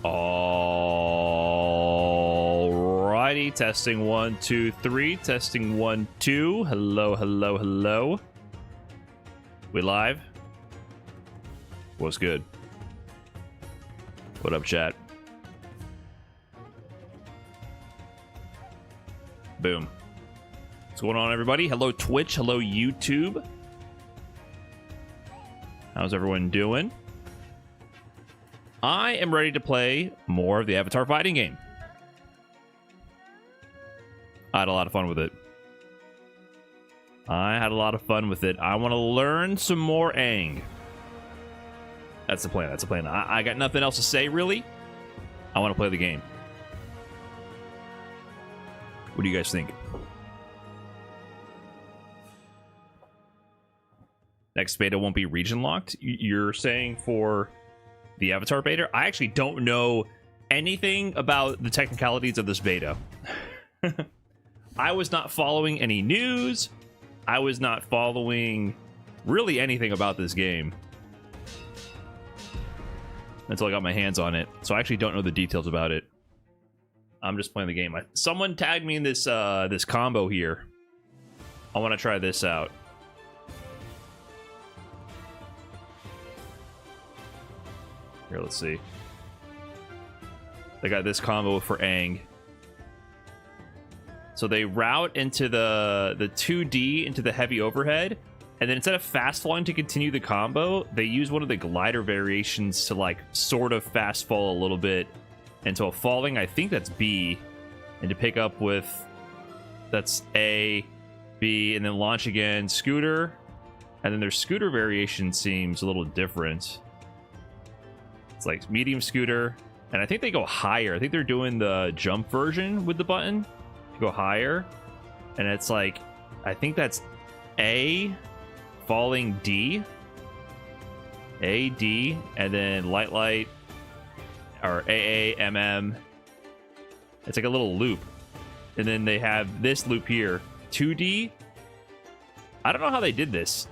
Alrighty, testing 1 2 3, testing 1 2. Hello, hello, hello. We live? What's good? What up, chat? Boom. What's going on, everybody? Hello, Twitch. Hello, YouTube. How's everyone doing? I am ready to play more of the Avatar fighting game. I had a lot of fun with it. I want to learn some more Aang. That's the plan. That's the plan. I got nothing else to say, really. I want to play the game. What do you guys think? Next beta won't be region locked. You're saying for the Avatar beta? I actually don't know anything about the technicalities of this beta. I was not following any news. I was not following really anything about this game until I got my hands on it. So I actually don't know the details about it. I'm just playing the game. Someone tagged me in this this combo here. I want to try this out. Here, let's see. They got this combo for Aang. So they route into the 2D into the heavy overhead, and then instead of fast falling to continue the combo, they use one of the glider variations to like sort of fast fall a little bit into a falling. I think that's B, and to pick up with that's A, B, and then launch again, scooter, and then their scooter variation seems a little different. It's like medium scooter, and I think they go higher. I think they're doing the jump version with the button to go higher, and it's like, I think that's A, falling D, A, D, and then light, or AA, MM. It's like a little loop, and then they have this loop here, 2D. I don't know how they did this.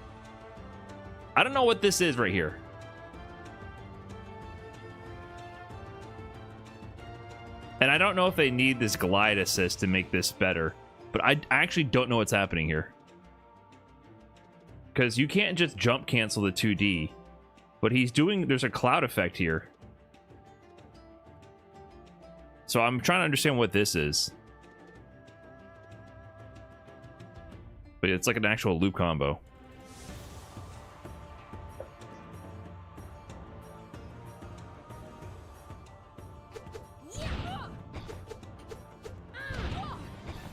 I don't know what this is right here. And I don't know if they need this glide assist to make this better, but I actually don't know what's happening here. Because you can't just jump cancel the 2D, but he's doing, there's a cloud effect here. So I'm trying to understand what this is. But it's like an actual loop combo.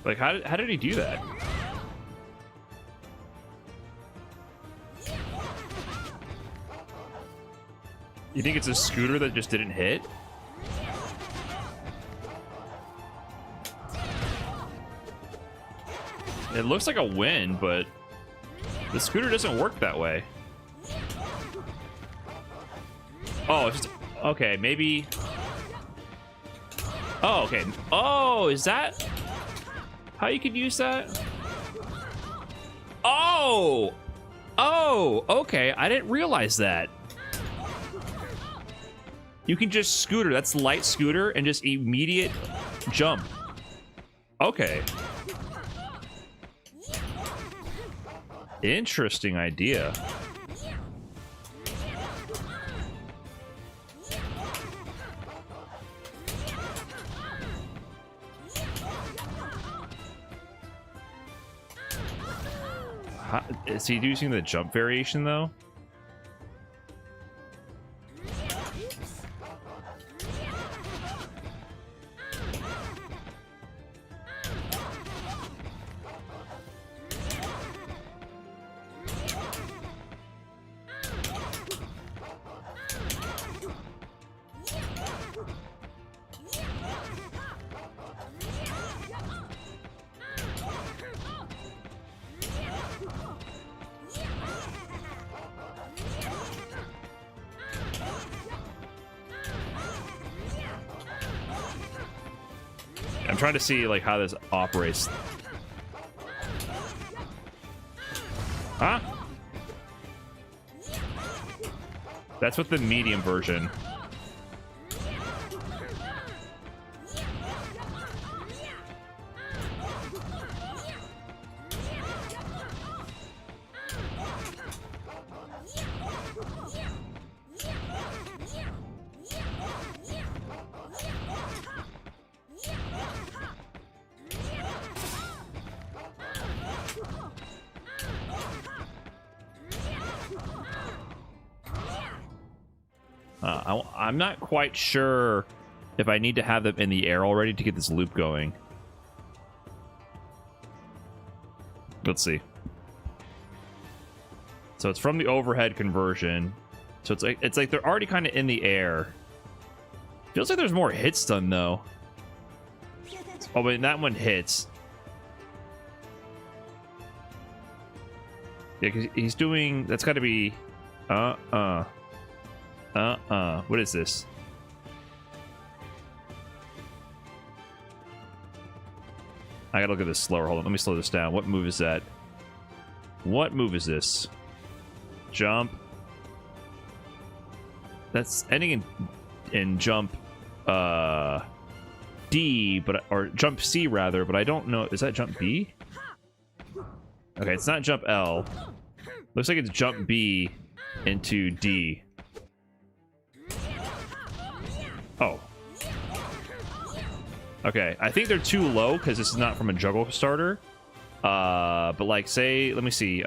Like, how did he do that? You think it's a scooter that just didn't hit? It looks like a win, but the scooter doesn't work that way. Oh, it's just, okay, maybe. Oh, okay. Oh, is that how you could use that? Oh! Oh, okay. I didn't realize that. You can just scooter. That's light scooter and just immediate jump. Okay. Interesting idea. Is he using the jump variation though? I'm trying to see like how this operates. Huh? That's with the medium version. I'm not quite sure if I need to have them in the air already to get this loop going. Let's see. So it's from the overhead conversion. So it's like they're already kind of in the air. Feels like there's more hits done though. Oh, wait, that one hits. Yeah, because he's doing... That's got to be... What is this? I gotta look at this slower. Hold on, let me slow this down. What move is that? What move is this? Jump. That's ending in jump D, or jump C rather, but I don't know. Is that jump B? Okay, it's not jump L. Looks like it's jump B into D. Oh. Okay, I think they're too low because this is not from a juggle starter. But like, say, let me see.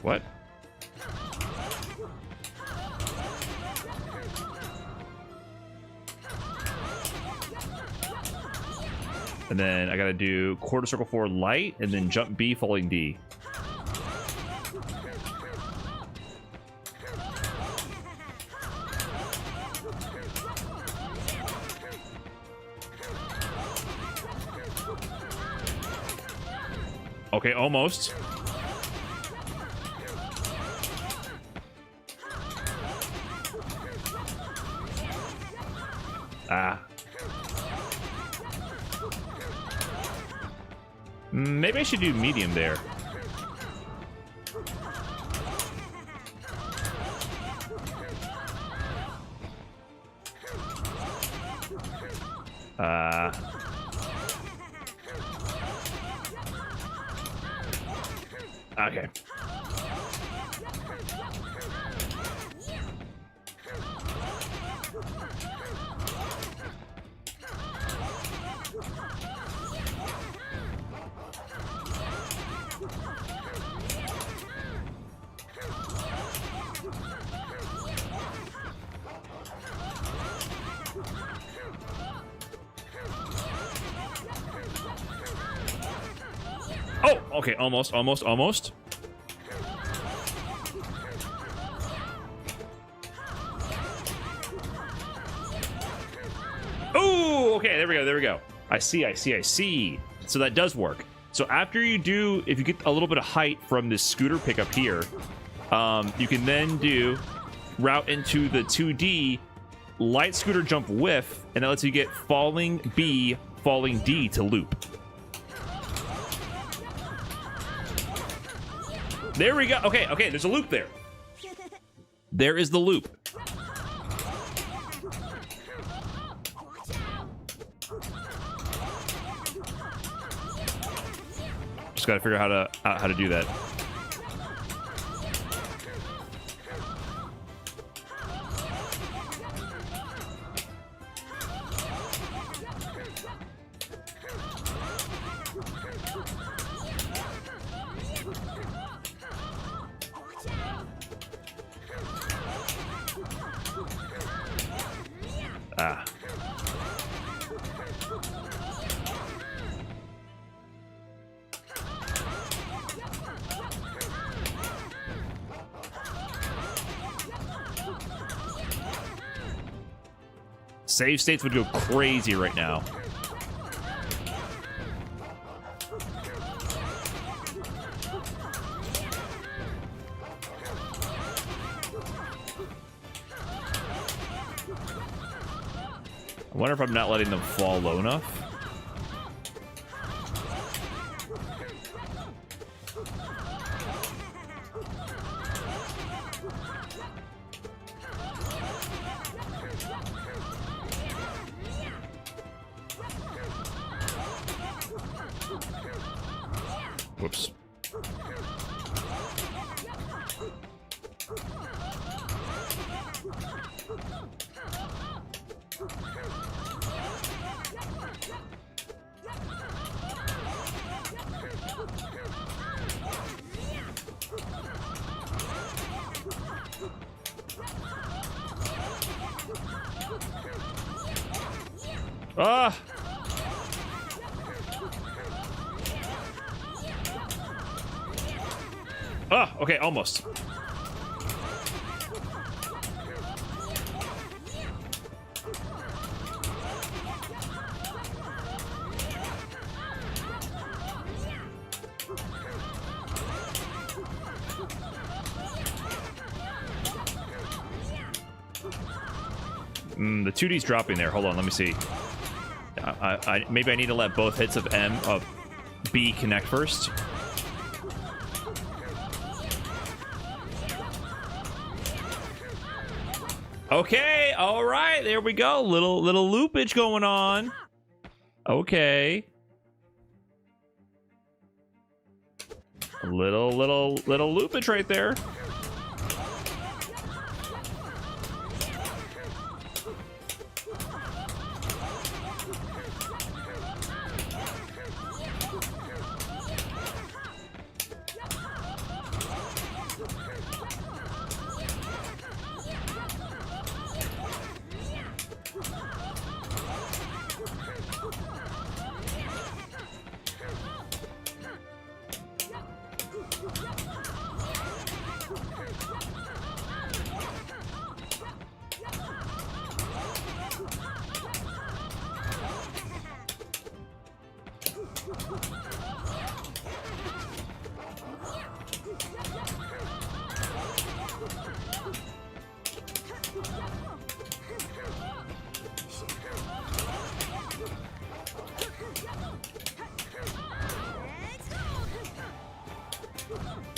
What? And then I gotta do quarter circle forward light, and then jump B, falling D. Okay, almost. Ah. Maybe I should do medium there. Okay. Oh, okay, almost. Oh, okay, there we go. I see. So that does work. So after you do, if you get a little bit of height from this scooter pickup here, you can then do route into the 2D light scooter jump whiff, and that lets you get falling B, falling D to loop. There we go. Okay, there's a loop there. There is the loop. Just gotta figure out how to do that. Ah. Save states would go crazy right now. I wonder if I'm not letting them fall low enough. Whoops. Ah! Ah, okay, almost. The 2D's dropping there. Hold on, let me see. Maybe I need to let both hits of B connect first. Okay, all right, there we go. Little loopage going on. Okay. A little loopage right there.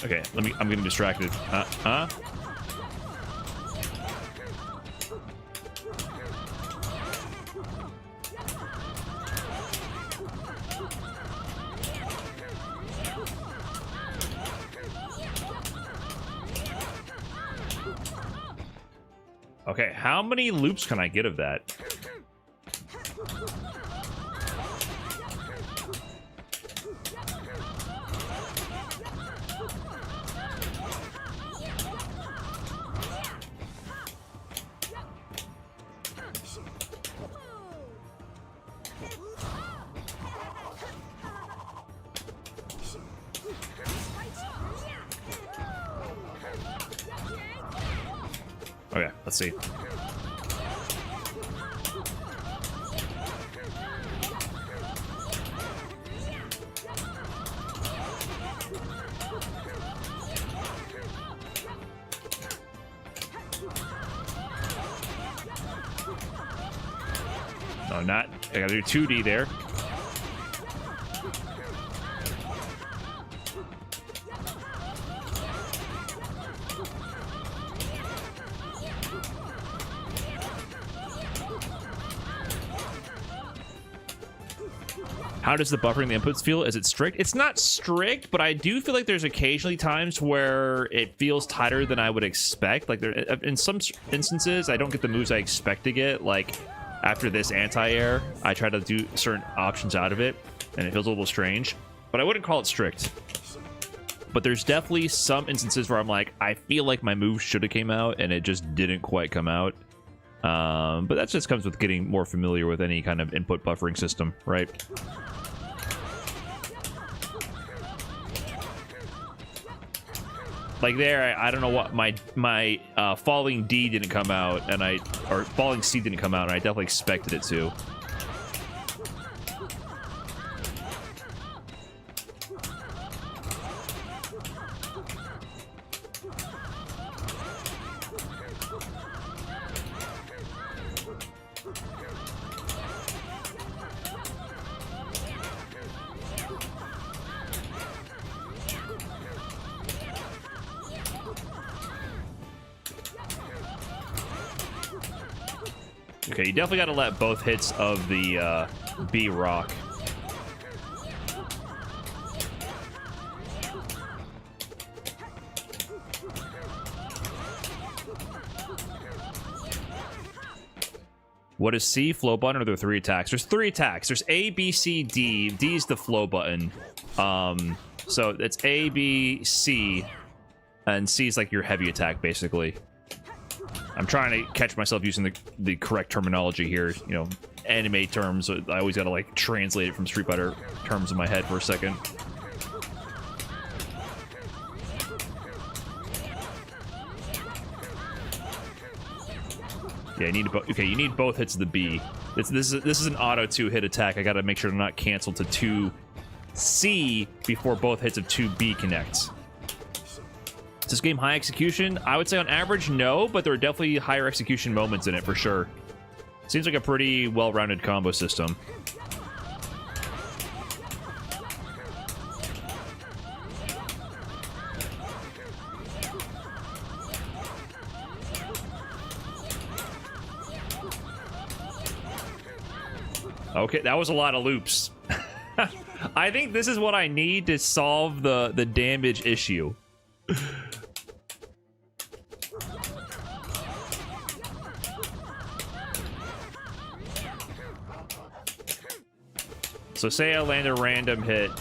Okay, I'm getting distracted. Okay, how many loops can I get of that? Okay, let's see. No, not. I gotta do 2D there. How does the buffering the inputs feel? Is it strict? It's not strict, but I do feel like there's occasionally times where it feels tighter than I would expect. Like there, in some instances, I don't get the moves I expect to get. Like after this anti-air, I try to do certain options out of it, and it feels a little strange. But I wouldn't call it strict. But there's definitely some instances where I'm like, I feel like my move should have came out, and it just didn't quite come out. But that just comes with getting more familiar with any kind of input buffering system, right? Like there, I don't know what my falling D didn't come out, and or falling C didn't come out, and I definitely expected it to. Okay, you definitely got to let both hits of the B rock. What is C? Flow button, or are there 3 attacks? There's 3 attacks. There's A, B, C, D. D is the flow button. So it's A, B, C, and C is like your heavy attack, basically. I'm trying to catch myself using the correct terminology here. You know, anime terms. So I always gotta like translate it from Street Fighter terms in my head for a second. Yeah, you need okay. You need both hits of the B. This is an auto 2-hit attack. I gotta make sure to not cancel to 2C before both hits of 2B connect. Is this game high execution? I would say on average, no, but there are definitely higher execution moments in it for sure. Seems like a pretty well-rounded combo system. Okay, that was a lot of loops. I think this is what I need to solve the damage issue. So say I land a random hit.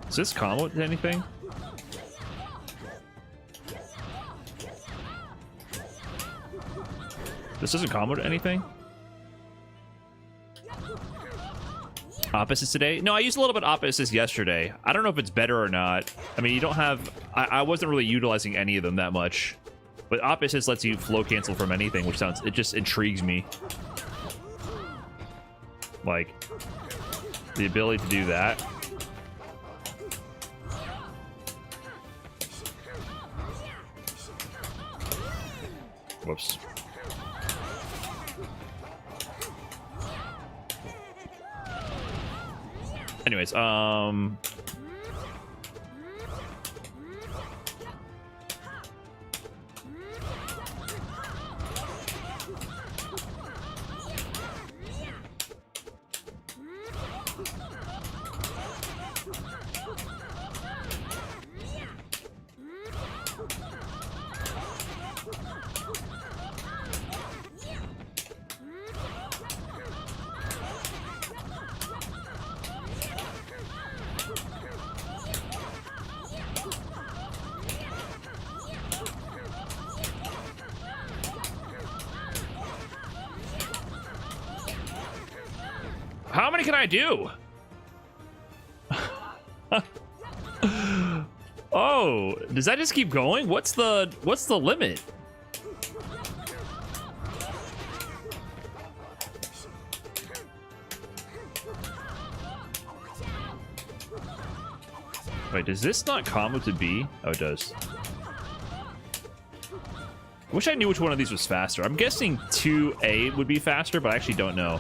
Does this combo to anything? This doesn't combo to anything? Opposites today? No, I used a little bit opposites yesterday. I don't know if it's better or not. I mean, you don't have... I wasn't really utilizing any of them that much. But opposites lets you flow cancel from anything, which sounds... It just intrigues me. Like, the ability to do that. Whoops. Anyways, how many can I do? Oh, does that just keep going? What's the limit? Wait, does this not combo to B? Oh, it does. I wish I knew which one of these was faster. I'm guessing 2A would be faster, but I actually don't know.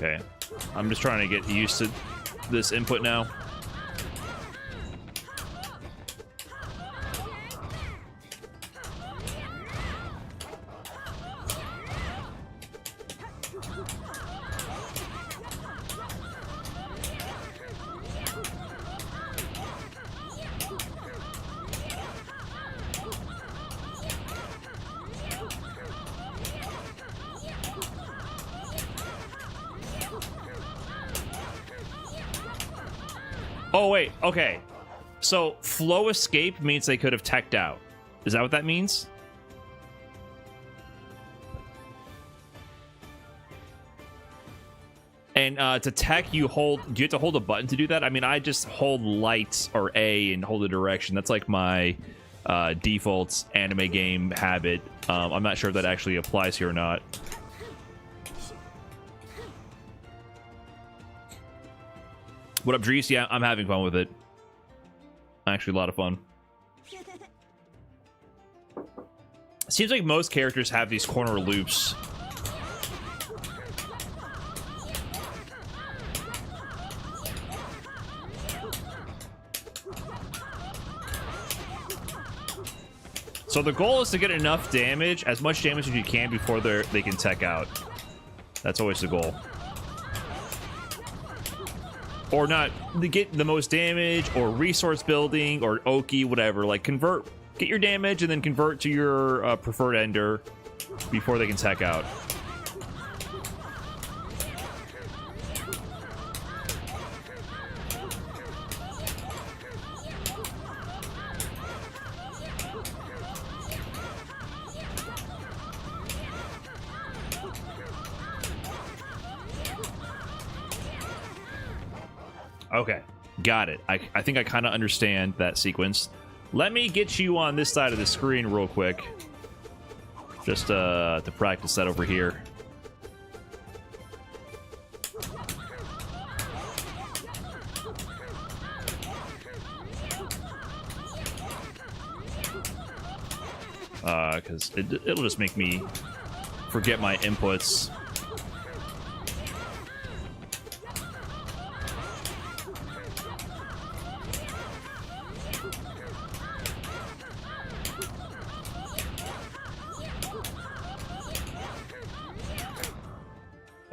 Okay, I'm just trying to get used to this input now. Oh, wait. Okay. So, flow escape means they could have teched out. Is that what that means? And to tech, you hold... Do you have to hold a button to do that? I mean, I just hold light or A and hold a direction. That's like my default anime game habit. I'm not sure if that actually applies here or not. What up, Drees? Yeah, I'm having fun with it. Actually, a lot of fun. Seems like most characters have these corner loops. So the goal is to get enough damage, as much damage as you can before they can tech out. That's always the goal. Or not to get the most damage, or resource building, or Oki, whatever. Like convert, get your damage, and then convert to your preferred ender before they can tech out. Okay, got it. I think I kind of understand that sequence. Let me get you on this side of the screen real quick. Just to practice that over here. Because it'll just make me forget my inputs.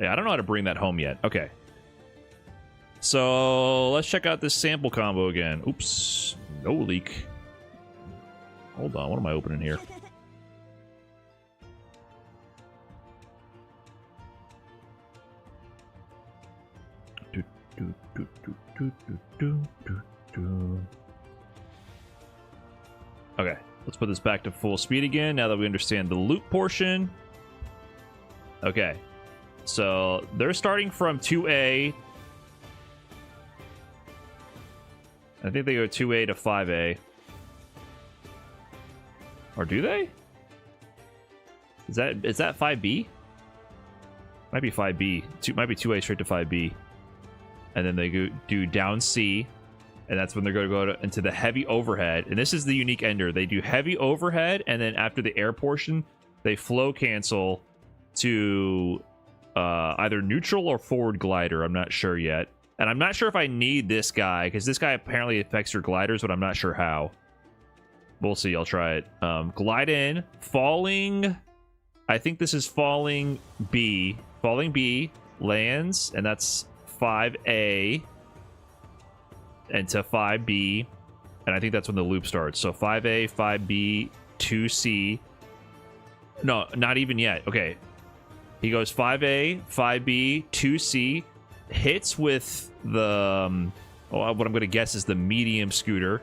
Yeah, I don't know how to bring that home yet. Okay. So let's check out this sample combo again. Oops. No leak. Hold on. What am I opening here? Okay. Let's put this back to full speed again now that we understand the loot portion. Okay. So they're starting from 2A. I think they go 2A to 5A. Or do they? Is that 5B? Might be 5B. Might be 2A straight to 5B. And then they do down C. And that's when they're going to go into the heavy overhead. And this is the unique ender. They do heavy overhead, and then after the air portion, they flow cancel to either neutral or forward glider. I'm not sure yet. And I'm not sure if I need this guy, because this guy apparently affects your gliders, but I'm not sure how. We'll see. I'll try it. Glide in. Falling. I think this is falling B. Falling B. Lands. And that's 5A. And to 5B. And I think that's when the loop starts. So 5A, 5B, 2C. No, not even yet. Okay. He goes 5A, 5B, 2C. Hits with the... what I'm going to guess is the medium scooter.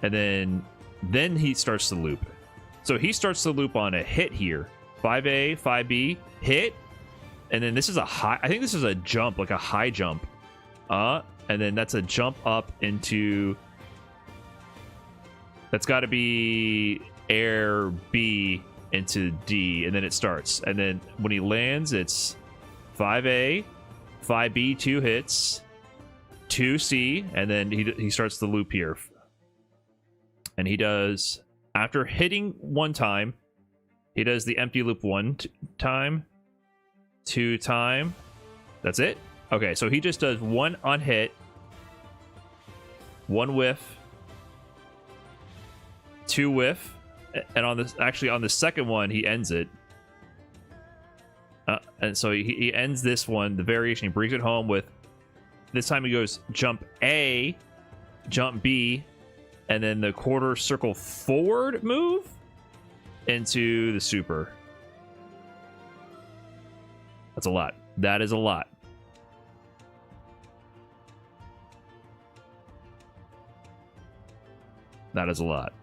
And then he starts the loop. So he starts the loop on a hit here. 5A, 5B, hit. And then this is a high... I think this is a jump, like a high jump. And then that's a jump up into... That's got to be air B into D. And then it starts. And then when he lands, it's 5A, 5B, 2 hits, 2C. And then he starts the loop here. And he does... After hitting one time, he does the empty loop one time, 2 time. That's it? Okay, so he just does one on hit, 1 whiff, 2 whiff, and on this, actually on the second one, he ends it. And so he ends this one, the variation. He brings it home with, this time he goes jump A, jump B, and then the quarter circle forward move into the super. That's a lot. That is a lot. That is a lot.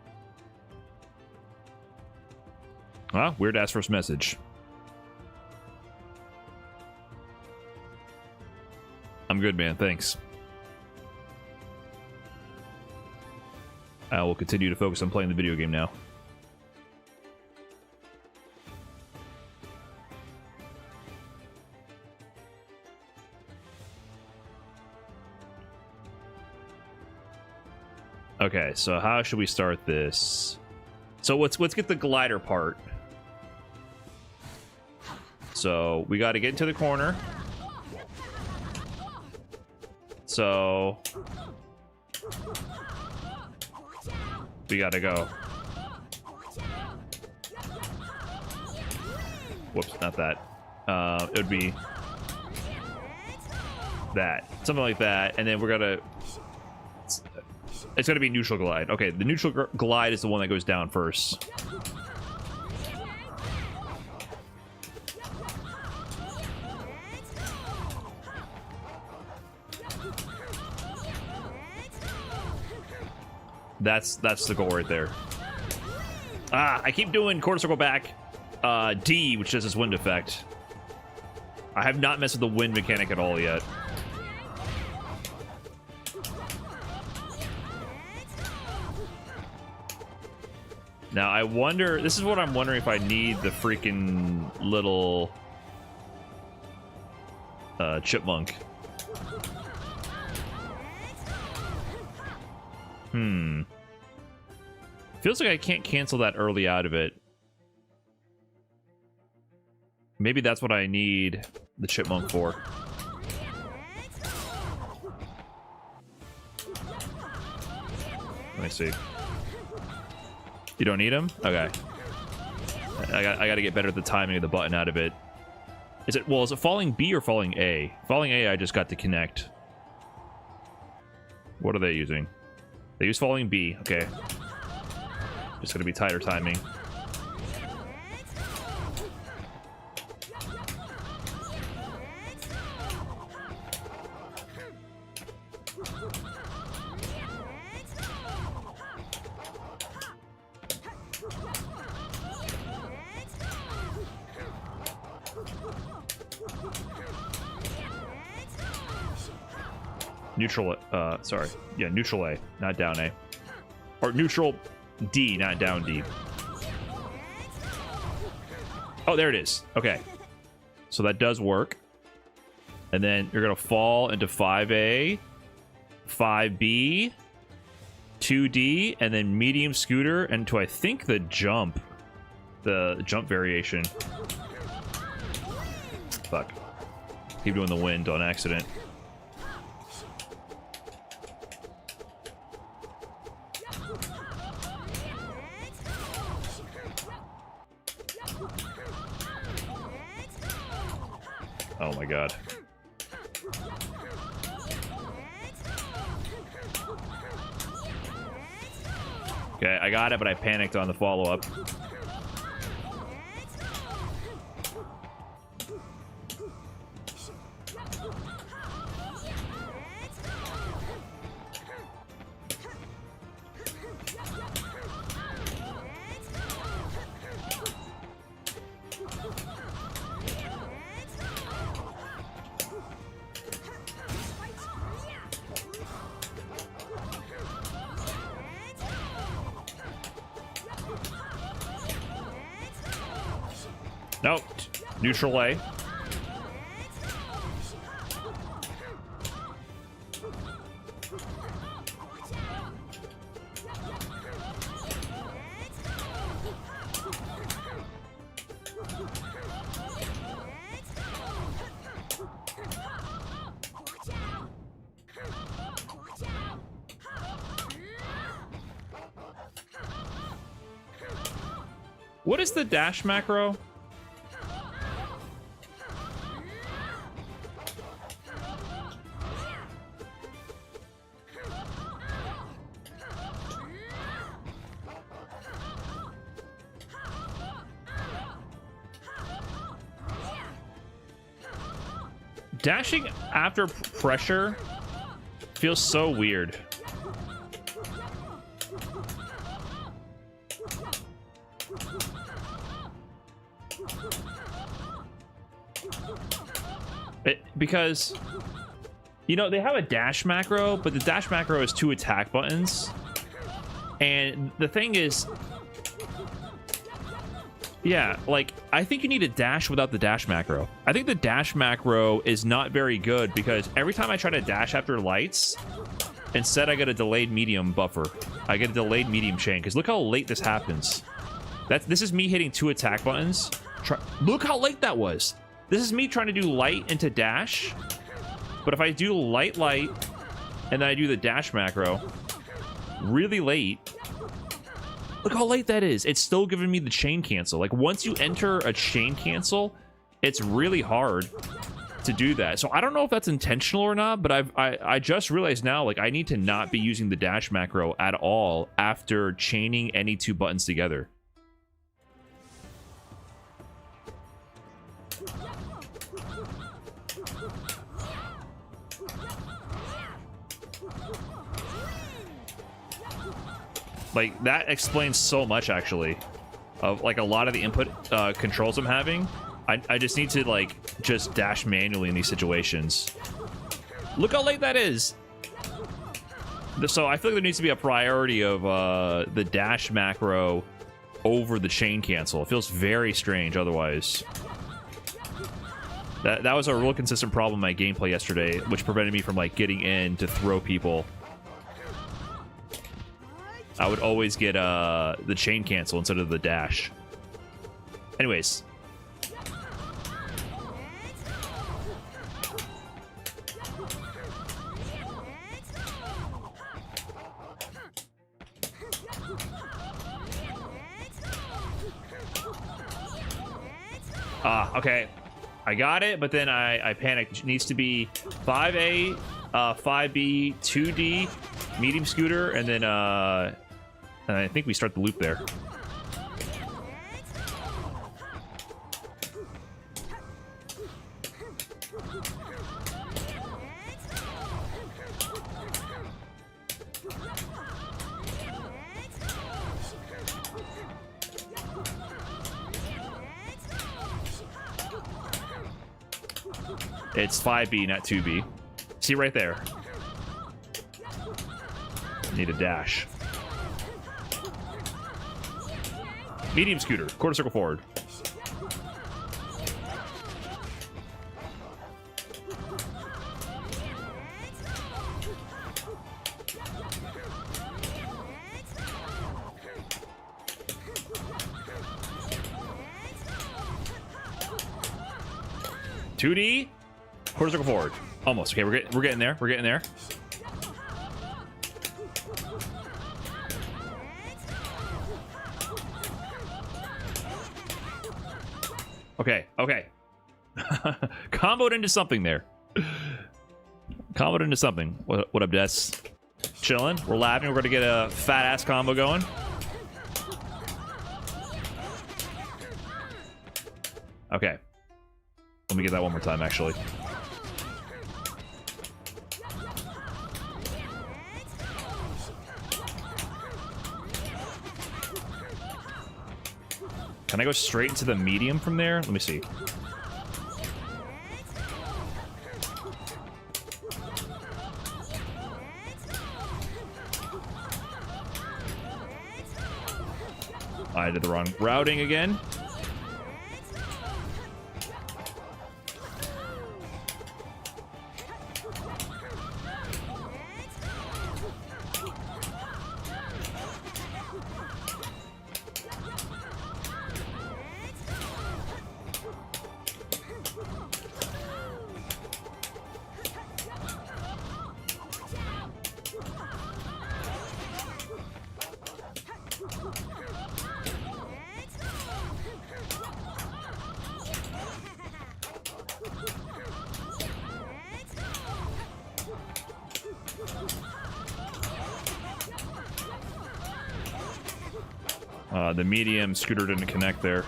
Well, weird ass first message. I'm good, man. Thanks. I will continue to focus on playing the video game now. Okay, so how should we start this? So let's get the glider part. So we got to get into the corner. So we got to go. Whoops, not that. It would be that. Something like that. And then we're gonna... It's gonna be neutral glide. Okay, the neutral glide is the one that goes down first. That's the goal right there. Ah, I keep doing quarter circle back. D, which does this wind effect. I have not messed with the wind mechanic at all yet. Now I wonder, this is what I'm wondering, if I need the freaking little chipmunk. Feels like I can't cancel that early out of it. Maybe that's what I need the chipmunk for. Let me see. You don't need him? Okay. I gotta get better at the timing of the button out of it. Is it falling B or falling A? Falling A, I just got to connect. What are they using? They use falling B. Okay. Just gonna be tighter timing. Neutral, sorry. Yeah, neutral A, not down A. Or neutral D, not down D. Oh, there it is. Okay. So that does work. And then you're going to fall into 5A, 5B, 2D, and then medium scooter, and to, I think, the jump variation. Fuck. Keep doing the wind on accident. Oh my god. Okay, I got it, but I panicked on the follow-up. Nope. Neutral A. What is the dash macro? Dashing after pressure feels so weird. Because, you know, they have a dash macro, but the dash macro is 2 attack buttons. And the thing is, yeah, like, I think you need a dash without the dash macro. I think the dash macro is not very good because every time I try to dash after lights, instead I get a delayed medium buffer. I get a delayed medium chain, because look how late this happens. This is me hitting 2 attack buttons. Look how late that was. This is me trying to do light into dash. But if I do light, and then I do the dash macro really late, Look how late that is. It's still giving me the chain cancel. Like, once you enter a chain cancel, it's really hard to do that. So I don't know if that's intentional or not, but I just realized now, like, I need to not be using the dash macro at all after chaining any two buttons together. Like, that explains so much, actually, of, like, a lot of the input controls I'm having. I just need to, like, just dash manually in these situations. Look how late that is! So I feel like there needs to be a priority of the dash macro over the chain cancel. It feels very strange otherwise. That was a real consistent problem in my gameplay yesterday, which prevented me from, like, getting in to throw people. I would always get the chain cancel instead of the dash. Anyways. Okay. I got it, but then I panicked. It needs to be 5A, 5B, 2D, medium scooter, and then I think we start the loop there. It's 5B, not 2B. See right there. Need a dash. Medium scooter, quarter circle forward. $2D, quarter circle forward. Almost. Okay, we're getting there. We're getting there. Okay, okay. Comboed into something there. Comboed into something. What up, Des? Chilling. We're laughing. We're going to get a fat-ass combo going. Okay. Let me get that one more time, actually. Can I go straight into the medium from there? Let me see. I did the wrong routing again. The medium scooter didn't connect there.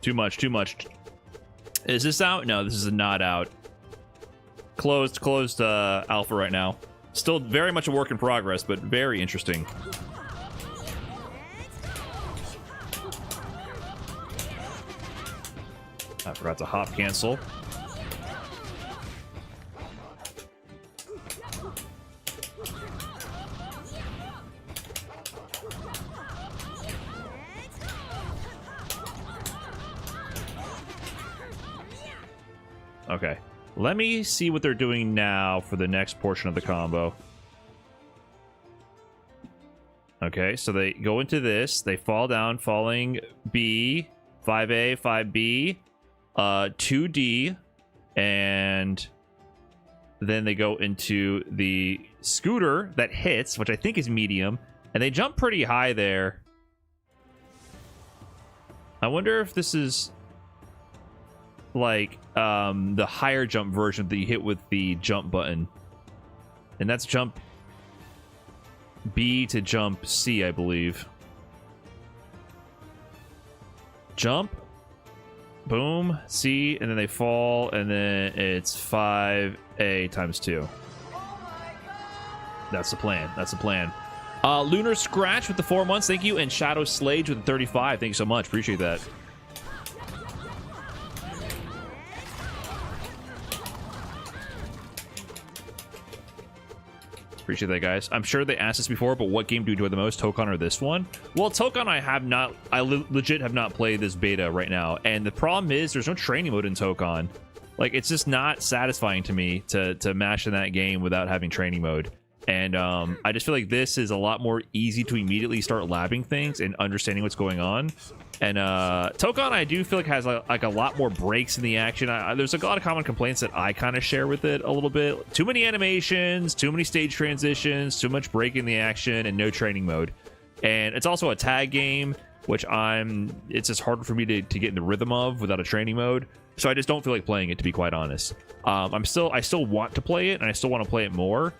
Too much, too much. Is this out? No, this is not out. Closed alpha right now. Still very much a work in progress, but very interesting. I forgot to hop cancel. Okay. Let me see what they're doing now for the next portion of the combo. Okay, so they go into this. They fall down, falling B, 5A, 5B, 2D, and then they go into the scooter that hits, which I think is medium, and they jump pretty high there. I wonder if this is like the higher jump version that you hit with the jump button. And that's jump B to jump C, I believe. Jump, boom, C, and then they fall, and then it's 5A times 2. That's the plan. That's the plan. Lunar Scratch with the 4 months, thank you, and Shadow Slage with the 35. Thank you so much. Appreciate that. Appreciate that, guys. I'm sure they asked this before, but what game do you enjoy the most, Tokon or this one? Well, Tokon, I legit have not played this beta right now, and the problem is there's no training mode in Tokon. Like, it's just not satisfying to me to mash in that game without having training mode. And I just feel like this is a lot more easy to immediately start labbing things and understanding what's going on. And Tokon, I do feel like has like a lot more breaks in the action. There's a lot of common complaints that I kind of share with it a little bit. Too many animations, too many stage transitions, too much break in the action, and no training mode. And it's also a tag game, which it's just harder for me to get in the rhythm of without a training mode. So I just don't feel like playing it, to be quite honest. I still want to play it, and I still want to play it more.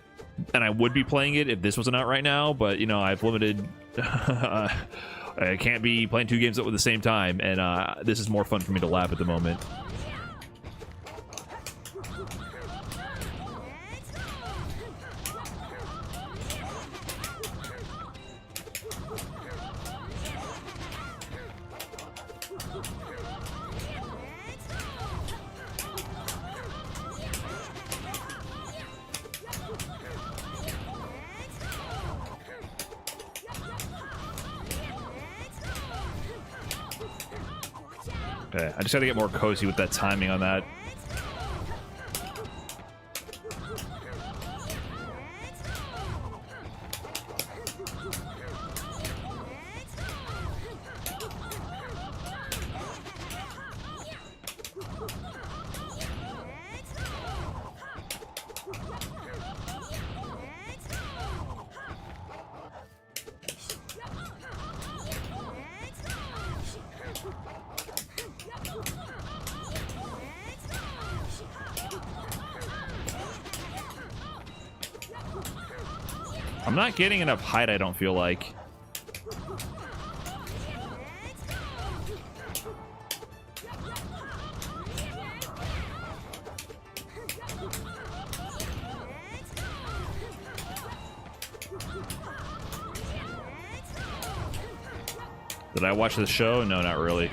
And I would be playing it if this wasn't out right now, but you know, I've limited I can't be playing 2 games at the same time, and this is more fun for me to lab at the moment. Okay, I just gotta get more cozy with that timing on that. I'm not getting enough height, I don't feel like. Did I watch the show? No, not really.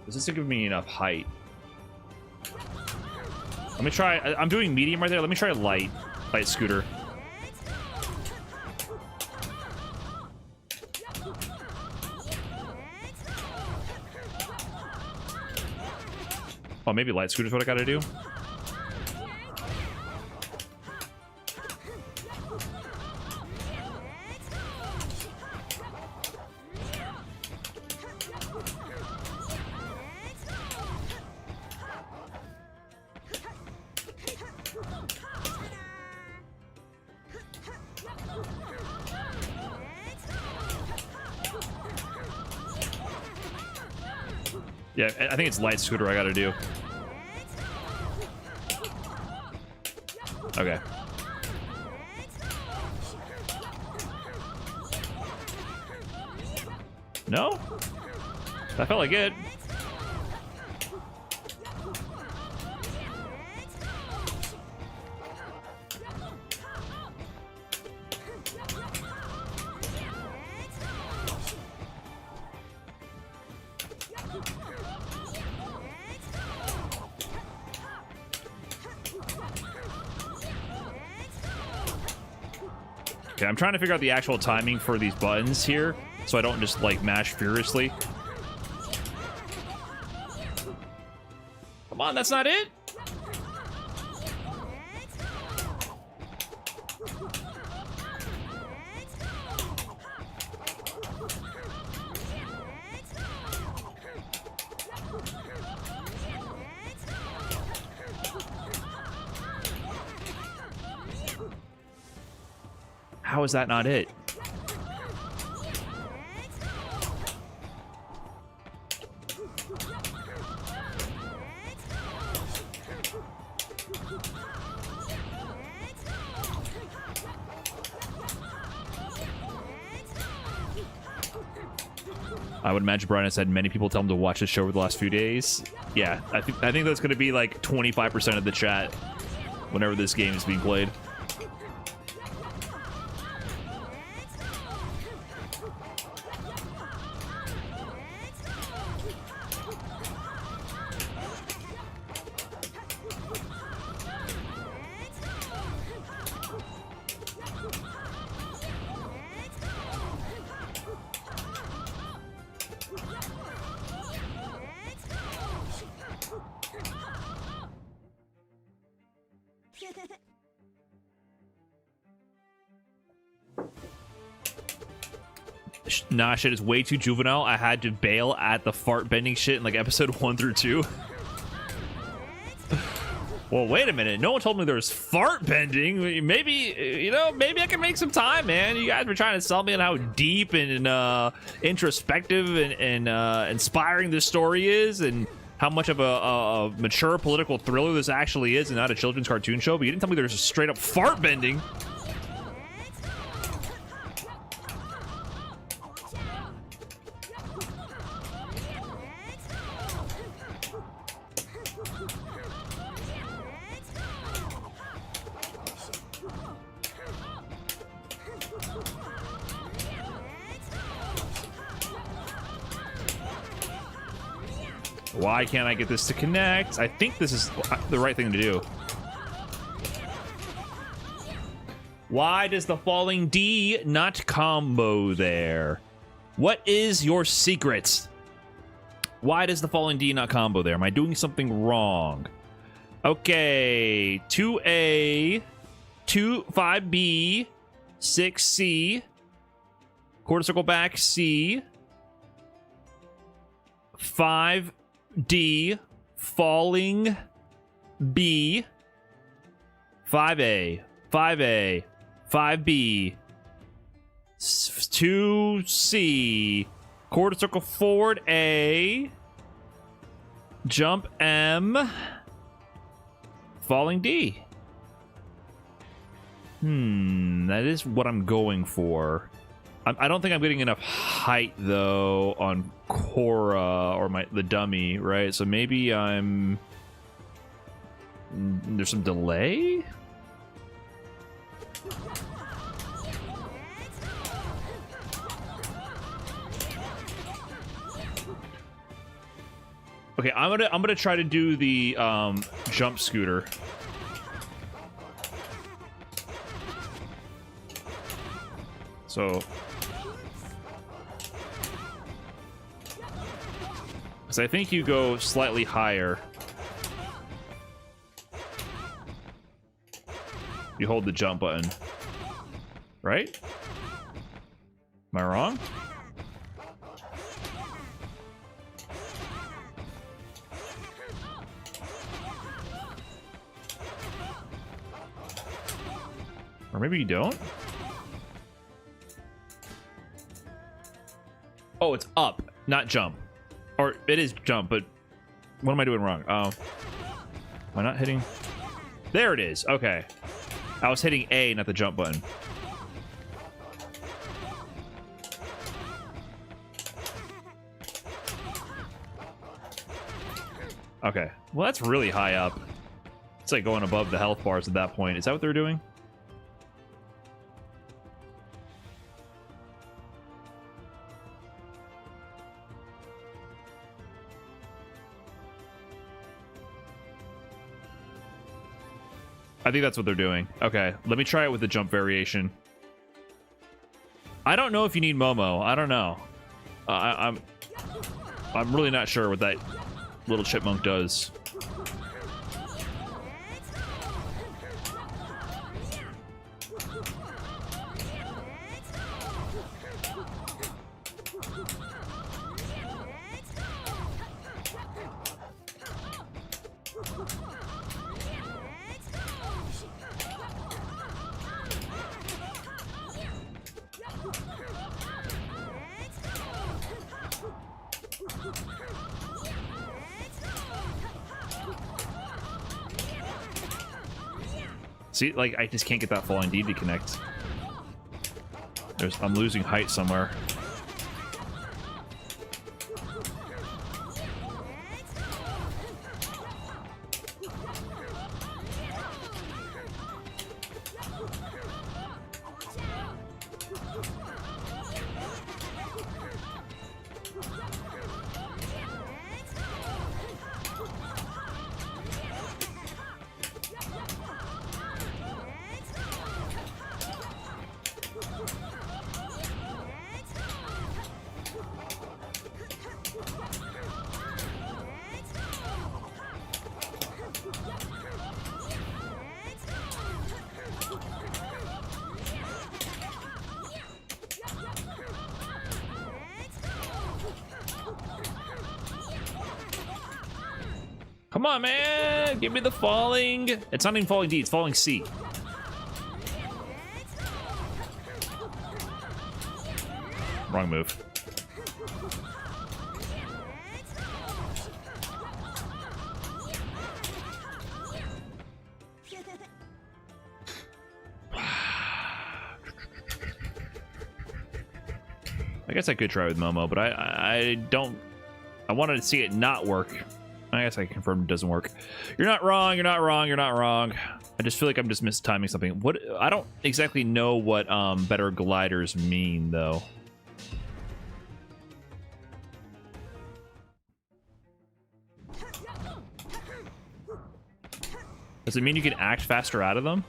This isn't giving me enough height. Let me try. I'm doing medium right there. Let me try light scooter. Oh, maybe light scooter is what I gotta do. Yeah, I think it's light scooter I gotta do. Okay. No? That felt like it. Okay, I'm trying to figure out the actual timing for these buttons here, so I don't just, like, mash furiously. Come on, that's not it? How is that not it? I would imagine Brian has had many people tell him to watch the show over the last few days. Yeah, I think that's going to be like 25% of the chat whenever this game is being played. Nah, shit is way too juvenile. I had to bail at the fart bending shit in like episode 1 through 2. Well, wait a minute. No one told me there was fart bending. Maybe, you know, maybe I can make some time, man. You guys were trying to sell me on how deep and introspective and inspiring this story is, and how much of a mature political thriller this actually is, and not a children's cartoon show. But you didn't tell me there's a straight up fart bending. Why can't I get this to connect? I think this is the right thing to do. Why does the falling D not combo there? What is your secret? Why does the falling D not combo there? Am I doing something wrong? Okay, 2A, 5B, 6C, quarter circle back C, 5D, falling B, 5A, 5A, 5B, 2C, quarter circle forward A, jump M, falling D. That is what I'm going for. I don't think I'm getting enough height though on Cora or the dummy, right? So maybe there's some delay. Okay, I'm gonna try to do the jump scooter. So I think you go slightly higher. You hold the jump button, right? Am I wrong? Or maybe you don't? Oh, it's up, not jump. Or it is jump, but what am I doing wrong? Am I not hitting? There it is. Okay. I was hitting A, not the jump button. Okay. Well, that's really high up. It's like going above the health bars at that point. Is that what they're doing? I think that's what they're doing. Okay, let me try it with the jump variation. I don't know if you need Momo. I don't know. I'm really not sure what that little chipmunk does. See, like, I just can't get that falling D to connect. I'm losing height somewhere. Come on, man! Give me the falling. It's not even falling D, it's falling C. Wrong move. I guess I could try with Momo, but I don't... I wanted to see it not work. I guess I confirmed it doesn't work. You're not wrong, you're not wrong, you're not wrong. I just feel like I'm just mistiming something. What? I don't exactly know what better gliders mean, though. Does it mean you can act faster out of them?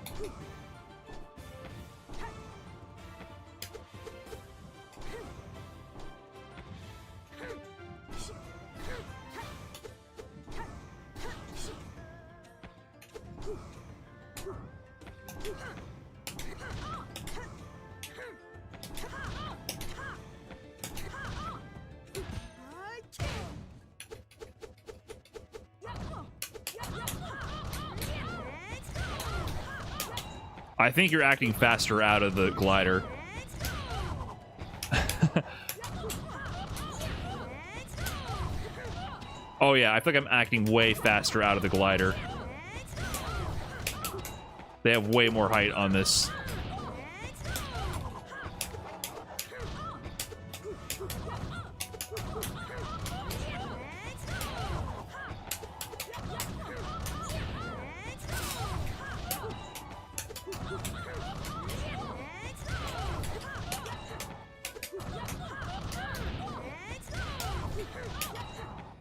I think you're acting faster out of the glider. Oh yeah, I feel like I'm acting way faster out of the glider. They have way more height on this.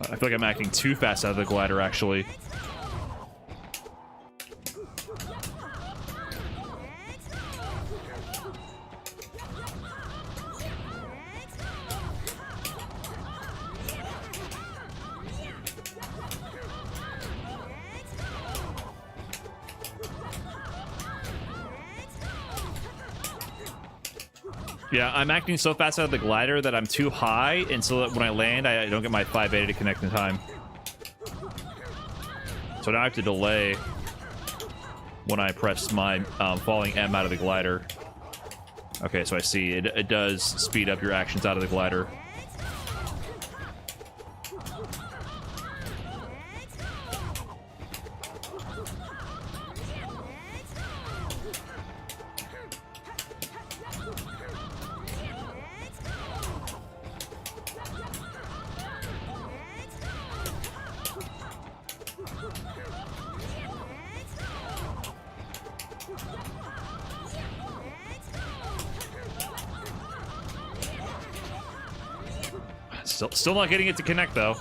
I feel like I'm acting too fast out of the glider, actually. Yeah, I'm acting so fast out of the glider that I'm too high, and so that when I land, I don't get my 580 to connect in time. So now I have to delay when I press my falling M out of the glider. Okay, so I see. It does speed up your actions out of the glider. Still not getting it to connect, though.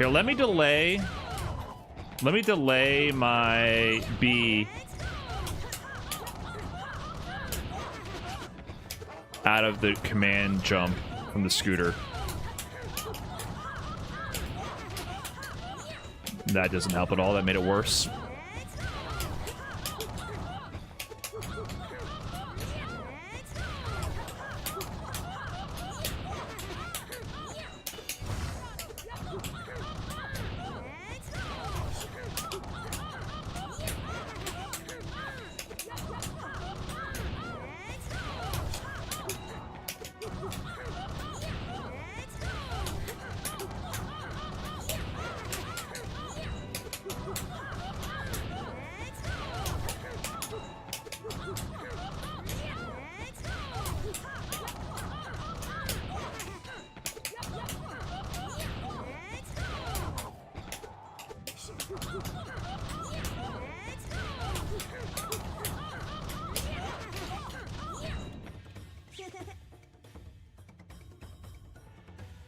Here, let me delay my B out of the command jump from the scooter. That doesn't help at all. That made it worse.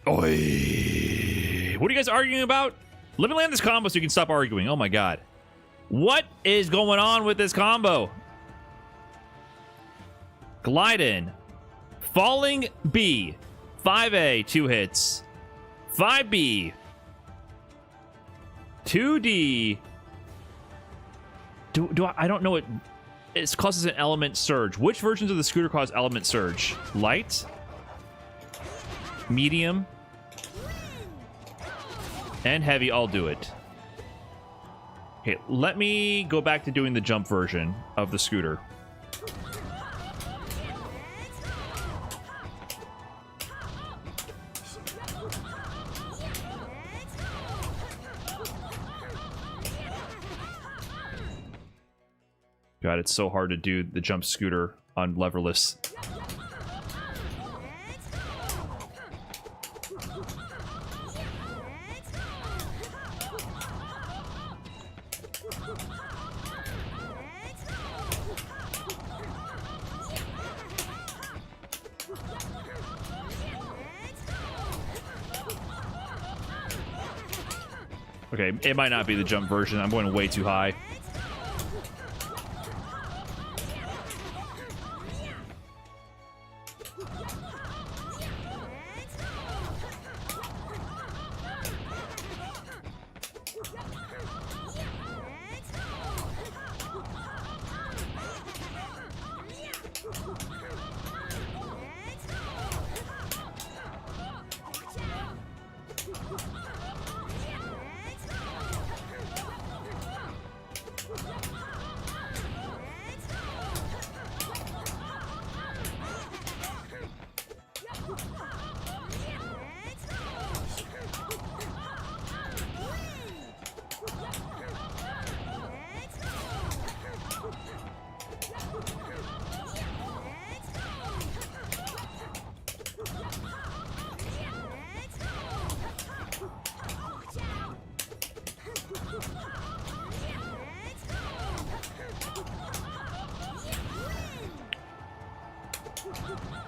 Oi. What are you guys arguing about? Let me land this combo so you can stop arguing. Oh my god. What is going on with this combo? Glide in. Falling B. 5A, 2 hits. 5B. 2D. I don't know what it causes an element surge. Which versions of the scooter cause element surge? Light? Medium? And heavy, I'll do it. Okay, let me go back to doing the jump version of the scooter. God, it's so hard to do the jump scooter on leverless. Okay, it might not be the jump version. I'm going way too high.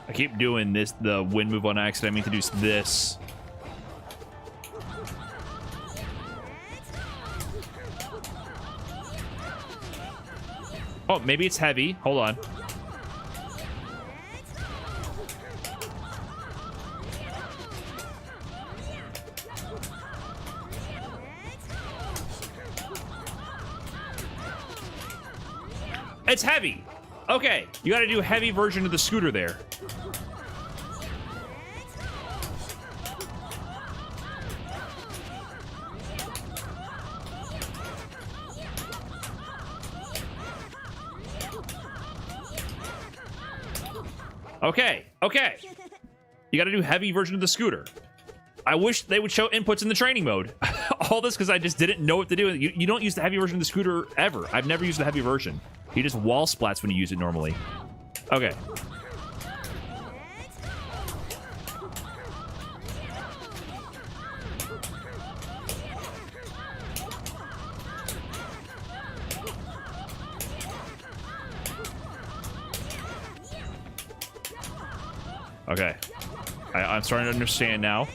I keep doing this, the wind move on accident. I mean to do this. Oh, maybe it's heavy. Hold on. It's heavy. Okay, you got to do a heavy version of the scooter there. Okay, okay. You got to do heavy version of the scooter. I wish they would show inputs in the training mode. All this because I just didn't know what to do. You don't use the heavy version of the scooter ever. I've never used the heavy version. He just wall splats when you use it normally. Okay. Okay. I'm starting to understand now.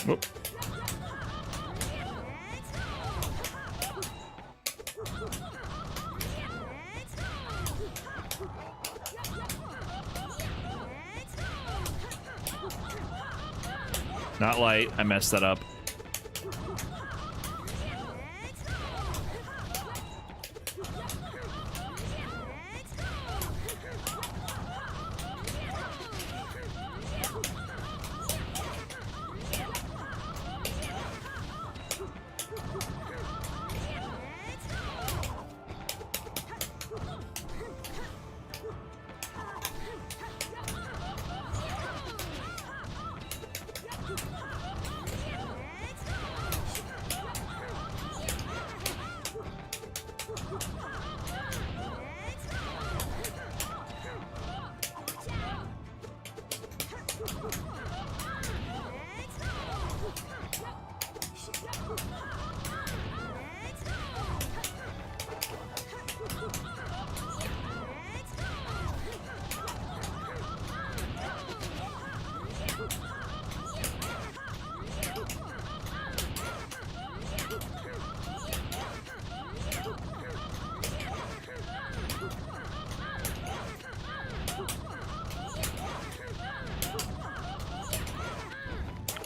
Whoop. Not light. I messed that up.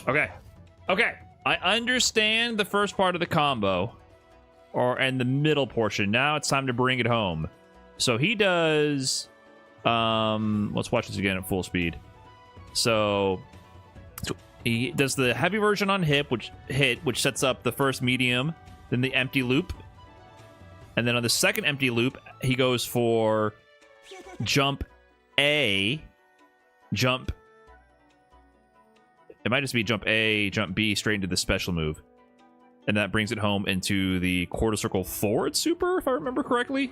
Okay. Okay. I understand the first part of the combo. And the middle portion. Now it's time to bring it home. So he does... let's watch this again at full speed. So he does the heavy version on which sets up the first medium, then the empty loop. And then on the second empty loop, he goes for jump A, jump... It might just be jump A, jump B, straight into the special move. And that brings it home into the quarter circle forward super, if I remember correctly.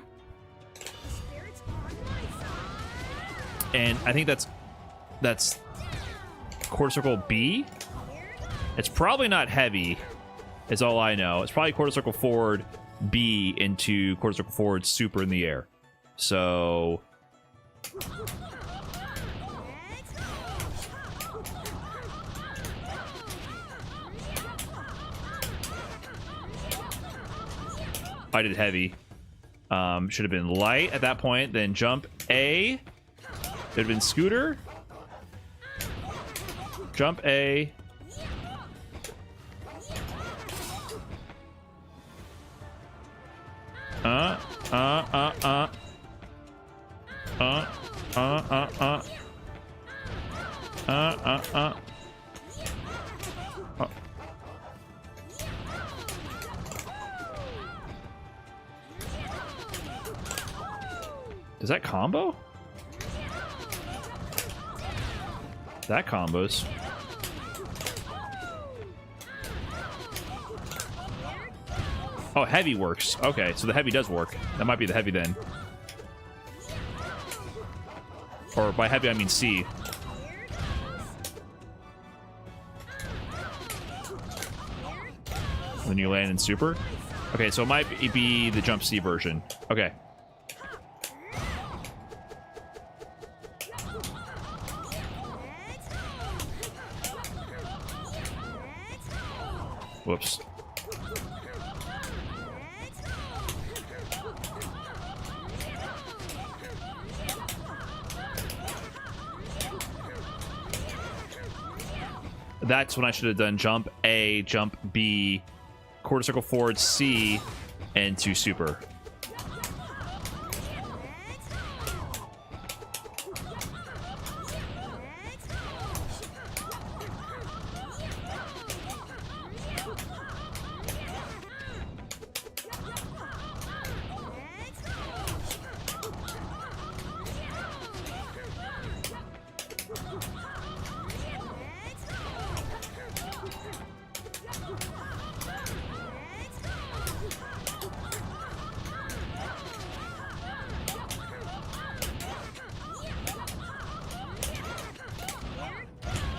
And I think that's quarter circle B. It's probably not heavy, is all I know. It's probably quarter circle forward B into quarter circle forward super in the air. So... I did heavy. Should have been light at that point. Then jump A. Should have been scooter. Jump A. Is that combo? That combos. Oh, heavy works. Okay, so the heavy does work. That might be the heavy then. Or by heavy, I mean C. When you land in super. Okay, so it might be the jump C version. Okay. Whoops. That's when I should have done jump A, jump B, quarter circle forward C, and to super.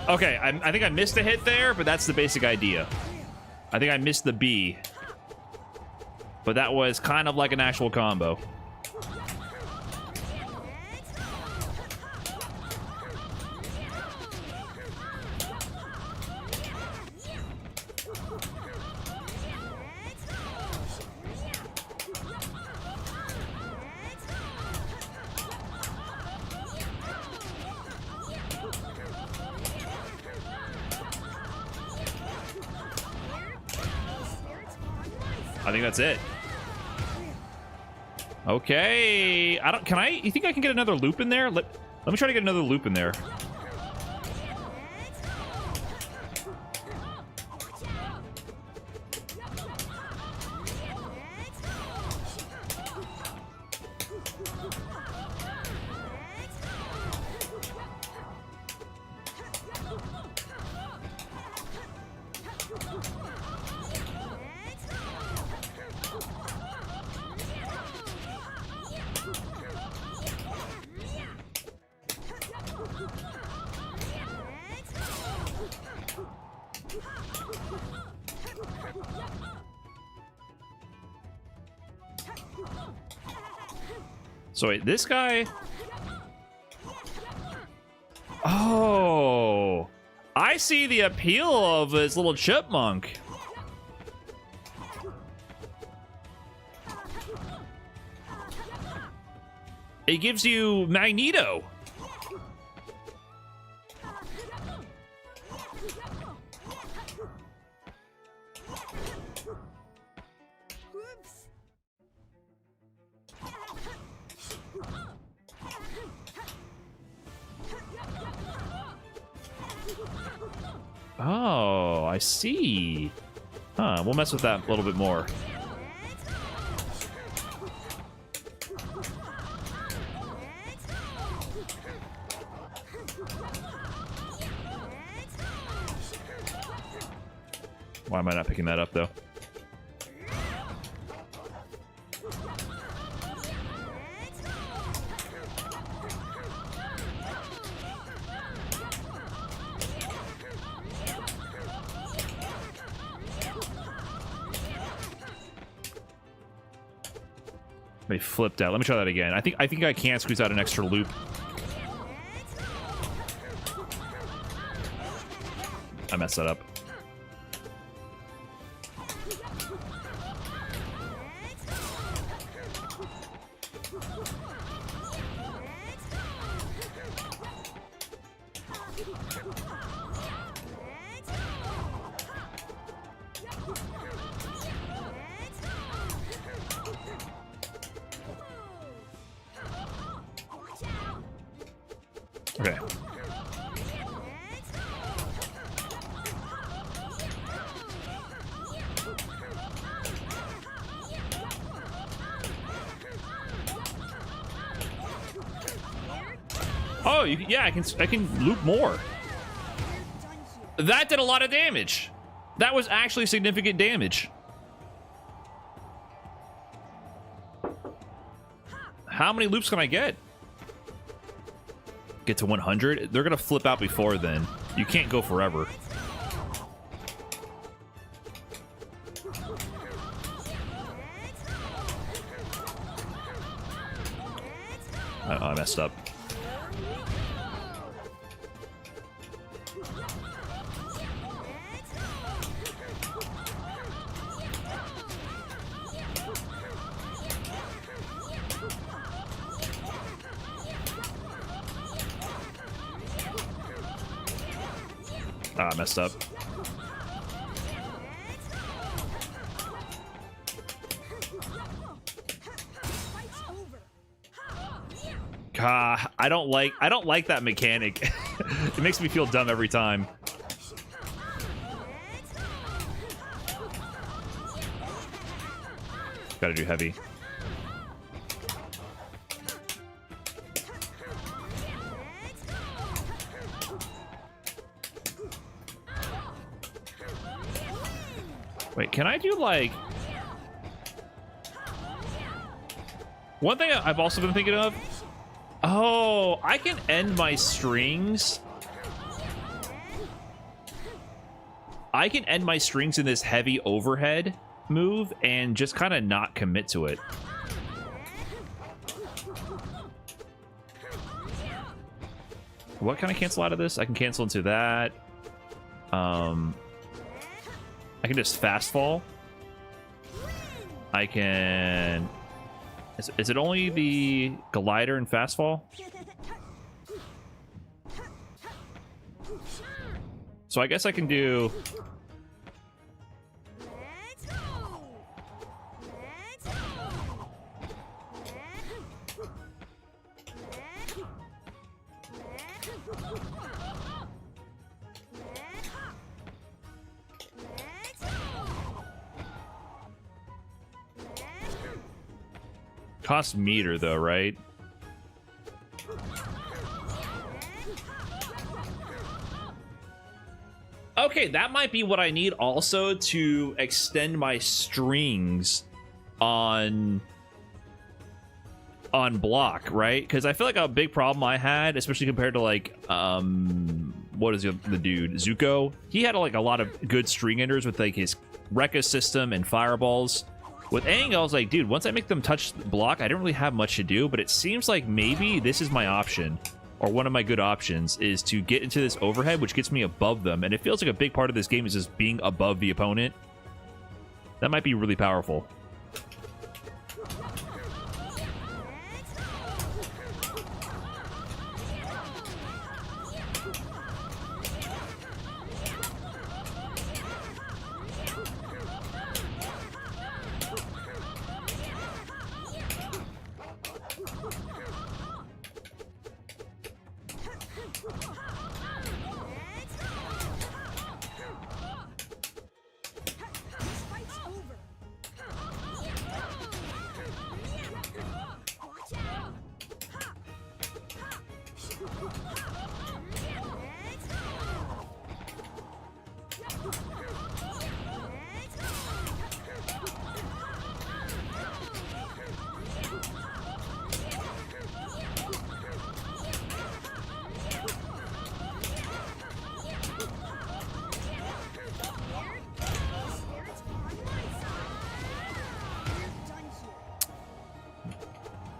Okay, I think I missed a hit there, but that's the basic idea. I think I missed the B. But that was kind of like an actual combo. I think that's it. Okay. You think I can get another loop in there? Let me try to get another loop in there. So wait, this guy... Oh, I see the appeal of this little chipmunk. It gives you Magneto. Oh, I see. Huh, we'll mess with that a little bit more. Why am I not picking that up, though? They flipped out. Let me try that again. I think I can squeeze out an extra loop. I messed that up. Okay. Oh, yeah, I can loop more. That did a lot of damage. That was actually significant damage. How many loops can I get? Get to 100? They're gonna flip out before then. You can't go forever. I messed up. Ah, I messed up. God, I don't like that mechanic. It makes me feel dumb every time. Gotta do heavy. Wait, can I do like... One thing I've also been thinking of... Oh, I can end my strings. I can end my strings in this heavy overhead move and just kind of not commit to it. What can I cancel out of this? I can cancel into that. I can just fast fall. I can... Is it only the glider and fast fall? So I guess I can do... Cost meter though, right? Okay, that might be what I need also to extend my strings on block, right? Because I feel like a big problem I had, especially compared to like what is the dude, Zuko? He had like a lot of good string enders with like his Rekka system and fireballs. With Aang, I was like, dude, once I make them touch the block, I don't really have much to do, but it seems like maybe this is my option, or one of my good options, is to get into this overhead, which gets me above them, and it feels like a big part of this game is just being above the opponent. That might be really powerful.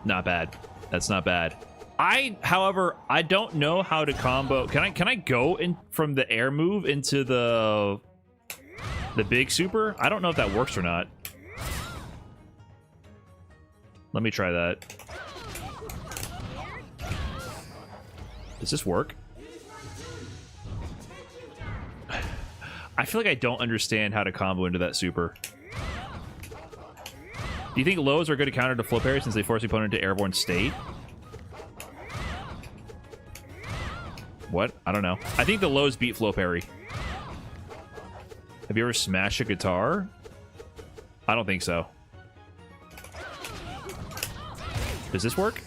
Not bad. That's not bad. However, I don't know how to combo. Can I go in from the air move into the big super? I don't know if that works or not. Let me try that. Does this work? I feel like I don't understand how to combo into that super. Do you think lows are good to counter to flow parry since they force the opponent to airborne state? What? I don't know. I think the lows beat flow parry. Have you ever smashed a guitar? I don't think so. Does this work?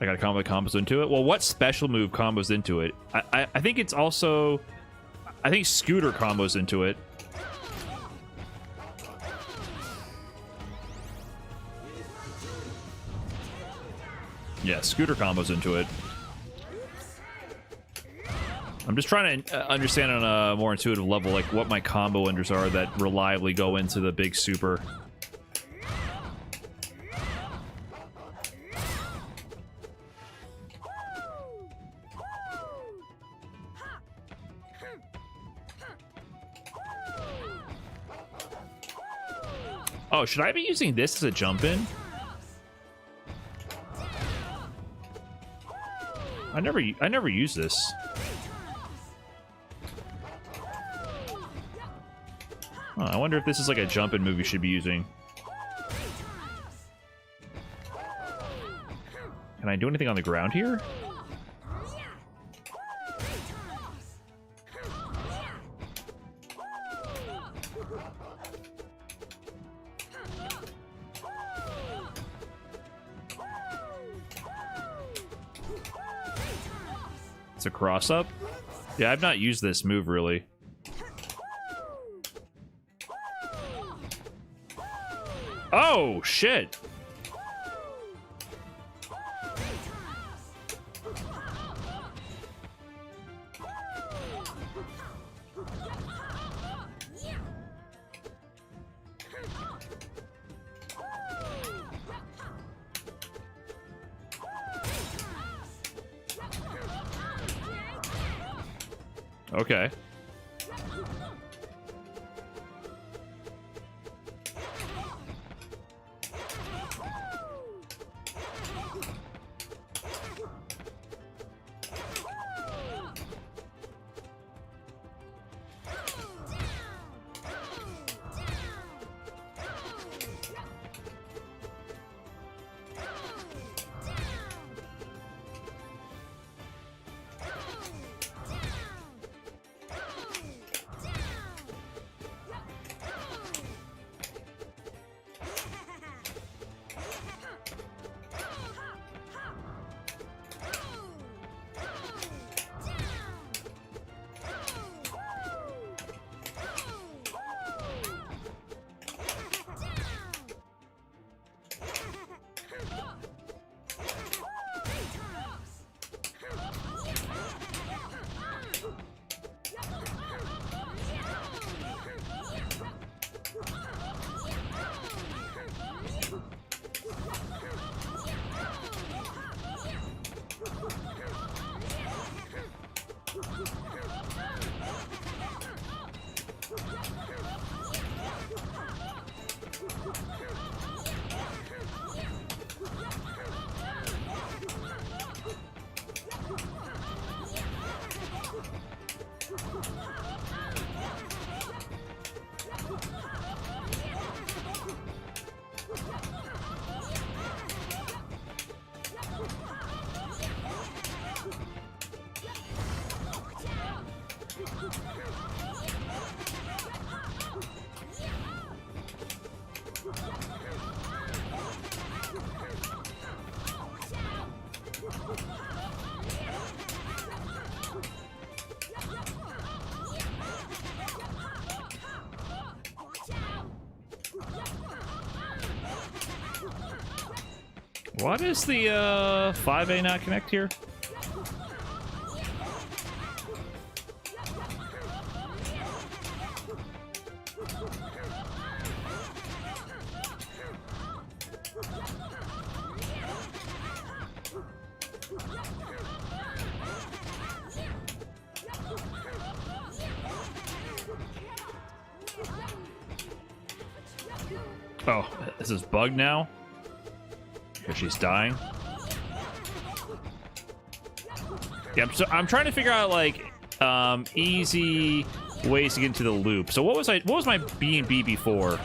I got a combo that combos into it. Well, what special move combos into it? I think it's also... I think Scooter combos into it. Yeah, Scooter combos into it. I'm just trying to understand on a more intuitive level, like, what my combo enders are that reliably go into the big super. Oh, should I be using this as a jump in? I never use this. Oh, I wonder if this is like a jump in move you should be using. Can I do anything on the ground here? It's a cross up? Yeah, I've not used this move really. Oh, shit! Okay. What is the 5A not connect here? Oh, this is bugged now? Because she's dying? Yeah, I'm trying to figure out, like, easy ways to get into the loop. So what was my B&B before?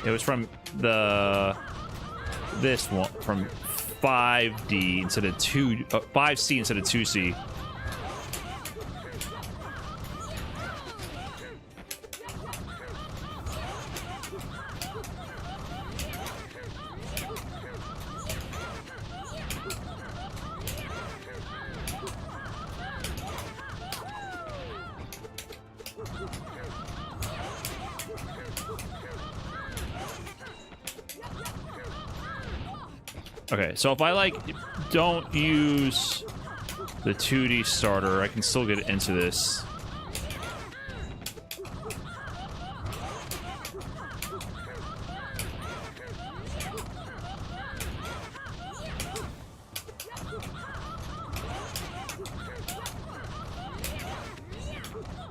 It was from this one, from 5D instead of 5C instead of 2C. Okay, so if I, like, don't use the 2D starter, I can still get into this.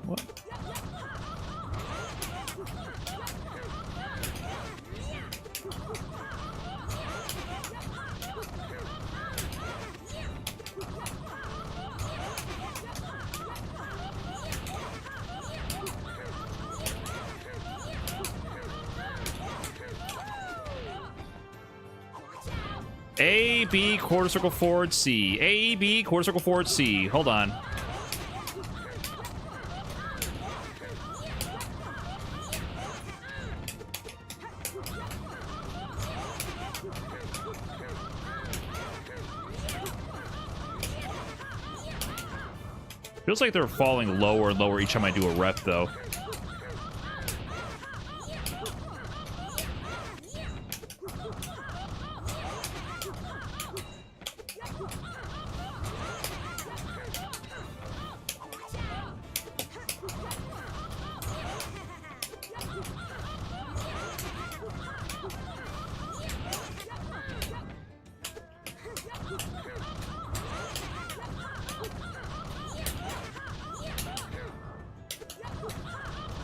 What? A, B, quarter circle forward, C. A, B, quarter circle forward, C. Hold on. Feels like they're falling lower and lower each time I do a rep, though.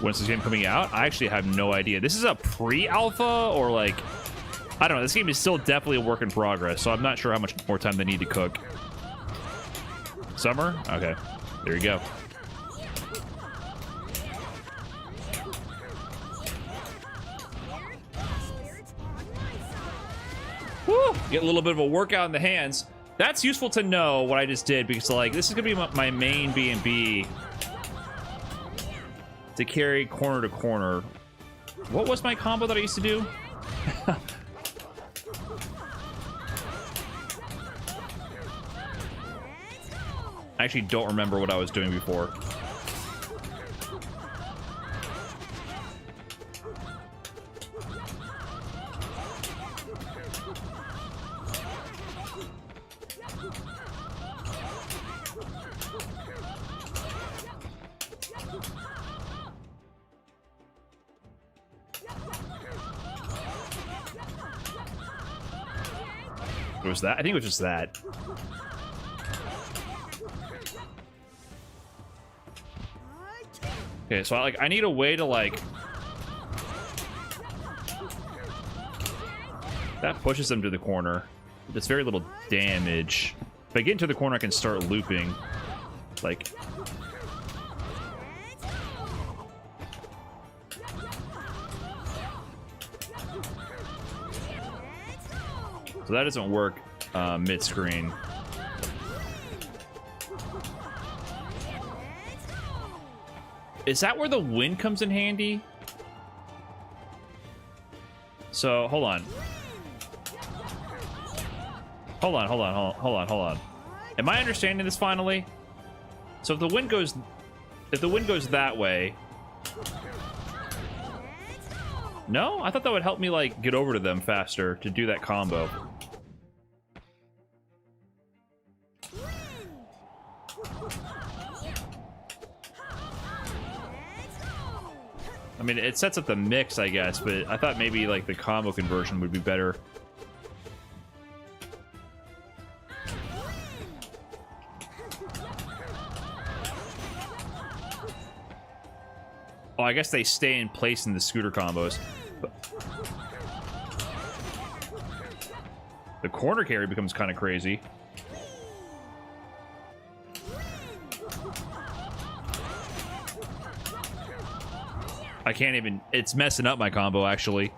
When's this game coming out? I actually have no idea. This is a pre-alpha or, like, I don't know. This game is still definitely a work in progress, so I'm not sure how much more time they need to cook. Summer? Okay. There you go. Woo! Get a little bit of a workout in the hands. That's useful to know what I just did, because, like, this is going to be my main B&B. To carry corner to corner. What was my combo that I used to do? I actually don't remember what I was doing before. What was that? I think it was just that. Okay, so I need a way to, like, that pushes them to the corner. That's very little damage. If I get into the corner, I can start looping. Like, so that doesn't work mid-screen. Is that where the wind comes in handy? So, hold on. Hold on. Am I understanding this finally? So if the wind goes that way, No? I thought that would help me, like, get over to them faster to do that combo. I mean, it sets up the mix, I guess, but I thought maybe, like, the combo conversion would be better. Oh, I guess they stay in place in the scooter combos. But the corner carry becomes kind of crazy. I can't even... It's messing up my combo, actually.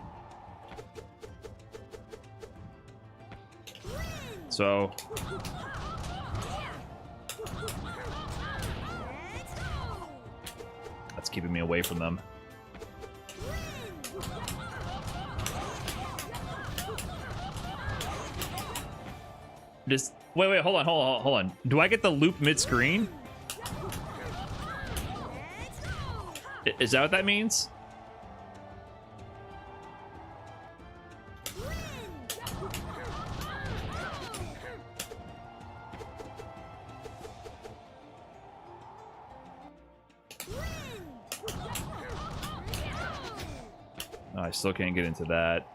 So... that's keeping me away from them. Just... wait, hold on. Do I get the loop mid-screen? Is that what that means? Oh, I still can't get into that.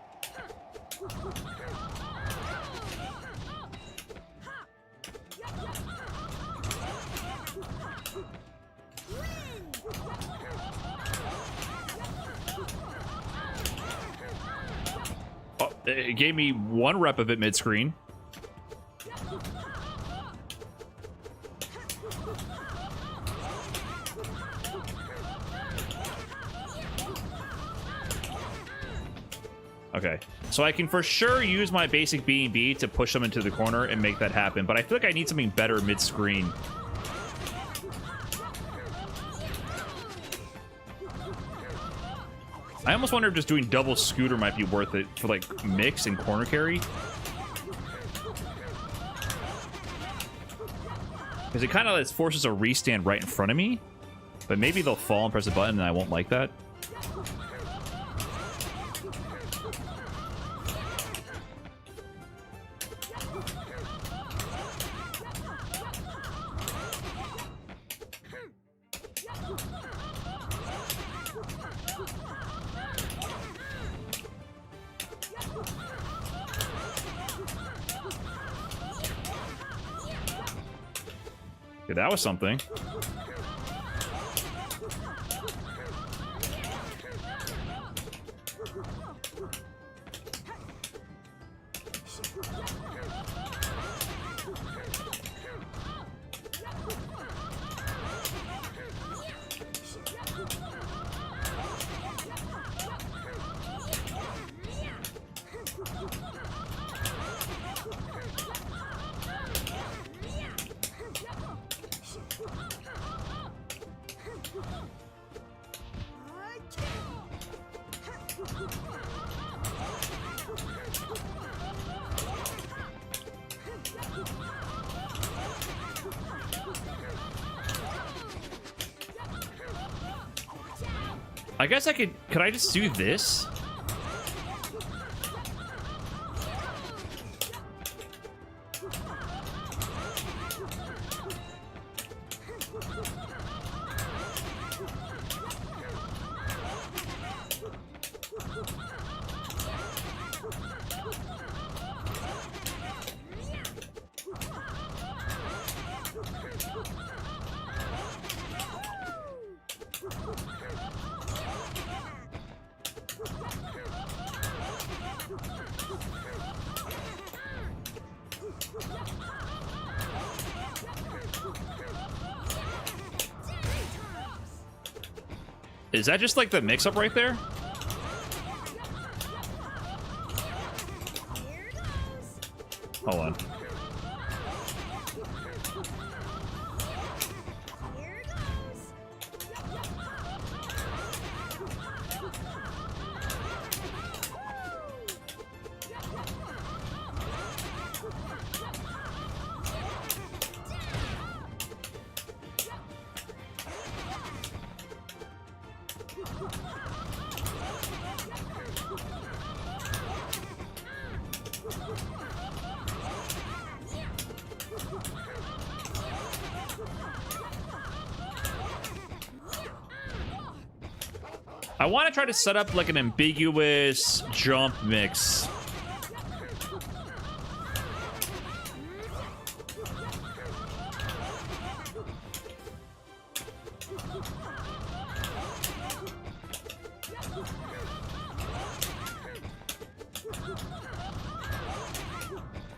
It gave me 1 rep of it mid-screen. Okay, so I can for sure use my basic B&B to push them into the corner and make that happen, but I feel like I need something better mid-screen. I almost wonder if just doing double scooter might be worth it for, like, mix and corner carry. Because it kind of forces a restand right in front of me. But maybe they'll fall and press a button and I won't like that. Okay, that was something. I guess I could I just do this? Is that just like the mix-up right there? Hold on. I want to try to set up like an ambiguous jump mix.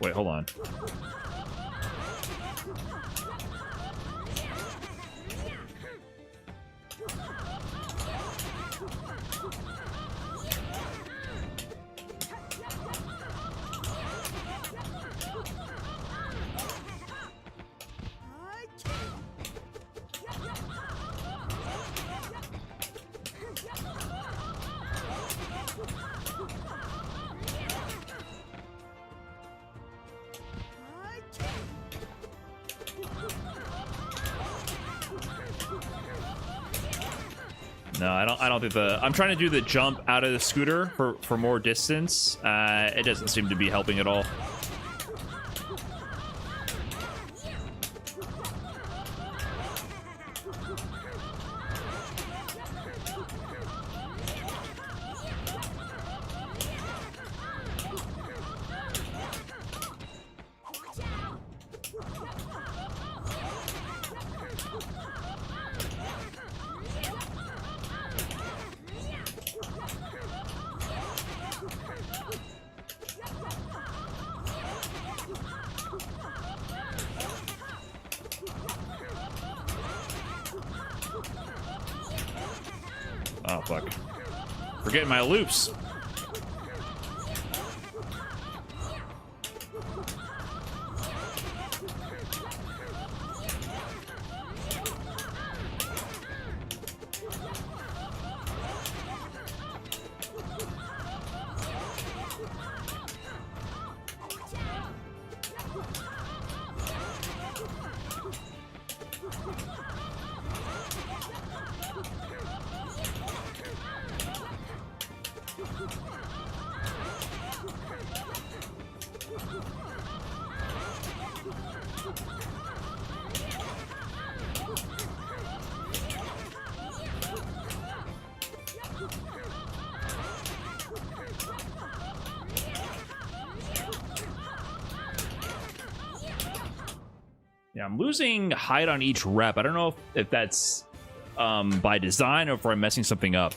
Wait, hold on. No, I don't think I'm trying to do the jump out of the scooter for more distance. It doesn't seem to be helping at all. Oh, fuck. Forgetting my loops. Yeah, I'm losing height on each rep. I don't know if that's by design or if I'm messing something up.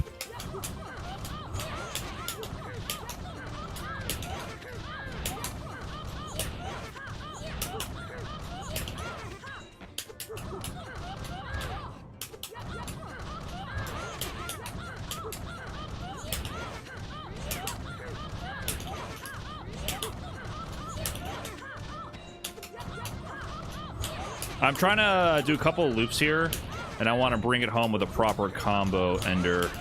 I'm trying to do a couple of loops here, and I want to bring it home with a proper combo ender.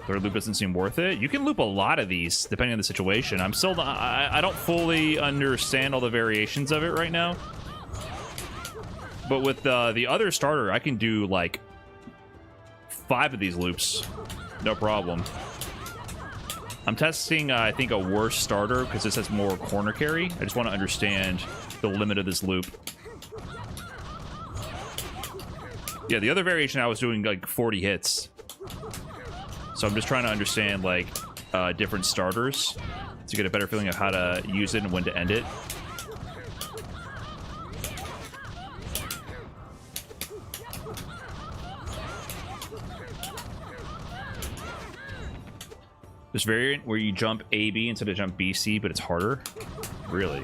Third loop doesn't seem worth it. You can loop a lot of these depending on the situation. I'm still I don't fully understand all the variations of it right now. But with the other starter, I can do like 5 of these loops, no problem. I'm testing, I think, a worse starter because this has more corner carry. I just want to understand the limit of this loop. Yeah, the other variation I was doing like 40 hits. So I'm just trying to understand, like, different starters to get a better feeling of how to use it and when to end it. This variant where you jump A-B instead of jump B-C, but it's harder? Really?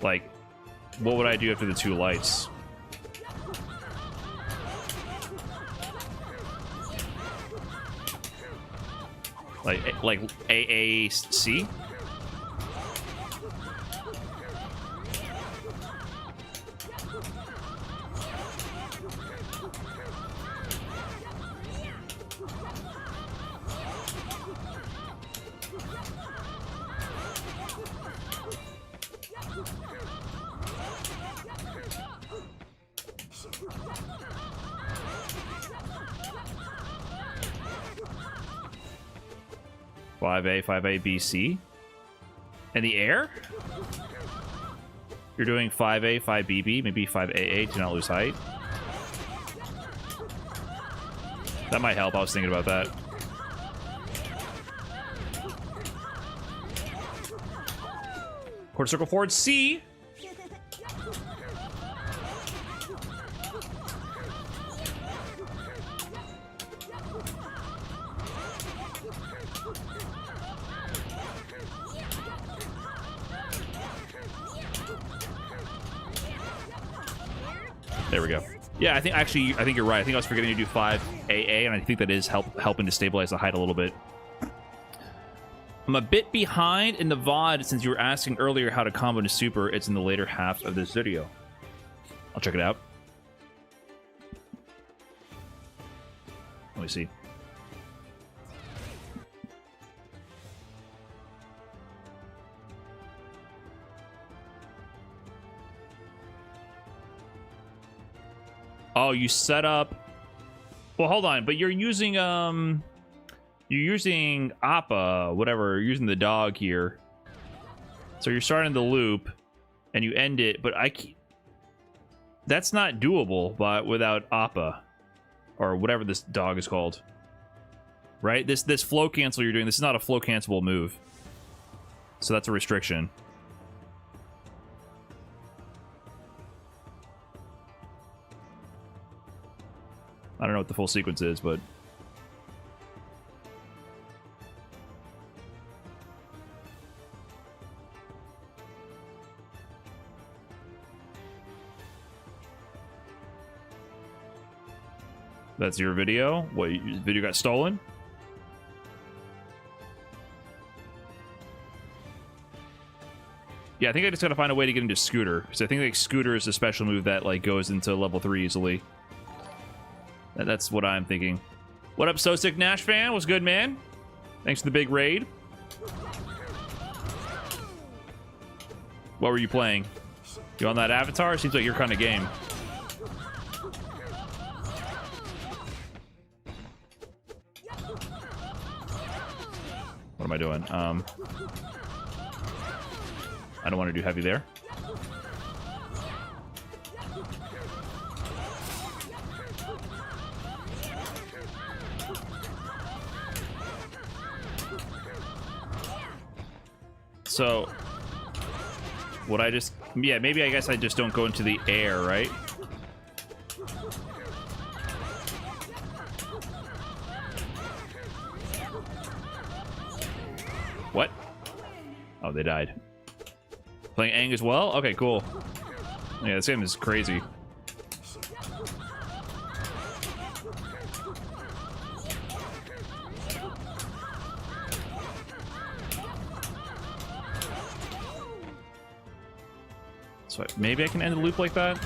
Like, what would I do after the 2 lights? Like AAC? 5A, 5A, BC. In the air? You're doing 5A, 5BB, maybe 5AA to not lose height. That might help. I was thinking about that. Quarter circle forward, C. There we go. Yeah, I think you're right. I think I was forgetting to do 5AA, and I think that is helping to stabilize the height a little bit. I'm a bit behind in the VOD since you were asking earlier how to combo into super. It's in the later half of this video. I'll check it out. Let me see. Oh, you set up... Well, hold on, but you're using Appa, whatever, you're using the dog here. So you're starting the loop, and you end it, but that's not doable without Appa, or whatever this dog is called. Right? This flow cancel you're doing, this is not a flow cancelable move. So that's a restriction. I don't know what the full sequence is, but... That's your video? What, your video got stolen? Yeah, I think I just gotta find a way to get into Scooter, because I think like Scooter is a special move that like goes into level 3 easily. That's what I'm thinking. What up, So Sick Nash fan? What's good, man? Thanks for the big raid. What were you playing? You on that avatar? Seems like your kind of game. What am I doing? I don't want to do heavy there. So, what I just... Yeah, maybe I guess I just don't go into the air, right? What? Oh, they died. Playing Aang as well? Okay, cool. Yeah, this game is crazy. So maybe I can end the loop like that?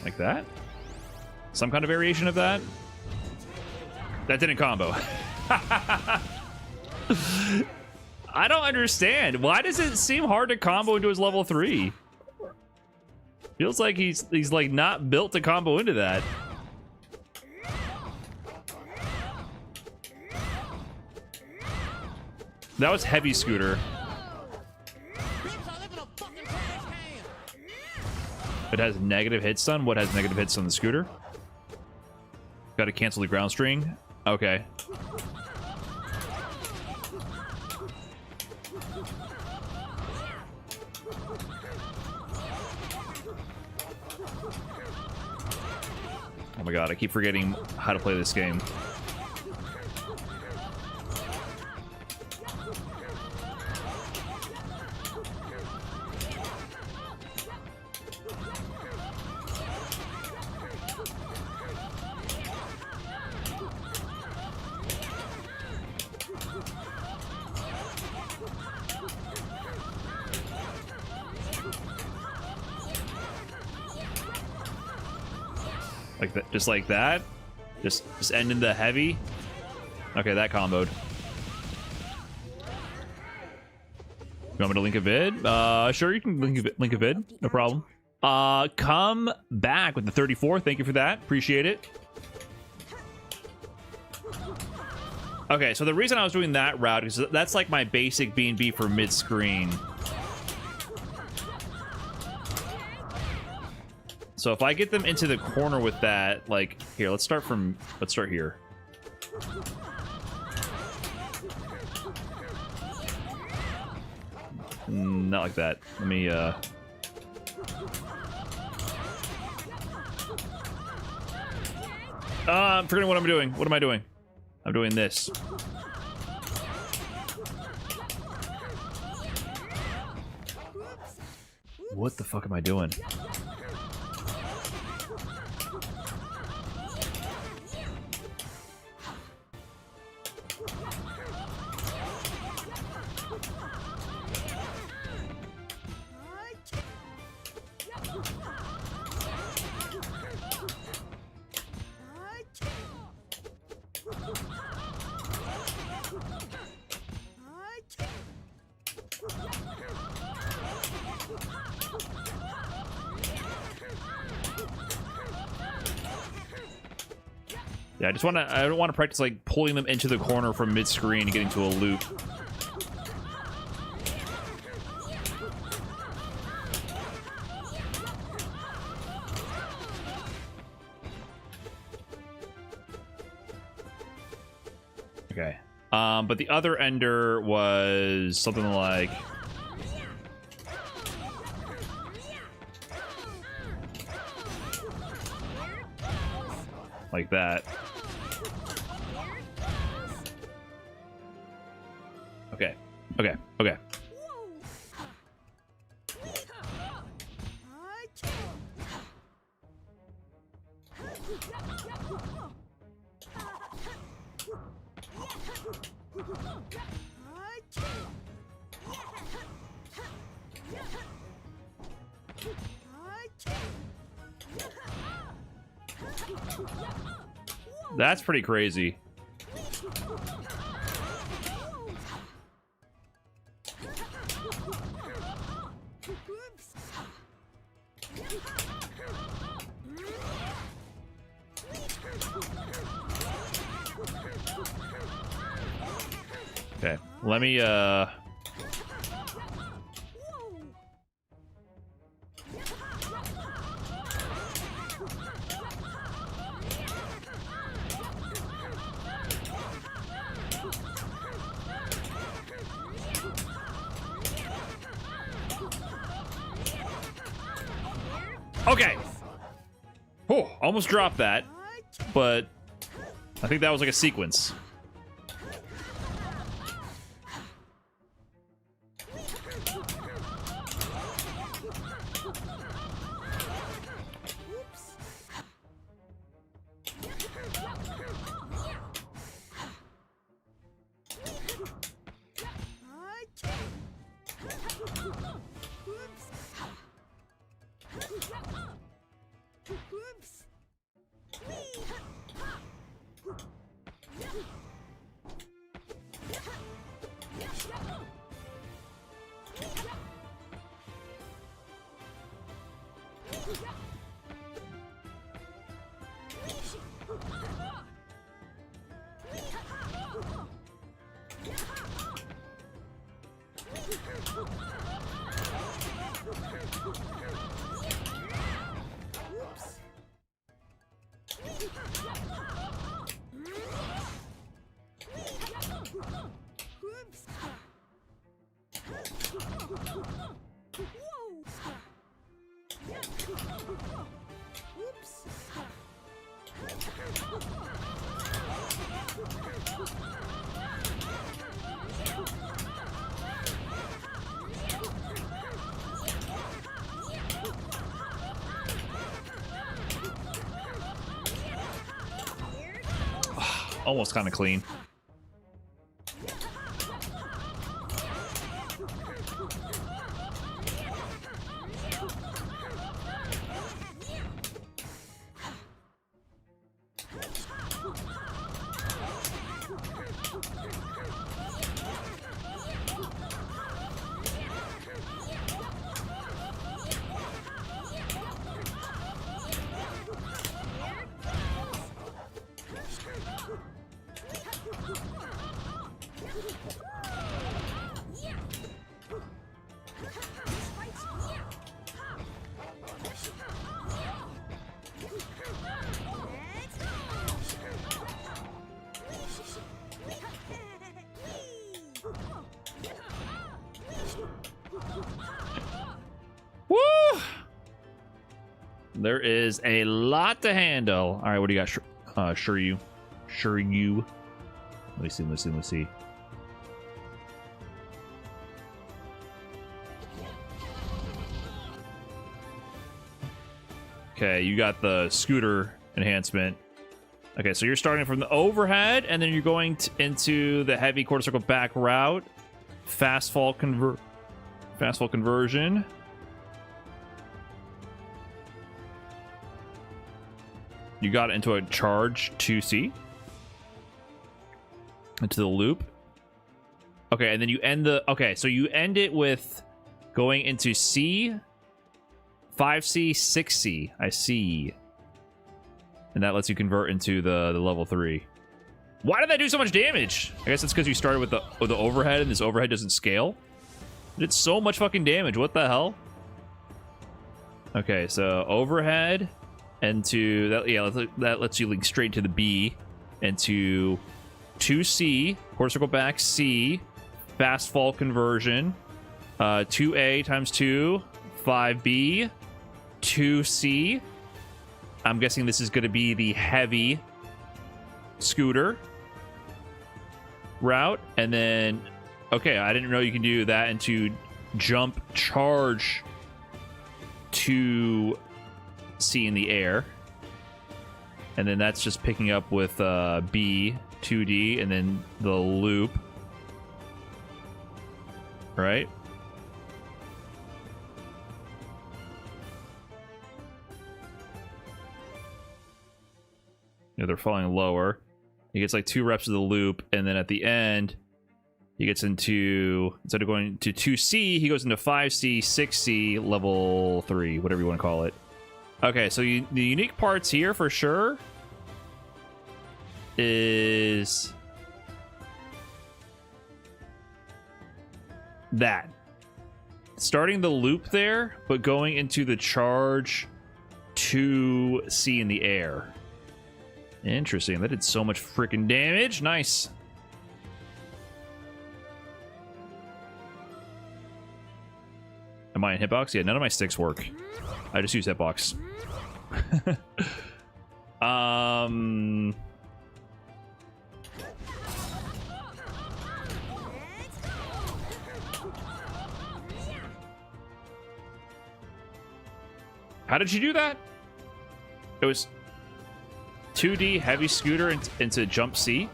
Like that? Some kind of variation of that? That didn't combo. I don't understand. Why does it seem hard to combo into his level 3? Feels like he's like not built to combo into that. That was heavy Scooter. It has negative hit stun. What has negative hit stun? The Scooter? Got to cancel the ground string. Okay. Oh my god, I keep forgetting how to play this game. Like that, just like that. Just end in the heavy. Okay, that comboed. You want me to link a vid? Sure, you can link a vid. No problem. Come back with the 34. Thank you for that. Appreciate it. Okay, so the reason I was doing that route is that's like my basic B&B for mid-screen. So if I get them into the corner with that, like, here, let's start here. Not like that. Let me, I'm forgetting what I'm doing. What am I doing? I'm doing this. What the fuck am I doing? Yeah, I don't want to practice like pulling them into the corner from mid-screen and getting to a loop. Okay. But the other ender was something like that. Okay. Okay. Okay. That's pretty crazy. Okay, let me okay. Oh, almost dropped that, but I think that was like a sequence. Almost kind of clean. There is a lot to handle. All right, what do you got? Sure you. Let me see. Okay, you got the scooter enhancement. Okay, so you're starting from the overhead, and then you're going into the heavy quarter circle back route. Fast fall conversion. You got into a charge 2C. Into the loop. Okay, and then you end the... Okay, so you end it with going into C, 5C, 6C. I see. And that lets you convert into the level 3. Why did that do so much damage? I guess it's because you started with the overhead, and this overhead doesn't scale. It did so much fucking damage. What the hell? Okay, so overhead into that. Yeah, that lets you link straight to the B, into 2C, quarter circle back C, fast fall conversion, 2A times 2, 5B, 2C. I'm guessing this is going to be the heavy scooter route, and then okay, I didn't know you can do that into jump charge to C in the air, and then that's just picking up with B, 2D, and then the loop, right? You know, they're falling lower. He gets like 2 reps of the loop, and then at the end, he gets into, instead of going to 2C, he goes into 5C, 6C, level 3, whatever you want to call it. Okay, so the unique parts here for sure is that. Starting the loop there, but going into the charge 2C in the air. Interesting. That did so much freaking damage. Nice. Am I in hitbox? Yeah, none of my sticks work. I just use hitbox. How did you do that? It was 2D heavy scooter into jump C.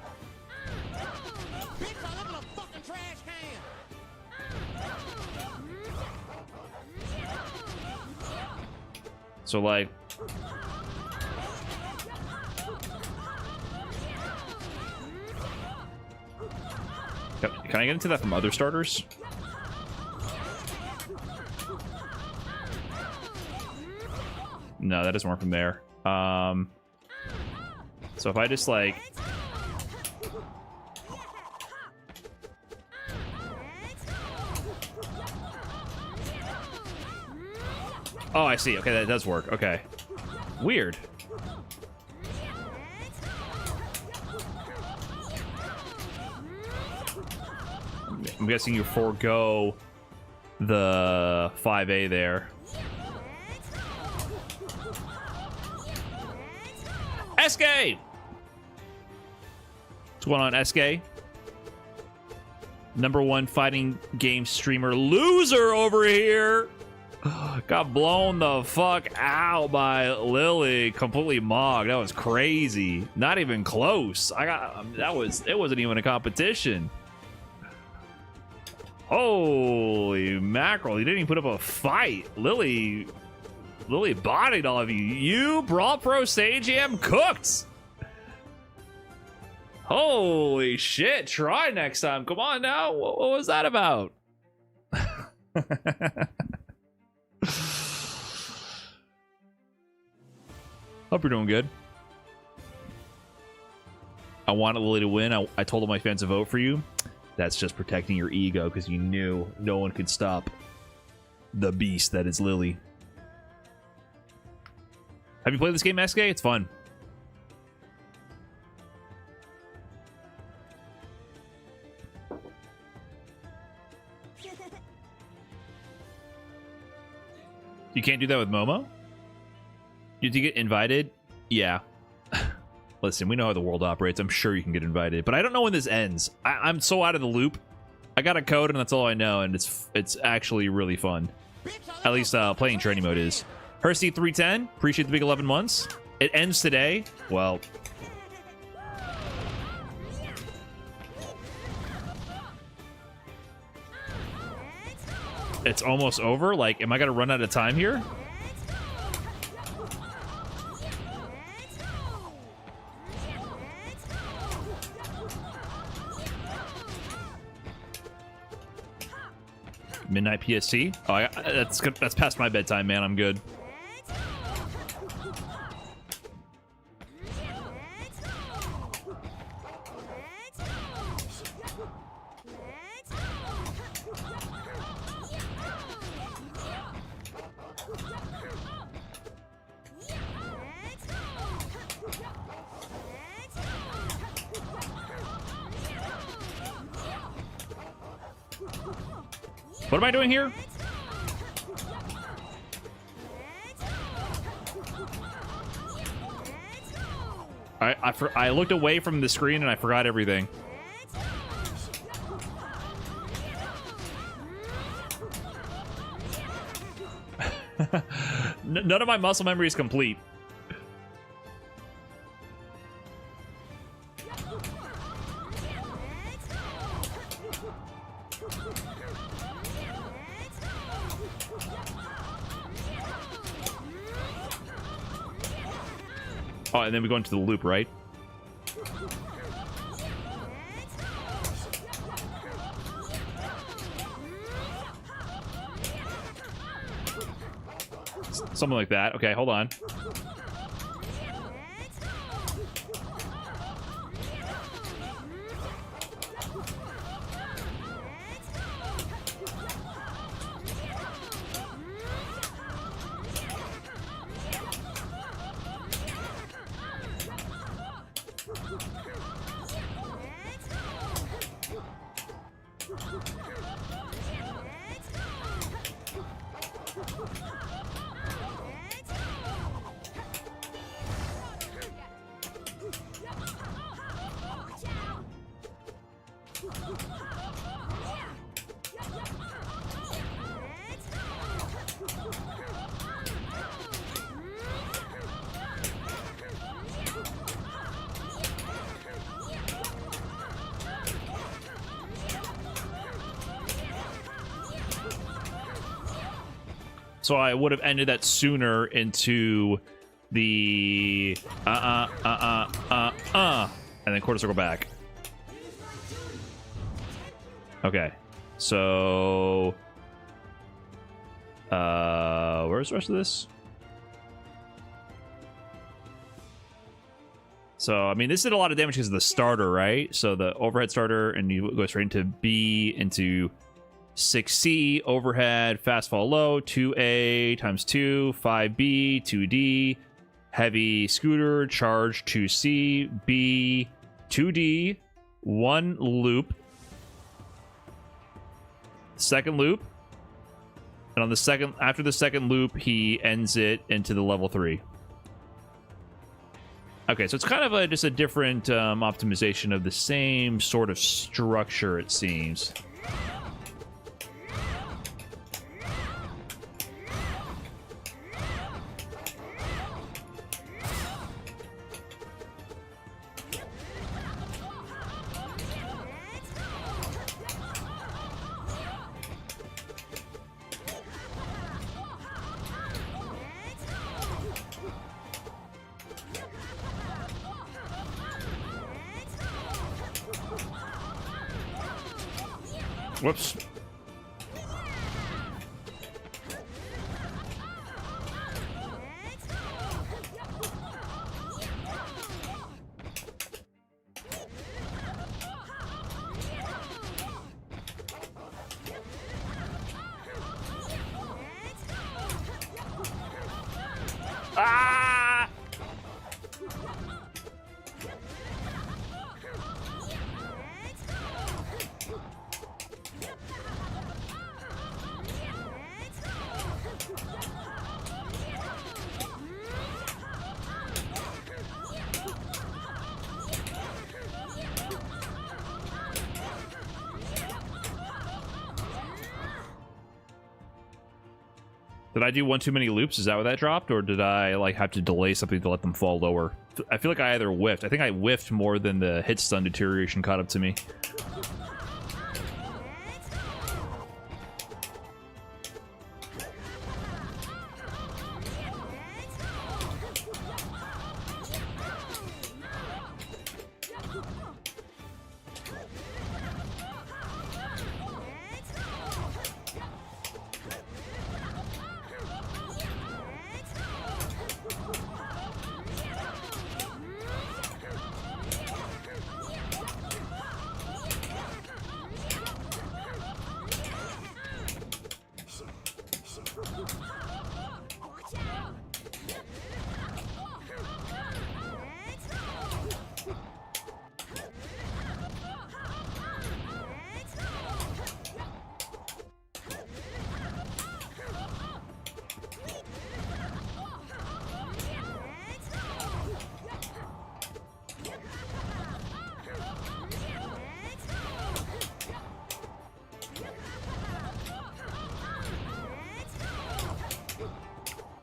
So like, can I get into that from other starters? No, that doesn't work from there. So if I just like, oh, I see. Okay, that does work. Okay, weird. I'm guessing you forego the 5A there. SK! What's going on, SK? #1 fighting game streamer loser over here. Got blown the fuck out by Lily. Completely mogged. That was crazy. Not even close. It wasn't even a competition. Holy mackerel. He didn't even put up a fight. Lily bodied all of you. You, Brawl Pro Sage Am, cooked. Holy shit. Try next time. Come on now. What was that about? Hope you're doing good. I wanted Lily to win. I told all my fans to vote for you. That's just protecting your ego because you knew no one could stop the beast that is Lily. Have you played this game, SK? It's fun. You can't do that with Momo? Did you get invited? Yeah. Listen, we know how the world operates. I'm sure you can get invited, but I don't know when this ends. I'm so out of the loop. I got a code and that's all I know, and it's actually really fun. At least playing training mode is. Hersey 310, appreciate the big 11 months. It ends today. Well, it's almost over. Like, am I gonna run out of time here? Midnight PST. Oh, that's past my bedtime, man. I'm good. What am I doing here? I looked away from the screen and I forgot everything. None of my muscle memory is complete. Oh, and then we go into the loop, right? Something like that. Okay, hold on. So I would have ended that sooner into the and then quarter circle back. Okay, so where's the rest of this? So I mean, this did a lot of damage because of the starter, right? So the overhead starter, and you go straight into B, into 6C, overhead, fast fall low, 2A times 2, 5B, 2D, heavy scooter, charge, 2C, B, 2D, 1 loop, second loop, and on the second, after the second loop, he ends it into the level 3. Okay, so it's kind of just a different optimization of the same sort of structure, it seems. Whoops. Ah! Did I do one too many loops? Is that what that dropped? Or did I like have to delay something to let them fall lower? I feel like I either whiffed. I think I whiffed more than the hit stun deterioration caught up to me.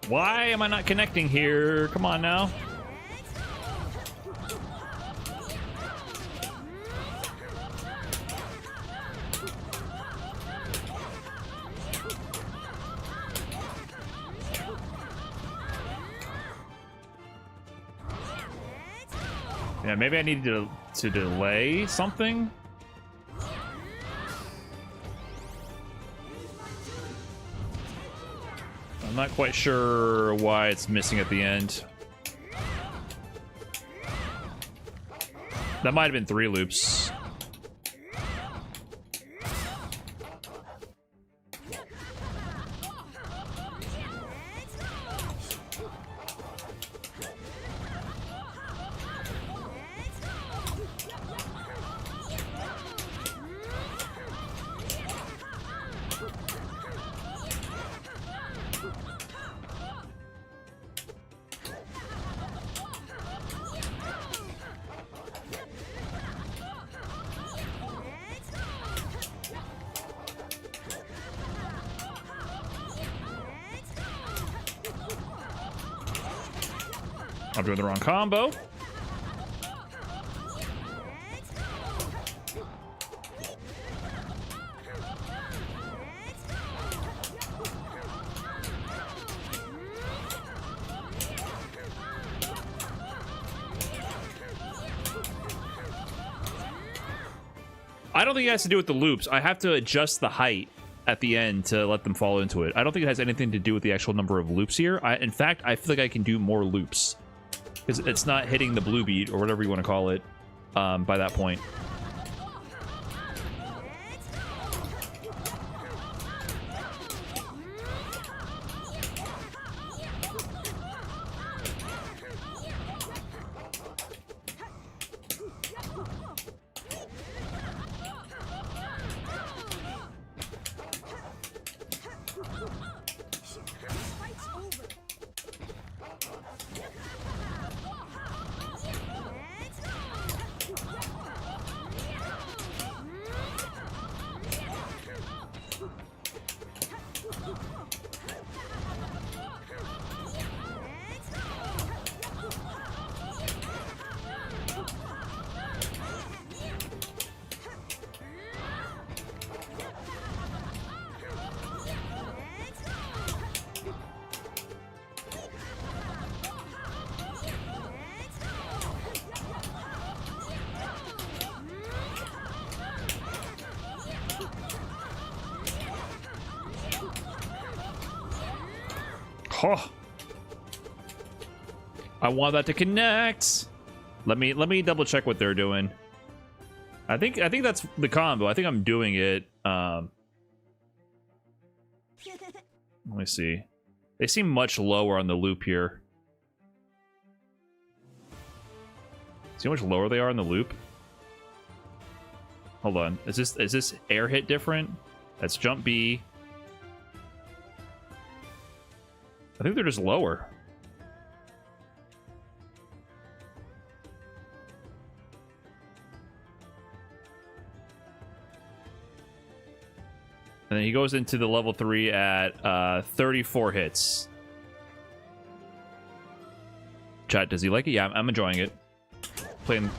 Why am I not connecting here? Come on now. Yeah, maybe I needed to delay something. I'm not quite sure why it's missing at the end. That might have been 3 loops. I'm doing the wrong combo. I don't think it has to do with the loops. I have to adjust the height at the end to let them fall into it. I don't think it has anything to do with the actual number of loops here. In fact, I feel like I can do more loops because it's not hitting the blue beat or whatever you want to call it by that point. Oh. I want that to connect. Let me double check what they're doing. I think that's the combo. I think I'm doing it. Let me see. They seem much lower on the loop here. See how much lower they are on the loop? Hold on. Is this air hit different? That's jump B. I think they're just lower. And then he goes into the level 3 at 34 hits. Chat, does he like it? Yeah, I'm enjoying it. Playing,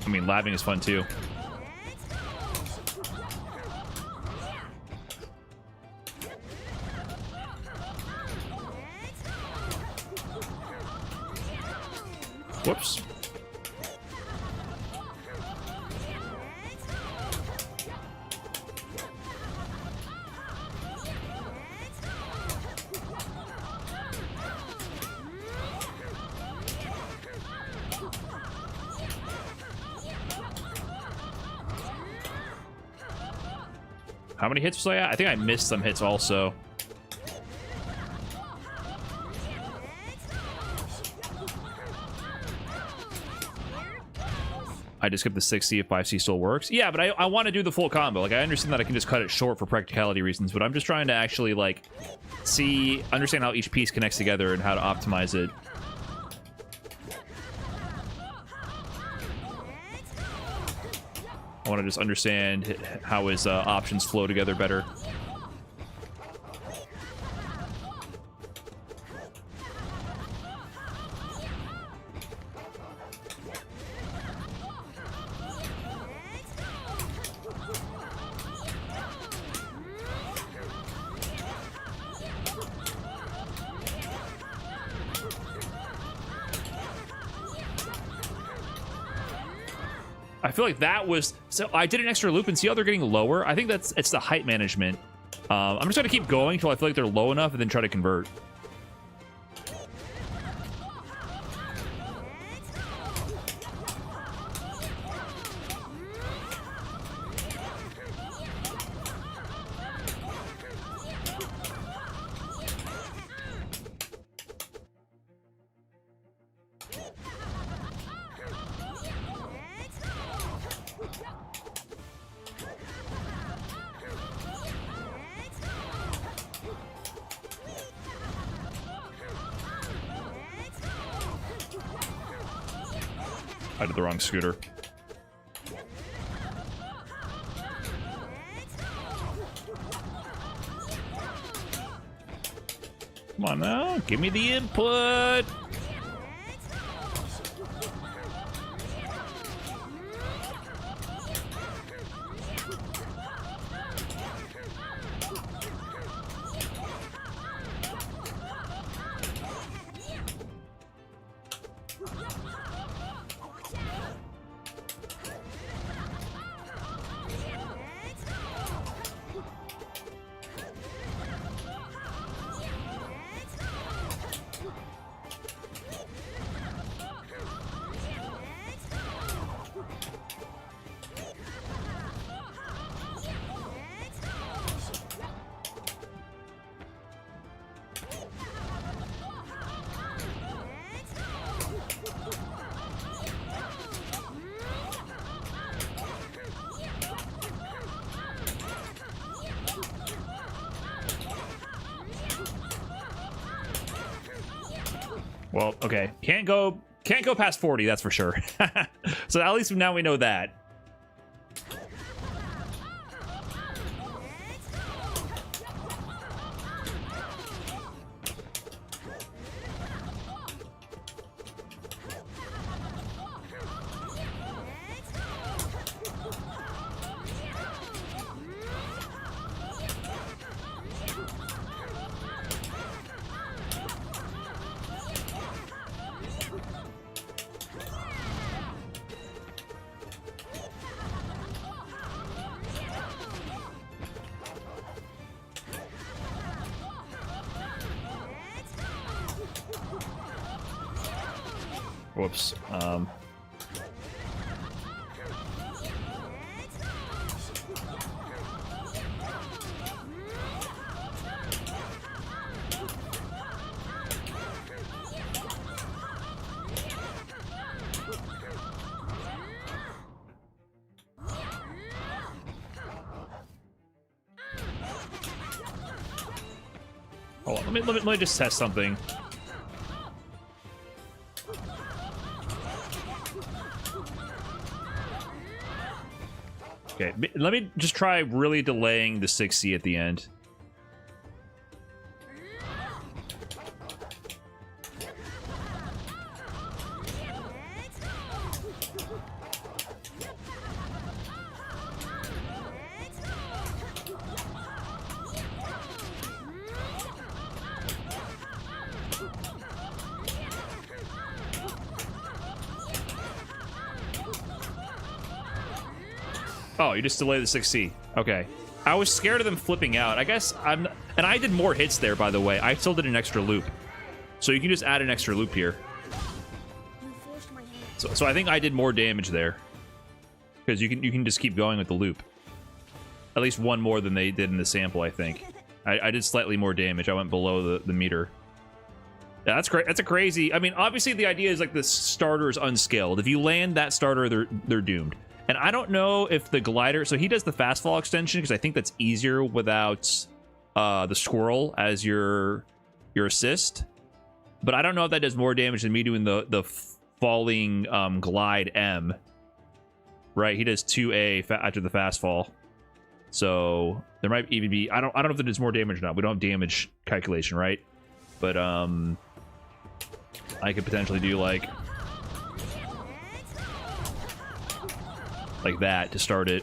I mean, labbing is fun too. Whoops. How many hits was I at? I think I missed some hits also. I just skipped the 6C if 5C still works. Yeah, but I want to do the full combo. Like, I understand that I can just cut it short for practicality reasons, but I'm just trying to actually, like, understand how each piece connects together and how to optimize it. I want to just understand how his options flow together better. I feel like that was... So I did an extra loop and see how they're getting lower. I think it's the height management. I'm just going to keep going until I feel like they're low enough and then try to convert. I did the wrong scooter. Come on now, give me the input. Well, okay. Can't go past 40, that's for sure. So at least now we know that. Whoops. Hold on, let me just test something. Okay, let me just try really delaying the 6C at the end. Oh, you just delay the 6C. Okay. I was scared of them flipping out. I guess I'm... And I did more hits there, by the way. I still did an extra loop. So you can just add an extra loop here. So I think I did more damage there. Because you can just keep going with the loop. At least one more than they did in the sample, I think. I did slightly more damage. I went below the meter. Yeah, that's great. That's a crazy... I mean, obviously the idea is like the starter is unscaled. If you land that starter, they're doomed. And I don't know if the glider... So he does the fast fall extension because I think that's easier without the squirrel as your assist. But I don't know if that does more damage than me doing the falling glide M. Right, he does 2A after the fast fall. So there might even be... I don't know if that does more damage or not. We don't have damage calculation, right? But I could potentially do like that to start it.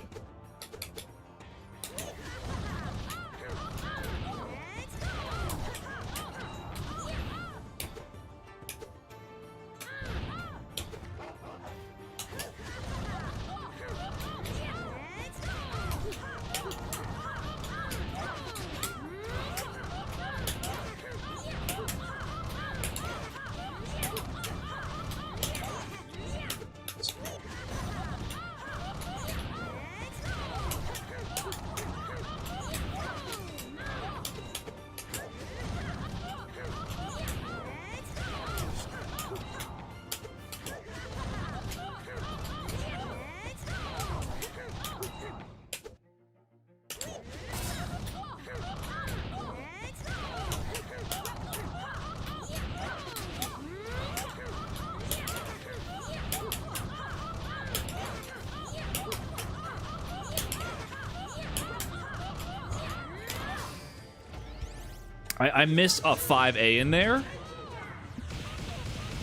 I missed a 5A in there.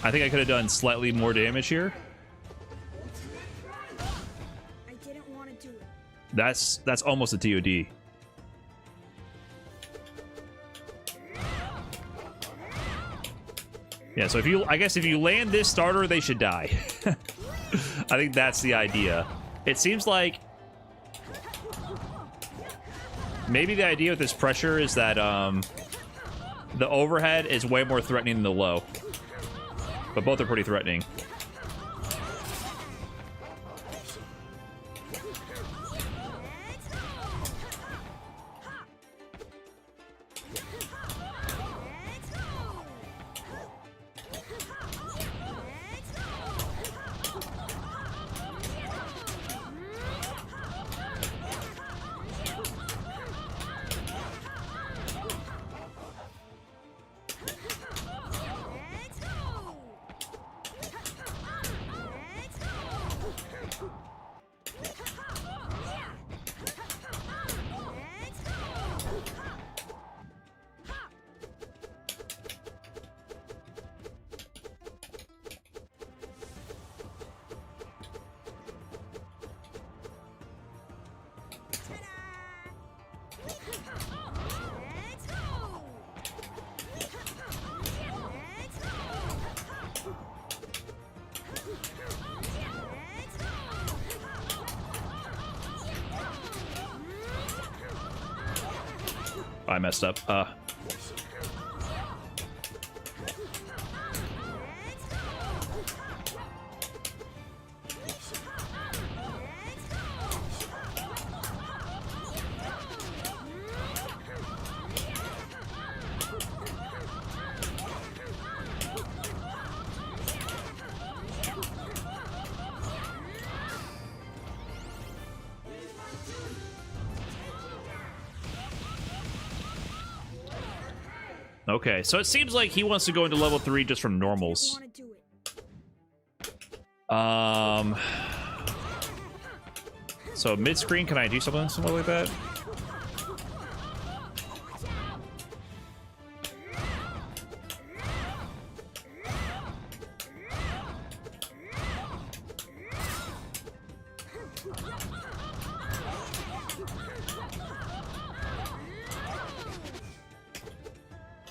I think I could have done slightly more damage here. I didn't want to do it. That's almost a TOD. Yeah, so I guess if you land this starter, they should die. I think that's the idea. It seems like maybe the idea with this pressure is that the overhead is way more threatening than the low. But both are pretty threatening. I messed up. Okay, so it seems like he wants to go into level 3 just from normals. I didn't want to do it. So mid-screen, can I do something similar like that?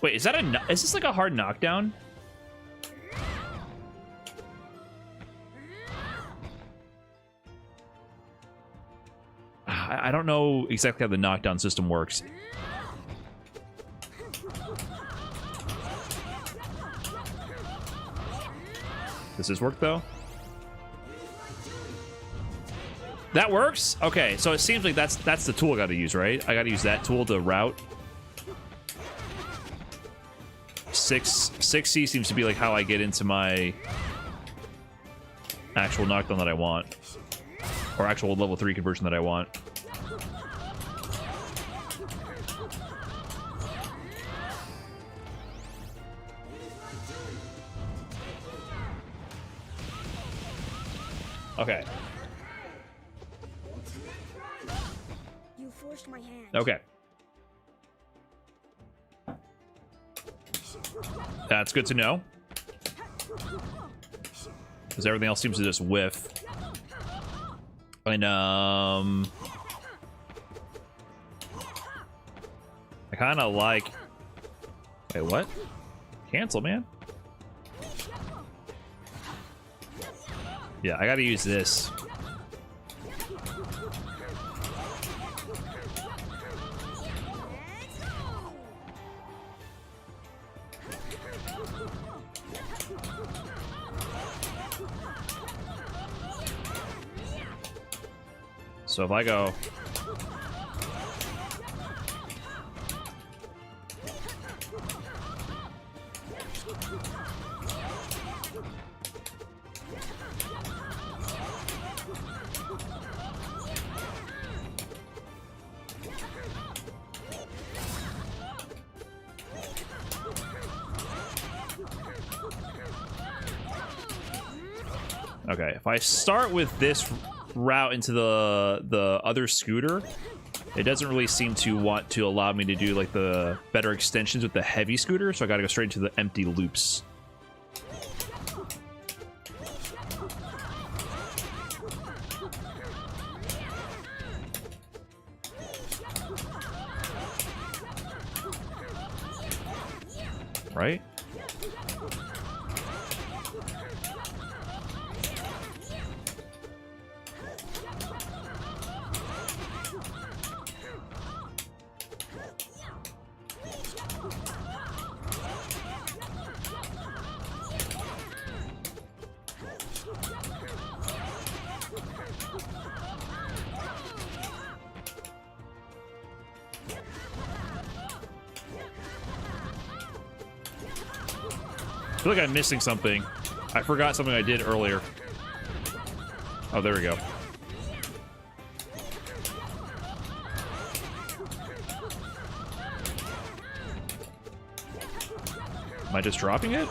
Wait, is that is this like a hard knockdown? I don't know exactly how the knockdown system works. Does this work though? That works? Okay, so it seems like that's the tool I gotta use, right? I gotta use that tool to route. 6C seems to be like how I get into my actual knockdown that I want. Or actual level 3 conversion that I want. Okay. You forced my hand. Okay. That's good to know. Because everything else seems to just whiff. And, I kind of like... Wait, what? Cancel, man. Yeah, I gotta use this. So if I go... Okay, if I start with this route into the other scooter, it doesn't really seem to want to allow me to do like the better extensions with the heavy scooter, so I gotta go straight into the empty loops. Right? I feel like I'm missing something. I forgot something I did earlier. Oh, there we go. Am I just dropping it?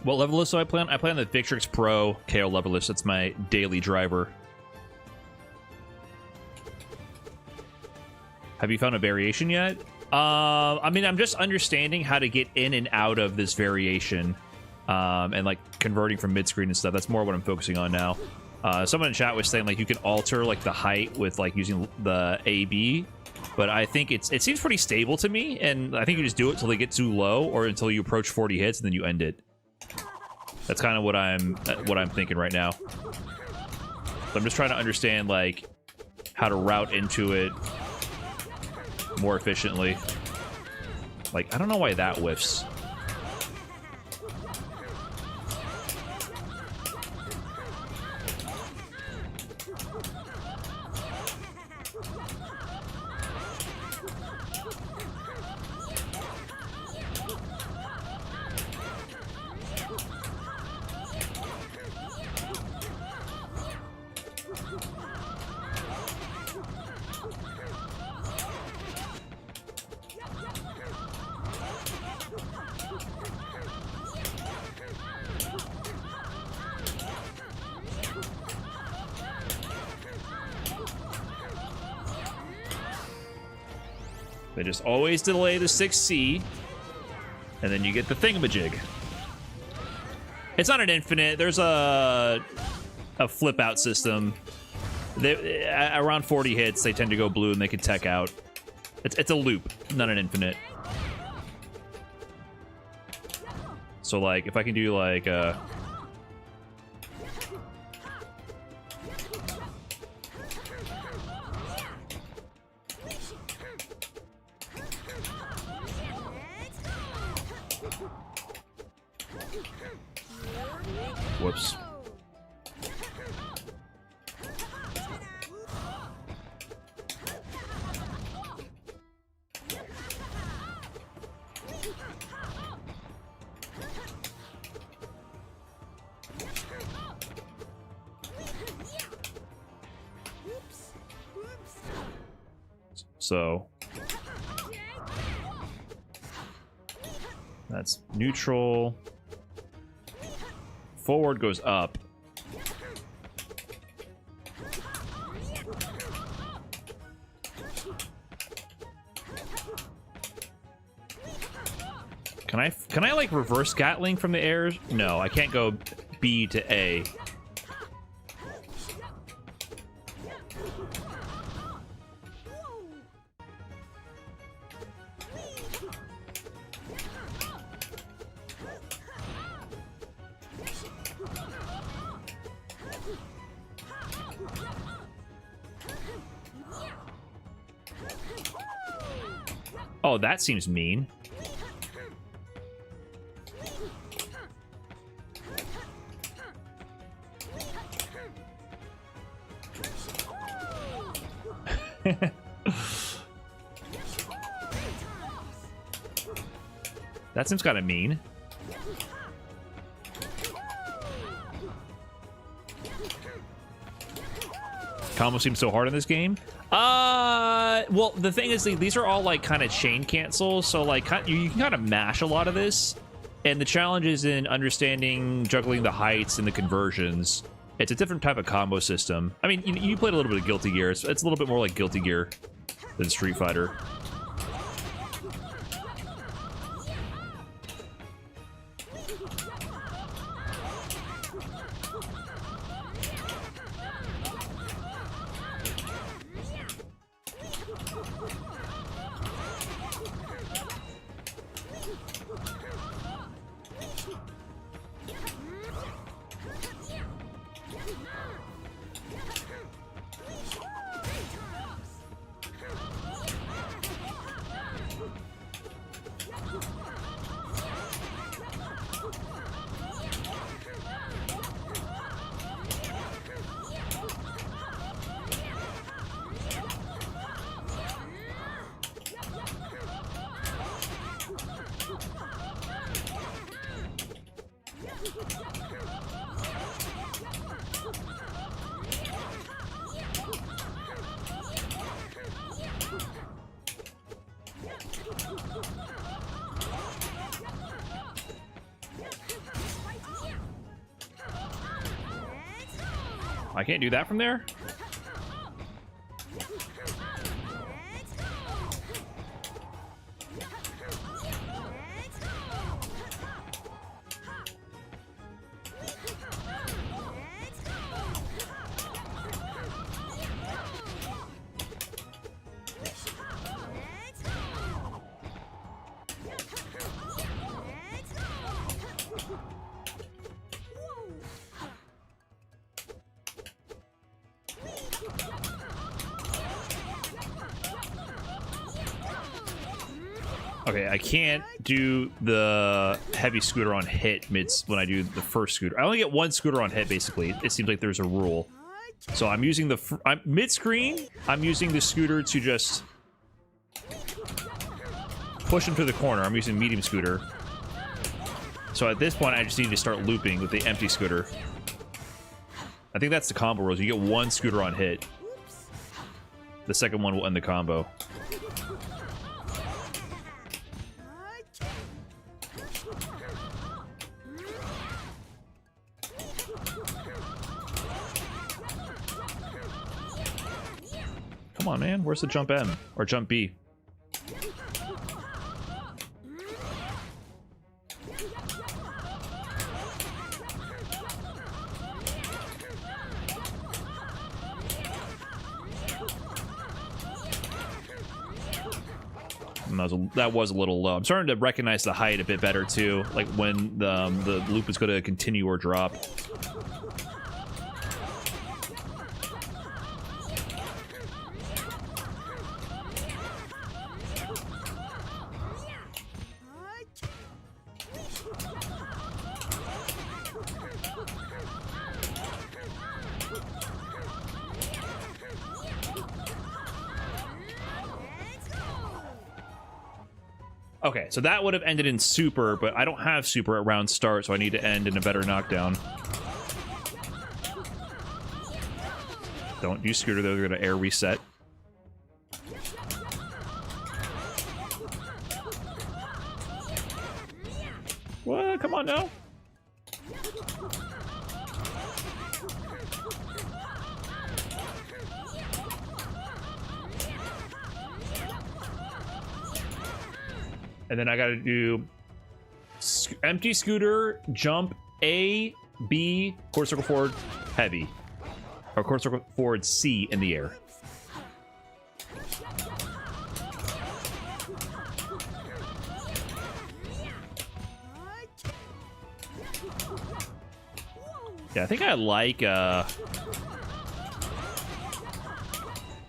What level list do I play on? I play on the Victrix Pro KO level list. That's my daily driver. Have you found a variation yet? I mean, I'm just understanding how to get in and out of this variation, and like converting from mid-screen and stuff. That's more what I'm focusing on now. Someone in chat was saying like you can alter like the height with like using the AB, but I think it seems pretty stable to me, and I think you just do it till they get too low or until you approach 40 hits and then you end it. That's kind of what I'm thinking right now. So I'm just trying to understand like how to route into it more efficiently. Like, I don't know why that whiffs. They just always delay the 6C, and then you get the thingamajig. It's not an infinite. There's a flip out system. Around 40 hits, they tend to go blue and they can tech out. It's a loop, not an infinite. So like, if I can do like whoops. So that's neutral. Forward goes up. Can I like reverse Gatling from the air? No, I can't go B to A. Oh, that seems mean. That seems kind of mean. Combo seems so hard in this game. Well, the thing is, these are all like kind of chain cancels, so like you can kind of mash a lot of this, and the challenge is in understanding juggling the heights and the conversions. It's a different type of combo system. I mean, you played a little bit of Guilty Gear. It's a little bit more like Guilty Gear than Street Fighter. I can't do that from there? Okay, I can't do the heavy scooter on hit when I do the first scooter. I only get one scooter on hit, basically. It seems like there's a rule. So I'm using the... mid-screen, I'm using the scooter to just push him to the corner. I'm using medium scooter. So at this point, I just need to start looping with the empty scooter. I think that's the combo rules. You get one scooter on hit. The second one will end the combo. Come on, man. Where's the jump M? Or jump B? That was a little low. I'm starting to recognize the height a bit better, too. Like when the loop is going to continue or drop. Okay, so that would have ended in super, but I don't have super at round start, so I need to end in a better knockdown. Don't use scooter, though. They're going to air reset. What? Come on, now. And then I gotta do empty scooter, jump, A, B, quarter circle forward, heavy. Or quarter circle forward, C in the air. Yeah, I think I like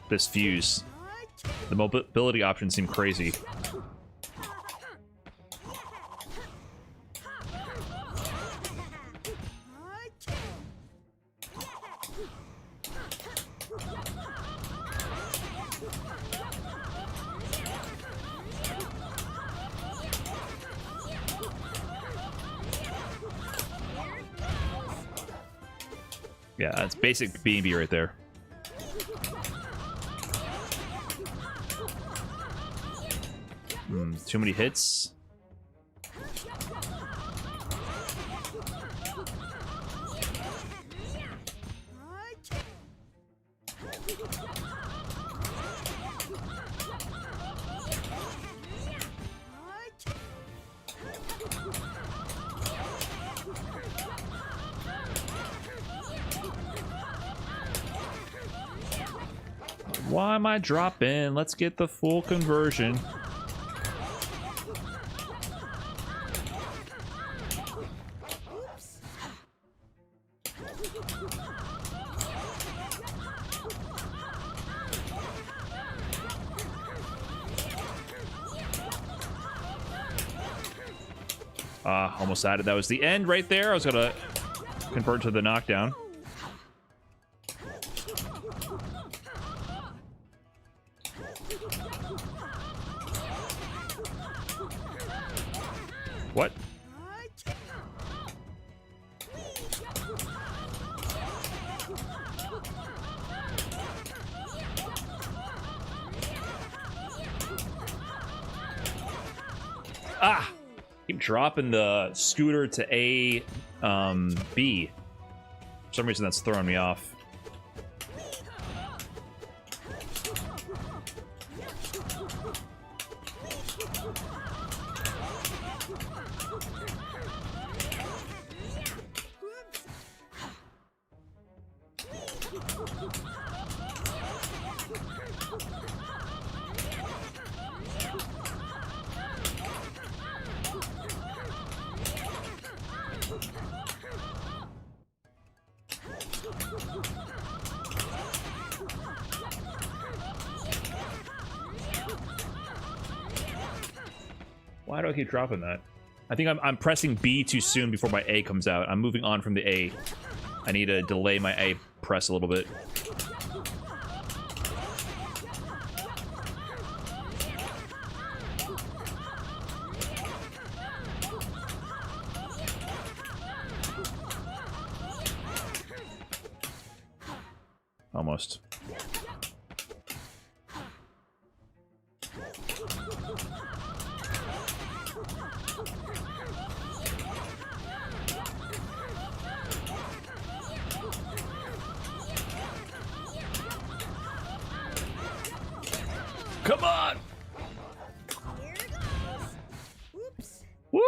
this fuse. The mobility options seem crazy. Yeah, that's basic B&B right there. Too many hits. Why am I dropping? Let's get the full conversion. Almost had it. That was the end right there. I was gonna convert to the knockdown. What? Ah! Keep dropping the scooter to A, B. For some reason that's throwing me off. Why do I keep dropping that? I think I'm pressing B too soon before my A comes out. I'm moving on from the A. I need to delay my A press a little bit. Almost. Come on! Here it goes. Whoops. Woo!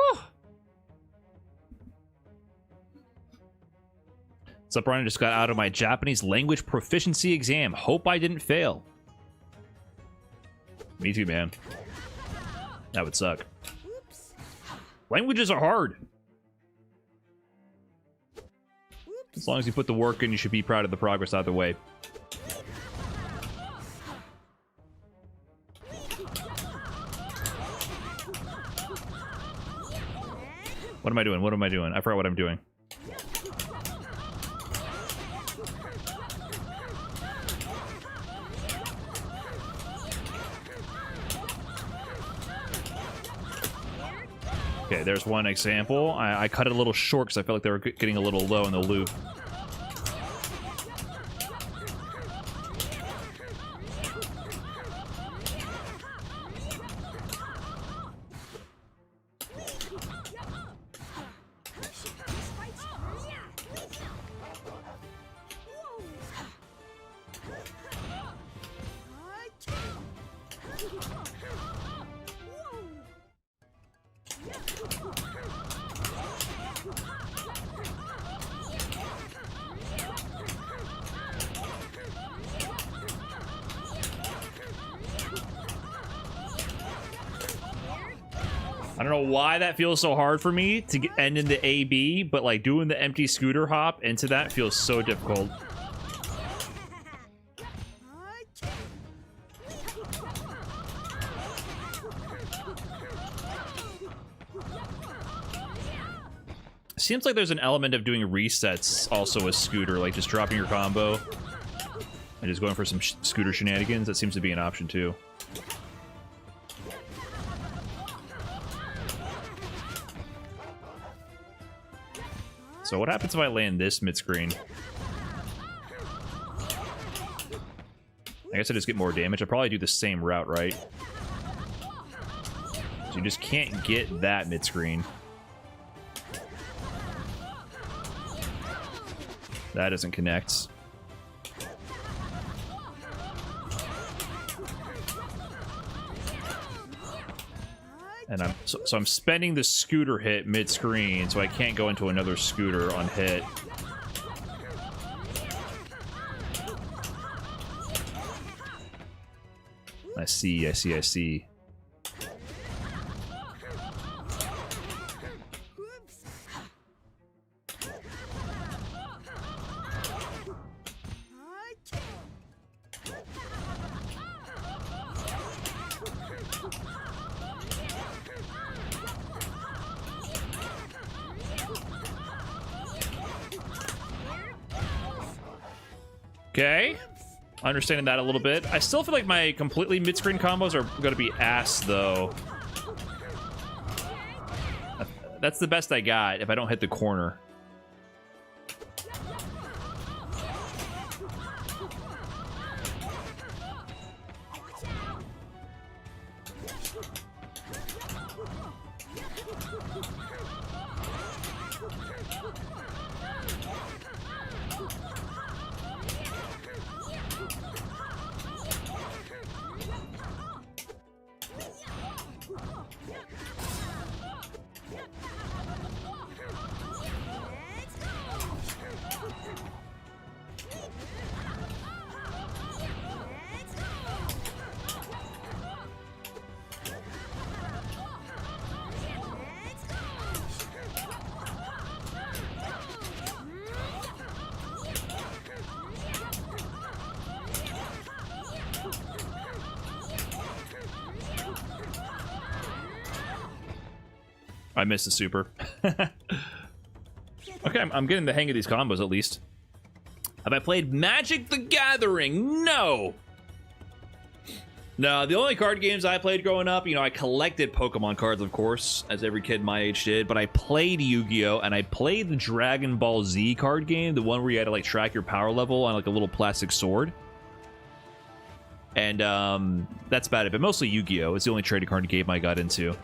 What's up, Brian? I just got out of my Japanese language proficiency exam. Hope I didn't fail. Me too, man. That would suck. Whoops. Languages are hard. Whoops. As long as you put the work in, you should be proud of the progress either way. What am I doing? What am I doing? I forgot what I'm doing. Okay, there's one example. I cut it a little short because I felt like they were getting a little low in the loop. I don't know why that feels so hard for me to end in the AB, but like doing the empty scooter hop into that feels so difficult. Seems like there's an element of doing resets also with scooter, like just dropping your combo and just going for some scooter shenanigans. That seems to be an option too. So what happens if I land this mid-screen? I guess I just get more damage. I'll probably do the same route, right? So you just can't get that mid-screen. That doesn't connect. And so I'm spending the scooter hit mid-screen, so I can't go into another scooter on hit. I see, I see, I see. Okay, understanding that a little bit. I still feel like my completely mid-screen combos are going to be ass, though. That's the best I got if I don't hit the corner. I missed the super. Okay, I'm getting the hang of these combos at least. Have I played Magic the Gathering? No. No, the only card games I played growing up, you know, I collected Pokemon cards, of course, as every kid my age did, but I played Yu-Gi-Oh! And I played the Dragon Ball Z card game, the one where you had to, like, track your power level on, like, a little plastic sword. And, that's about it, but mostly Yu-Gi-Oh! It's the only trading card game I got into.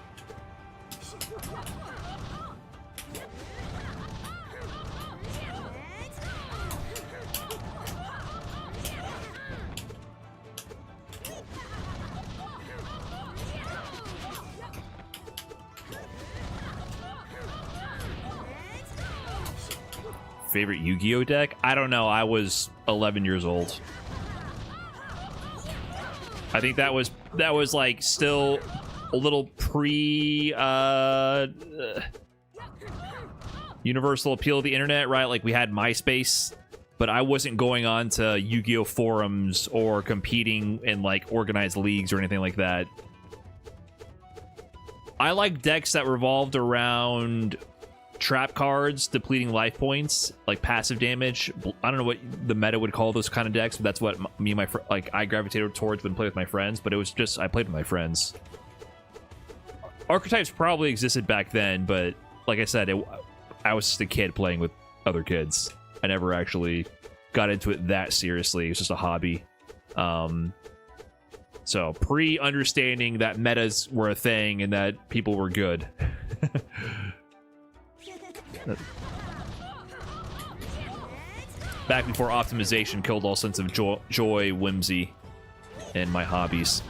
Favorite Yu-Gi-Oh deck? I don't know. I was 11 years old. I think that was like still a little pre universal appeal of the internet, right? Like we had MySpace, but I wasn't going on to Yu-Gi-Oh forums or competing in like organized leagues or anything like that. I like decks that revolved around trap cards, depleting life points, like passive damage. I don't know what the meta would call those kind of decks, but that's what me and my like I gravitated towards when playing with my friends. But it was just I played with my friends. Archetypes probably existed back then, but like I said, I was just a kid playing with other kids. I never actually got into it that seriously. It was just a hobby. So pre-understanding that metas were a thing and that people were good. Back before optimization killed all sense of joy, whimsy, and my hobbies.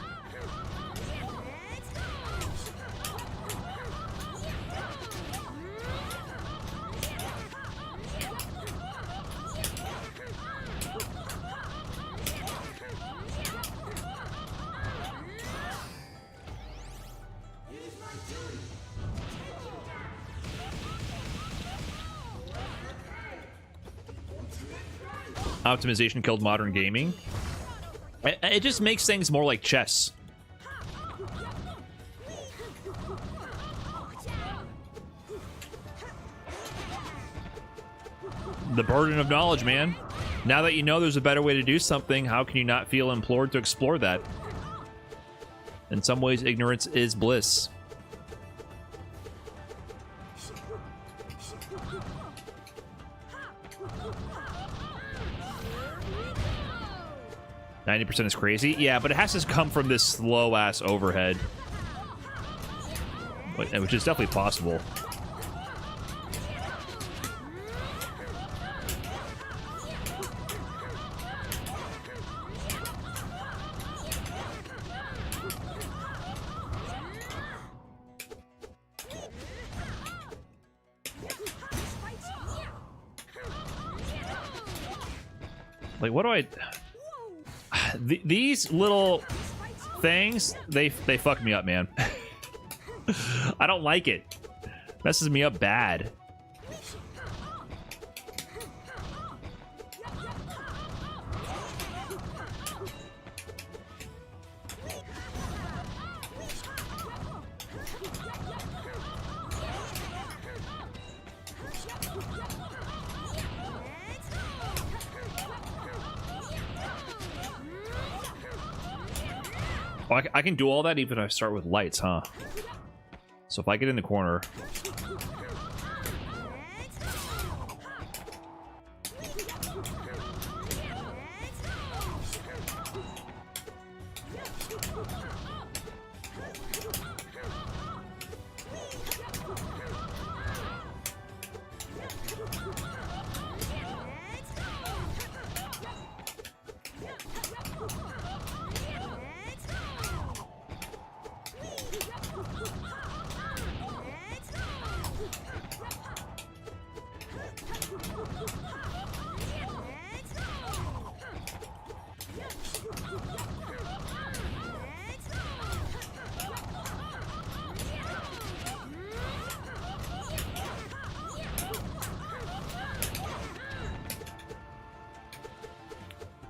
Optimization killed modern gaming. It just makes things more like chess. The burden of knowledge, man. Now that you know there's a better way to do something, how can you not feel implored to explore that? In some ways, ignorance is bliss. 90% is crazy. Yeah, but it has to come from this slow-ass overhead. Which is definitely possible. Like, what do I... These little things, they fuck me up, man. I don't like it. Messes me up bad. Oh, I can do all that even if I start with lights, huh? So if I get in the corner...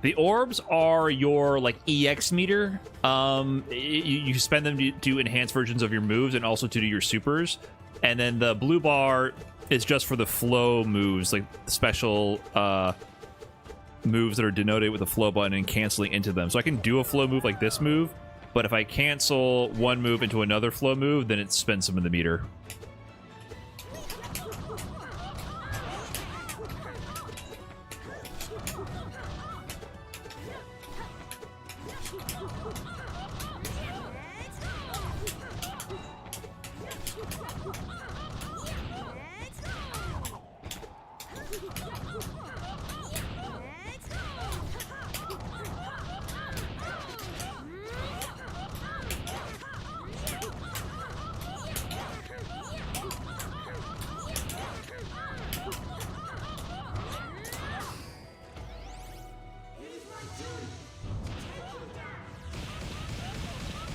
The orbs are your, like, EX meter. You spend them to enhance versions of your moves and also to do your supers. And then the blue bar is just for the flow moves, like special moves that are denoted with a flow button and canceling into them. So I can do a flow move like this move, but if I cancel one move into another flow move, then it spends some of the meter.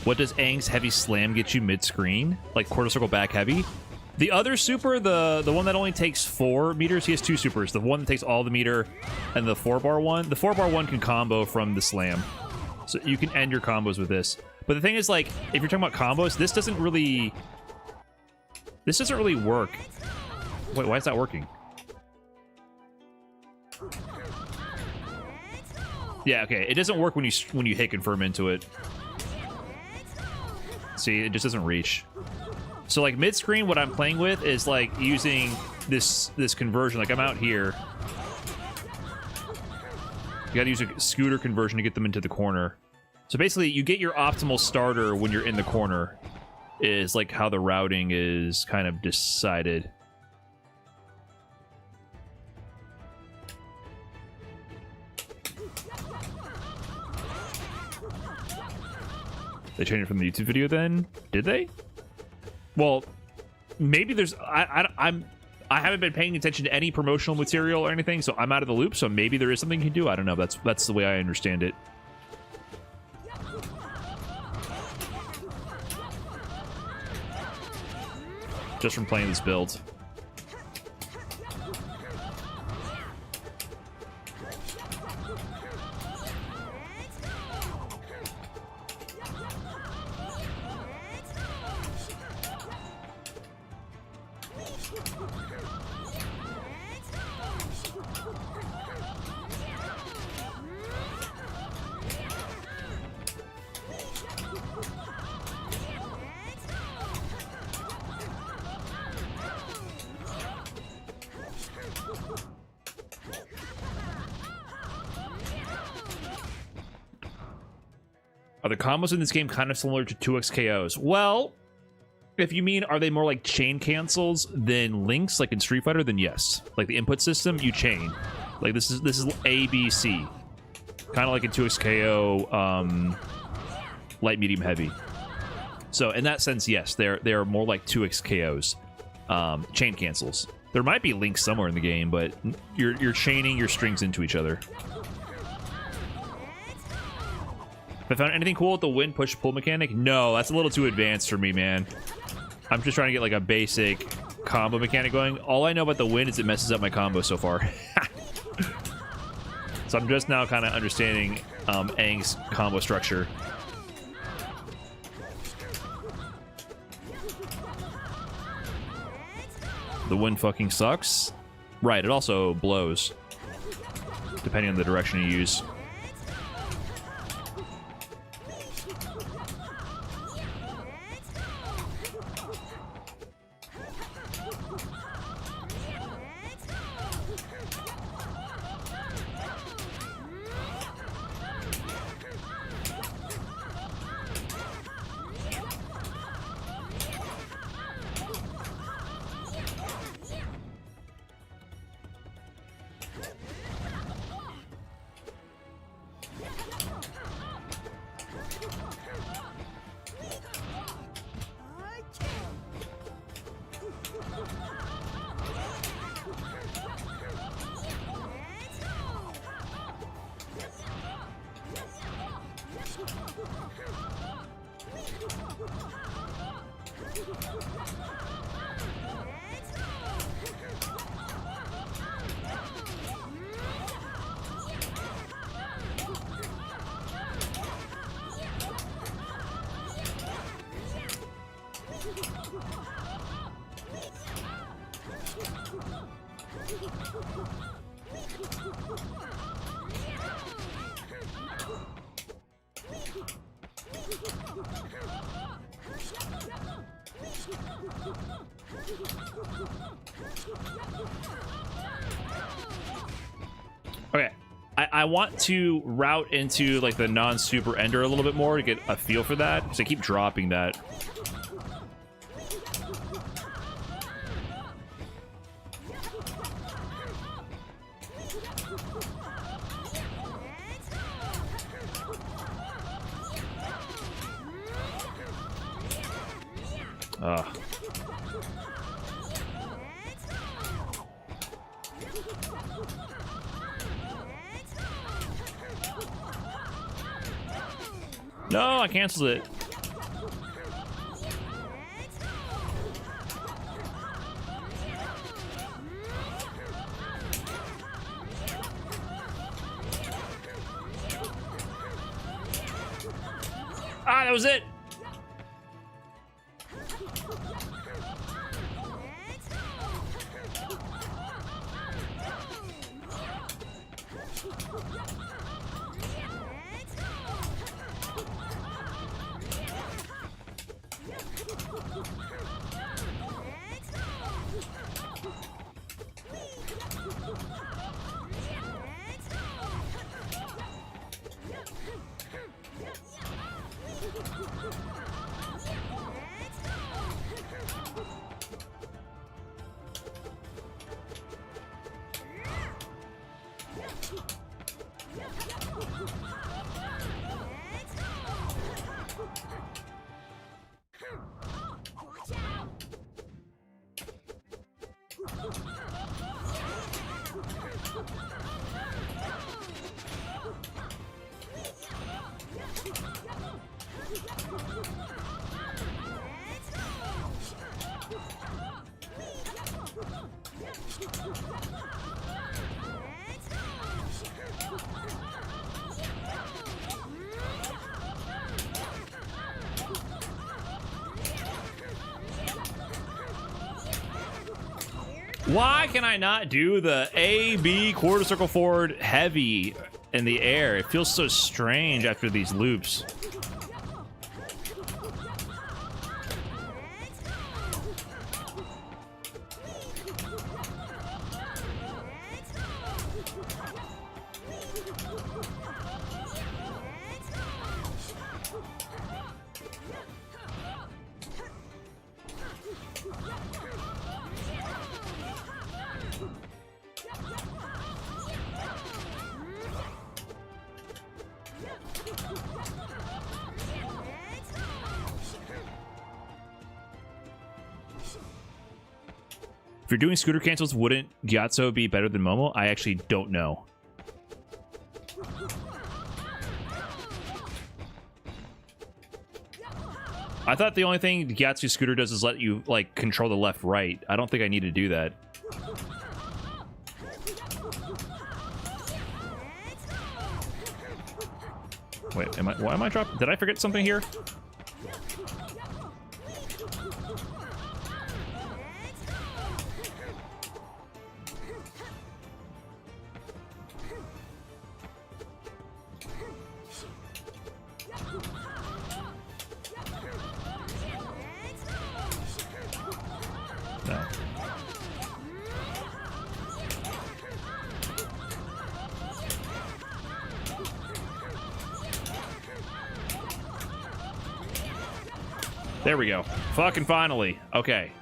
What does Aang's heavy slam get you mid-screen? Like quarter circle back heavy? The other super, the one that only takes 4 meters, he has 2 supers. The one that takes all the meter and the 4-bar one. The 4-bar one can combo from the slam. So you can end your combos with this. But the thing is, like, if you're talking about combos, this doesn't really work. Wait, why is that working? Yeah, okay. It doesn't work when you hit confirm into it. See, it just doesn't reach. So like mid-screen, what I'm playing with is like using this conversion. Like I'm out here. You gotta use a scooter conversion to get them into the corner. So basically, you get your optimal starter when you're in the corner, is like how the routing is kind of decided. They changed it from the YouTube video then? Did they? Well, maybe there's... I haven't been paying attention to any promotional material or anything, so I'm out of the loop, so maybe there is something you can do. I don't know. That's the way I understand it. Just from playing this build. Are the combos in this game kind of similar to 2x KOs? Well, if you mean are they more like chain cancels than links like in Street Fighter, then yes. Like the input system, you chain. Like this is A, B, C. Kind of like in 2x KO, light, medium, heavy. So in that sense, yes, they are more like 2x KOs. Chain cancels. There might be links somewhere in the game, but you're chaining your strings into each other. Have I found anything cool with the win push pull mechanic? No, that's a little too advanced for me, man. I'm just trying to get like a basic combo mechanic going. All I know about the win is it messes up my combo so far. So I'm just now kind of understanding Aang's combo structure. The win fucking sucks. Right, it also blows. Depending on the direction you use. Okay, I want to route into like the non-super ender a little bit more to get a feel for that, because I keep dropping that. No, I canceled it. Ah, that was it. Why can I not do the A, B, quarter circle forward, heavy in the air? It feels so strange after these loops. If you're doing scooter cancels, wouldn't Gyatso be better than Momo? I actually don't know. I thought the only thing Gyatso scooter does is let you like control the left right. I don't think I need to do that. Wait, why am I dropping? Did I forget something here? No. There we go. Fucking finally. Okay.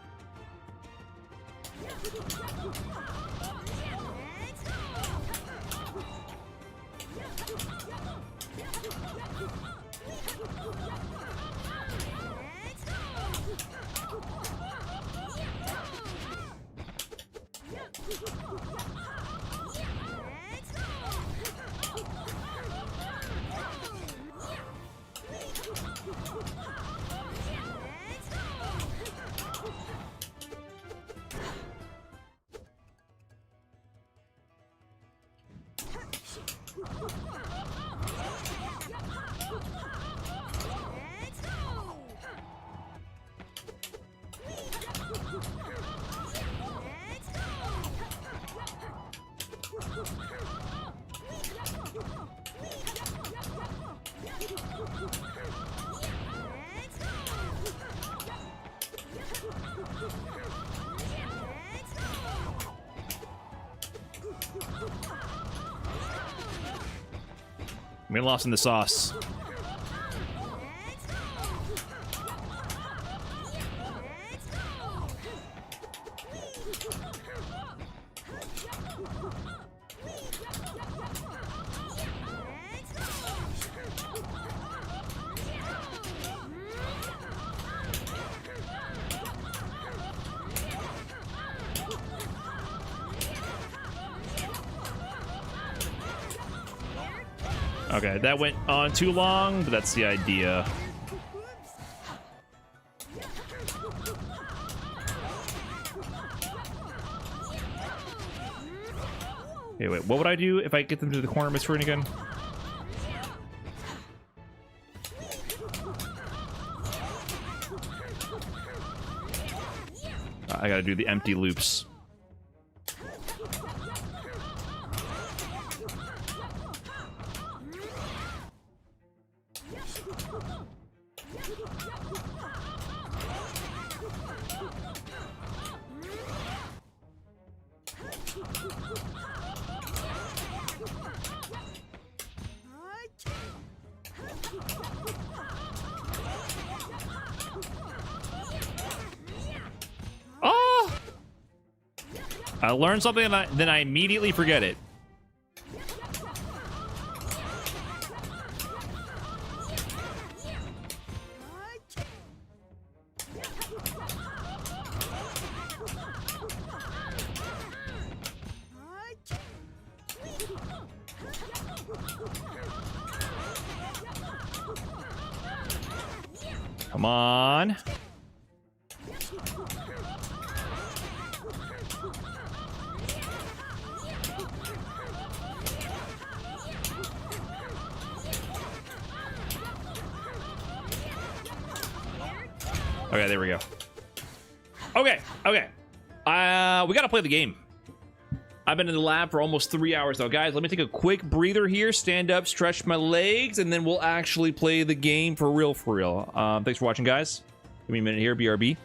We lost in the sauce. Okay, that went on too long, but that's the idea. Okay, wait, what would I do if I get them to the corner of my screen again? I gotta do the empty loops. Oh! I learned something and then I immediately forget it. Come on. Okay, there we go. Okay. We gotta play the game. I've been in the lab for almost 3 hours now. Guys, let me take a quick breather here, stand up, stretch my legs, and then we'll actually play the game for real, for real. Thanks for watching, guys. Give me a minute here, BRB.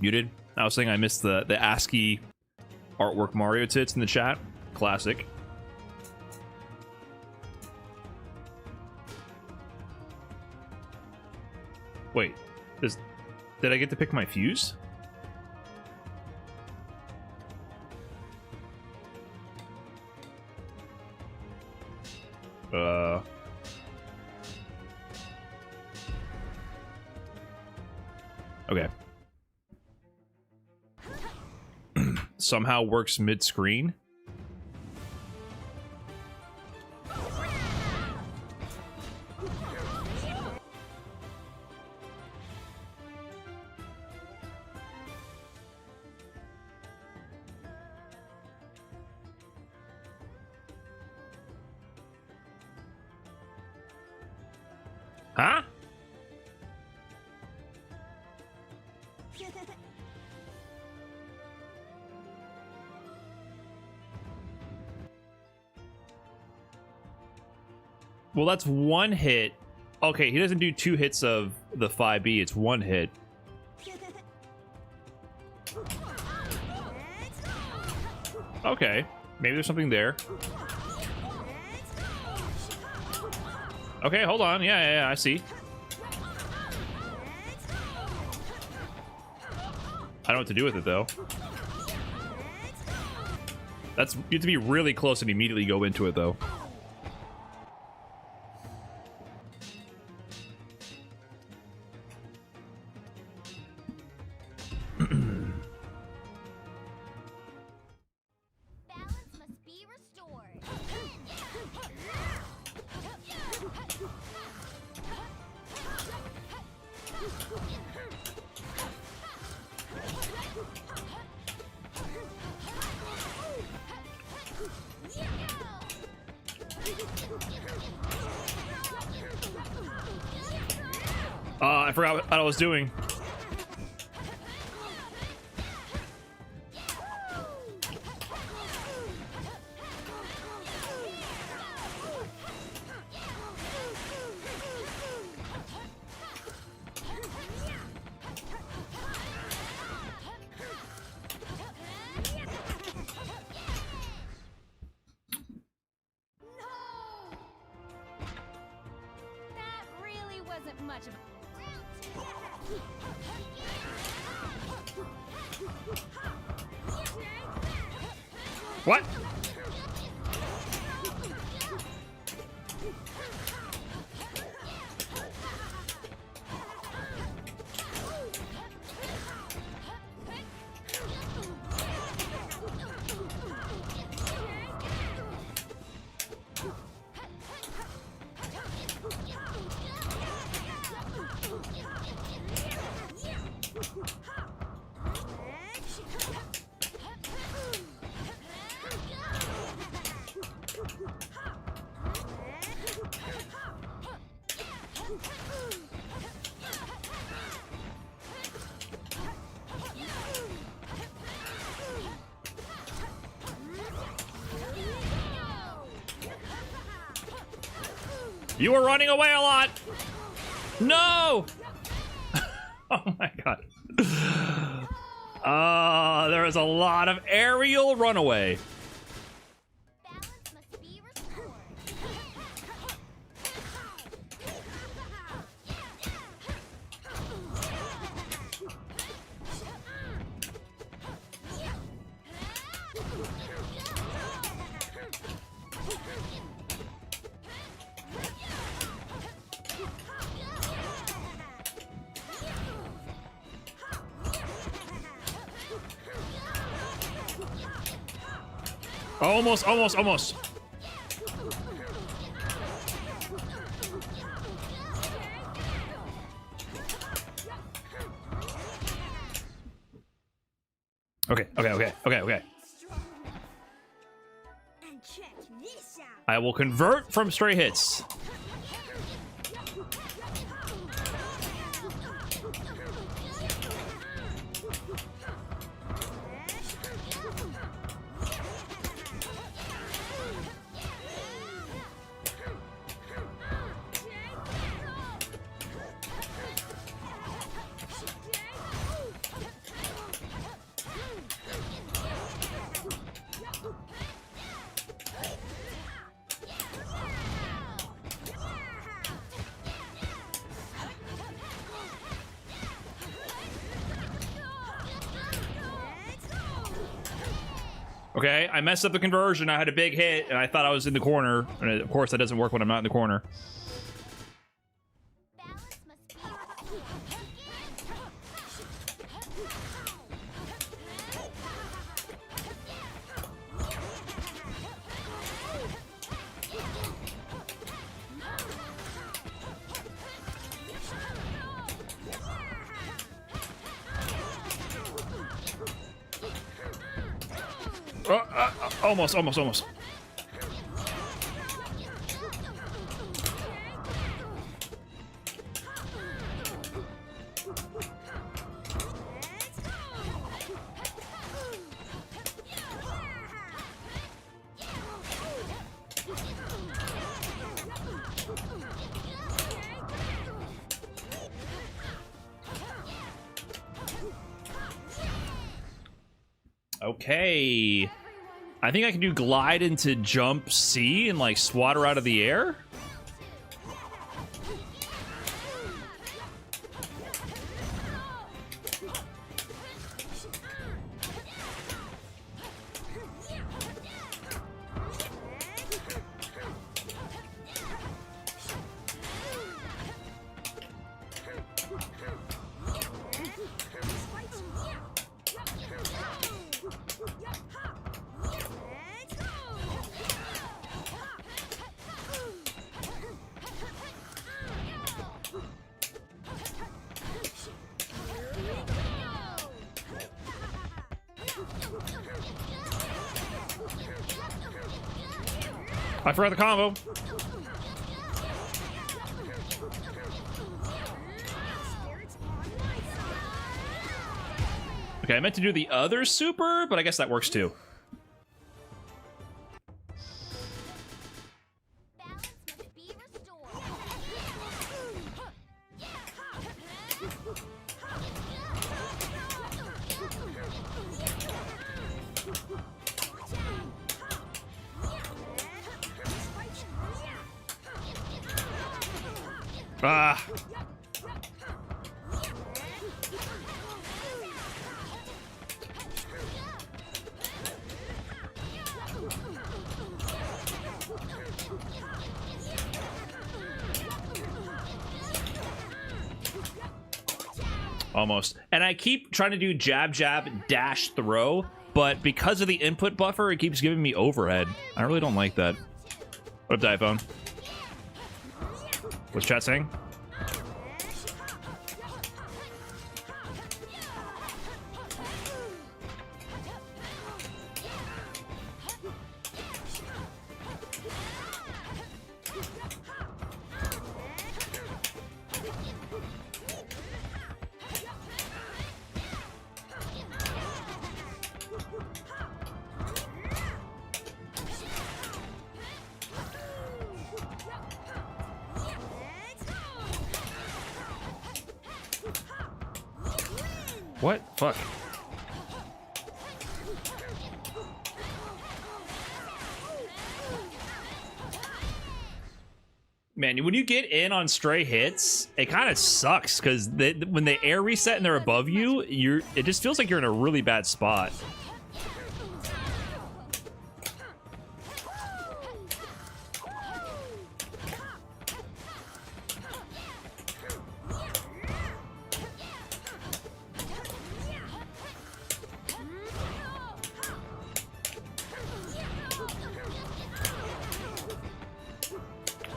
Muted. I was saying I missed the ASCII artwork Mario tits in the chat. Classic. Wait, did I get to pick my fuse? Okay. Somehow works mid-screen. Huh? Well, that's one hit. Okay, he doesn't do 2 hits of the 5B. It's 1 hit. Okay, maybe there's something there. Okay, hold on. Yeah, I see. I don't know what to do with it, though. You have to be really close and immediately go into it, though. I forgot what I was doing. What? You were running away a lot. No. Oh my god. There is a lot of aerial runaway. Almost. Okay. I will convert from stray hits. Okay, I messed up the conversion. I had a big hit, and I thought I was in the corner. And of course, that doesn't work when I'm not in the corner. Almost. Okay. I think I can do glide into jump C and like swat her out of the air. I forgot the combo. Okay, I meant to do the other super, but I guess that works too. Ah. Almost. And I keep trying to do jab, jab, dash, throw, but because of the input buffer, it keeps giving me overhead. I really don't like that. What up, Diphone? What's chat saying? What? Fuck. Man, when you get in on stray hits, it kind of sucks because when they air reset and they're above you, it just feels like you're in a really bad spot.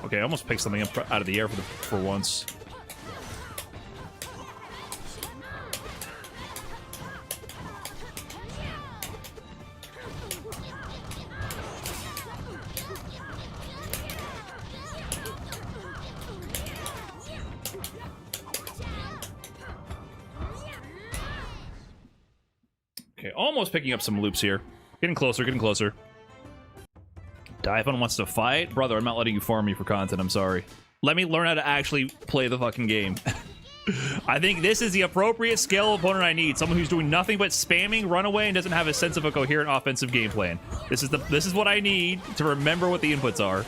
Okay, I almost picked something up out of the air for once. Okay, almost picking up some loops here. Getting closer, getting closer. Diphone wants to fight? Brother, I'm not letting you farm me for content, I'm sorry. Let me learn how to actually play the fucking game. I think this is the appropriate scale opponent I need. Someone who's doing nothing but spamming, run away, and doesn't have a sense of a coherent offensive game plan. This is what I need to remember what the inputs are.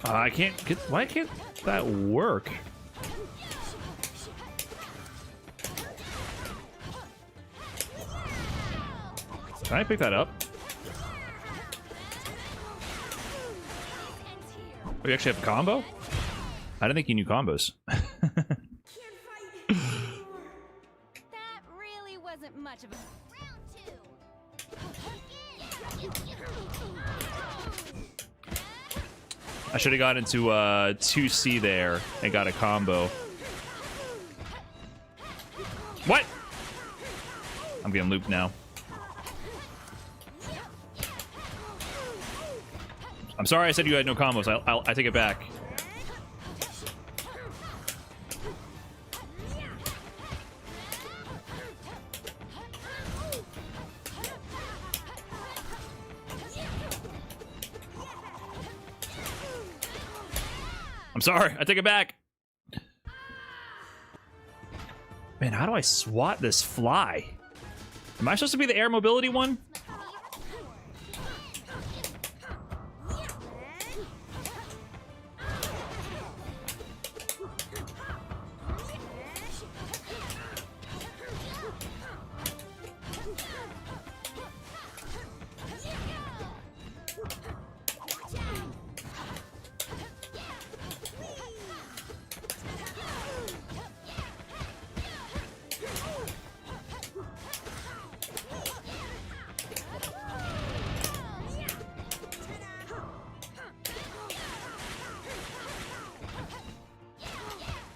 I can't get. Why can't that work? Can I pick that up? Oh, you actually have a combo? I didn't think you knew combos. Can't fight anymore. That really wasn't much of a round two. I should have got into 2C there and got a combo. What? I'm getting looped now. I'm sorry I said you had no combos. I take it back. I'm sorry. I take it back. Man, how do I swat this fly? Am I supposed to be the air mobility one?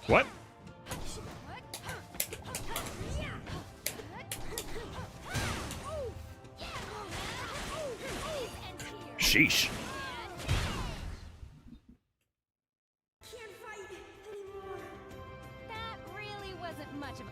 What? Sheesh. Can't fight anymore. That really wasn't much of a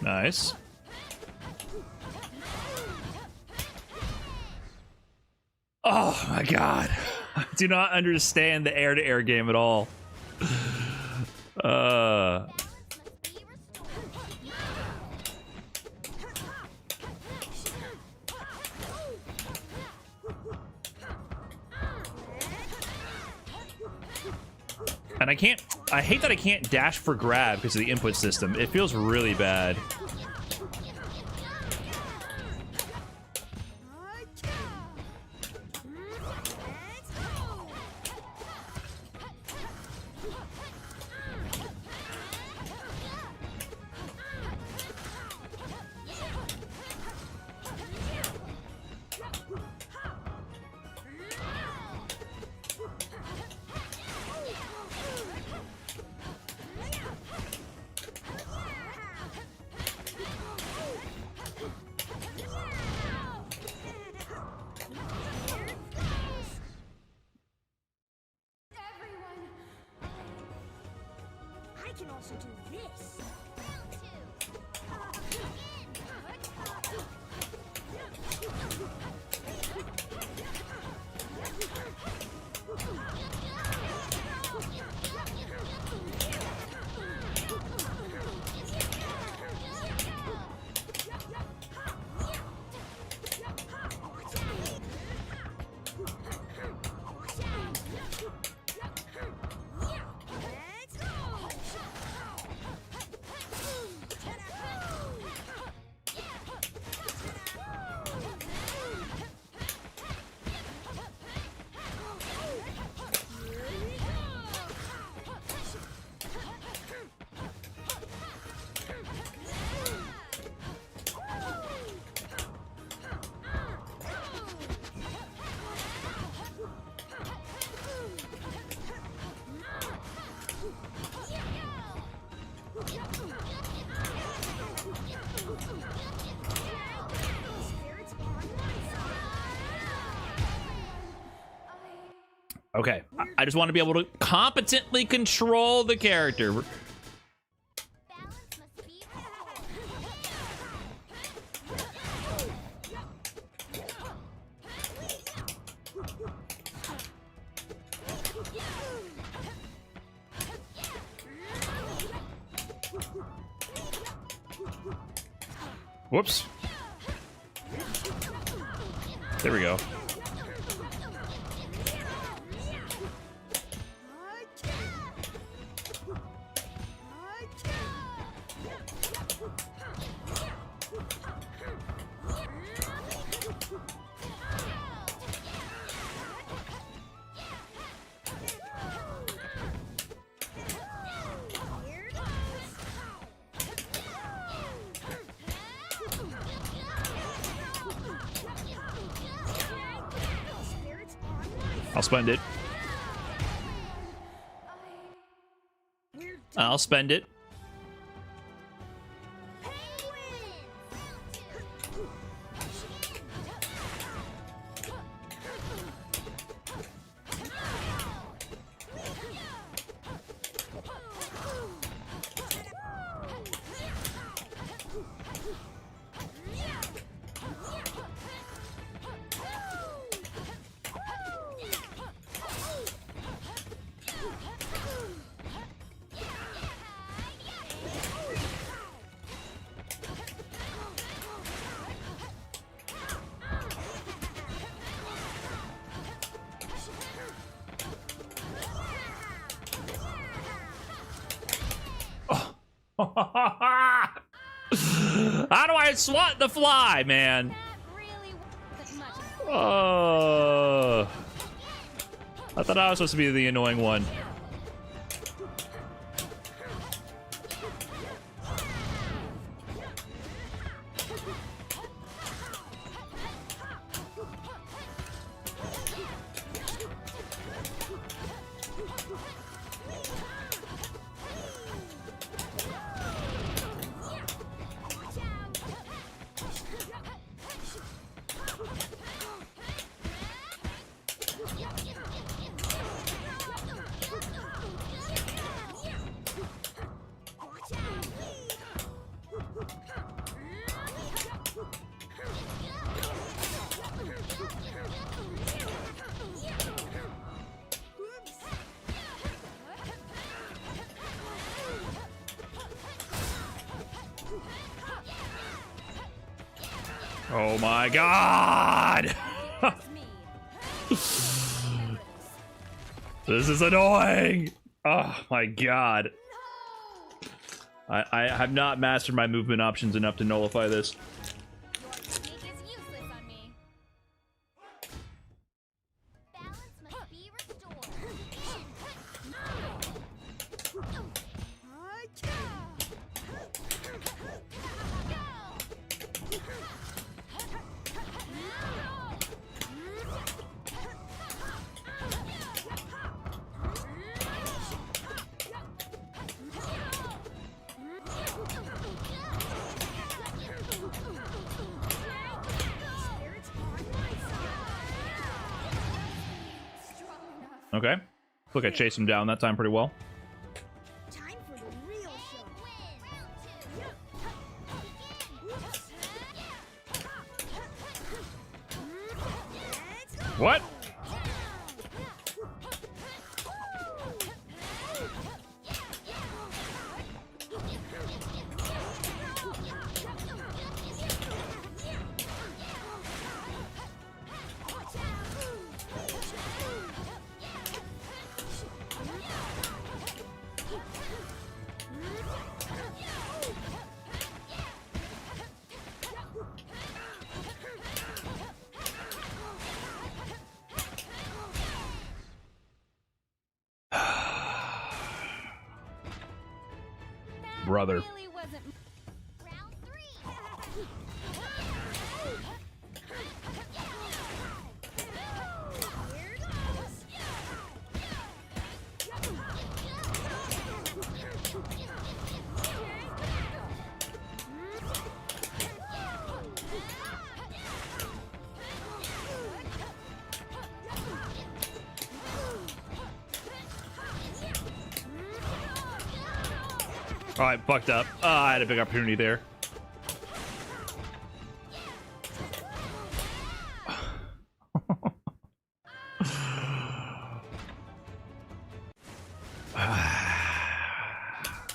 Nice. Oh my god. I do not understand the air-to-air game at all. And I hate that I can't dash for grab because of the input system. It feels really bad. I can also do this. Okay, I just want to be able to competently control the character. Balance must be Whoops. There we go. I'll spend it. I'll spend it. How do I swat the fly, man? that really wasn't much of a Oh, I thought I was supposed to be the annoying one. Oh my god! me. This is annoying! Oh my god. I have not mastered my movement options enough to nullify this. Your technique is useless on me. Balance must be restored. Okay. Look, I chased him down that time pretty well. Time for the real show. What? Brother. Really wasn't round 3. Oh, I fucked up. I had a big opportunity there.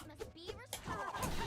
Must be responsible.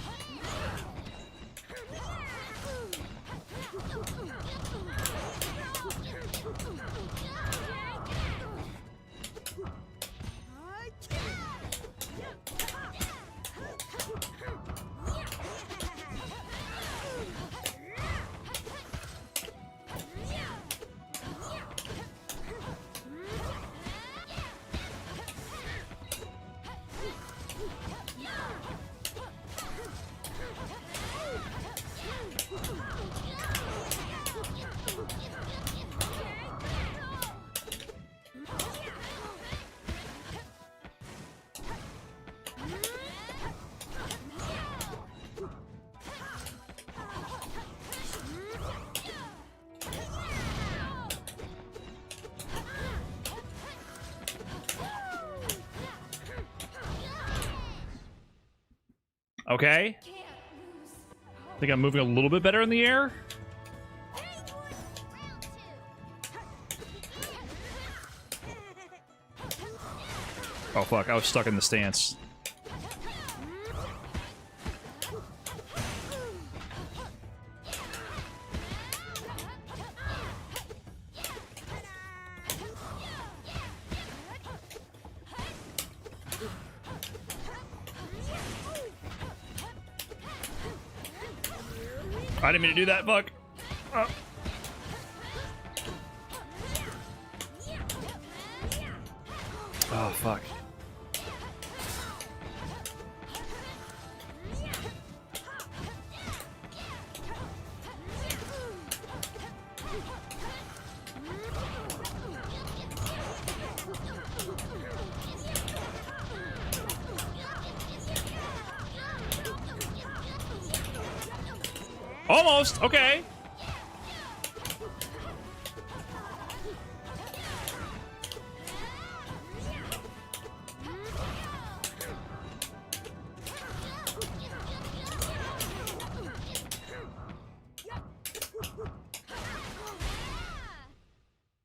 Okay. I think I'm moving a little bit better in the air. Oh fuck, I was stuck in the stance. I didn't mean to do that, fuck. Oh. Oh, fuck. Almost, okay.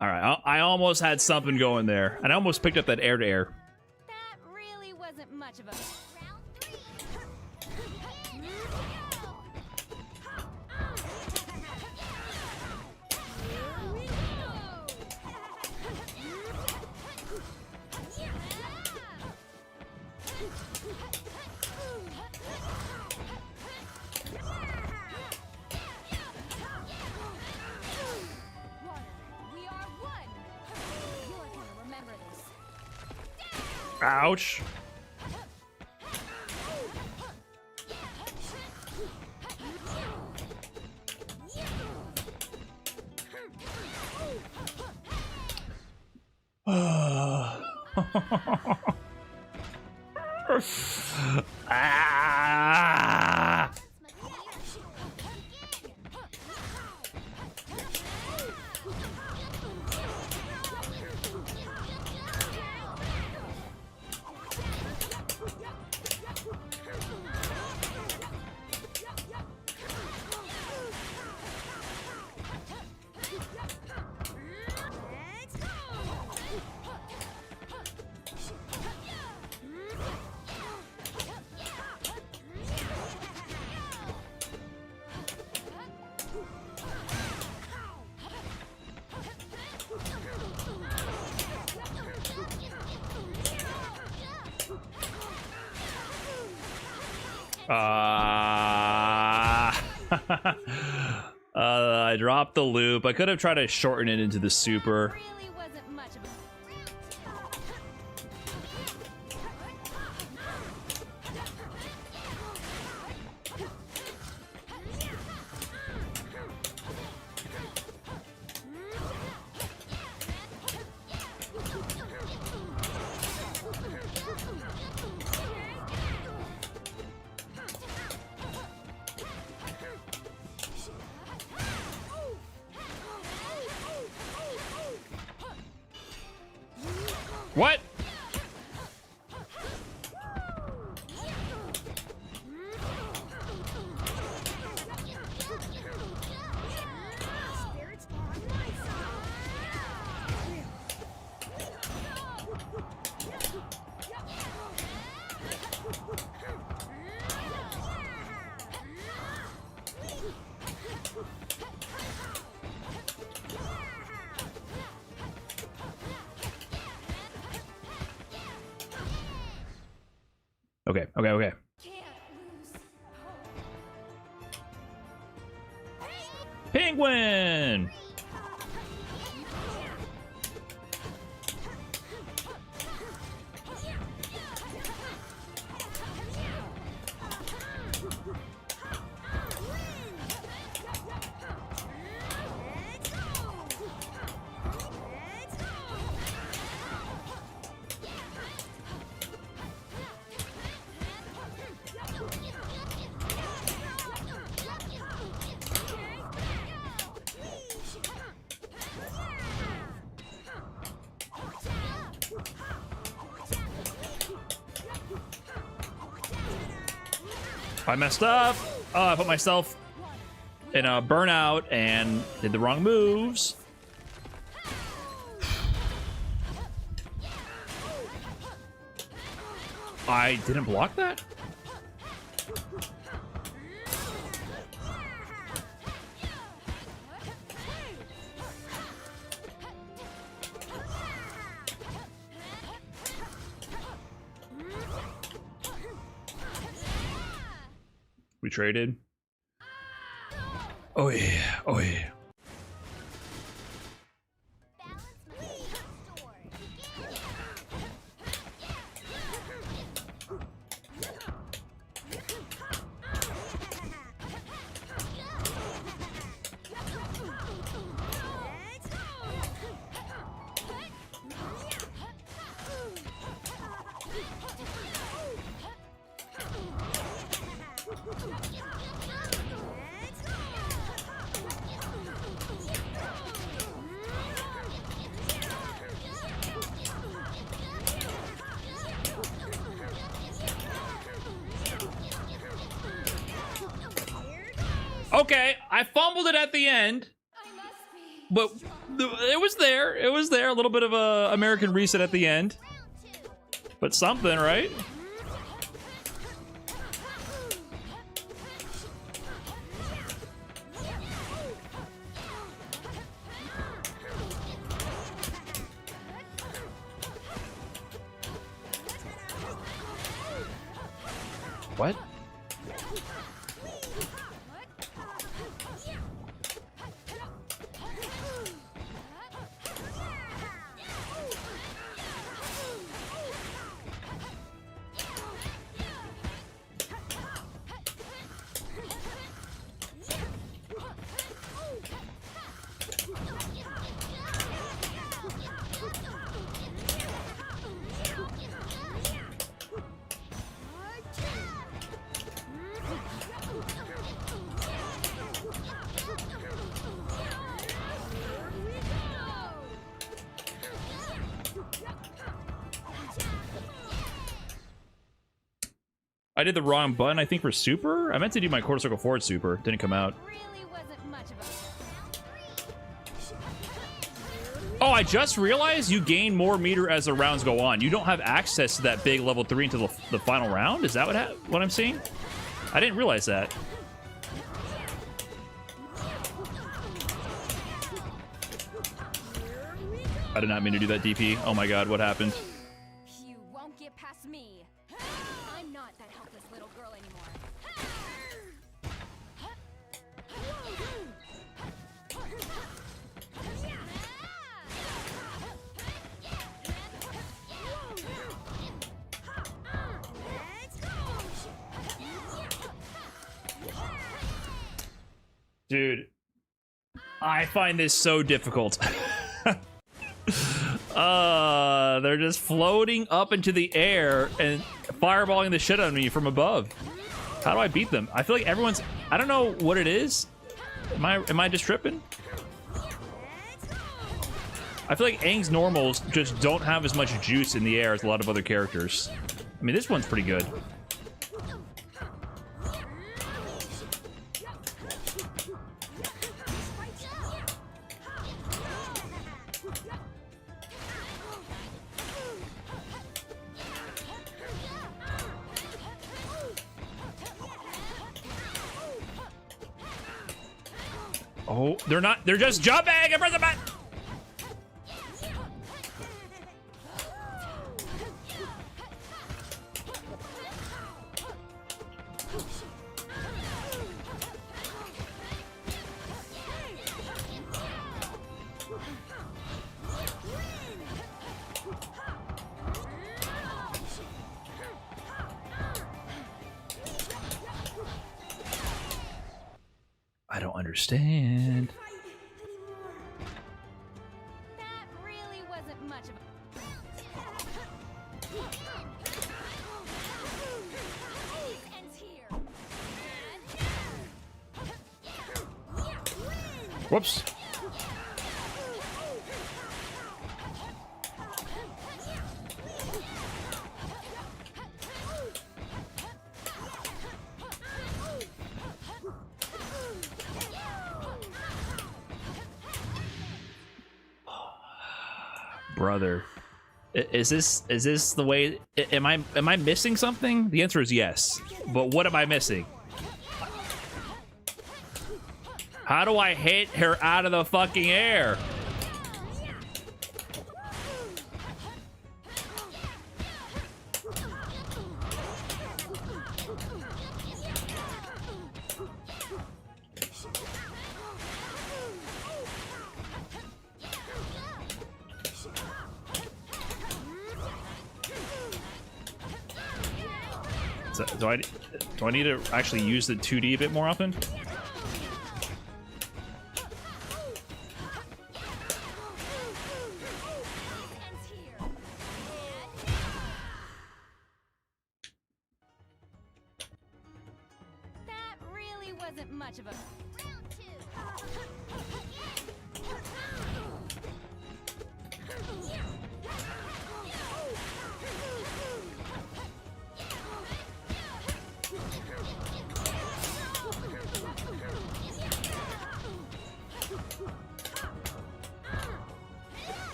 All right, I almost had something going there, and I almost picked up that air to air. That really wasn't much of a round 3. We are one. You're gonna remember this. Ouch. Ah! I dropped the loop. I could have tried to shorten it into the super. Really wasn't much of a What? Okay, okay, okay. Can't lose hope. Penguin! I messed up. Oh, I put myself in a burnout and did the wrong moves. I didn't block that? We traded. Oh yeah, oh yeah. Okay, I fumbled it at the end, but it was there. It was there. A little bit of a American reset at the end, but something, right? What? I did the wrong button, I think, for super. I meant to do my quarter circle forward super. Didn't come out. Really wasn't much of Oh, I just realized you gain more meter as the rounds go on. You don't have access to that big level 3 until the final round? Is that what I'm seeing? I didn't realize that. I did not mean to do that DP. Oh my god, what happened? You won't get past me. I'm not that helpless little girl anymore. Dude, I find this so difficult. They're just floating up into the air and fireballing the shit out of me from above. How do I beat them? I feel like everyone's... I don't know what it is. Am I just tripping? I feel like Aang's normals just don't have as much juice in the air as a lot of other characters. I mean, this one's pretty good. Oh, they're not. They're just jumping. I press the button. I don't understand. That really wasn't much of a... This ends here. Whoops. Brother, is this the way? Am I missing something? The answer is yes, but what am I missing? How do I hit her out of the fucking air? Do I need to actually use the 2D a bit more often? That really wasn't much of a... Round two.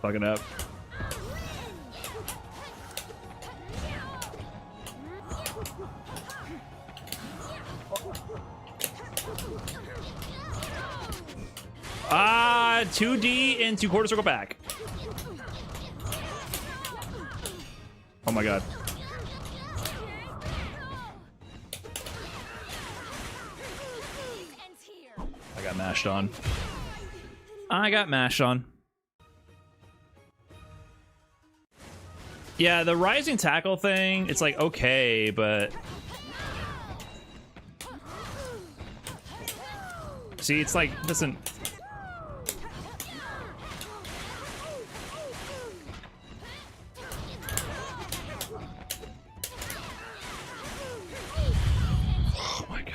Fucking up. Ah, 2D into quarter circle back. Oh my god. I got mashed on. I got mashed on. Yeah, the rising tackle thing, it's like, okay, but... See, it's like, doesn't... Oh my god.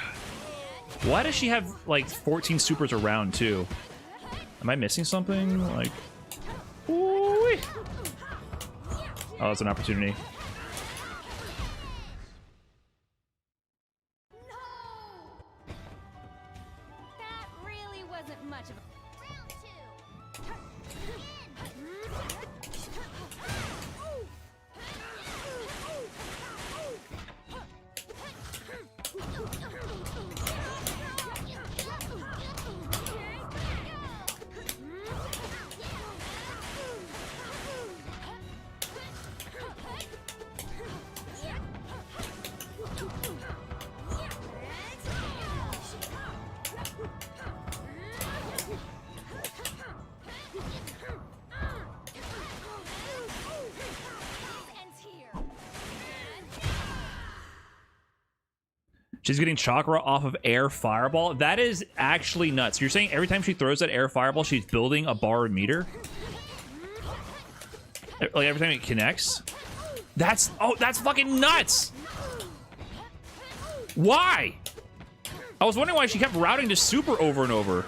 Why does she have, like, 14 supers around, too? Am I missing something? Like... Ooh-wee. Oh, that's an opportunity. That really wasn't much of a... Round two. She's getting chakra off of air fireball. That is actually nuts. You're saying every time she throws that air fireball, she's building a borrowed meter? Like every time it connects? That's fucking nuts! Why? I was wondering why she kept routing to super over and over.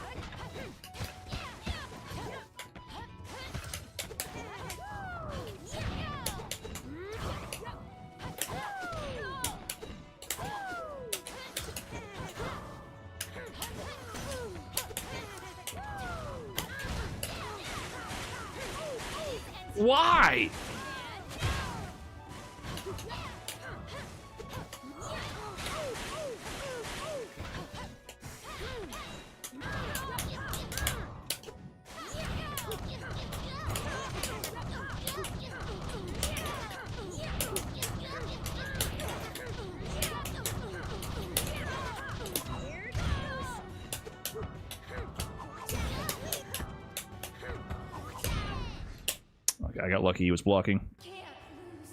Why? Okay, I got lucky. He was blocking. Can't lose.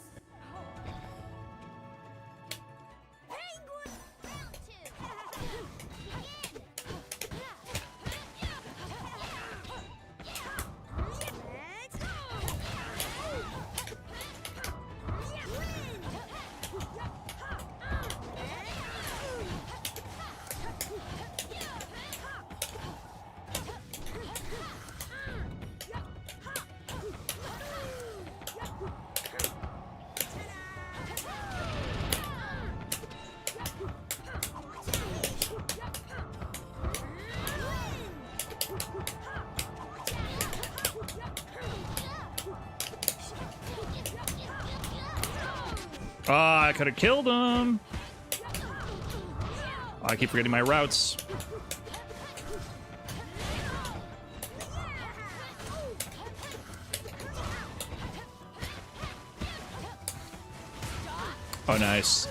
Ah, I could have killed him. I keep forgetting my routes. Oh, nice.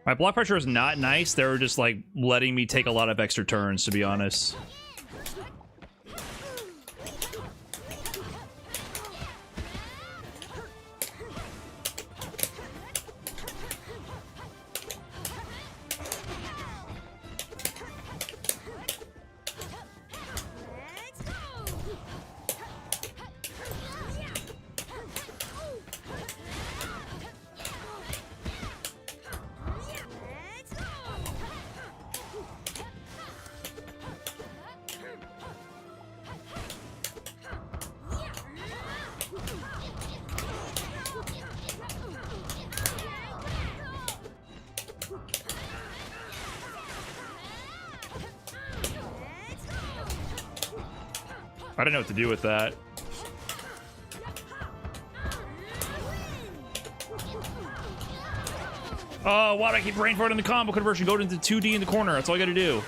My block pressure is not nice. They were just like letting me take a lot of extra turns, to be honest. I don't know what to do with that. Oh, why do I keep praying for it in the combo conversion? Go into 2D in the corner. That's all I gotta do.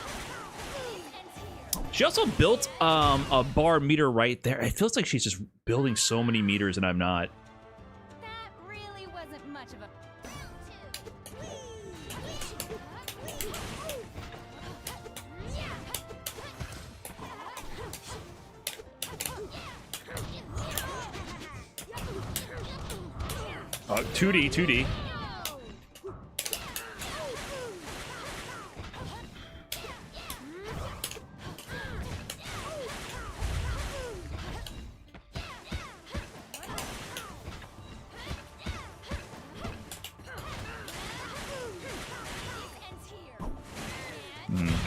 She also built a bar meter right there. It feels like she's just building so many meters and I'm not. That really wasn't much of a... Oh, 2D, 2D.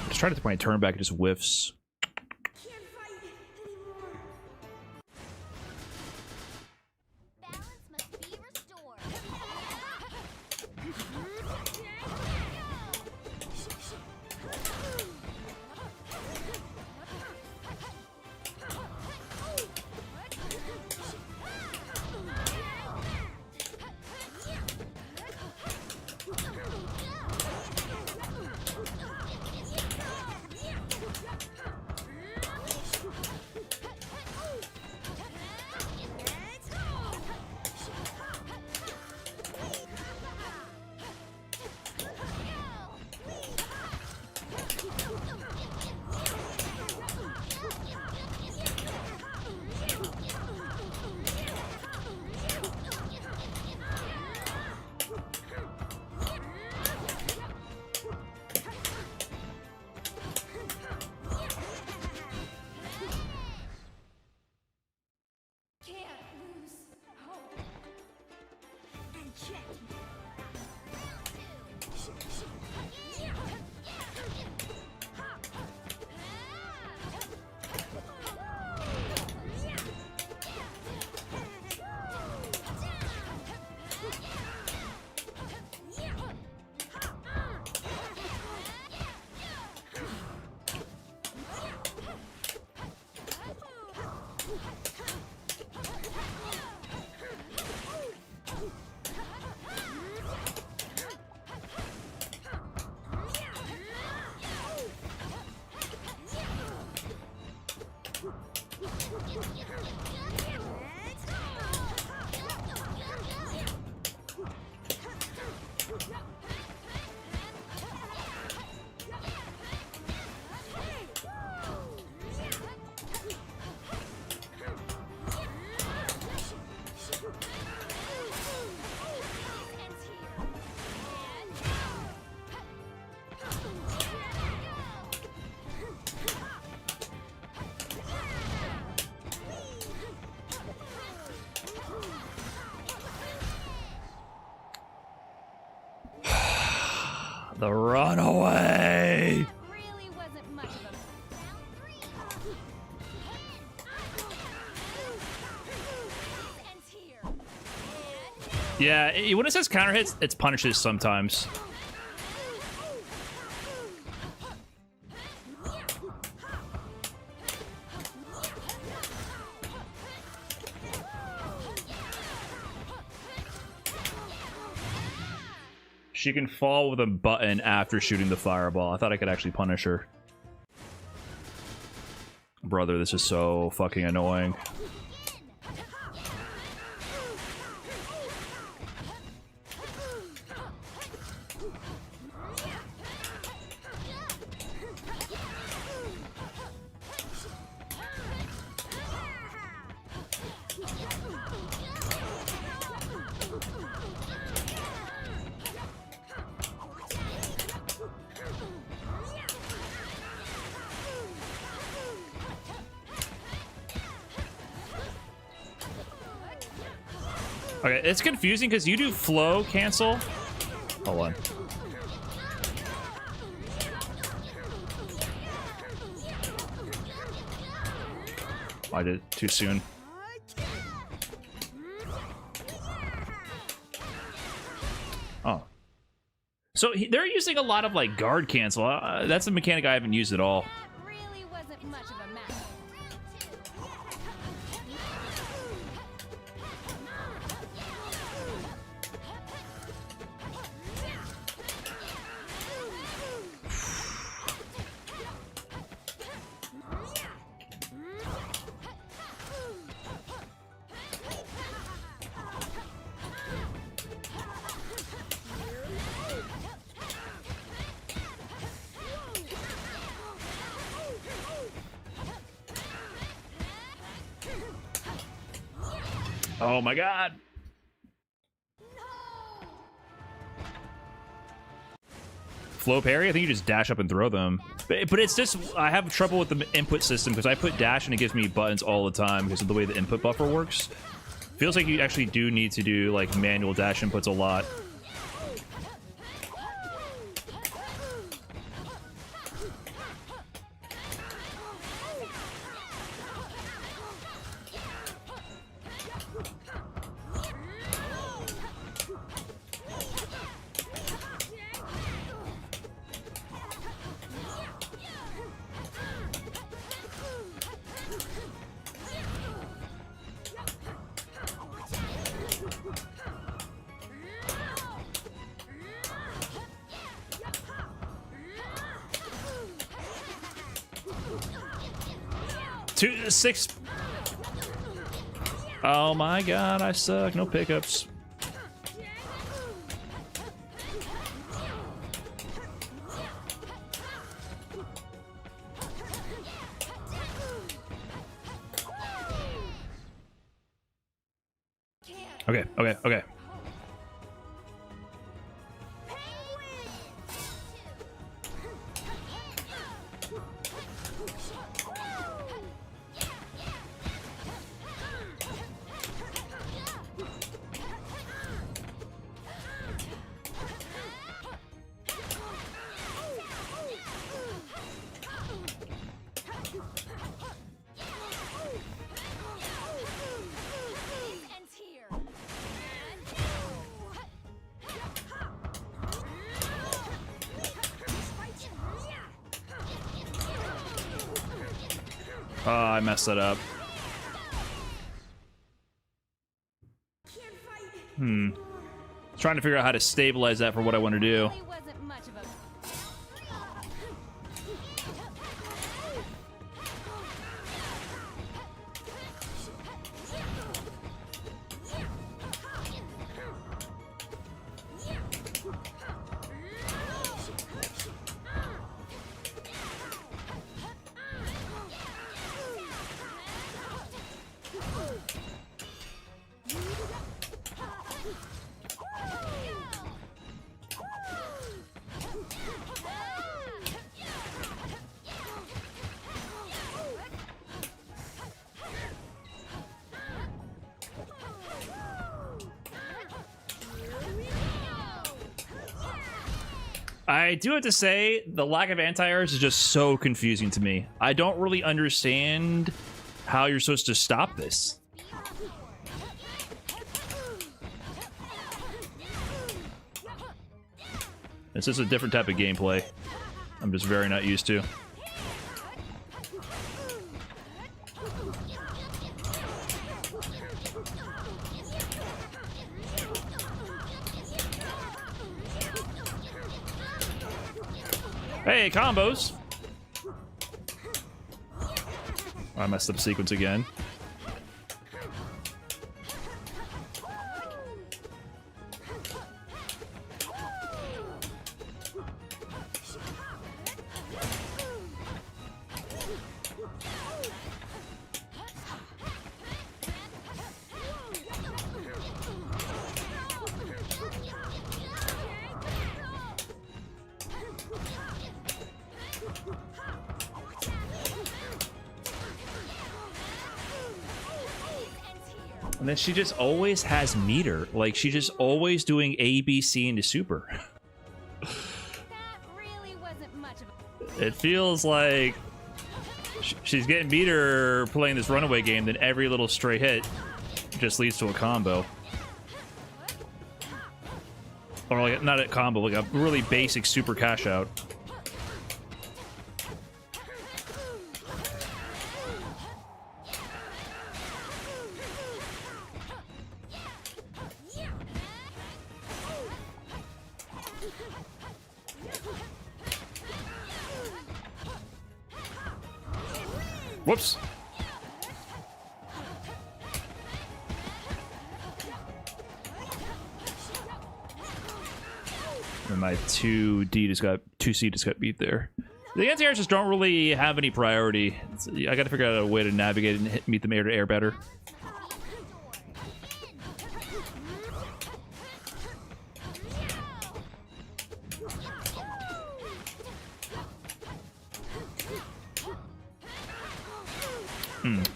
Just try to my turn back, it just whiffs. Balance must be restored. The runaway! Really wasn't much of a... Ends here. Yeah, when it says counter hits, it's punishes sometimes. She can fall with a button after shooting the fireball. I thought I could actually punish her. Brother, this is so fucking annoying. Okay, it's confusing because you do flow cancel. Hold on. I did it too soon. Oh. So they're using a lot of like guard cancel. That's a mechanic I haven't used at all. That really wasn't much of a match. Oh my god. Flow parry? I think you just dash up and throw them. But it's just, I have trouble with the input system because I put dash and it gives me buttons all the time because of the way the input buffer works. Feels like you actually do need to do like manual dash inputs a lot. Six. Oh my god, I suck. No pickups. Okay, okay, okay. Oh, I messed that up. Trying to figure out how to stabilize that for what I want to do. Really wasn't much of a I do have to say, the lack of anti-airs is just so confusing to me. I don't really understand how you're supposed to stop this. It's just a different type of gameplay. I'm just very not used to. Hey, combos! I messed up sequence again. And then she just always has meter. Like, she's just always doing A, B, C into super. That really wasn't much of It feels like she's getting meter playing this runaway game, then every little stray hit just leads to a combo. Or like, not a combo, like a really basic super cash out. Whoops. And my 2C just got beat there. The anti-airs just don't really have any priority. I gotta figure out a way to navigate and meet them air to air better.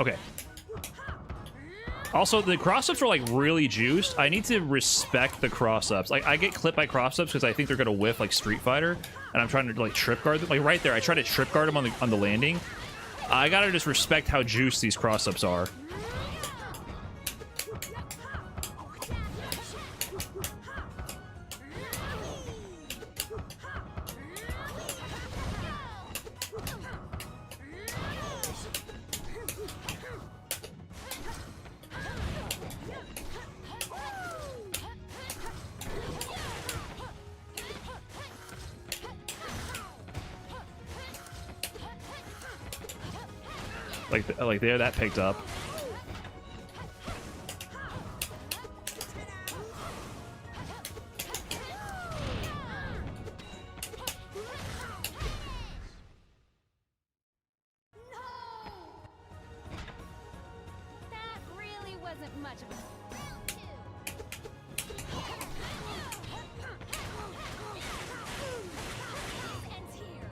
Okay. Also, the cross-ups are like really juiced. I need to respect the cross-ups. Like, I get clipped by cross-ups because I think they're gonna whiff like Street Fighter, and I'm trying to like trip guard them. Like right there, I try to trip guard them on the landing. I gotta just respect how juiced these cross-ups are. Like there, that picked up. that really wasn't much of a ends here.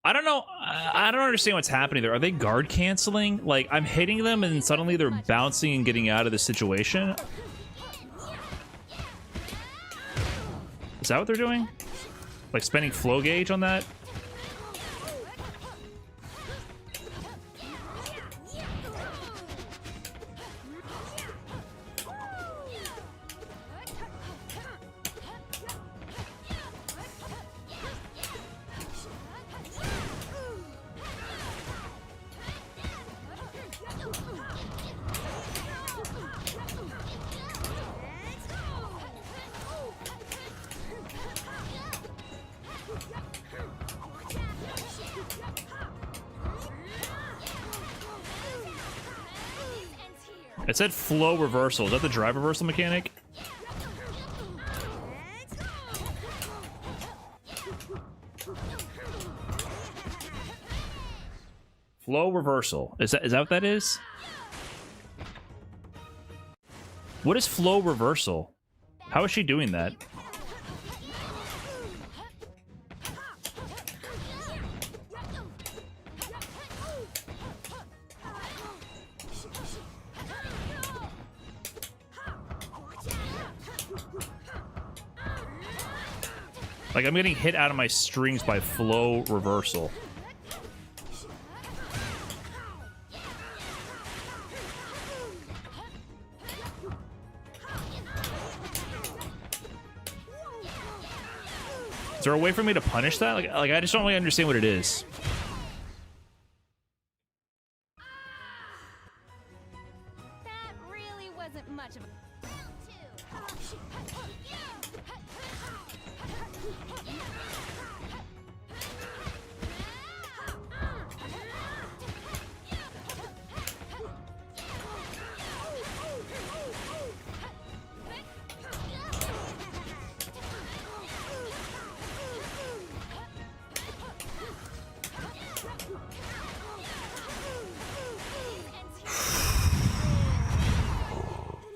I don't know. I don't understand what's happening there. Are they guard canceling? Like, I'm hitting them and suddenly they're bouncing and getting out of the situation? Is that what they're doing? Like spending flow gauge on that? It said flow reversal. Is that the drive reversal mechanic? Flow reversal. Is that what that is? What is flow reversal? How is she doing that? Like, I'm getting hit out of my strings by flow reversal. Is there a way for me to punish that? Like I just don't really understand what it is. That really wasn't much of a...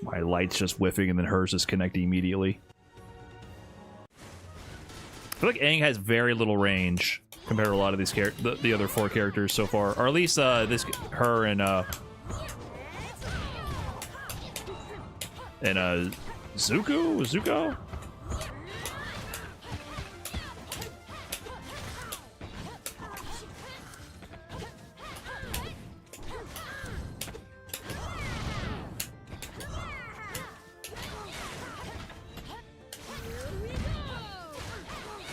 My light's just whiffing and then hers is connecting immediately. I feel like Aang has very little range compared to a lot of these the other 4 characters so far, or at least her and Zuko.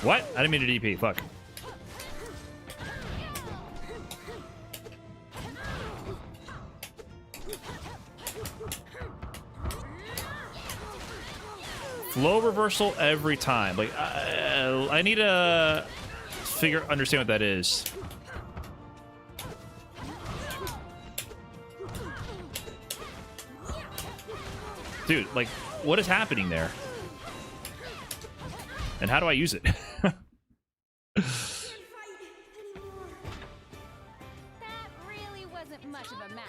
What? I didn't mean to DP. Fuck. Flow reversal every time. Like, I need to understand what that is. Dude, like, what is happening there? And how do I use it? That really wasn't much of a match.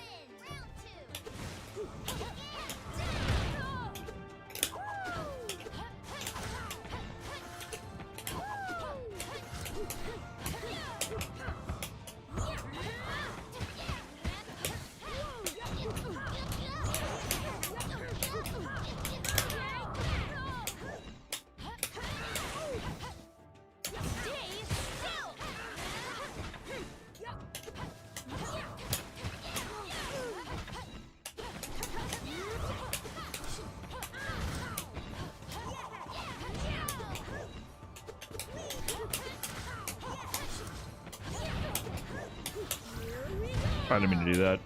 I didn't mean to do that.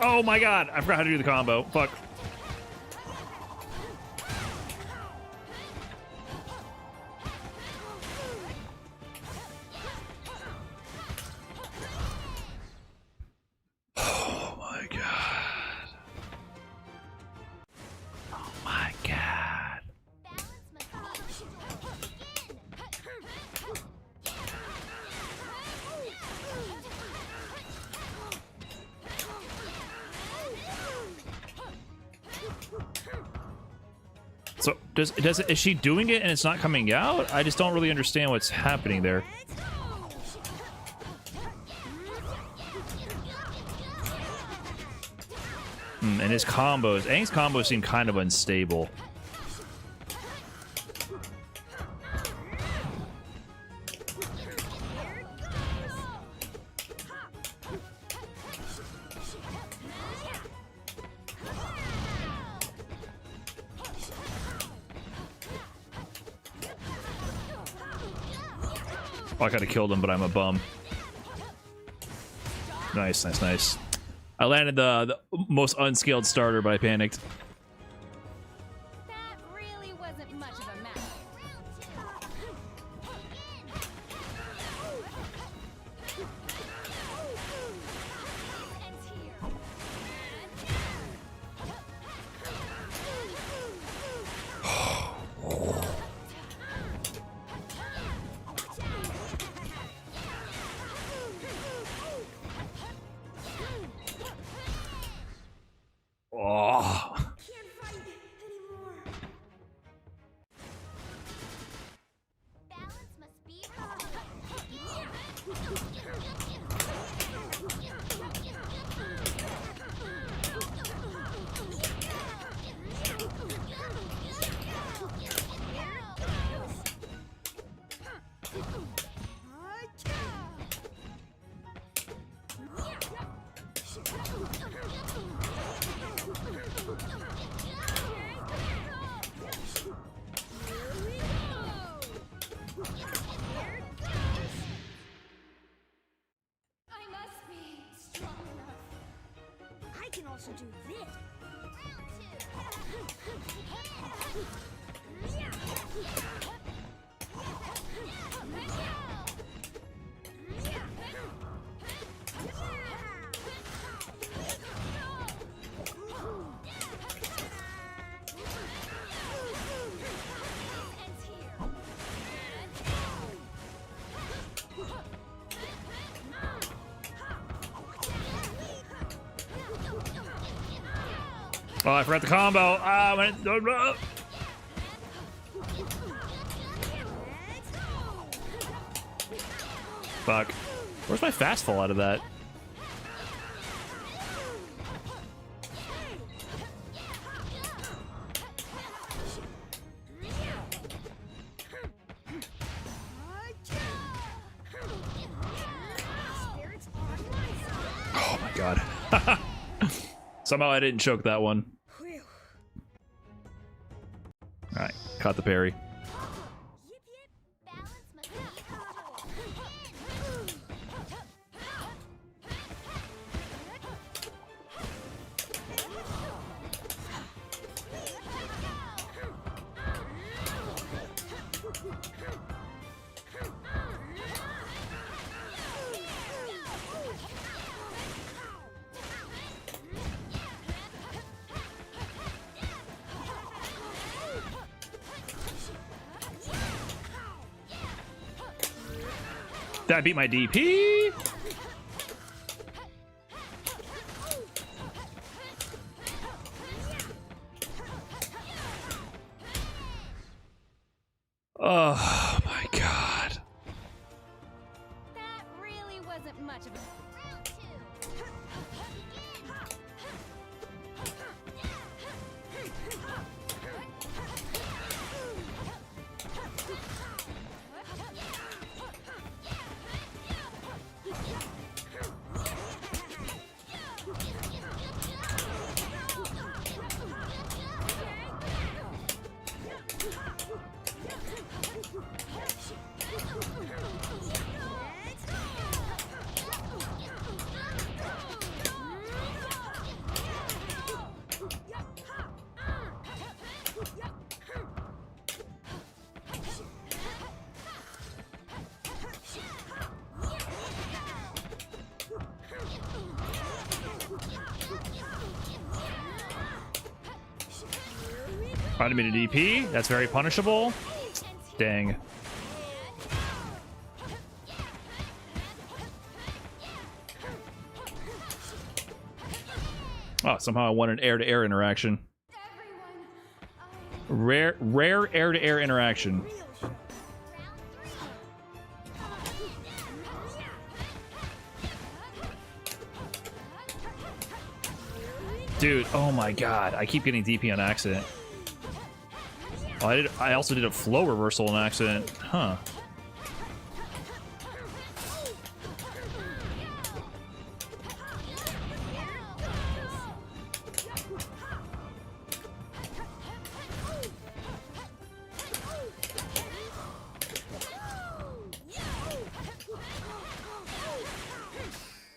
Oh my god! I forgot how to do the combo. Fuck. Oh my god. Oh my god. So is she doing it and it's not coming out? I just don't really understand what's happening there. And his combos, Aang's combos seem kind of unstable. Oh, I could have killed him, but I'm a bum. Nice, nice, nice. I landed the most unscaled starter, but I panicked. That really wasn't much of a match. can also do this. Oh, I forgot the combo. Ah, fuck. Where's my fast fall out of that? Oh my god. Somehow I didn't choke that one. Alright, caught the parry. That beat my DP. Oh my god. That really wasn't much of a round two. Automated DP. That's very punishable. Dang. Oh, somehow I won an air-to-air interaction. Rare air-to-air interaction. Dude, oh my god, I keep getting DP on accident. Oh, I also did a flow reversal on accident. Huh.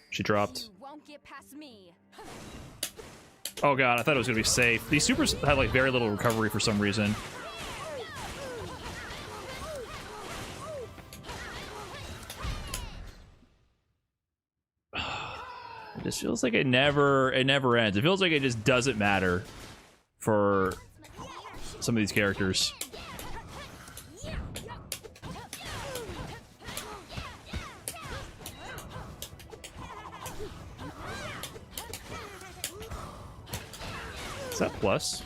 She dropped. You won't get past me. Oh god, I thought it was gonna be safe. These supers have like very little recovery for some reason. It just feels like it never ends. It feels like it just doesn't matter for some of these characters. Is that plus?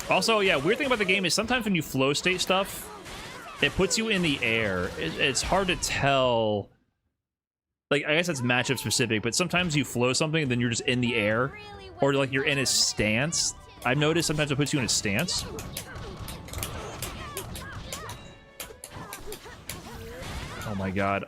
Also, yeah, weird thing about the game is sometimes when you flow state stuff, it puts you in the air. It's hard to tell. Like, I guess that's matchup specific, but sometimes you flow something and then you're just in the air. Or like you're in a stance. I've noticed sometimes it puts you in a stance. Oh my god.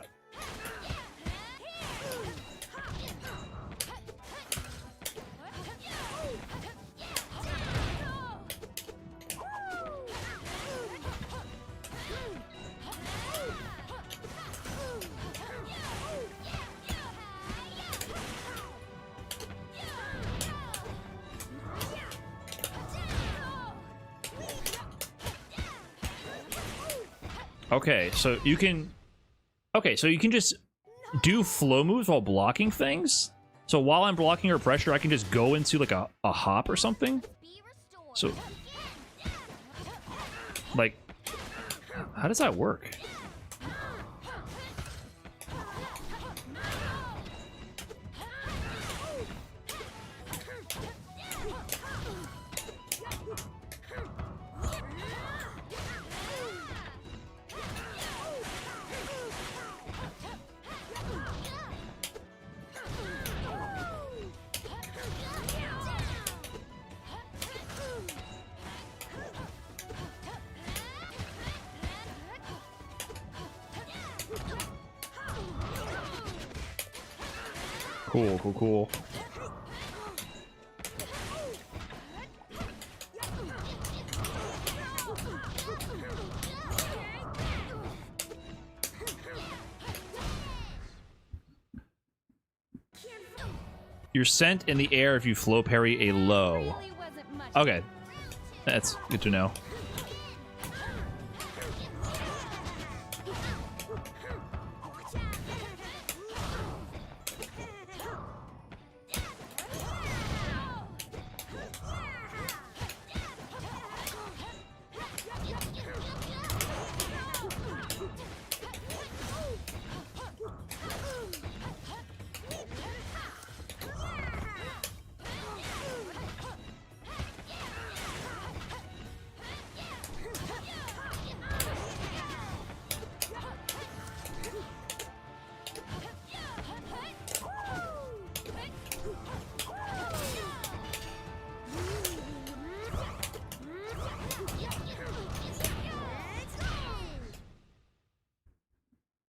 Okay, so you can... Okay, so you can just do flow moves while blocking things? So while I'm blocking her pressure, I can just go into like a hop or something? Be restored. So... Like... How does that work? Cool, cool, cool. You're sent in the air if you flow parry a low. Really wasn't much. Okay, that's good to know.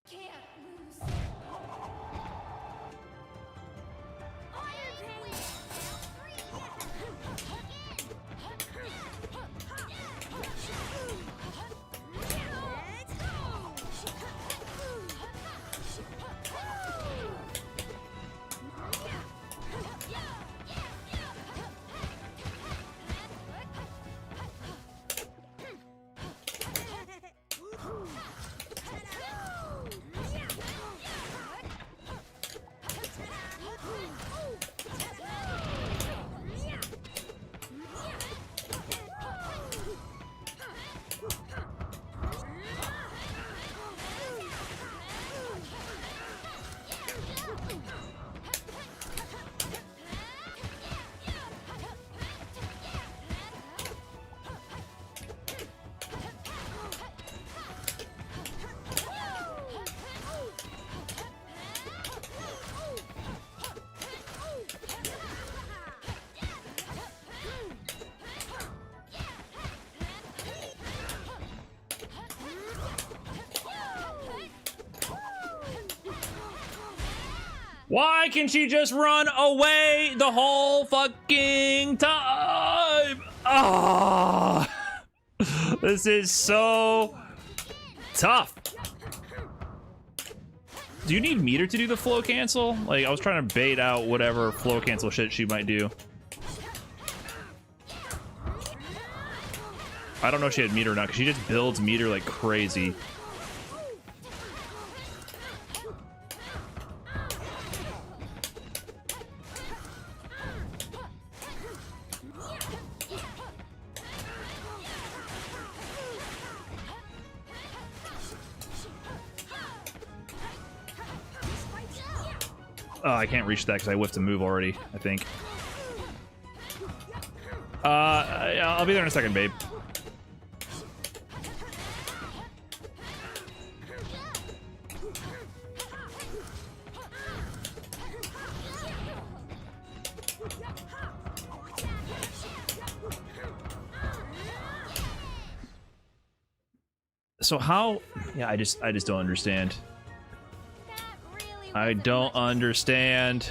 Can't lose. Why can she just run away the whole fucking time? Ah, this is so tough. Do you need meter to do the flow cancel? Like, I was trying to bait out whatever flow cancel shit she might do. I don't know if she had meter or not, because she just builds meter like crazy. Oh, I can't reach that because I whiffed a move already, I think. I'll be there in a second, babe. So how? Yeah, I just don't understand. I don't understand.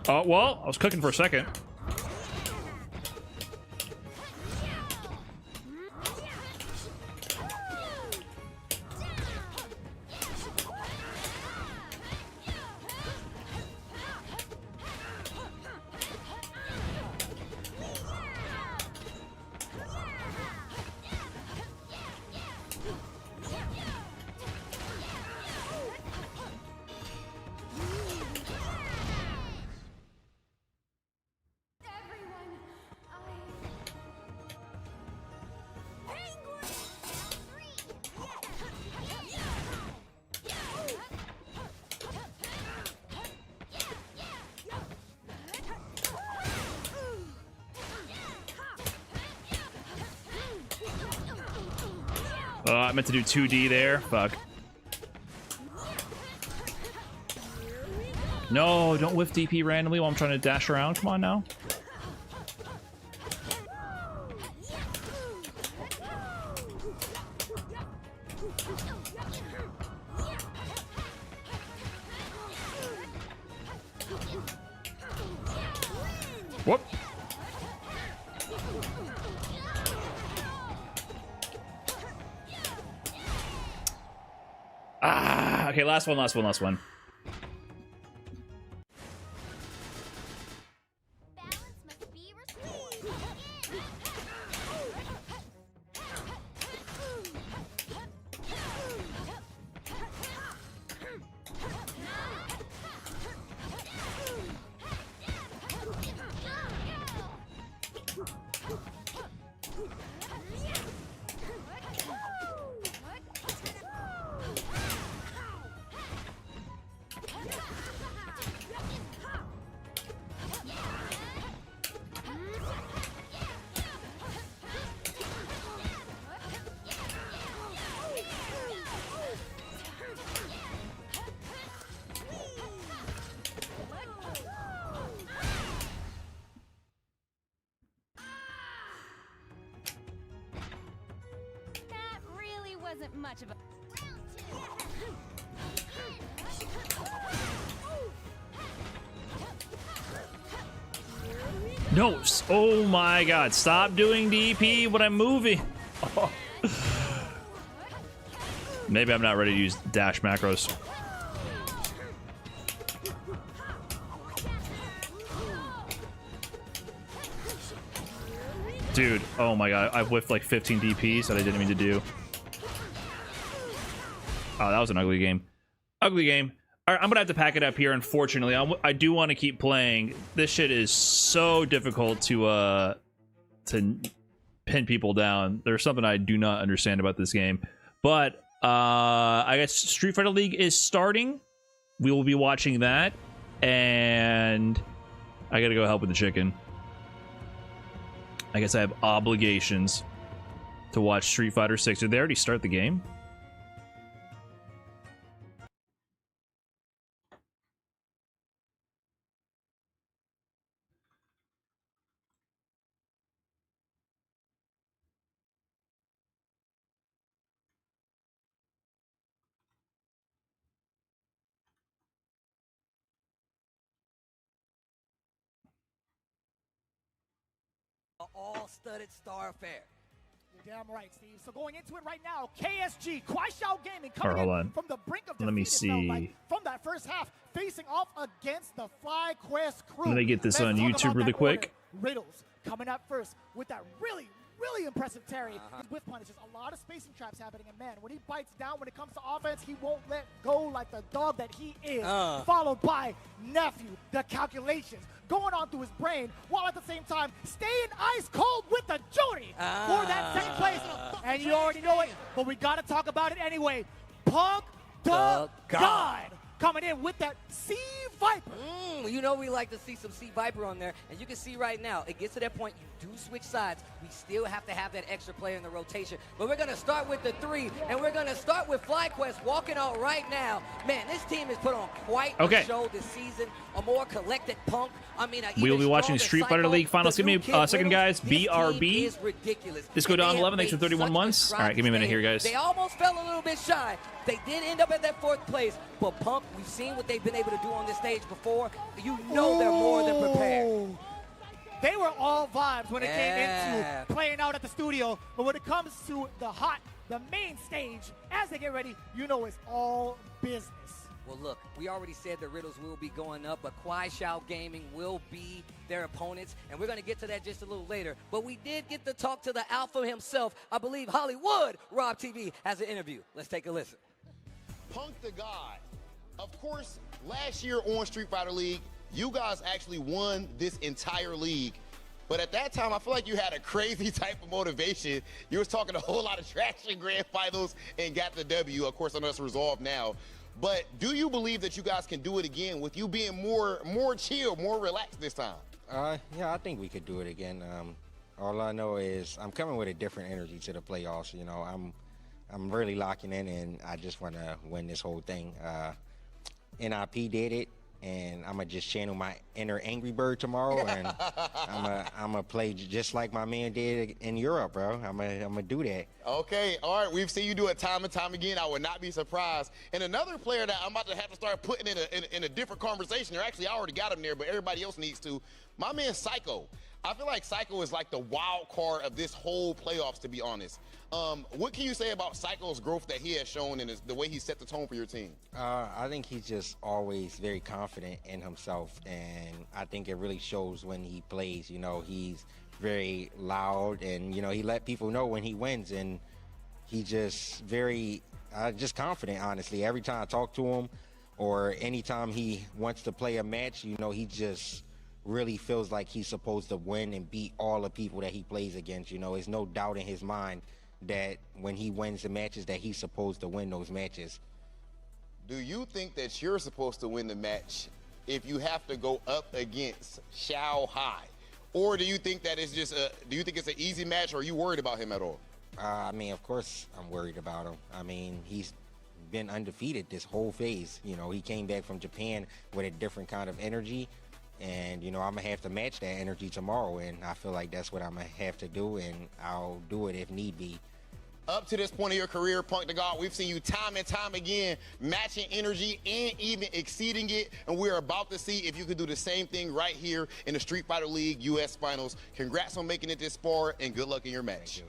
Oh, well, I was cooking for a second. I meant to do 2D there. Fuck. No, don't whiff DP randomly while I'm trying to dash around. Come on now. Whoop. Ah, okay, last one. Balance must be restored. That really wasn't much of a. No. Oh my god. Stop doing DP when I'm moving. Oh. Maybe I'm not ready to use dash macros. Dude, oh my god. I've whiffed like 15 DPs that I didn't mean to do. Oh, that was an ugly game. Ugly game. All right, I'm gonna have to pack it up here. Unfortunately, I do want to keep playing. This shit is so difficult to pin people down. There's something I do not understand about this game. But I guess Street Fighter League is starting. We will be watching that, and I gotta go help with the chicken. I guess I have obligations to watch Street Fighter 6. Did they already start the game? All-studded star affair. You're damn right, Steve. So going into it right now, KSG, Kwaixiao Gaming, All right, coming hold in on. from the brink of Let me defeat, it felt see. like, from that first half, facing off against the FlyQuest crew. Let me get this on Let's talk YouTube about really that quick. order. Riddles coming up first with that really impressive Terry. With punishes, a lot of spacing traps happening, and man, when he bites down when it comes to offense, he won't let go like the dog that he is. Followed by Nephew, the calculations going on through his brain, while at the same time staying ice cold with the Judy for that same place. And you already know it, but we gotta talk about it anyway. Punk the God coming in with that Sea Viper. You know we like to see some Sea Viper on there, and you can see right now, it gets to that point, you do switch sides. We still have to have that extra player in the rotation, but we're going to start with the 3, and we're going to start with FlyQuest walking out right now. Man, this team has put on quite a show this season, a more collected Punk. I mean, We will be watching Street Fighter League Finals. Give me a second, guys. BRB. This go down 11. Thanks for 31 months. All right, give me a minute here, guys. They almost fell a little bit shy. They did end up at that 4th place, but Punk we've seen what they've been able to do on this stage before. You know they're more than prepared. Ooh. They were all vibes when it came into playing out at the studio. But when it comes to the main stage, as they get ready, you know it's all business. Well, look, we already said the riddles will be going up, but Shao Gaming will be their opponents, and we're going to get to that just a little later. But we did get to talk to the alpha himself. I believe Hollywood Rob TV has an interview. Let's take a listen. Punk the God. Of course, last year on Street Fighter League, you guys actually won this entire league. But at that time, I feel like you had a crazy type of motivation. You was talking a whole lot of trash in grand finals and got the W. Of course, I know it's resolved now. But do you believe that you guys can do it again with you being more chill, more relaxed this time? Yeah, I think we could do it again. All I know is I'm coming with a different energy to the playoffs. You know, I'm really locking in, and I just want to win this whole thing. NIP did it, and I'm gonna just channel my inner Angry Bird tomorrow, and I'm gonna play just like my man did in Europe, bro. I'm gonna do that. Okay, all right. We've seen you do it time and time again. I would not be surprised. And another player that I'm about to have to start putting in a different conversation, or actually I already got him there, but everybody else needs to. My man Psycho. I feel like Psycho is like the wild card of this whole playoffs, to be honest. What can you say about Psycho's growth that he has shown and the way he set the tone for your team? I think he's just always very confident in himself, and I think it really shows when he plays. You know, he's very loud, and, you know, he let people know when he wins, and he just very just confident, honestly. Every time I talk to him or anytime he wants to play a match, you know, he just really feels like he's supposed to win and beat all the people that he plays against. You know, there's no doubt in his mind that when he wins the matches that he's supposed to win those matches. Do you think that you're supposed to win the match if you have to go up against Xiao Hai? Or do you think that it's just do you think it's an easy match, or are you worried about him at all? I mean, of course I'm worried about him. I mean, he's been undefeated this whole phase. You know, he came back from Japan with a different kind of energy. And, you know, I'm going to have to match that energy tomorrow, and I feel like that's what I'm going to have to do, and I'll do it if need be. Up to this point of your career, Punk the God, we've seen you time and time again matching energy and even exceeding it, and we're about to see if you can do the same thing right here in the Street Fighter League US Finals. Congrats on making it this far, and good luck in your match. Thank you.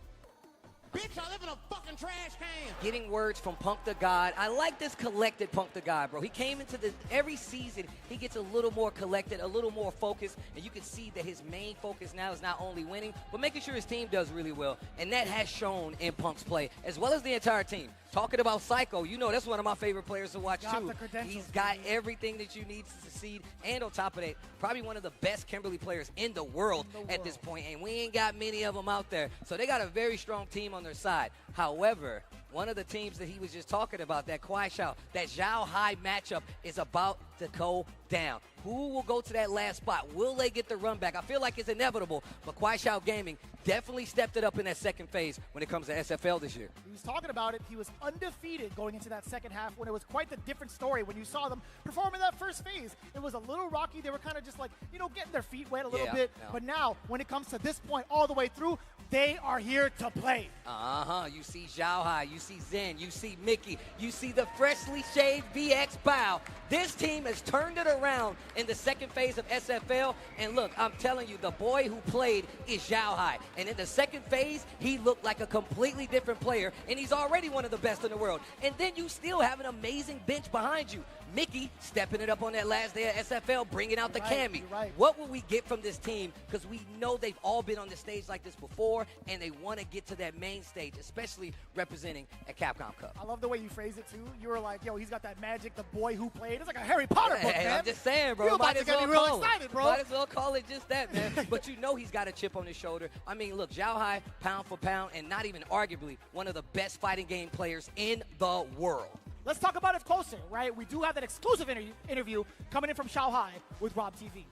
Bitch, I live in a fucking trash can. Getting words from Punk the God. I like this collected Punk the God, bro. He came into every season, he gets a little more collected, a little more focused, and you can see that his main focus now is not only winning, but making sure his team does really well. And that has shown in Punk's play, as well as the entire team. Talking about Psycho, you know that's one of my favorite players to watch, too. He's got everything that you need to succeed, and on top of that, probably one of the best Kimberly players in the world at this point, and we ain't got many of them out there. So they got a very strong team on their side. However, one of the teams that he was just talking about, that Kwai Xiao, that Xiao Hai matchup is about to go down. Who will go to that last spot? Will they get the run back? I feel like it's inevitable, but Kwai Xiao Gaming definitely stepped it up in that second phase when it comes to SFL this year. He was talking about it. He was undefeated going into that second half when it was quite the different story when you saw them perform in that first phase. It was a little rocky. They were kind of just like, you know, getting their feet wet a little bit. Yeah. But now, when it comes to this point all the way through, they are here to play. You see Xiao Hai, you see Zen, you see Mickey, you see the freshly shaved VX Bao. This team has turned it around in the second phase of SFL. And look, I'm telling you, the boy who played is Xiao Hai. And in the second phase, he looked like a completely different player. And he's already one of the best in the world. And then you still have an amazing bench behind you. Mickey stepping it up on that last day of SFL, bringing out the Cammy. What will we get from this team? Because we know they've all been on the stage like this before, and they want to get to that main stage, especially representing at Capcom Cup. I love the way you phrase it, too. You were like, yo, he's got that magic, the boy who played. It's like a Harry Potter book, man. I'm just saying, bro. You're about to get me real excited, bro. Might as well call it just that, man. But you know he's got a chip on his shoulder. I mean, look, Xiao Hai, pound for pound, and not even arguably one of the best fighting game players in the world. Let's talk about it closer, right? We do have that exclusive interview coming in from Xiao Hai with Rob TV.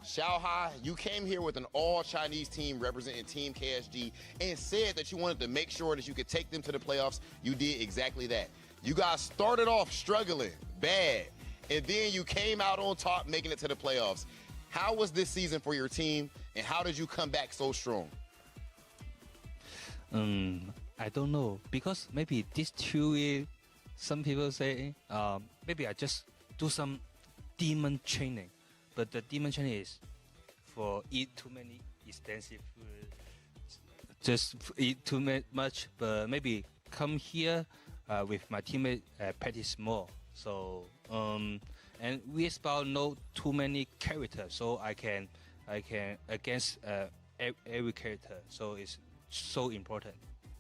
Xiao Hai, you came here with an all-Chinese team representing Team KSG and said that you wanted to make sure that you could take them to the playoffs. You did exactly that. You guys started off struggling bad, and then you came out on top making it to the playoffs. How was this season for your team, and how did you come back so strong? I don't know, because maybe these 2 years some people say maybe I just do some demon training, but the demon training is for eat too many expensive food, just eat too much, but maybe come here with my teammate practice more. So and we spell no too many characters, so I can against every character. So it's so important.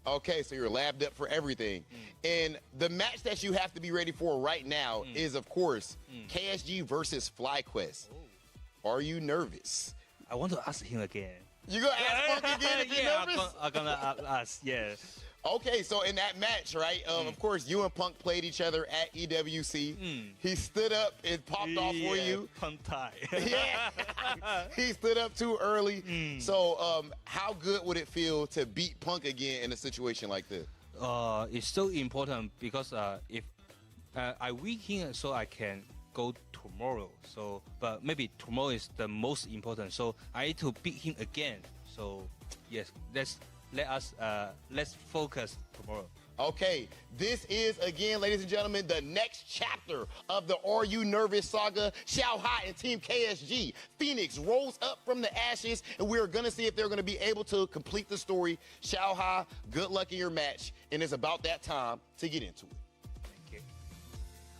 Okay, so you're labbed up for everything. And the match that you have to be ready for right now is, of course, KSG versus FlyQuest. Are you nervous? I want to ask him again. You gonna ask Punk again if you're nervous? I'm gonna ask, yeah. Okay, so in that match, right, of course, you and Punk played each other at EWC. He stood up and popped off for you. Punk tie. Yeah, he stood up too early. So how good would it feel to beat Punk again in a situation like this? It's so important because if I win him, so I can go tomorrow. So, but maybe tomorrow is the most important. So I need to beat him again. So yes, let's focus tomorrow. Okay, this is, again, ladies and gentlemen, the next chapter of the Are You Nervous saga. Xiaohai and Team KSG. Phoenix rolls up from the ashes, and we're going to see if they're going to be able to complete the story. Xiaohai, good luck in your match, and it's about that time to get into it.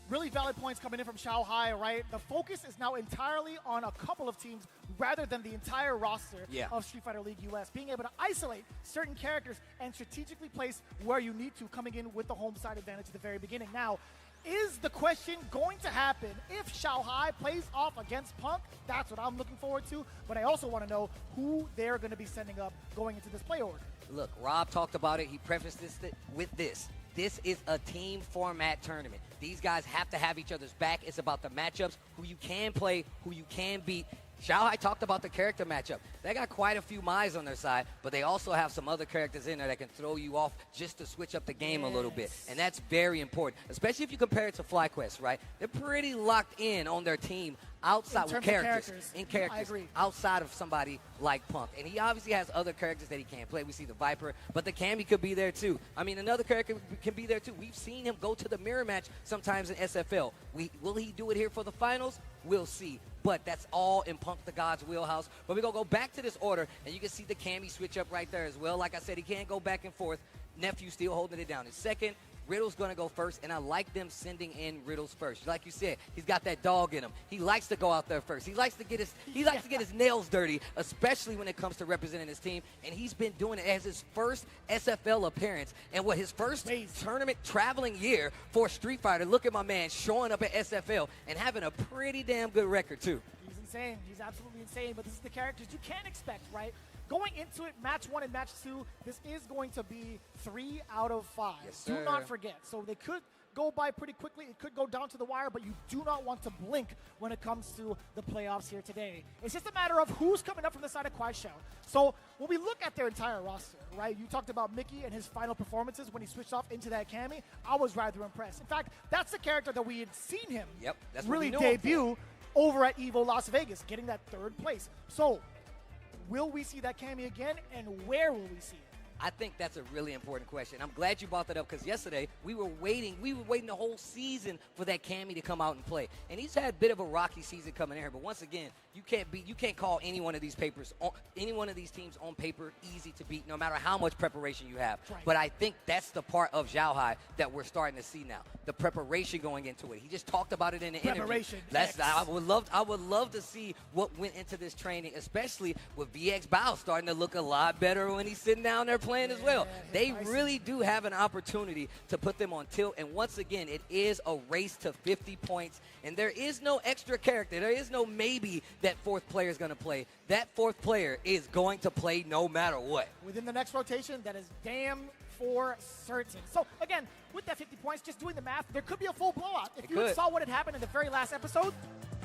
Really valid points coming in from Xiaohai, right? The focus is now entirely on a couple of teams rather than the entire roster of Street Fighter League US. Being able to isolate certain characters and strategically place where you need to, coming in with the home side advantage at the very beginning. Now, is the question going to happen if Xiaohai plays off against Punk? That's what I'm looking forward to. But I also want to know who they're going to be sending up going into this play order. Look, Rob talked about it. He prefaced this with this. This is a team format tournament. These guys have to have each other's back. It's about the matchups, who you can play, who you can beat. Xiaohai talked about the character matchup. They got quite a few Mai's on their side, but they also have some other characters in there that can throw you off just to switch up the game a little bit. And that's very important, especially if you compare it to FlyQuest, right? They're pretty locked in on their team outside with characters. In characters. I agree. Outside of somebody like Punk. And he obviously has other characters that he can't play. We see the Viper, but the Cammy could be there too. I mean, another character can be there too. We've seen him go to the mirror match sometimes in SFL. Will he do it here for the finals? We'll see. But that's all in Punk the God's wheelhouse. But we're going to go back to this order, and you can see the Cammy switch up right there as well. Like I said, he can't go back and forth. Nephew still holding it down in second. Riddle's going to go first, and I like them sending in Riddles first. Like you said, he's got that dog in him. He likes to go out there first. He likes to get his nails dirty, especially when it comes to representing his team. And he's been doing it as his first SFL appearance and his first tournament traveling year for Street Fighter. Look at my man showing up at SFL and having a pretty damn good record too. He's insane. He's absolutely insane. But this is the characters you can expect, right? Going into it, match 1 and match 2, this is going to be 3 out of 5. Yes, do not forget. So they could go by pretty quickly. It could go down to the wire, but you do not want to blink when it comes to the playoffs here today. It's just a matter of who's coming up from the side of Kwai Xiao. So when we look at their entire roster, right, you talked about Mickey and his final performances when he switched off into that Cammy. I was rather impressed. In fact, that's the character that we had seen him really debut over at EVO Las Vegas, getting that 3rd place. So will we see that Cammy again, and where will we see it? I think that's a really important question. I'm glad you brought that up because yesterday we were waiting the whole season for that Cammy to come out and play. And he's had a bit of a rocky season coming in here, but once again, you can't call any one of these teams on paper easy to beat, no matter how much preparation you have. Right. But I think that's the part of Xiaohai that we're starting to see now. The preparation going into it. He just talked about it in the interview. I would love to see what went into this training, especially with VX Bao starting to look a lot better when he's sitting down there playing as well. They really do have an opportunity to put them on tilt. And once again, it is a race to 50 points. And there is no extra character. There is no maybe that 4th player is going to play. That 4th player is going to play no matter what. Within the next rotation, that is damn for certain. So again, with that 50 points, just doing the math, there could be a full blowout. If you saw what had happened in the very last episode,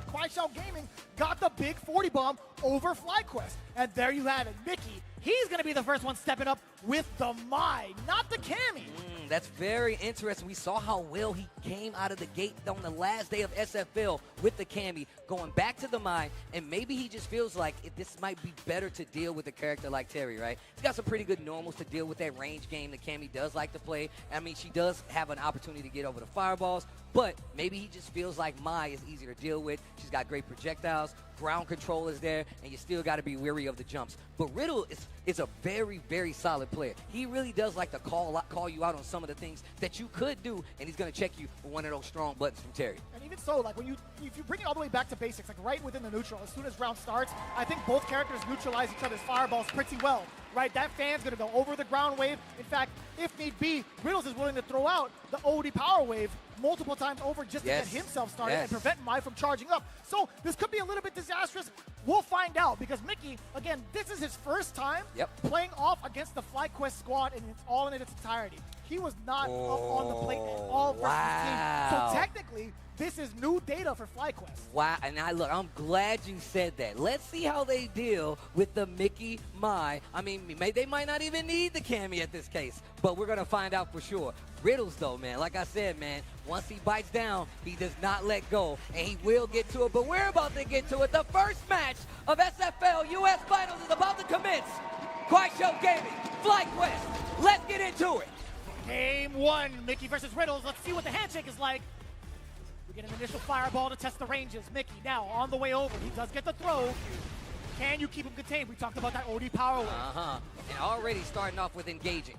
Kwai Xiao Gaming got the big 40 bomb over FlyQuest. And there you have it. Mickey, he's going to be the first one stepping up with the Mai, not the Cammy. That's very interesting. We saw how well he came out of the gate on the last day of SFL with the Cammy, going back to the mine, and maybe he just feels like this might be better to deal with a character like Terry, right? He's got some pretty good normals to deal with that range game that Cammy does like to play. I mean, she does have an opportunity to get over the fireballs, but maybe he just feels like Mai is easier to deal with. She's got great projectiles, ground control is there, and you still got to be wary of the jumps. But Riddle is a very, very solid player. He really does like to call you out on some of the things that you could do, and he's going to check you with one of those strong buttons from Terry. And even so, like if you bring it all the way back to basics, like right within the neutral, as soon as round starts, I think both characters neutralize each other's fireballs pretty well. Right, that fan's gonna go over the ground wave. In fact, if need be, Riddles is willing to throw out the OD power wave multiple times over just to get himself started and prevent Mai from charging up. So this could be a little bit disastrous. We'll find out, because Mickey, again, this is his first time playing off against the FlyQuest squad, and it's all in its entirety. He was not up on the plate at all versus his team. So technically, this is new data for FlyQuest. Wow, and I'm glad you said that. Let's see how they deal with the Mickey Mai. I mean, they might not even need the Cammy at this case, but we're going to find out for sure. Riddles, though, man, like I said, man, once he bites down, he does not let go, and he will get to it, but we're about to get to it. The first match of SFL US Finals is about to commence. Show Gaming, FlyQuest, let's get into it. Game 1, Mickey versus Riddles. Let's see what the handshake is like. We get an initial fireball to test the ranges. Mickey now on the way over. He does get the throw. Can you keep him contained? We talked about that OD power wave. And already starting off with engaging.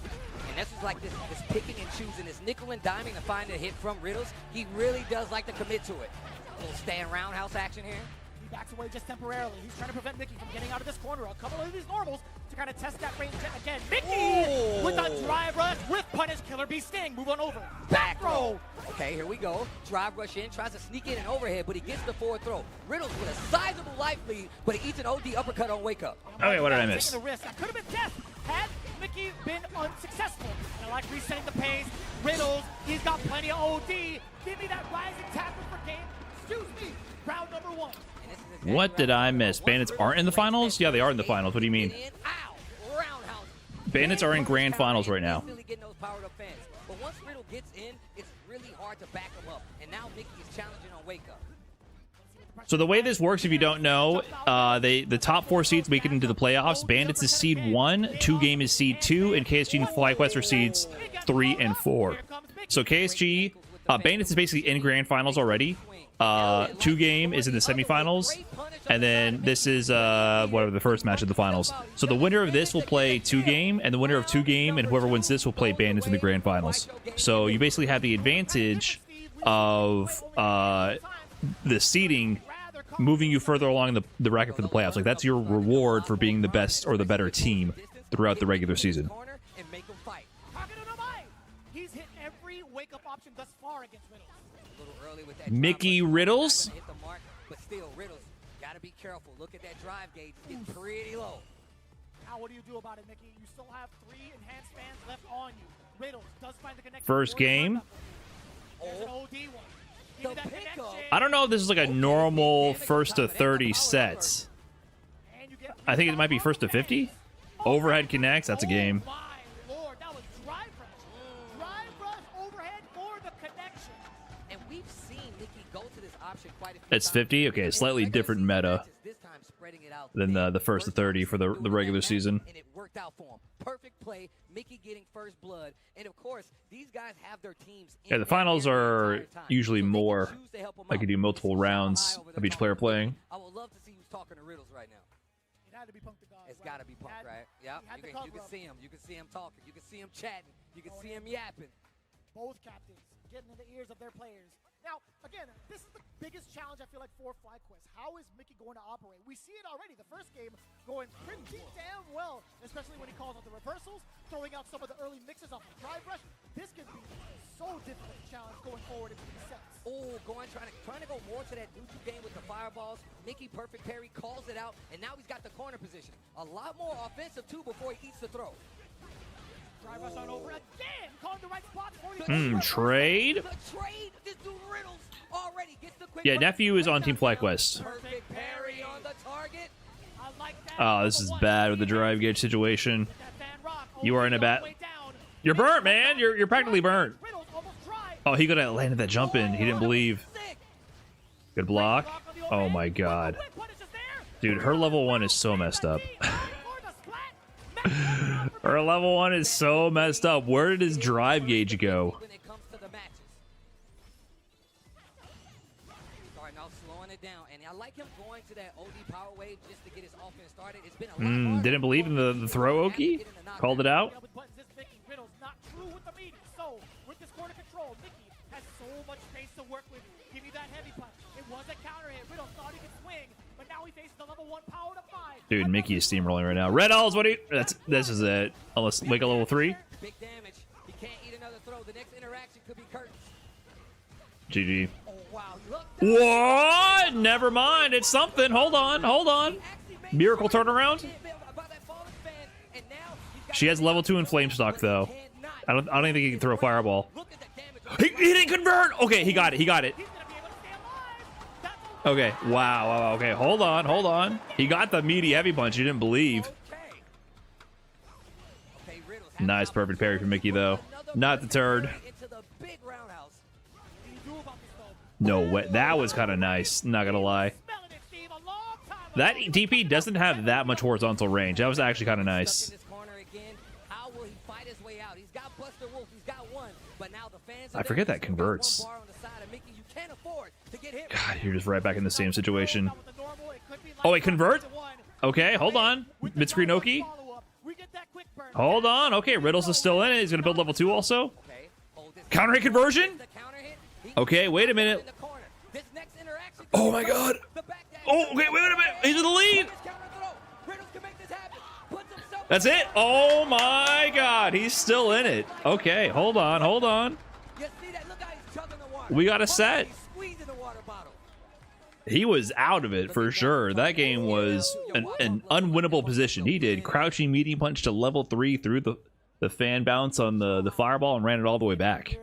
And this is like this picking and choosing, this nickel and diming to find a hit from Riddles. He really does like to commit to it. A little stand roundhouse action here. He backs away just temporarily. He's trying to prevent Mickey from getting out of this corner. A couple of these normals to kind of test that range again. Mickey with a drive rush with punish Killer Bee Sting. Move on over. Back throw. Okay, here we go. Drive rush in, tries to sneak in an overhead, but he gets the forward throw. Riddles with a sizable life lead, but he eats an OD uppercut on wake up. Okay, what did I miss? Taking a risk. That could have been death had Mickey been unsuccessful. And I like resetting the pace. Riddles, he's got plenty of OD. Give me that rising tackle for game. Excuse me. Round number 1. What did I miss? Bandits aren't in the finals? Yeah, they are in the finals. What do you mean? Bandits are in grand finals right now. But once Riddle gets in, it's really hard to back him up. And now Mickey is challenging on wake up. So the way this works, if you don't know, the top 4 seeds make it into the playoffs. Bandits is seed 1, 2 Game is seed 2, and KSG and FlyQuest are seeds 3 and 4. So KSG, Bandits is basically in grand finals already. 2 Game is in the semifinals, and then this is whatever the first match of the finals. So the winner of this will play 2 Game, and the winner of 2 Game and whoever wins this will play Bandits in the grand finals. So you basically have the advantage of the seeding moving you further along the bracket for the playoffs. Like, that's your reward for being the best or the better team throughout the regular season. He's hit every wake-up option thus far against Riddles. Mickey Riddles. But still, Riddles, gotta be careful. Look at that drive gauge. It's pretty low. Now what do you do about it, Mickey? You still have 3 enhanced fans left on you. Riddles does find the connection. First game. There's an OD one. I don't know if this is like a normal first to 30 sets. I think it might be first to 50. Overhead connects. That's a game. My Lord, that was drive rush. Drive rush overhead for the connection. And we've seen Mickey go to this option quite a few It's 50. Okay, slightly different meta than the first to 30 for the regular season. And it worked out for him. Perfect play. Mickey getting first blood. And of course, these guys have their teams. Yeah, the finals are usually more like you do multiple rounds of each player playing. I would love to see who's talking to Riddles right now. It had to be Punk the God. It's got to be Punk, right? Yeah, you can see him. You can see him talking. You can see him chatting. You can see him yapping. Both captains getting in the ears of their players. Now, again, this is the biggest challenge, I feel like, for FlyQuest. How is Mickey going to operate? We see it already. The first game going pretty damn well, especially when he calls out the reversals, throwing out some of the early mixes off the drive rush. This could be so difficult challenge going forward into these sets. Oh, trying to go more to that neutral game with the fireballs. Mickey perfect parry, calls it out, and now he's got the corner position. A lot more offensive, too, before he eats the throw. Drive rush on over again, calling the right spot for you. Trade. The trade. This dude Riddles already gets the quick. Yeah, nephew is on Team FlyQuest. Perfect parry on the target. Oh, this is bad with the drive gauge situation. You are in a You're burnt, man. You're practically burnt. Riddles almost tried. Oh, he could have landed that jump in. He didn't believe. Good block. Oh my god. Whip punish is there. Dude, her level 1 is so messed up. For the splat. Her level 1 is so messed up. Where did his drive gauge go? When it comes to the matches. Starting off slowing it down, and I like him going to that OD power wave just to get his offense started. It's been a lot harder. Didn't believe in the throw, Oki. Called it out. With buttons, this Mickey Riddles not true with the meter. So with this corner control, Mickey has so much space to work with. Give me that heavy punch. It was a counter hit. Riddles thought he could swing, but now he faces the level 1 power to 5. Dude, Mickey is steamrolling right now. Riddles, what do you? This is it. Let's make a level 3. Big damage. He can't eat another throw. The next interaction could be curtains. GG. Oh wow, look. What? Never mind. It's something. Hold on. Hold on. Miracle turnaround. She has level 2 in flame stock though. I don't even think he can throw a fireball. He didn't convert. Okay, he got it. He got it. Okay. Wow. Okay. Hold on. He got the meaty heavy punch. He didn't believe. Nice perfect parry for Mickey though. Not deterred. No way. That was kind of nice. Not gonna lie. That DP doesn't have that much horizontal range. That was actually kind of nice. I forget that converts. God, you're just right back in the same situation. Oh, wait, convert? Okay, hold on. Mid-screen Oki. Hold on. Okay, Riddles is still in it. He's going to build level 2 also. Counter hit conversion? Okay, wait a minute. Oh, my God. Oh, okay, wait a minute. He's in the lead. That's it. Oh, my God. He's still in it. Okay, hold on. We got a set. He was out of it for sure. That game was an unwinnable position. He did crouching medium punch to level 3 through the fan bounce on the fireball and ran it all the way back. To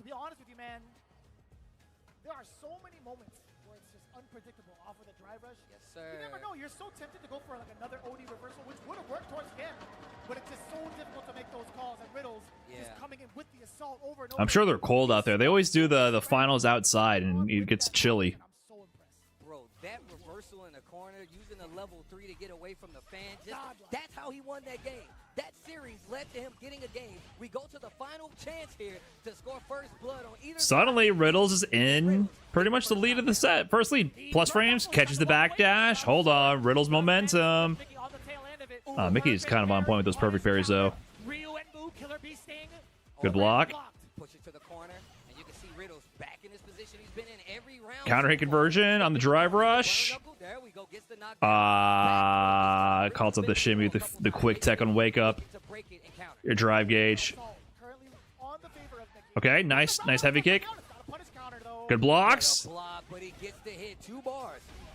be honest with you, man, there are so many moments where it's just unpredictable off of the drive rush. Yes, sir. You never know. You're so tempted to go for like another OD reversal, which would have worked towards him, but it's just so difficult to make those calls. And Riddles is coming in with the assault over and over. I'm sure they're cold out there. They always do the finals outside, and it gets chilly. I'm so impressed. Bro, that reversal in the corner, using a level 3 to get away from the fans, that's how he won that game. That series led to him getting a game. We go to the final chance here to score first blood on either Suddenly, Riddles is in pretty much the lead of the set. First lead, plus frames, catches the backdash. Hold on, Riddles momentum. Mickey is kind of on point with those perfect parries, though. Good block. Push it to the corner, and you can see Riddles back in his position he's been in every round. Counter hit conversion on the drive rush. There we go, gets the knockdown. Calls up the shimmy with the quick tech on wake up. Your drive gauge. Okay, nice heavy kick. Good blocks.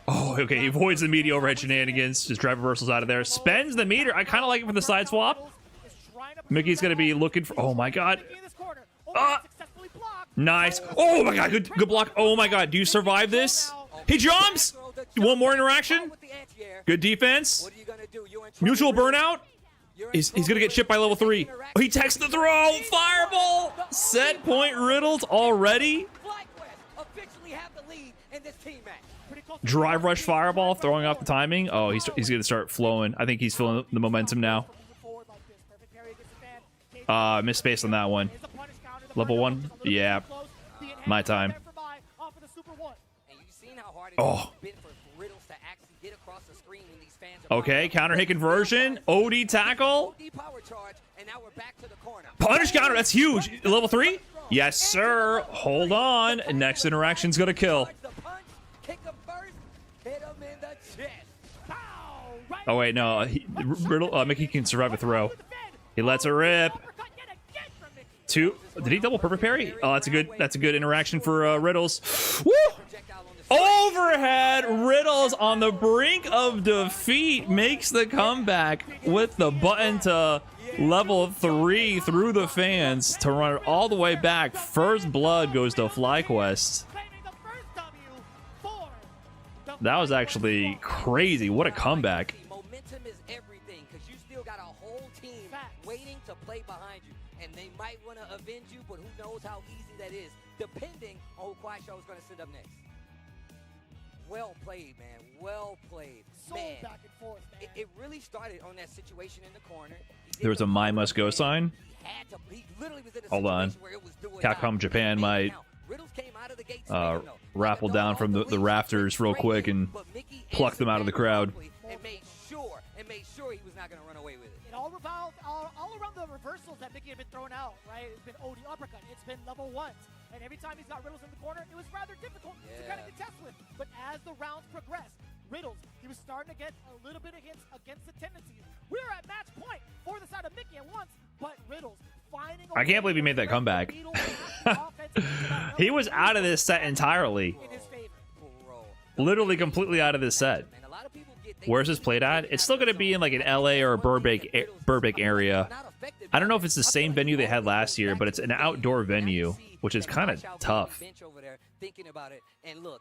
Oh, okay, he avoids the meaty overhead shenanigans. Just drive reversals out of there. Spends the meter. I kind of like it for the side swap. Mickey's going to be looking for... Oh, my God. Nice. Oh, my God. Good block. Oh, my God. Do you survive this? He jumps. One more interaction. Good defense. Mutual burnout. He's going to get chipped by level 3. Oh, he techs the throw. Fireball. Set point Riddles already. Drive rush fireball, throwing off the timing. Oh, he's going to start flowing. I think he's feeling the momentum now. Missed space on that one. Level 1. Yeah. My time. Oh. Okay, counter hit conversion. OD tackle. Punish counter. That's huge. Level 3? Yes, sir. Hold on. Next interaction's going to kill. Oh, wait, no. Mickey can survive a throw. He lets it rip. 2. Did he double perfect parry? Oh, that's a good interaction for Riddles. Woo! Overhead. Riddles on the brink of defeat makes the comeback with the button to level 3 through the fans to run it all the way back. First blood goes to FlyQuest. That was actually crazy. What a comeback. Momentum is everything because you still got a whole team waiting longing to play behind you. And they might want to avenge you, but who knows how easy that is, depending on who Quaisha is going to send up next. Well played, man. Well played. So man, back and forth, man. it really started on that situation in the corner. There was a "My Must Go" sign. He literally was in a Hold on. situation where it was do or Capcom die. Japan He made it might count. Riddles came out of the gates making them, raffle down from the rafters real quick and pluck them out of the crowd. And made sure he was not going to run away with it. It all revolved all around the reversals that Mickey had been throwing out, right? It's been OD uppercut. It's been level ones. And every time he's got Riddles in the corner, it was rather difficult to kind of contest with. But as the rounds progressed, Riddles, he was starting to get a little bit of hints against the tendencies. We were at match point for the side of Mickey at once, but Riddles finding a I can't believe he made that comeback. He was out of this set entirely. in his favor. Literally completely out of this set. And a lot of people get Where's this played at? It's still going to be in like an LA or a Burbank area. I don't know if it's the same venue they had last year, but it's an outdoor venue, which is kind of tough.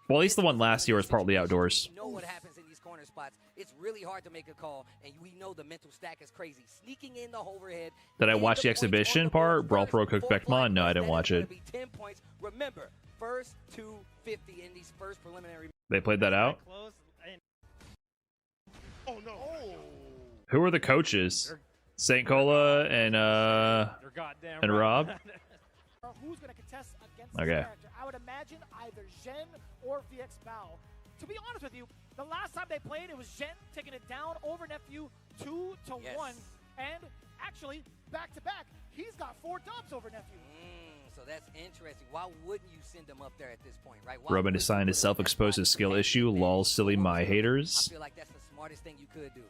Well, at least the one last year was partly outdoors. You know what happens in these corner spots. It's really hard to make a call, and we know the mental stack is crazy. Sneaking in the overhead. Did I watch the exhibition part? Brawl Pro Cook Beckmon? No, I didn't watch it. 10 points. Remember, first 250 in these first preliminary. They played that out? Oh no! Who are the coaches? St. Cola and Rob? Who's going to contest against Okay. this character? I would imagine either Zhen or VX Bao. To be honest with you, the last time they played, it was Zhen taking it down over Nephew 2-1. And actually, back-to-back, he's got 4 dubs over Nephew. So that's interesting. Why wouldn't you send him up there at this point, right? Roman assigned to self-expose his skill issue. Lol, silly my haters. I feel like that's the smartest thing you could do.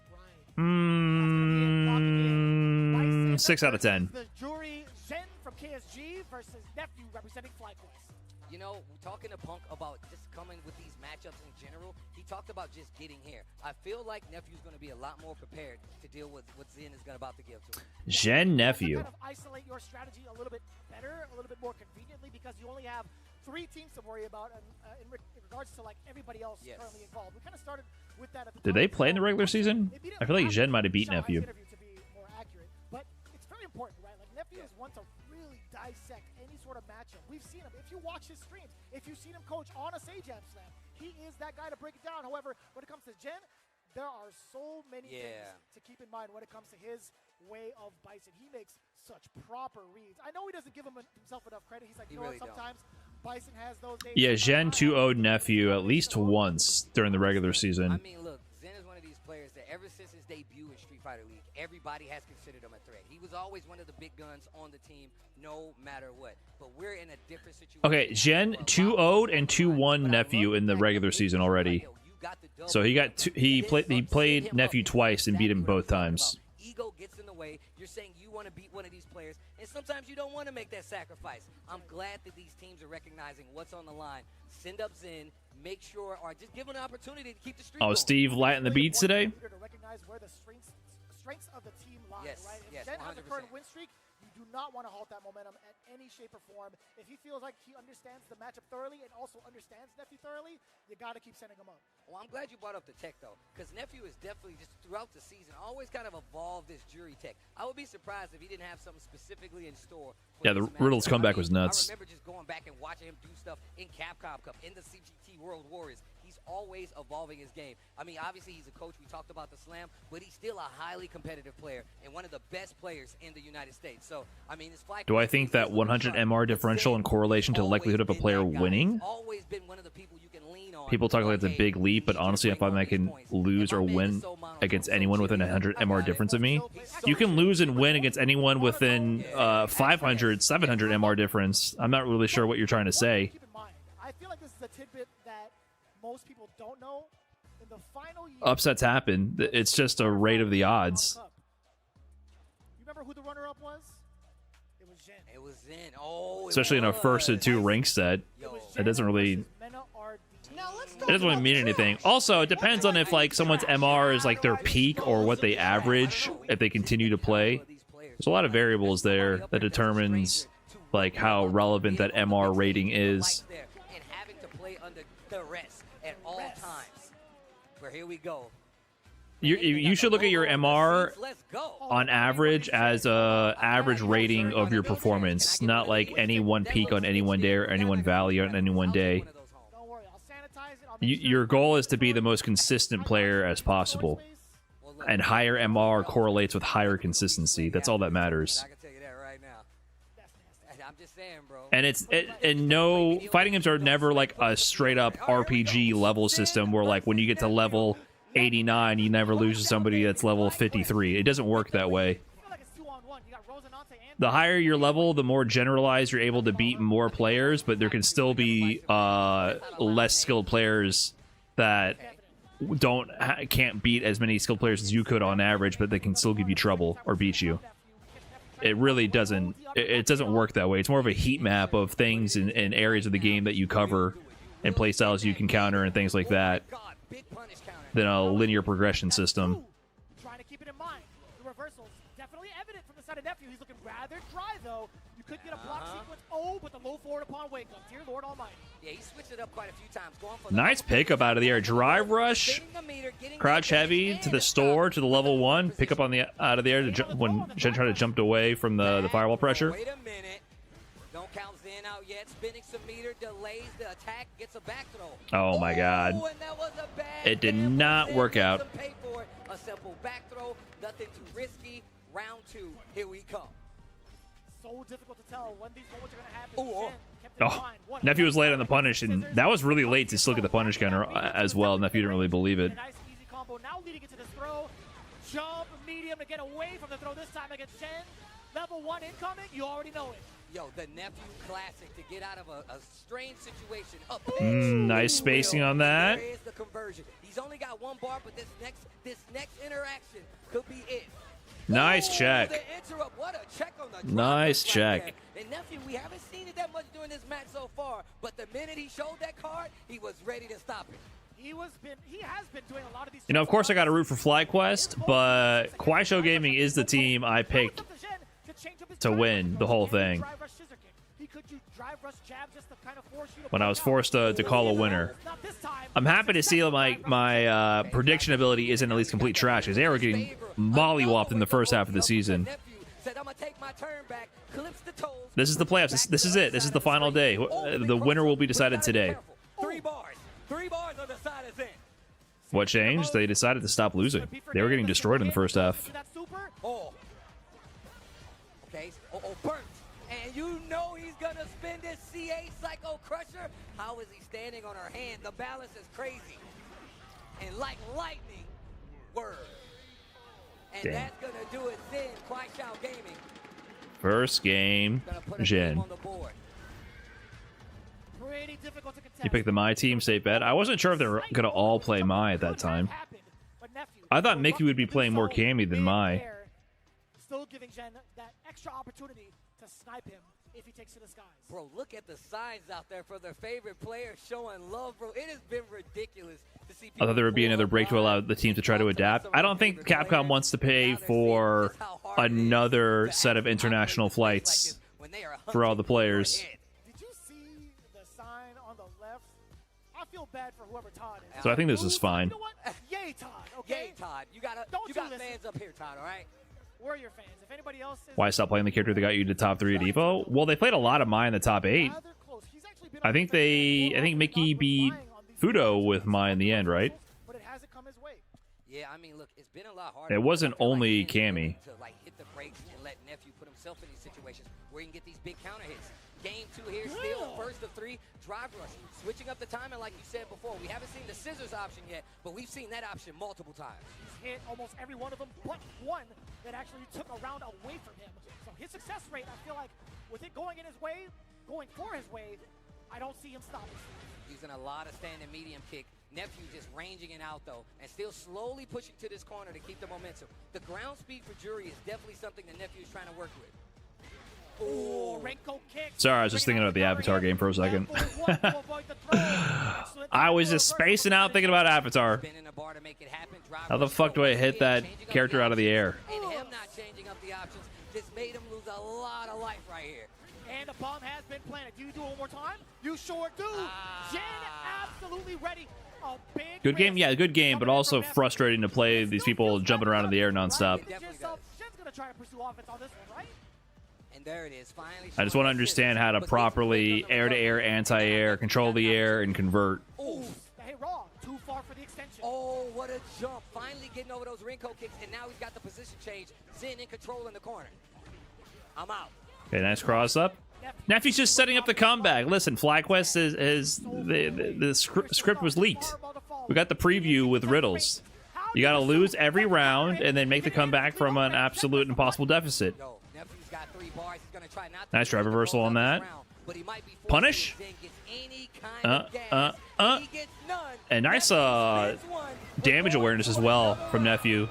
6 out of 10. The jury, Zhen from KSG versus Nephew representing FlyQuest. You know, talking to Punk about just coming with these matchups in general, he talked about just getting here. I feel like Nephew's going to be a lot more prepared to deal with what Zen is about to give to him. Zhen Nephew. Kind of isolate your strategy a little bit better, a little bit more conveniently, because you only have 3 teams to worry about in regards to like everybody else currently involved. We kind of started with that at the Did they play in the regular season? I feel like Zhen might have beat Nephew. To be more accurate, but it's very important, right? Like Nephew is one to really dissect any sort of matchup. We've seen him. If you watch his streams, if you've seen him coach on a Sage Jam Slam, he is that guy to break it down. However, when it comes to Zhen, there are so many things to keep in mind when it comes to his way of Bison. He makes such proper reads. I know he doesn't give himself enough credit. He's like, you know what, sometimes Bison has those days. Yeah, Zhen 2-0'd Nephew at least once during the regular season. I mean, look, Zen is one of these players that ever since his debut in Street Fighter League, everybody has considered him a threat. He was always one of the big guns on the team, no matter what. But we're in a different situation. Okay, Zhen 2-0'd and 2-1 Nephew in the regular season already. So he played Nephew twice and beat him both times. Ego gets in the way. You're saying you want to beat one of these players, and sometimes you don't want to make that sacrifice. I'm glad that these teams are recognizing what's on the line. Send up Zen, make sure, or just give him an opportunity to keep the streak going. Steve lighting the beats today? To recognize where the strengths of the team lie, right? If Zen has a current win streak, you do not want to halt that momentum at any shape or form. If he feels like he understands the matchup thoroughly and also understands Nephew thoroughly, you got to keep sending him up. Well, I'm glad you brought up the tech, though, because Nephew is definitely, just throughout the season, always kind of evolved this jury tech. I would be surprised if he didn't have something specifically in store. Yeah, the Riddles comeback was nuts. I remember just going back and watching him do stuff in Capcom Cup, in the CGT World Warriors. He's always evolving his game. I mean, obviously, he's a coach. We talked about the Slam, but he's still a highly competitive player and one of the best players in the United States. So, I mean, it's Do I think that 100 MR differential in correlation to the likelihood of a player winning? always been one of the people you can lean on. People talk like it's a big leap, but honestly, if I can lose or win against anyone within 100 MR difference of me, you can lose and win against anyone within 500, 700 MR difference. I'm not really sure what you're trying to say. Keep in mind, I feel like this is a tidbit that most people don't know. In the final year, Upsets happen. It's just a rate of the odds. You remember who the runner-up was? It was Zhen. It was Zen. Oh, Especially in a first to 2 rank set. It doesn't really... It doesn't really mean anything. Also, it depends on if like someone's MR is like their peak or what they average if they continue to play. There's a lot of variables there that determines like how relevant that MR rating is. And having to play under duress at all times. Where here we go. You should look at your MR Let's go. on average as a average rating of your performance, not like any one peak on any one day or any one valley on any one day. Don't worry, I'll sanitize it. I'll make sure Your goal is to be the most consistent player as possible, and higher MR correlates with higher consistency. That's all that matters. I can tell you that right now. I'm just saying, bro. And and no, fighting games are never like a straight up RPG level system where like when you get to level 89 you never lose to somebody that's level 53. It doesn't work that way. I feel like it's 2-on-1. You got Rosinante and The higher your level, the more generalized you're able to beat more players, but there can still be less skilled players that can't beat as many skilled players as you could on average, but they can still give you trouble or beat you. It really doesn't. It doesn't work that way. It's more of a heat map of things and areas of the game that you cover, and play styles you can counter and things like that, than a linear progression system. trying to keep it in mind. The reversal's definitely evident from the side of Nephew. He's looking rather dry, though. You could get a block sequence. Oh, but the low forward upon wake up. Dear Lord Almighty. Yeah, he switched it up quite a few times. Going for the Nice pickup out of the air. Drive rush, getting the meter, getting crouch the heavy to the store to the level 1. Pick up on the out of the air to when Jen tried to jump away from the firewall pressure. Wait a minute. Don't count Zen out yet. Spinning some meter, delays the attack, gets a back throw. Oh my God. And that was a bad It did gamble. not Zen work gets out. some pay for it. A simple back throw, nothing too risky. Round 2, here we come. So difficult to tell when these moments are going to happen. Oh, Jen kept it in Oh, mind. One, Nephew was late on the punish, and that was really late to still get the punish counter as well. Nephew didn't really believe it. A nice easy combo. Now leading into this throw. Jump medium to get away from the throw this time against Jen. Level 1 incoming. You already know it. Yo, the Nephew classic to get out of a strange situation. Up Nice spacing on that. There is the conversion. He's only got one bar, but this next interaction could be it. Nice Ooh, check. the interrupt. What a check on the Nice drop check. like that. And Nephew, we haven't seen it that much during this match so far, but the minute he showed that card, he was ready to stop it. He has been doing a lot of these. You know, of course, I got to root for FlyQuest, but Kwaisho Gaming is the team I picked to win the whole thing when I was forced to call a winner. I'm happy to see my prediction ability isn't at least complete trash, because they were getting mollywopped in the first half of the season. This is the playoffs. This is it. This is the final day. The winner will be decided today. 3 bars. 3 bars on the side of Zen. What changed? They decided to stop losing. They were getting destroyed in the first half. Oh. Okay. Oh, burnt. And you know he's going to spin this CA Psycho Crusher. How is he standing on her hand? The balance is crazy. And like lightning, word. And Damn. that's going to do it then. Kwaisho Gaming. First game, Gonna put a Jin. game on the board. Pretty difficult to contest. You picked the My team, safe bet. I wasn't sure if they were going to all play My at that time. I thought Mickey would be playing more Cammy than Mai. Still giving Jen that extra opportunity to snipe him if he takes to the skies. Bro, look at the signs out there for their favorite players showing love, bro. It has been ridiculous to see people. I thought there would be another break to allow the teams to try to adapt. I don't think Capcom wants to pay for another set of international flights for all the players. Did you see the sign on the left? I feel bad for whoever Todd is. So I think this is fine. You know what? Yay, Todd. Okay. Yay, Todd. You got fans up here, Todd, all right? We're your fans. If anybody else is Why stop playing the character that got you to top 3 at EVO? Well, they played a lot of Mai in the top 8. rather close. He's actually been I think Mickey beat Fudo with Mai in the end, right? But it hasn't come his way. Yeah, I mean, look, it's been a lot harder. It wasn't only Cammy. To like hit the brakes and let Nephew put himself in these situations where he can get these big counter hits. Game 2 here, still first of 3, drive rush. Switching up the timing like you said before. We haven't seen the scissors option yet, but we've seen that option multiple times. He's hit almost every one of them, but one that actually took a round away from him. So his success rate, I feel like, with it going in his way, going for his way, I don't see him stopping. Using a lot of standing medium kick. Nephew just ranging it out, though, and still slowly pushing to this corner to keep the momentum. The ground speed for Jury is definitely something the Nephew is trying to work with. Oh, Renko kick. Sorry, I was just thinking about the Avatar game for a second. I was just spacing out thinking about Avatar. Spinning the bar to make it happen. Drive How the rush fuck do I forward. hit that Changing up character the out of the air? options, and him not changing up the options. just made him lose a lot of life right here. And the bomb has been planted. Do you do it one more time? You sure do. Jin absolutely ready. A big Good game, risk yeah, good game, but coming in also from Nephew. frustrating to play these people jumping around in the air nonstop. It definitely does. Shen's gonna try to pursue offense on this one, right? And there it is, finally. I just want to understand how to properly air-to-air, anti-air, control the air, and convert. Ooh. Hey, wrong. Too far for the extension. Oh, what a jump. Finally getting over those Rinko kicks, and now he's got the position change. Zin in control in the corner. I'm out. Okay, nice cross up. Nephew's just setting up the comeback. Listen, FlyQuest is the script was leaked. We got the preview with riddles. You got to lose every round and then make the comeback from an absolute impossible deficit. Yo, Nephew's got 3 bars. He's gonna try not to Nice drive reversal on that. but he might be forced Punish. to. Zin gets any kind of gas. He gets none. And nice Nephew's spins one. damage awareness as well from Nephew.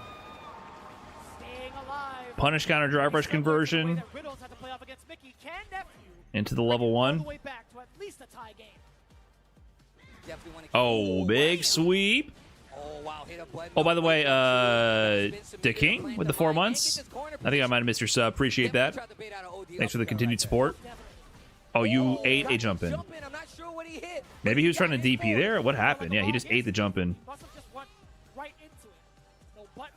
Staying alive. Punish counter drive rush conversion Riddles had to play off against Mickey. Can Nephew into the level all the 1. way back to at least a tie game? Definitely wanna keep- Oh, big sweep. Oh, wow, hit a button. Oh, by the way, the King with the 4 months. I think I might have missed your sub. Appreciate that. Thanks for the continued support. Oh, you ate a jump in. I'm not sure what he hit. Maybe he was trying to DP there. What happened? Yeah, he just ate the jump in. Must have just went right into it. No buttons,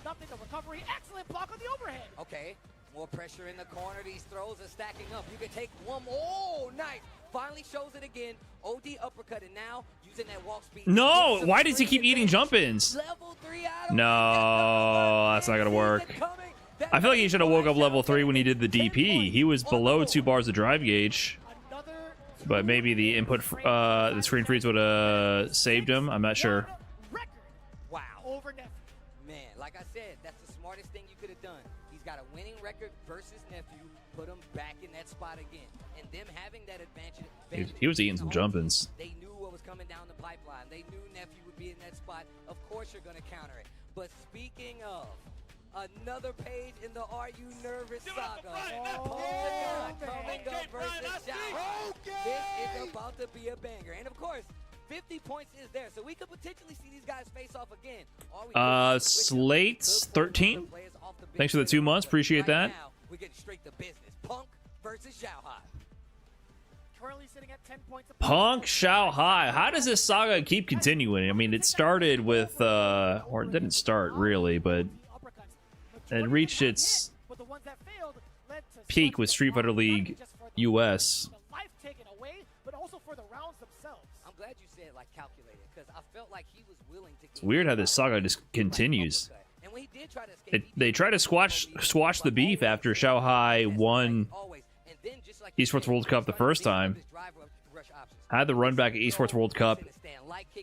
nothing, no recovery. Excellent block on the overhead. Okay, more pressure in the corner. These throws are stacking up. You can take one more. Oh, nice. Finally shows it again. OD uppercut, and now using that walk speed. No, why does he keep eating jump ins? Level 3 out of No, that's not gonna work. I feel like he should have woke up level 3 when he did the DP. He was below 2 bars of drive gauge, Another but maybe the input, the screen freeze would have saved him. I'm not sure. record Wow. over Nephew. Man, like I said, that's the smartest thing you could have done. He's got a winning record versus Nephew. Put him back in that spot again. And them having that advantage. He was eating some jump ins. They knew what was coming down the pipeline. They knew Nephew would be in that spot. Of course you're going to counter it. But speaking of, another page in the Are You Nervous saga. Coming up versus Xiao. This is about to be a banger. And of course, 50 points is there. So we could potentially see these guys face off again. All we do is switch up. Slate's 13. Players off the bench. Thanks for the 2 months. Appreciate Right that. now, we're getting straight to business. Punk versus Xiao Hai. Currently sitting at 10 points. Punk Xiao Hai. How does this saga keep continuing? I mean, it started with, or it didn't start really, but it reached its peak with Street Fighter League US. Life taken away, but also for the rounds themselves. I'm glad you said like calculated because I felt like he was willing to. It's weird how this saga just continues. And when he did try to escape, They try to squash the beef after Xiao Hai won Esports World Cup the first time. Had the run back at Esports World Cup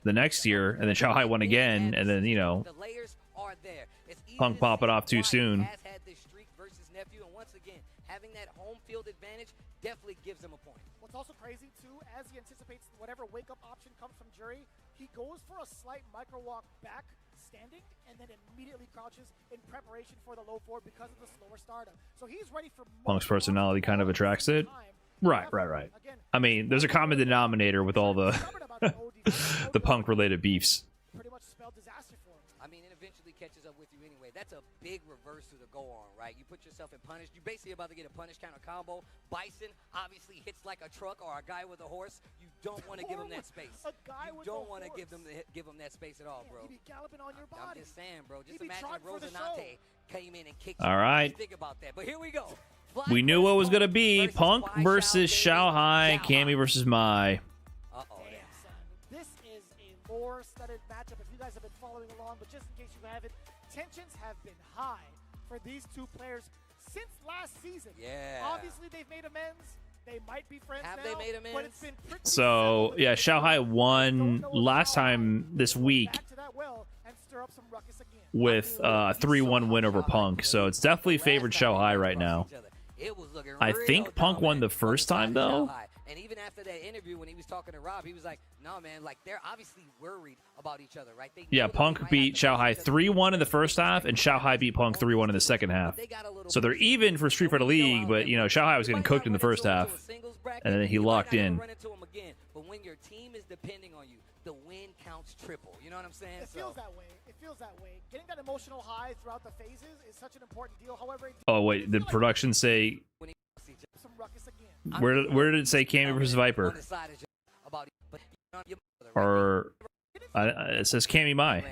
the next year, and then Xiao Hai won again, and then, you know, the layers are there. Punk popping off too soon. Has had this streak versus Nephew, and once again, having that home field advantage definitely gives him a point. What's also crazy too, as he anticipates whatever wake-up option comes from Jury, he goes for a slight micro walk back, standing, and then immediately crouches in preparation for the low forward because of the slower startup. So he's ready for Punk's personality kind of attracts it. Right. I mean, there's a common denominator with all the the Punk-related beefs. Pretty much spelled disaster for him. I mean, it eventually catches up with you anyway. That's a big reversal to go on, right? You put yourself in punish. You're basically about to get a punish counter combo. Bison obviously hits like a truck or a guy with a horse. You don't want to give him that space. A guy You with don't a want to horse. give him that space at all, bro. He be galloping on your I'm body. just saying, bro. Just He be imagine if trotting for the Rosinante came in and kicked All you. right. Just think about that. But here we go. We knew what was going to be. Punk versus Xiao Hai, Cammy versus Mai. Uh-oh. Damn, son. This is a lore-studded matchup if you guys have been following along, but just in case you haven't, tensions have been high for these two players since last season. Yeah. Obviously, they've made amends. They might be friends Have now, they made amends? but it's been pretty So, yeah, Xiao Hai won last time this week back to that well and stir up some ruckus again. with a 3-1 win over Punk. So it's definitely favored Xiao Hai right now. It was looking I real think Punk won dominant the on first side time, of though. Xiao Hai. And even after that interview, when he was talking to Rob, he was like, "No, man, like they're obviously worried about each other, right?" They Yeah, know that they Punk might beat have to Xiao Hai fight each other. 3-1 in the first half, and Xiao Hai beat Punk 3-1 in the second half. They got a little So they're even for Street Fighter League, but, you know, Xiao Hai was getting cooked in the first half. and then he locked in. But when your team is depending on you, the win counts triple. You know what I'm saying? It feels that way. It feels that way. Getting that emotional high throughout the phases is such an important deal. However, Oh wait, did production say some ruckus again. where did it say Cammy versus Viper? Or it says Cammy Mai.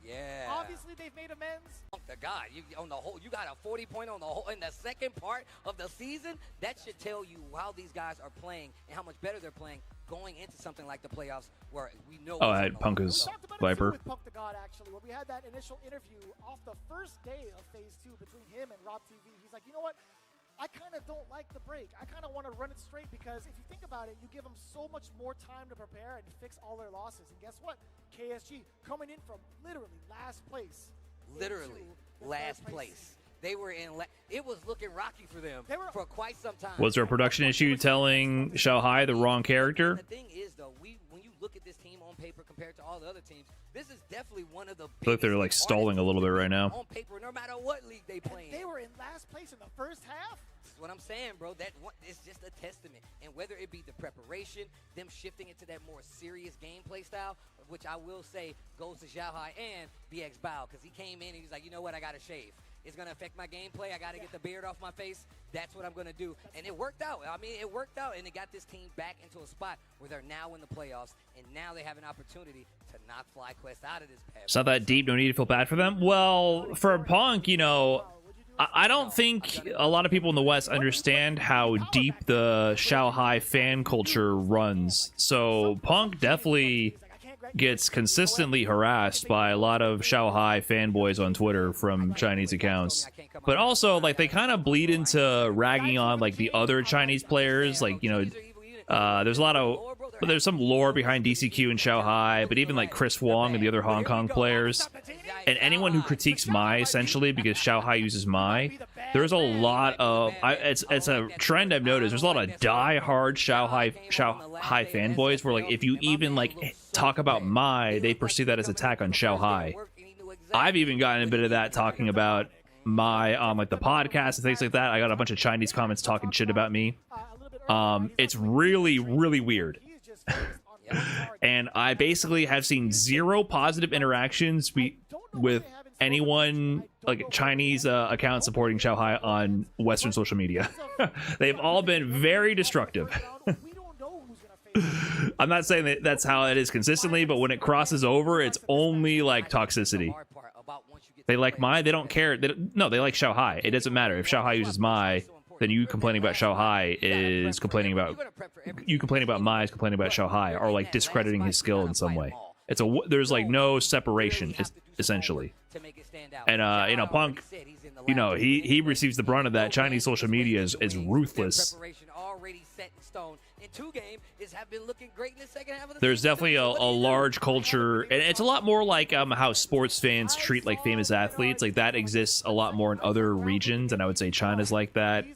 Yeah. Obviously, they've made amends. The God, you on the whole, you got a 40-point on the whole in the second part of the season. That should tell you how these guys are playing and how much better they're playing going into something like the playoffs, where we know. Oh, I had Punk as We talked about it Viper. too with Punk the God, actually, where we had that initial interview off the first day of Phase 2 between him and Rob TV. He's like, you know what? I kind of don't like the break. I kind of want to run it straight because if you think about it, you give them so much more time to prepare and fix all their losses. And guess what? KSG coming in from literally last place. Literally last place. They were in. It was looking rocky for them for quite some time. Was there a production issue telling Shanghai the wrong character? The thing is, though, when you look at this team on paper compared to all the other teams, this is definitely one of the. I feel like they're like stalling a little bit right now. On paper, no matter what league they play in. They were in last place in the first half. That's what I'm saying, bro. It's just a testament. And whether it be the preparation, them shifting into that more serious gameplay style, which I will say goes to Xiaohai and BX Bao, because he came in and he's like, you know what, I got to shave. It's going to affect my gameplay. I got to get the beard off my face. That's what I'm going to do. And it worked out. I mean, it worked out, and it got this team back into a spot where they're now in the playoffs, and now they have an opportunity to knock FlyQuest out of this path. It's not that deep. No need to feel bad for them. Well, for Punk, you know, I don't think a lot of people in the West understand how deep the Shanghai fan culture runs. So Punk definitely gets consistently harassed by a lot of Shanghai fanboys on Twitter from Chinese accounts. But also, like, they kind of bleed into ragging on, like, the other Chinese players. Like, you know, there's some lore behind DCQ and Shanghai, but even, like, Chris Wong and the other Hong Kong players. And anyone who critiques Mai, essentially, because Shanghai uses Mai, there's a lot of... it's a trend I've noticed. There's a lot of die-hard Shanghai fanboys where, like, if you even, like, talk about Mai, they perceive that as attack on Shanghai. I've even gotten a bit of that talking about Mai on, like, the podcast and things like that. I got a bunch of Chinese comments talking shit about me. It's really, really weird. And I basically have seen zero positive interactions with anyone, like Chinese account supporting Shanghai on Western social media. They've all been very destructive. I'm not saying that that's how it is consistently, but when it crosses over, it's only like toxicity. They like Mai, they don't care. No, they like Shanghai. It doesn't matter if Shanghai uses Mai. Then you complaining about Shanghai is complaining about Mai is complaining about Shanghai, or like discrediting his skill in some way. There's like no separation essentially. And you know, Punk, you know, he receives the brunt of that. Chinese social media is ruthless. There's definitely a large culture, and it's a lot more like how sports fans treat like famous athletes. Like that exists a lot more in other regions, and I would say China's like that,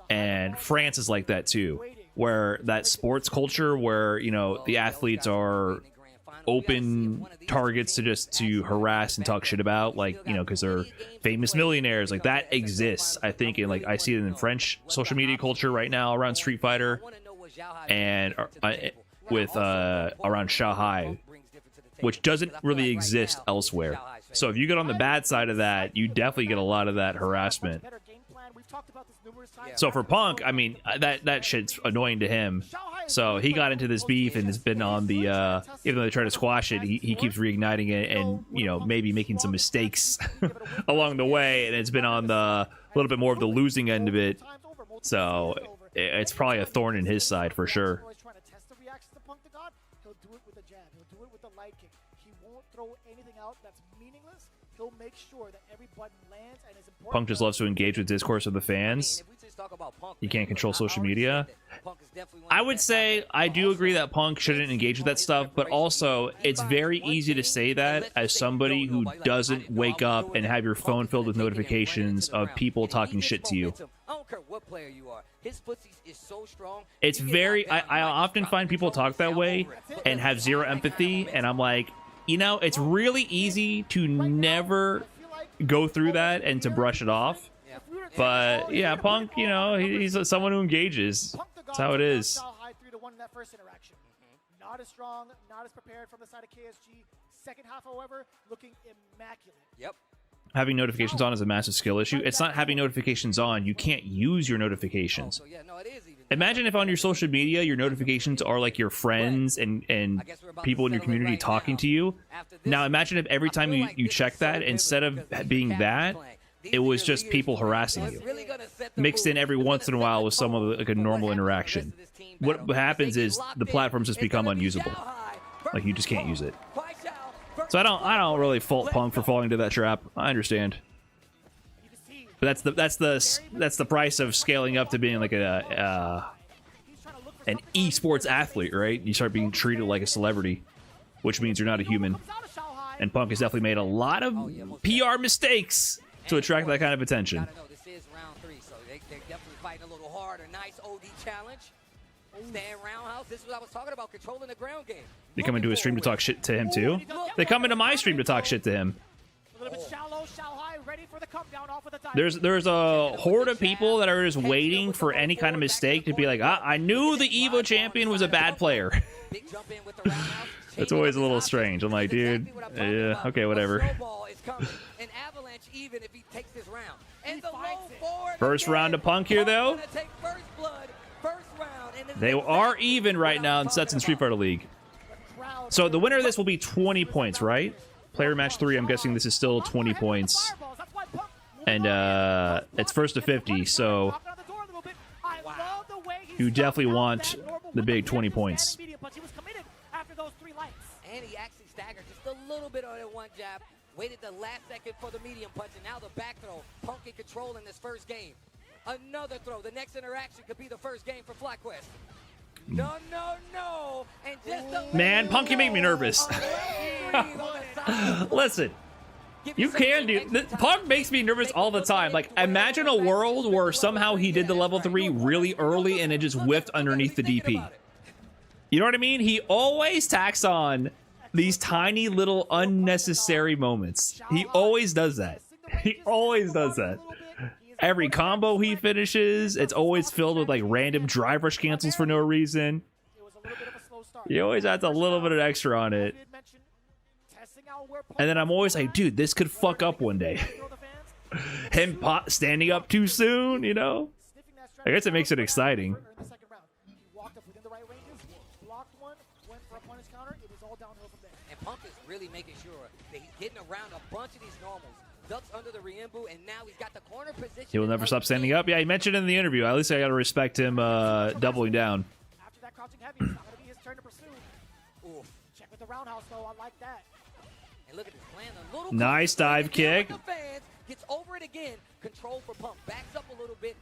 and France is like that too, where that sports culture where, you know, the athletes are open targets to harass and talk shit about, like, you know, because they're famous millionaires. Like that exists, I think, and like I see it in French social media culture right now around Street Fighter and with around Shanghai, which doesn't really exist elsewhere. So if you get on the bad side of that, you definitely get a lot of that harassment. So for Punk, I mean, that shit's annoying to him. So he got into this beef and has been on the, even though they try to squash it, he keeps reigniting it and, you know, maybe making some mistakes along the way. And it's been on the little bit more of the losing end of it. So it's probably a thorn in his side for sure. Punk just loves to engage with discourse of the fans. You can't control social media. I would say I do agree that Punk shouldn't engage with that stuff, but also it's very easy to say that as somebody who doesn't wake up and have your phone filled with notifications of people talking shit to you. It's very, I often find people talk that way and have zero empathy, and I'm like, you know, it's really easy to never go through that and to brush it off. But yeah, Punk, you know, he's someone who engages. That's how it is. not as strong, not as prepared from the side of KSG. Second half, however, looking immaculate. Yep. Having notifications on is a massive skill issue. It's not having notifications on. You can't use your Oh, notifications. so yeah, no, it is even. Imagine if on your social media, your notifications are like your friends and people in your community talking to you. Now imagine if every time you check that, instead of being that, it was just people harassing you. Mixed in every once in a while with some of like a normal interaction. What happens is the platforms just become unusable. Like you just can't use it. So I don't really fault Punk for falling into that trap. I understand. But that's the price of scaling up to being like an esports athlete, right? You start being treated like a celebrity, which means you're not a human. And Punk has definitely made a lot of PR mistakes to attract that kind of attention. Gotta know, this is round 3, so they're definitely fighting a little harder. Nice OD challenge. Stand roundhouse. This is what I was talking about, controlling the ground game. They come into a stream to talk shit to him too. They come into my stream to talk shit to him. A little bit shallow, Xiaohai ready for the come down off with the time. There's a horde of people that are just waiting for any kind of mistake to be like, I knew the Evo champion was a bad player. Big jump in with the roundhouse. It's always a little strange. I'm like, dude, yeah, okay, whatever. Snowball is coming. An avalanche even if he takes this round. And the low forward First round of Punk here, though. Punk's gonna take first blood, first round, and They are even right now in sets in Street Fighter League. So the winner of this will be 20 points, right? Player match 3, I'm guessing this is still 20 points. And it's first to 50, so you definitely want the big 20 points. And he actually staggered just a little bit on that one jab. Waited the last second for the medium punch, and now the back throw. Punk in control in this first game. Another throw. The next interaction could be the first game for FlyQuest. No, no, no. And just a Man, Punk, you make me nervous. Listen, you can do... Punk makes me nervous all the time. Like, imagine a world where somehow he did the level 3 really early and it just whiffed underneath the DP. You know what I mean? He always tacks on these tiny little unnecessary moments. He always does that. He always does that. Every combo he finishes, it's always filled with like random drive rush cancels for no reason. He always adds a little bit of extra on it. And then I'm always like, dude, this could fuck up one day. Him standing up too soon, you know? I guess it makes it exciting. And Punk is really making sure that he's getting around a bunch of these normals. Ducks under the Riembu, and now he's got the corner position. He will never stop standing up. Yeah, he mentioned in the interview. At least I gotta respect him doubling down. After that crouching heavy, it's not gonna be his turn to pursue. Ooh. Check with the roundhouse though, I like that. And look at this plan. A little Nice dive kick. Gets over it again. Control for Punk. Backs up a little bit.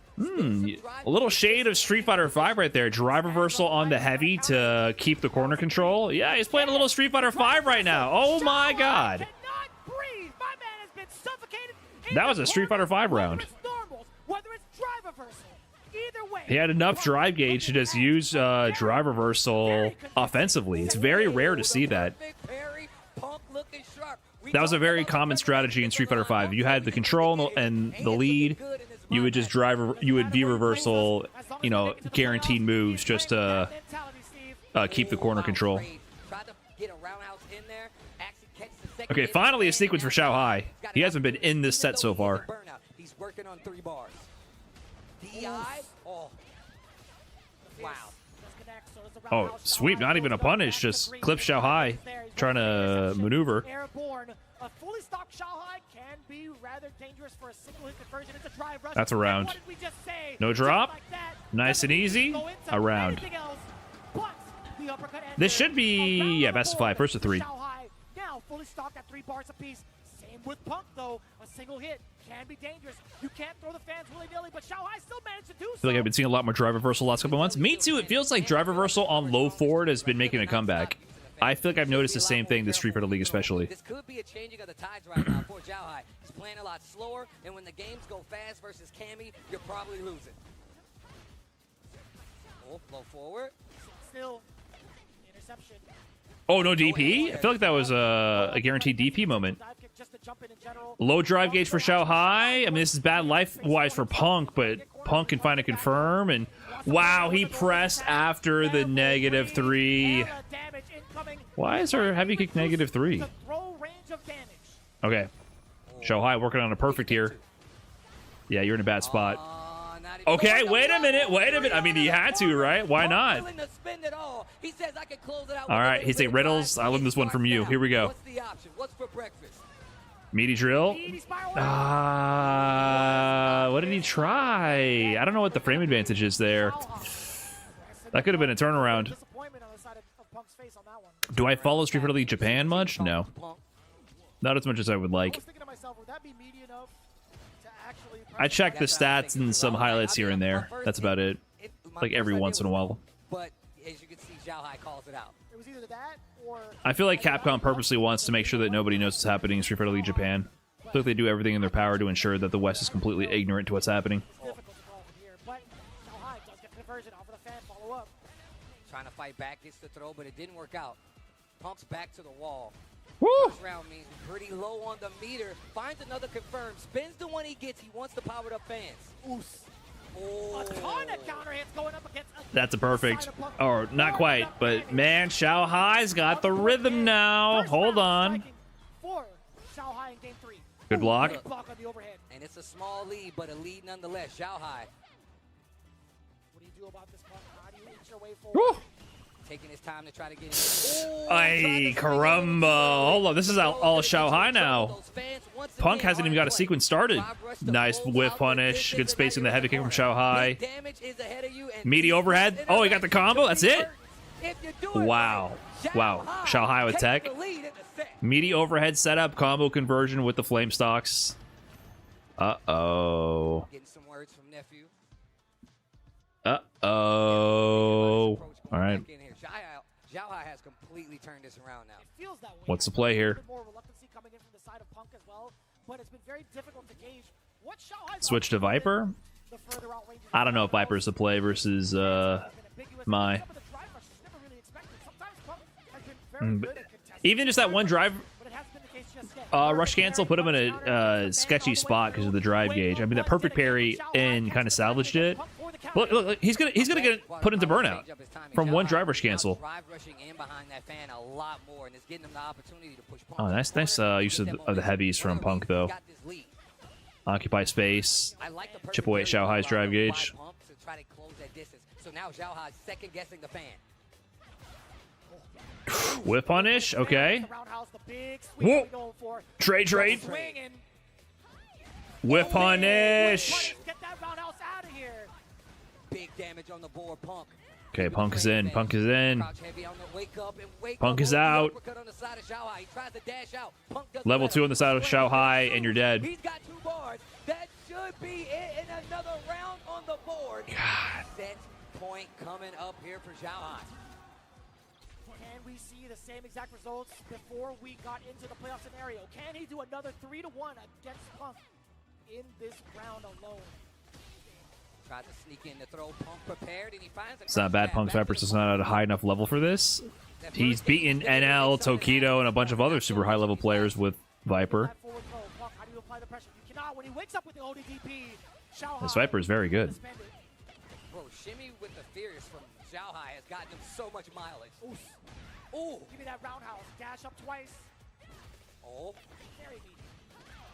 A little shade of Street Fighter 5 right there. Drive reversal on the heavy to keep the corner control. Yeah, he's playing a little Street Fighter 5 right now. Oh my god. That was a Street Fighter 5 round. He had enough drive gauge to just use drive reversal offensively. It's very rare to see that. That was a very common strategy in Street Fighter 5. You had the control and the lead. You would just you would V reversal, you know, guaranteed moves just to keep the corner control. Okay, finally a sequence for Xiaohai. He hasn't been in this set so far. He's working on 3 bars. DI. Oh. Wow. Oh, sweep, not even a punish, just clip Xiaohai trying to maneuver. A fully stocked Xiaohai can be rather dangerous for a single hit conversion. It's a drive rush. That's a round. No drop. Nice and easy. A round. This should be, yeah, best of 5, first to 3. Now fully stocked at 3 bars apiece. Same with Punk though. A single hit can be dangerous. You can't throw the fans willy-nilly, but Xiaohai still managed to do so. I feel like I've been seeing a lot more drive reversal the last couple months. Me too. It feels like drive reversal on low forward has been making a comeback. I feel like I've noticed the same thing this Street Fighter League especially. This could be a changing of the tides right now for Xiaohai. He's playing a lot slower, and when the games go fast versus Cammy, you're probably losing. Oh, low forward. Still, interception. Oh, no DP? I feel like that was a guaranteed DP moment. Low drive gauge for Xiaohai. I mean, this is bad life-wise for Punk, but Punk can find a confirm, and wow, he pressed after the -3. having Why is her heavy kick -3? the throw range of damage. Okay. Shohei working on a perfect here. Yeah, you're in a bad spot. Okay, wait a minute. Wait a minute. I mean, he had to, right? Why not? All right, he's a Riddles. I learned this one from you. Here we go. What's the option? What's for breakfast? Meaty drill. What did he try? I don't know what the frame advantage is there. That could have been a turnaround. Disappointment on the side of Punk's face on that one. Do I follow Street Fighter League Japan much? No. Not as much as I would I like. was thinking to myself, would that be media enough to actually I check the stats and some highlights here and there. That's about it. Like every once in a while. But as you can see, Xiaohai calls it out. It was either that or I feel like Capcom purposely wants to make sure that nobody knows what's happening in Street Fighter League Japan. I feel like they do everything in their power to ensure that the West is completely ignorant to what's happening. difficult to call from here. But Xiaohai does get conversion off of the fan follow up. Trying to fight back, gets the throw, but it didn't work out. Punk's back to the wall. Woo! First round means pretty low on the meter. Finds another confirm. Spins the one he gets. He wants the powered up fans. Oos. Oh. A ton of counter hits going up against That's a perfect. Or not quite, but man, Xiaohai's got the rhythm now. Hold on. For Xiaohai in game 3. Good block. Big block on the overhead. And it's a small lead, but a lead nonetheless. Xiaohai What do you do about this Punk? How do you inch your way forward? Woo! taking his time to try to get in. Ay, caramba. Hold on, this is all Xiaohai now. Punk hasn't even got a sequence started. Nice whiff punish. Good spacing the heavy kick from Xiaohai. Meaty overhead. Oh, he got the combo. That's it. Wow. Wow. Xiaohai with tech. Meaty overhead setup, combo conversion with the flame stocks. Uh-oh. Getting some words from nephew. Uh-oh. All right. Xiaohai has completely turned this around now. It feels that way. What's the play here? More reluctancy coming in from the side of Punk as well, but it's been very difficult to gauge what Xiaohai's Switch to Viper? the further out ranges. I don't know if Viper's the play versus Mai. Some of the drive rushes never really expected. Sometimes Punk has been very good at contesting. Even just that one drive But it hasn't been the case just yet. rush cancel put him in a sketchy spot because of the drive gauge. I mean, that perfect parry in kind of salvaged it. Look, he's gonna get put into burnout from one drive rush cancel. Drive rushing in behind that fan a lot more, and it's getting them the opportunity to push Punk. Oh, nice use of the heavies from Punk though. Got this lead. Occupy space. I like the Chip away at Xiaohai's drive gauge. Pump to try to close that distance. So now Xiaohai's second guessing the fan. Whip punish. Okay. The roundhouse, the big Whoa. sweep we're going for. Trade. Swinging. Whip punish. Get that roundhouse out of here. Big damage on the board, Punk. Okay, Punk is in. Punk is in. Crouch heavy on the wake up and wake Punk up. is Oh, the out. uppercut on the side of Xiaohai. He tries to dash out. Punk doesn't Level let 2 him. on the side of Xiaohai, and you're dead. He's got 2 bars. That should be it in another round on the board. God. Set point coming up here for Xiaohai. Can we see the same exact results before we got into the playoff scenario? Can he do another 3-1 against Punk in this round alone? Tries to sneak in the throw. Punk prepared, and he finds It's not bad. Punk's Viper's just not at a high enough level for this. He's beaten NL, Tokido, and a bunch of other super high level players with Viper. That forward throw. Punk, how do you apply the pressure? You cannot. When he wakes up with the ODDP, Xiaohai This Viper is very good. suspended. Bro, shimmy with the fierce from Xiaohai has gotten him so much mileage. Oof. Ooh. Give me that roundhouse. Dash up twice. Oh. Very neat.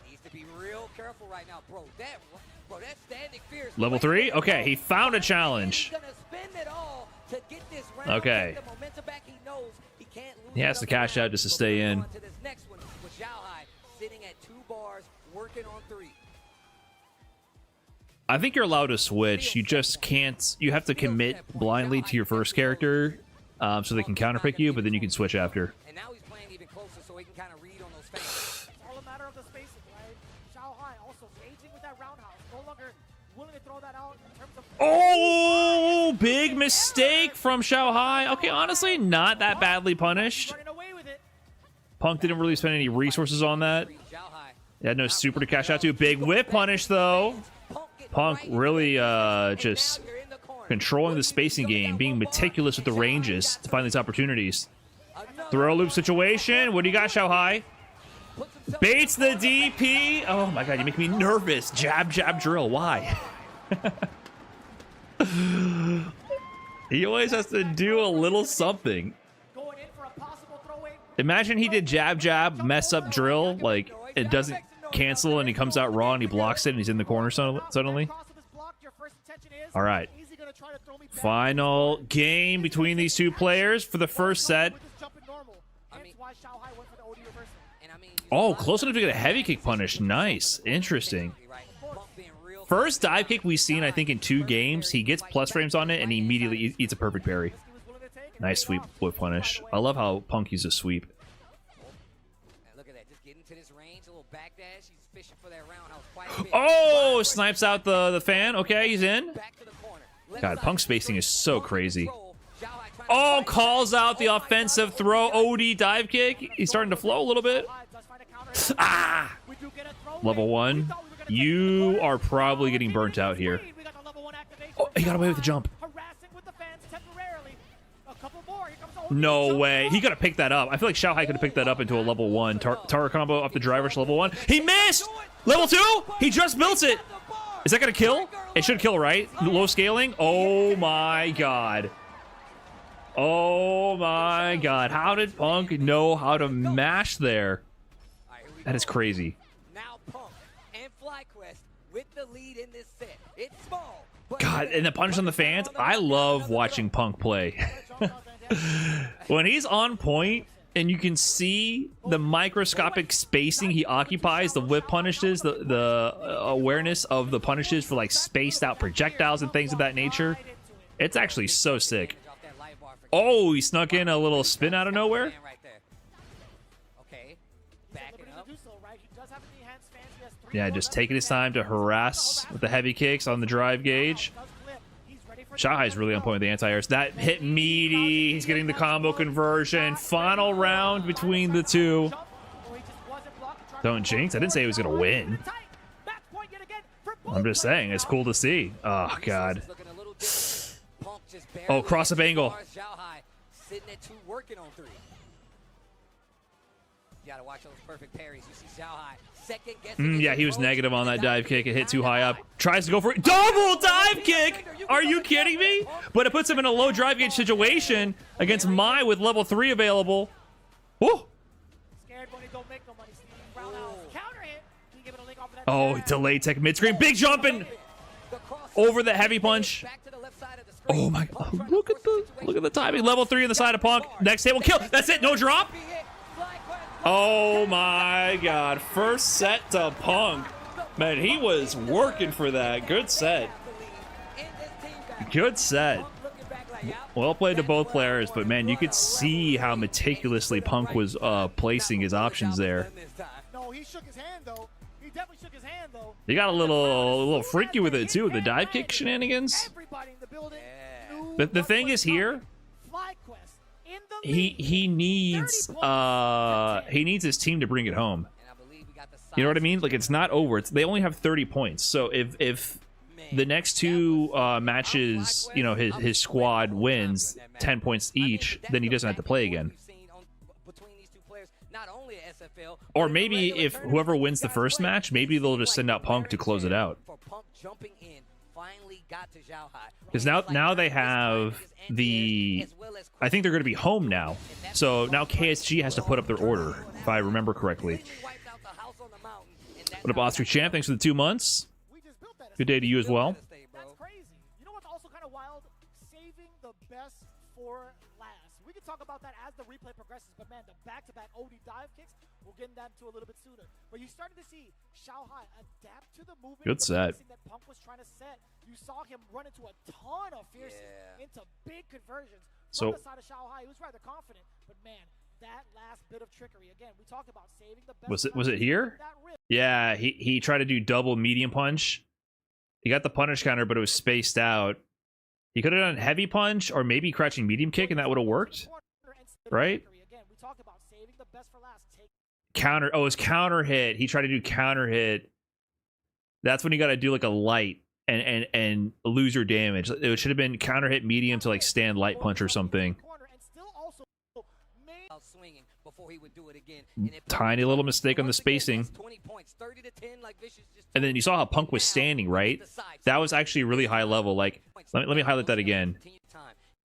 Needs to be real careful right now, bro. That standing fierce. Level 3? Okay, he found a challenge. He's gonna spend it all to get this round. Okay. Get the momentum back. He knows he can't lose. He has to cash out just to stay in. To this next one with Xiaohai sitting at 2 bars, working on 3. I think you're allowed to switch. You just can't. You have to commit blindly to your first character so they can counterpick you, but then you can switch after. And now he's playing even closer, so he can kind of read on those fans. It's all a matter of the spacing, right? Xiaohai also engaging with that roundhouse. No longer willing to throw that out in terms of. Oh, big mistake from Xiaohai. Okay, honestly, not that badly punished. Running away with it. Punk didn't really spend any resources on that. He had no super to cash out to. Big whip punish, though. Punk really just controlling the spacing game, being meticulous with the ranges to find these opportunities. Throw loop situation. What do you got, Xiaohai? Baits the DP. Oh my god, you make me nervous. Jab, jab, drill. Why? He always has to do a little something. Going in for a possible Imagine he did jab, jab, mess up drill, like it doesn't cancel and he comes out wrong and he blocks it and he's in the corner suddenly. All right. Final game between these two players for the first set. Oh, close enough to get a heavy kick punish. Nice. Interesting. First dive kick we've seen, I think, in 2 games. He gets plus frames on it and he immediately eats a perfect parry. Nice sweep whip punish. I love how Punk uses sweep. Oh, snipes out the fan. Okay, he's in. God, Punk spacing is so crazy. Oh, calls out the offensive throw. OD dive kick. He's starting to flow a little bit. Ah! Level 1. You are probably getting burnt out here. Oh, he got away with the jump. No way. He could have picked that up. I feel like Xiaohai could have picked that up into a level 1. Tara combo off the driver to level 1. He missed! Level 2? He just built it. Is that going to kill? It should kill, right? Low scaling? Oh my god. Oh my god. How did Punk know how to mash there? That is crazy. God, and the punish on the fans. I love watching Punk play. When he's on point and you can see the microscopic spacing he occupies, the whip punishes, the awareness of the punishes for like spaced out projectiles and things of that nature, it's actually so sick. Oh, he snuck in a little spin out of nowhere. Yeah, just taking his time to harass with the heavy kicks on the drive gauge. Xiaohai's really on point with the anti-airs. That hit meaty. He's getting the combo conversion. Final round between the two. Don't jinx. I didn't say he was going to win. I'm just saying. It's cool to see. Oh, God. Oh, cross-up angle. Yeah, he was negative on that dive kick. It hit too high up. Tries to go for it. Double dive kick! Are you kidding me? But it puts him in a low drive gauge situation against Mai with level 3 available. Woo! Oh, delayed tech mid-screen. Big jumping over the heavy punch. Oh my god. Look at the timing. Level 3 on the side of Punk. Next table kill. That's it. No drop. Oh my god. First set to Punk. Man, he was working for that. Good set. Good set. Well played to both players, but man, you could see how meticulously Punk was placing his options there. No, he shook his hand though. He definitely shook his hand though. He got a little freaky with it too, with the dive kick shenanigans. The thing is here, he needs his team to bring it home. You know what I mean? Like, it's not over. They only have 30 points. So if the next 2 matches, you know, his squad wins 10 points each, then he doesn't have to play again. Or maybe if whoever wins the first match, maybe they'll just send out Punk to close it out. Because now they have the... I think they're going to be home now. So now KSG has to put up their order, if I remember correctly. What up, Oscar Champ? Thanks for the 2 months. Good day to you as well. That's crazy. You know what's also kind of wild? Saving the best for last. We can talk about that as the replay progresses, but man, the back-to-back OD dive kicks, we'll get into that to a little bit sooner. But you started to see Xiaohai adapt to the movement. Good set. That Punk was trying to set. You saw him run into a ton of fierces, into big conversions. So, from the side of Xiaohai, he was rather confident, but man, that last bit of trickery again. We talked about saving the best. Was it here? Yeah, he tried to do double medium punch. He got the punish counter, but it was spaced out. He could have done heavy punch or maybe crouching medium kick, and that would have worked, right? Counter. Oh, it was counter hit. He tried to do counter hit. That's when you got to do like a light and lose your damage. It should have been counter hit medium to like stand light punch or something. Tiny little mistake on the spacing. And then you saw how Punk was standing, right? That was actually really high level. Like, let me highlight that again.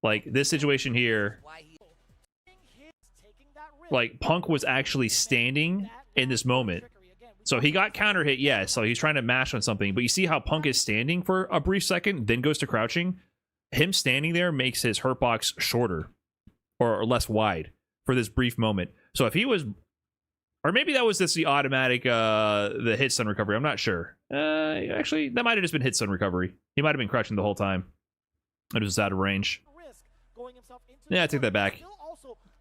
Like, this situation here. like Punk was actually standing in this moment. So he got counter hit, yes. So he's trying to mash on something, but you see how Punk is standing for a brief second, then goes to crouching. Him standing there makes his hurt box shorter or less wide for this brief moment. So if he was, or maybe that was just the automatic the hit stun recovery. I'm not sure. Actually, that might have just been hit stun recovery. He might have been crouching the whole time. It was out of range. Yeah, I take that back.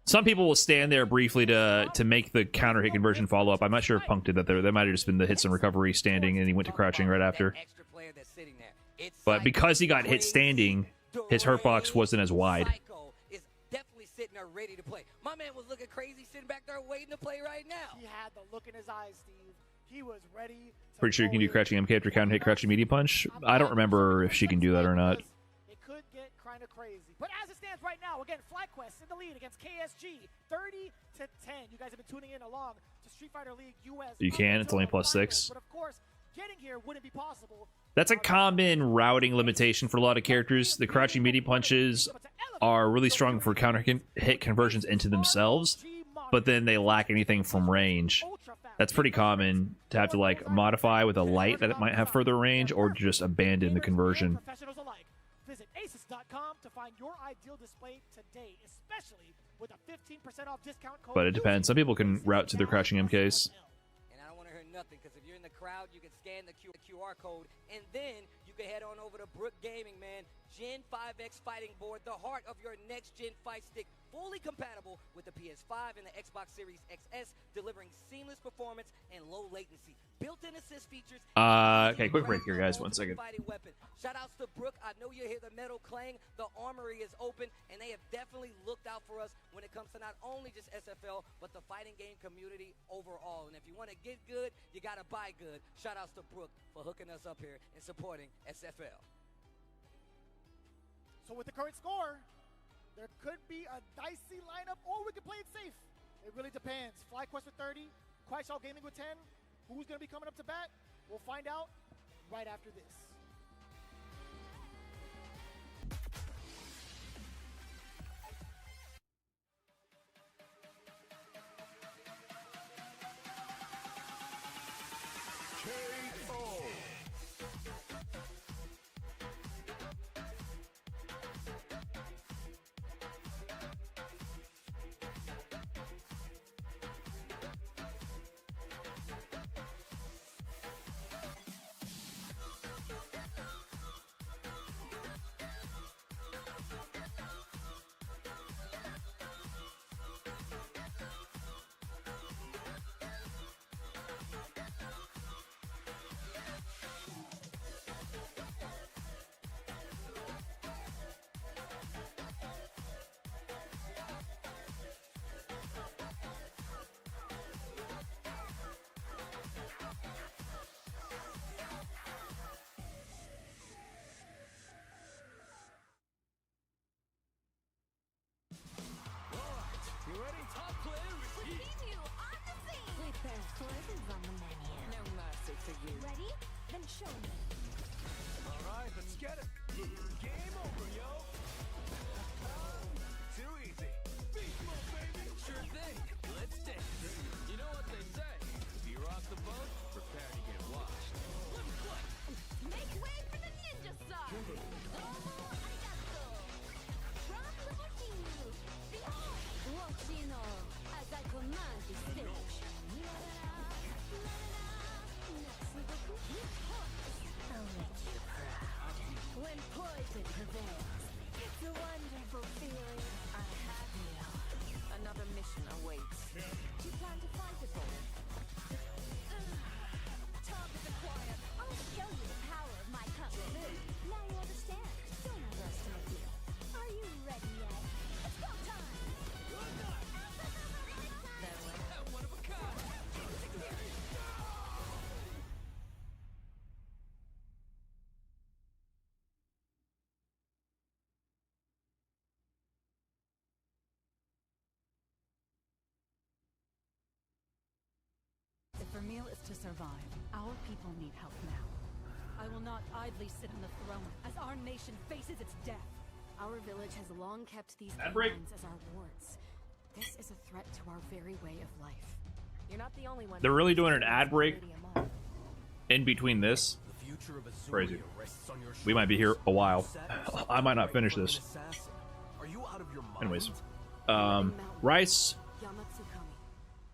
Some people will stand there briefly to make the counter hit conversion follow up. I'm not sure if Punk did that there. That might have just been the hits and recovery standing, and he went to crouching right after. But because he got hit standing, his hurt box wasn't as wide. Is definitely sitting there ready to play. My man was looking crazy, sitting back there waiting to play right now. He had the look in his eyes, Steve. He was ready. Pretty sure you can do crouching MK after counter hit, crouching medium punch. I don't remember if she can do that or not. It could get kind of crazy. But as it stands right now, again, FlyQuest in the lead against KSG, 30-10. You guys have been tuning in along to Street Fighter League US. You can. It's only +6. But of course, getting here wouldn't be possible. That's a common routing limitation for a lot of characters. The crouching medium punches are really strong for counter hit conversions into themselves, but then they lack anything from range. That's pretty common to have to like modify with a light that it might have further range, or just abandon the conversion. Visit asus.com to find your ideal display today, especially with a 15% off discount code. But it depends. Some people can route to their crouching MKs. And I don't want to hear nothing, because if you're in the crowd, you can scan the QR code, and then you can head on over to Brook Gaming, man. Gen 5X fighting board, the heart of your next-gen fight stick, fully compatible with the PS5 and the Xbox Series XS, delivering seamless performance and low latency. Built-in assist features. Okay, quick break here, guys. 1 second. Shout outs to Brook. I know you hear the metal clang. The armory is open, and they have definitely looked out for us when it comes to not only just SFL, but the fighting game community overall. And if you want to get good, you got to buy good. Shout outs to Brook for hooking us up here and supporting SFL. So with the current score, there could be a dicey lineup, or we could play it safe. It really depends. FlyQuest with 30, Quaishao Gaming with 10. Who's going to be coming up to bat? We'll find out right after this. Ready? Then show me. Alright, let's get it. Game over, yo. Too easy. Beast mode, baby. Sure thing. Let's dance. You know what they say. If you rock the boat, prepare to get washed. Let's play. Make way for the ninja star. Domo arigato. From Liverpool. Behold, watch you know as I command the stage. I'll make you proud. When poison prevails, it's a wonderful feeling. I have you. Another mission awaits. You plan to fight us all? Talk is acquired. I'll show you the power of my kung fu. Now you understand. Don't underestimate me. Are you ready yet? It's go time! One of a kind. If Vermeil is to survive, our people need help now. I will not idly sit on the throne as our nation faces its death. Our village has long kept these Ad break. commands as our wards. This is a threat to our very way of life. You're not the only one. They're really doing an ad break in between this. Crazy. We might be here a while. I might not finish this. Anyways, rice,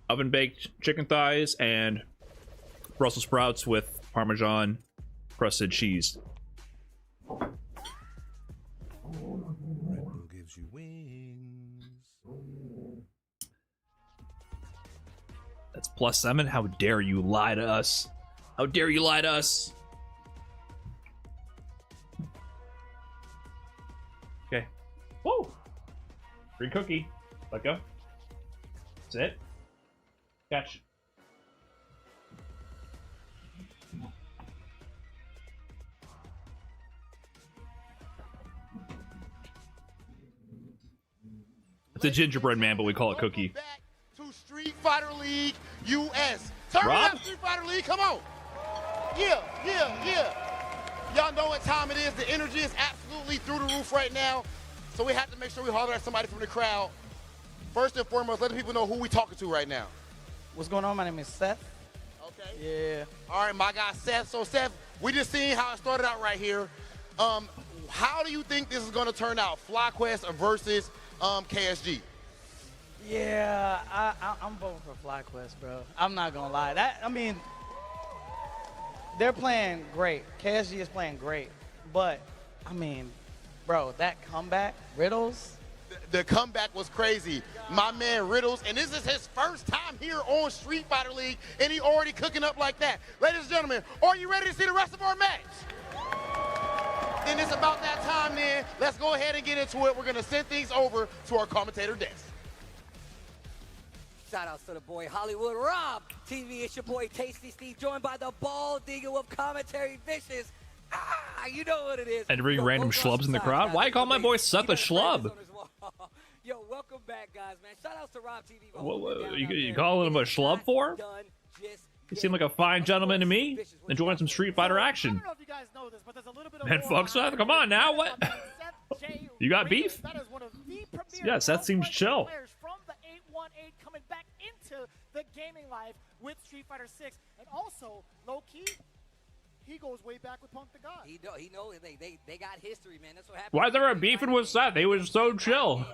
oven baked chicken thighs, and Brussels sprouts with Parmesan crusted cheese. Gives you wings. That's +7. How dare you lie to us? How dare you lie to us? Okay. Whoa! Free cookie. Let go. That's it. Catch. It's a gingerbread man, but we call it cookie. Back to Street Fighter League US. Turn it Rob? up, Street Fighter League. Come on. Yeah. Y'all know what time it is. The energy is absolutely through the roof right now. So we have to make sure we holler at somebody from the crowd. First and foremost, let the people know who we talking to right now. What's going on? My name is Seth. Okay. Yeah. All right, my guy Seth. So Seth, we just seen how it started out right here. How do you think this is gonna turn out? FlyQuest versus KSG. Yeah, I'm voting for FlyQuest, bro. I'm not gonna lie. They're playing great. KSG is playing great, but bro, that comeback, Riddles. The comeback was crazy. My man Riddles, and this is his first time here on Street Fighter League, and he already cooking up like that. Ladies and gentlemen, are you ready to see the rest of our match? Then it's about that time then. Let's go ahead and get into it. We're gonna send things over to our commentator desk. Shout outs to the boy Hollywood Rob TV. It's your boy Tasty Steve, joined by the ball digger of commentary Vicious. You know what it is. And bring Yo, random both schlubs in the sides, crowd. guys. Why you call my boy Seth a He got schlub? Francis on his wall. Yo, welcome back, guys, man. Shout outs to Rob TV. for Whoa, holding it whoa, down you out there. calling him a It is schlub not for? done just You seem like a fine gentleman to me. Enjoying some Street Fighter I action. don't know if you guys know this, but there's a little bit of Man, lore fuck Seth. behind Come on it. now. What? Seth J. You got Raiders, beef? That is one of the premier Yeah, Seth seems well-placed chill. players from the 818 coming back into the gaming life with Street Fighter 6, and also low key, he goes way back with Punk the God. He know they got history, man. That's what happened. Why is there a beefing with Seth? He was so chill.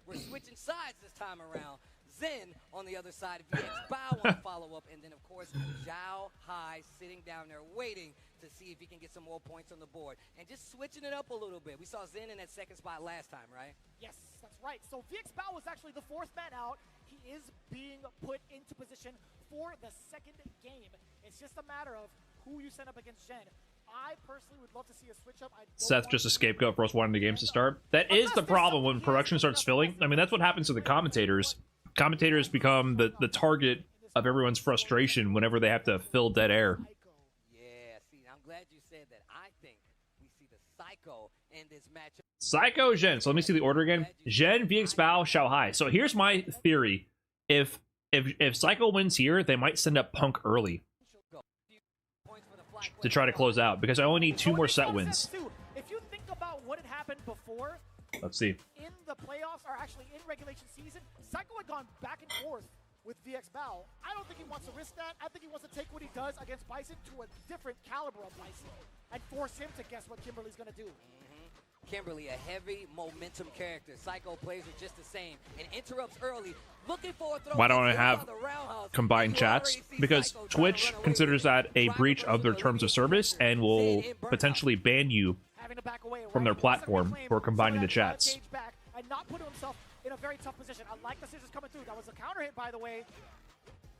We're switching sides this time around. Zen on the other side. VX Bao on the follow-up. And then, of course, Zhao Hai sitting down there waiting to see if he can get some more points on the board. And just switching it up a little bit. We saw Zen in that second spot last time, right? Yes, that's right. So VX Bao was actually the fourth man out. He is being put into position for the second game. It's just a matter of who you send up against Jen. I personally would love to see a switch up. Seth just a scapegoat for us wanting the games to start. That is the problem when production starts filling. I mean, that's what happens to the commentators. Commentators become the target of everyone's frustration whenever they have to fill dead air. Yeah, see, I'm glad you said that. I think we see the Psycho in this matchup. Psycho, Zhen. So let me see the order again. Zhen, VX Bao, Xiao Hai. So here's my theory. If Psycho wins here, they might send up Punk early to try to close out, because I only need 2 more set wins. If you think about what had happened before, Let's see. in the playoffs, or actually in regulation season, Psycho had gone back and forth with VX Bao. I don't think he wants to risk that. I think he wants to take what he does against Bison to a different caliber of Bison and force him to guess what Kimberly's going to do. Kimberly, a heavy momentum character. Psycho plays are just the same and interrupts early. Looking for a throw. Why don't I have combined chats? Because Twitch considers that a breach of their terms of service and will potentially ban you from their platform for combining the chats. And not put himself in a very tough position. I like the scissors coming through. That was a counter hit, by the way.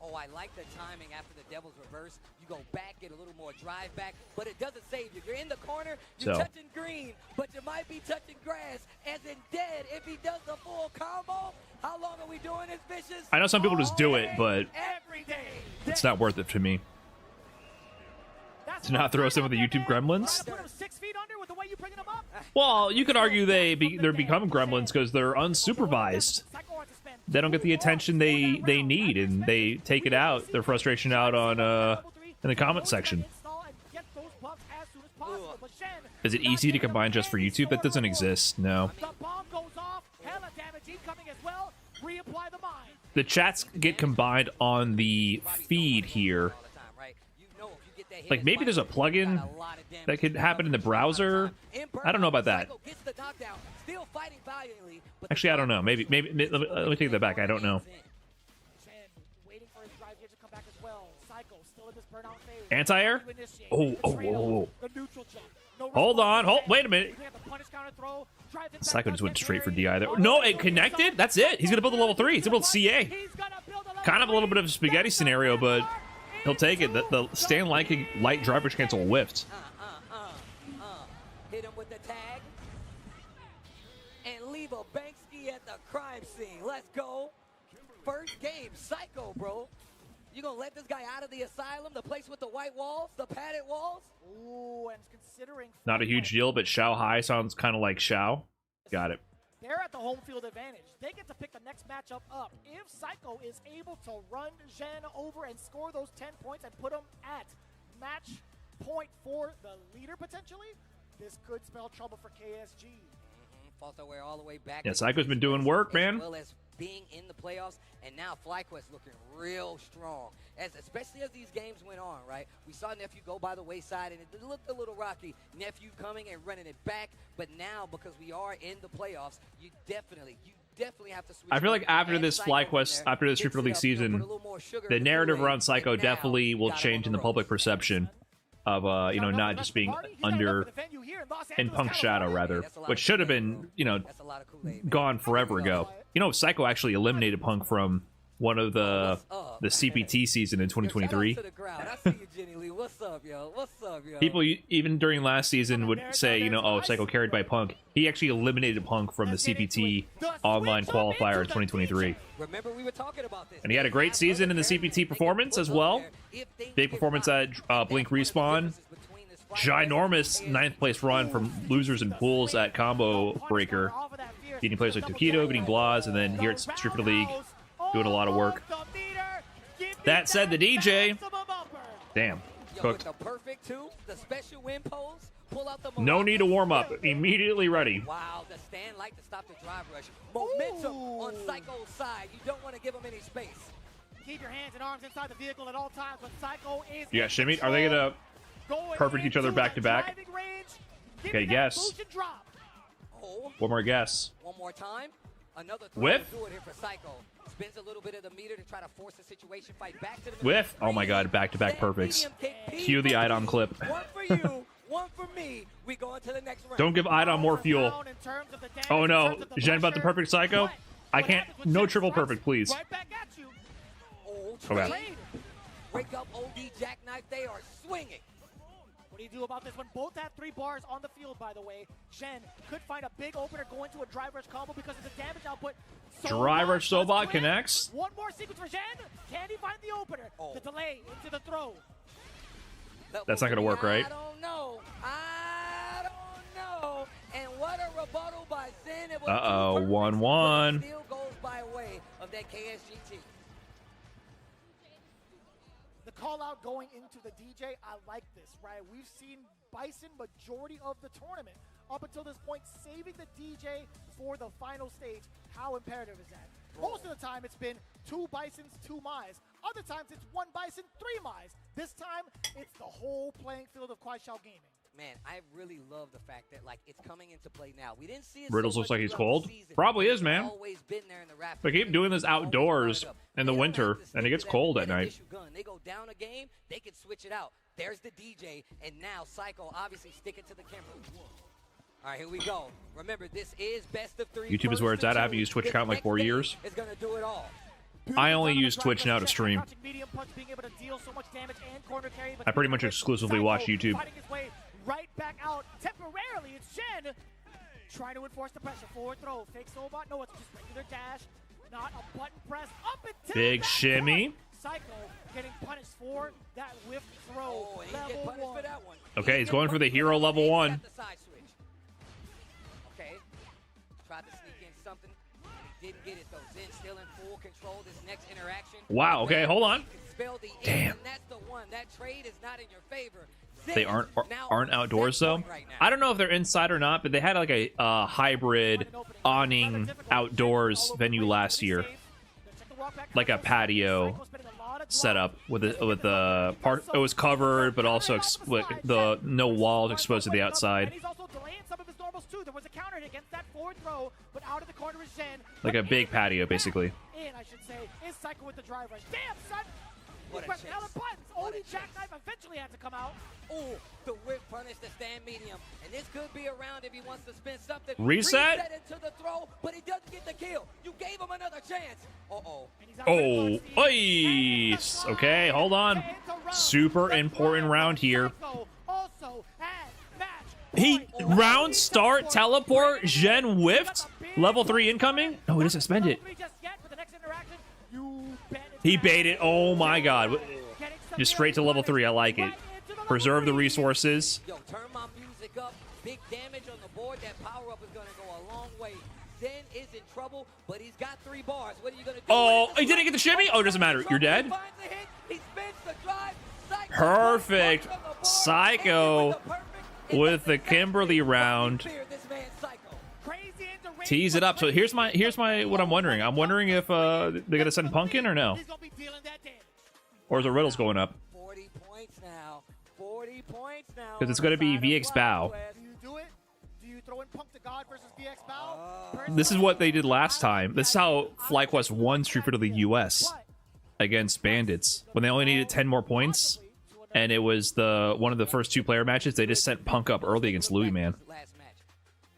Oh, I like the timing after the Devil's Reverse. You go back, get a little more drive back, but it doesn't save you. You're in the corner, you're touching green, but you might be touching grass, as in dead if he does the full combo. How long are we doing this, Vicious? I know some people just do it, but Every day. it's not worth it to me. To not throw some of the YouTube gremlins? Put him 6 feet under with the way you bringing him up. Well, you could argue they're become gremlins because they're unsupervised. They don't get the attention they need, and they take it out, their frustration out on in the comment section. Is it easy to combine just for YouTube? That doesn't exist. No. The bomb goes off. Hella damage incoming as well. reapply the mine. The chats get combined on the feed here. Like maybe there's a plugin that could happen in the browser. I don't know about that. Actually, I don't know. Maybe let me take that back. I don't know. Waiting for his drive here to come back as well. Psycho still in this burnout phase. Anti-air? Oh. The neutral jump. No Hold on. response. Wait a minute. We have the punish counter throw. Drive it back Psycho up just went to straight for Terry. DI there. No, it connected. That's it. He's gonna build a level 3. He's gonna build CA. He's gonna build a level Kind of a little 3. bit of a spaghetti scenario, but he'll take it. The stand light driver's cancel whiffed. Hit him with the tag. And leave a Banksy at the crime scene. Let's go. First game, Psycho, bro. You gonna let this guy out of the asylum, the place with the white walls, the padded walls? Ooh, and considering Not a huge deal, but Xiao Hai sounds kind of like Xiao. Got it. they're at the home field advantage. They get to pick the next matchup up. If Psycho is able to run Zhen over and score those 10 points and put him at match point for the leader potentially, this could spell trouble for KSG. False our way all the way back. Yeah, Psycho's been doing work, man. As well as being in the playoffs, and now FlyQuest looking real strong. Especially as these games went on, right? We saw Nephew go by the wayside, and it looked a little rocky. Nephew coming and running it back, but now because we are in the playoffs, you definitely have to switch. I feel like after this FlyQuest, after this Super League season, the narrative around Psycho definitely will change in the public perception of you know, not just being under in Punk's shadow, rather, which should have been, you know, gone forever ago. You know, Psycho actually eliminated Punk from one of the CPT season in 2023. What's up, yo? People even during last season would say, you know, oh, Psycho carried by Punk. He actually eliminated Punk from the CPT online qualifier in 2023. Remember, we were talking about this. And he had a great season in the CPT performance as well. Big performance at Blink Respawn. Ginormous 9th place run from losers and pools at Combo Breaker. Beating players like Tokido, beating Blaz, and then here at Super League, doing a lot of work. That said, the DJ, damn, cooked. No need to warm up. Immediately ready. Wow, the stand like to stop the drive rush. Momentum on Psycho's side. You don't want to give him any space. Keep your hands and arms inside the vehicle at all times when Psycho is. You got Shimmy? Are they gonna perfect each other back to back? Okay, guess. One more guess. One more time. Another whiff. Do it here for Psycho. Spins a little bit of the meter to try to force the situation. Fight back to the whiff. Oh my god, back-to-back perfects. Cue the Idom clip. One for you, one for me. We go into the next round. Don't give Idom more fuel. Oh no, Zhen about the perfect Psycho? I can't. No triple perfect, please. Right back at you. Okay. Break up OD Jackknife. They are swinging. What do you do about this one? Both have 3 bars on the field, by the way. Zhen could find a big opener going to a drive rush combo because of the damage output. Drive rush Sobot connects. One more sequence for Zhen. Can he find the opener? The delay into the throw. That's not going to work, right? I don't know. And what a rebuttal by Zen. It was uh-oh, 1-1. Still goes by way of that KSG team. The call out going into the DJ, I like this, right? We've seen Bison majority of the tournament up until this point, saving the DJ for the final stage. How imperative is that? Most of the time it's been 2 Bisons, 2 Mize. Other times it's 1 Bison, 3 Mize. This time it's the whole playing field of Kuaishao Gaming. Man, I really love the fact that like it's coming into play now. We didn't see it. Riddles looks like he's cold. Probably is, man. They keep doing this outdoors in the winter, and it gets cold at night. They go down a game, they can switch it out. There's the DJ, and now Psycho obviously sticking to the camera. All right, here we go. Remember, this is best of 3. YouTube is where it's at. I haven't used Twitch account in like 4 years. It's gonna do it all. I only use Twitch now to stream. I pretty much exclusively watch YouTube. Right back out temporarily. It's Zhen trying to enforce the pressure. Forward throw. Fake Sobot. No, it's just regular dash. Not a button press. Up until big shimmy. Psycho getting punished for that whiff throw. Level 1. Okay, he's going for the hero level 1. Okay. Tried to sneak in something. Didn't get it though. Zen still in full control. This next interaction. Wow. Okay, hold on. Spell the damn. and that's the one. That trade is not in your favor. They aren't outdoors though. I don't know if they're inside or not, but they had like a hybrid awning outdoors venue last year, like a patio setup with the part. It was covered, but also with the no walls exposed to the outside. And he's also delaying some of his normals too. There was a counter hit against that forward throw, but out of the corner is Zen. Like a big patio, basically. I should say, is Psycho with the drive rush. Damn, son! What a Press chase. L and buttons. What Only a chase. Jackknife eventually had to come out. Ooh, the whip punish to stand medium. And this could be around if he wants to spin something. Reset? Into the throw, but he doesn't get the kill. You gave him another chance. Uh-oh. And he's out Oh, there, Marcy. ice. Okay, hold on. Super important round here. Psycho also at match He point. round start teleport Zhen whiffed level 3 incoming. No, it is suspended. Just yet, but the next interaction, you bet it's He back. baited. Oh my god. Getting some Just straight to level 3. I like it. right into the Preserve the level three. resources. Yo, turn my music up. Big damage on the board. That power-up is going to go a long way. Zen is in trouble, but he's got 3 bars. What are you going to do? Oh, he didn't get the shimmy? Oh, it doesn't matter. You're dead. He finds the hit. He spins the drive. Psycho Perfect. from the board. Psycho And with the perfect, with the Kimberly round. Fear this man, Psycho. Crazy into range, Tease it up. So but here's my what I'm wondering. I'm wondering if they're gonna send Pumpkin or no, he's gonna be dealing that damage. or is the Riddles going up? 40 points now. 40 points now. Because it's gonna be VX Bow. Do you do it? Do you throw in Punk to God versus VX Bow? This is what they did last time. This is how FlyQuest won Street Fighter the US against Bandits when they only needed 10 more points, and it was one of the first 2-player matches. They just sent Punk up early against Louis, man. Last match.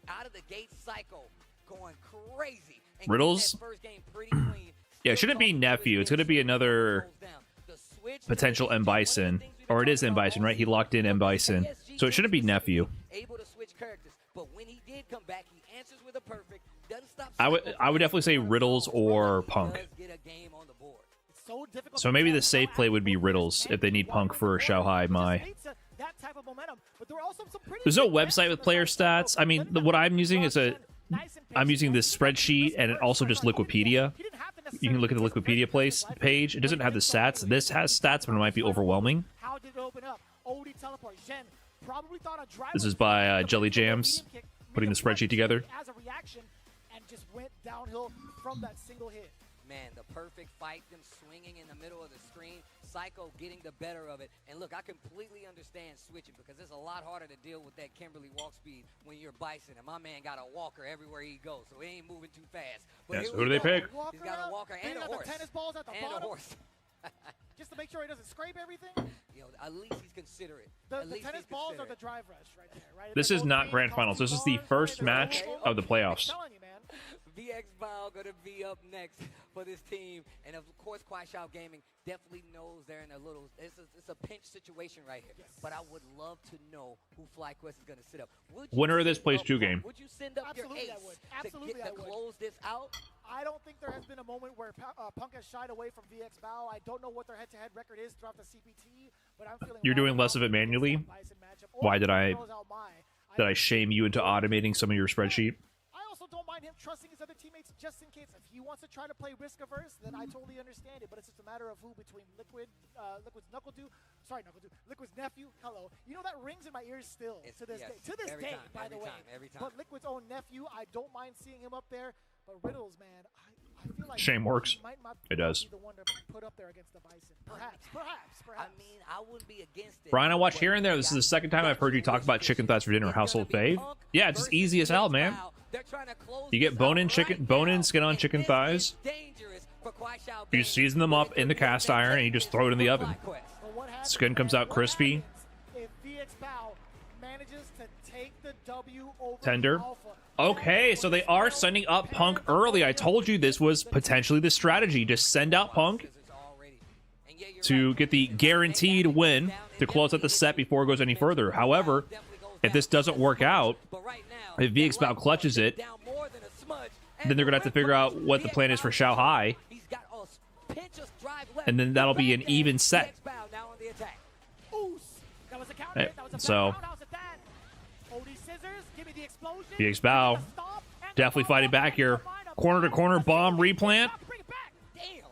Out of the gate, Psycho going crazy. And Riddles? that first game pretty clean. Yeah, it shouldn't be Nephew. It's gonna be another potential M Bison, or it is M Bison, right? He locked in M Bison, so it shouldn't be Nephew. Able to switch characters, but when he did come back, he answers with a perfect. Doesn't stop. I would definitely say Riddles or Punk. Does get a game on the board. It's so difficult So to maybe tell the safe play would be Riddles if they need Punk for Xiaohai Mai. that type of momentum, but there are also some pretty There's no big website with player stats. I mean, what I'm using is I'm using this spreadsheet and it also just Liquipedia. You can look at the Liquipedia page. It doesn't have the stats. This has stats, but it might be overwhelming. How did it open up? OD teleport. Zhen probably thought a drive This was is by coming. Jelly Jams, putting the spreadsheet together. As a reaction, and just went downhill from that single hit. Man, the perfect fight, them swinging in the middle of the screen, Psycho getting the better of it. And look, I completely understand switching because it's a lot harder to deal with that Kimberly walk speed when you're Bison. And my man got a walker everywhere he goes, so he ain't moving too fast. But Yes, here who we do they go. pick? He's got a walker Then and you a got horse. the tennis balls at the And a bottom, horse. just to make sure he doesn't scrape everything. You know, at least he's considerate. The At least tennis he's balls are considerate. the drive rush right there, right? This They're is both not green, Grand cost Finals. two This is the bars, first right? match They're of the I'm playoffs. telling you, man. VX Bao gonna be up next for this team, and of course, Kwai Shao Gaming definitely knows they're in a little. It's a pinch situation right here. But I would love to know who FlyQuest is gonna sit up. Would you Winner of this send plays up 2 Punk? game. Would you send up Absolutely, your I ace would. Absolutely, to I would. close this out? I don't think there has been a moment where Punk has shied away from VX Bow. I don't know what their head-to-head record is throughout the CPT, but I'm feeling You're doing right less of it now manually? against that Bison matchup. Or Why did I throws out Mai. shame you into automating some of your spreadsheet? I also don't mind him trusting his other teammates just in case. If he wants to try to play risk averse, then I totally understand it. But it's just a matter of who between Liquid's nephew. Hello, you know that rings in my ears still to this day. To this day, by the way. Every time. But Liquid's own nephew, I don't mind seeing him up there. But Riddles, man, I feel like Shame works. he might not It does. be the one to put up there against the Bison. Perhaps. I mean, I wouldn't be against it. Brian, I watch but here and there. This is the second time I've heard you talk about chicken thighs for dinner. Household fave. Yeah, it's just easy as hell, man. You get bone-in skin-on chicken thighs. You season them up in the cast iron and you just throw it in the oven. Skin comes out crispy. If VX Bow manages to take the W over Tender. Alpha, Okay, so they are sending up Punk early. I told you this was potentially the strategy. Just send out Punk to get the guaranteed win to close out the set before it goes any further. However, if this doesn't work out, if VX Bow clutches it, then they're going to have to figure out what the plan is for Xiaohai, and then that'll be an even set. that was a counter hit, that was a So, roundhouse at that. OD scissors, give me the explosion. VX Bow definitely fighting back here. Corner to corner bomb replant. Damn!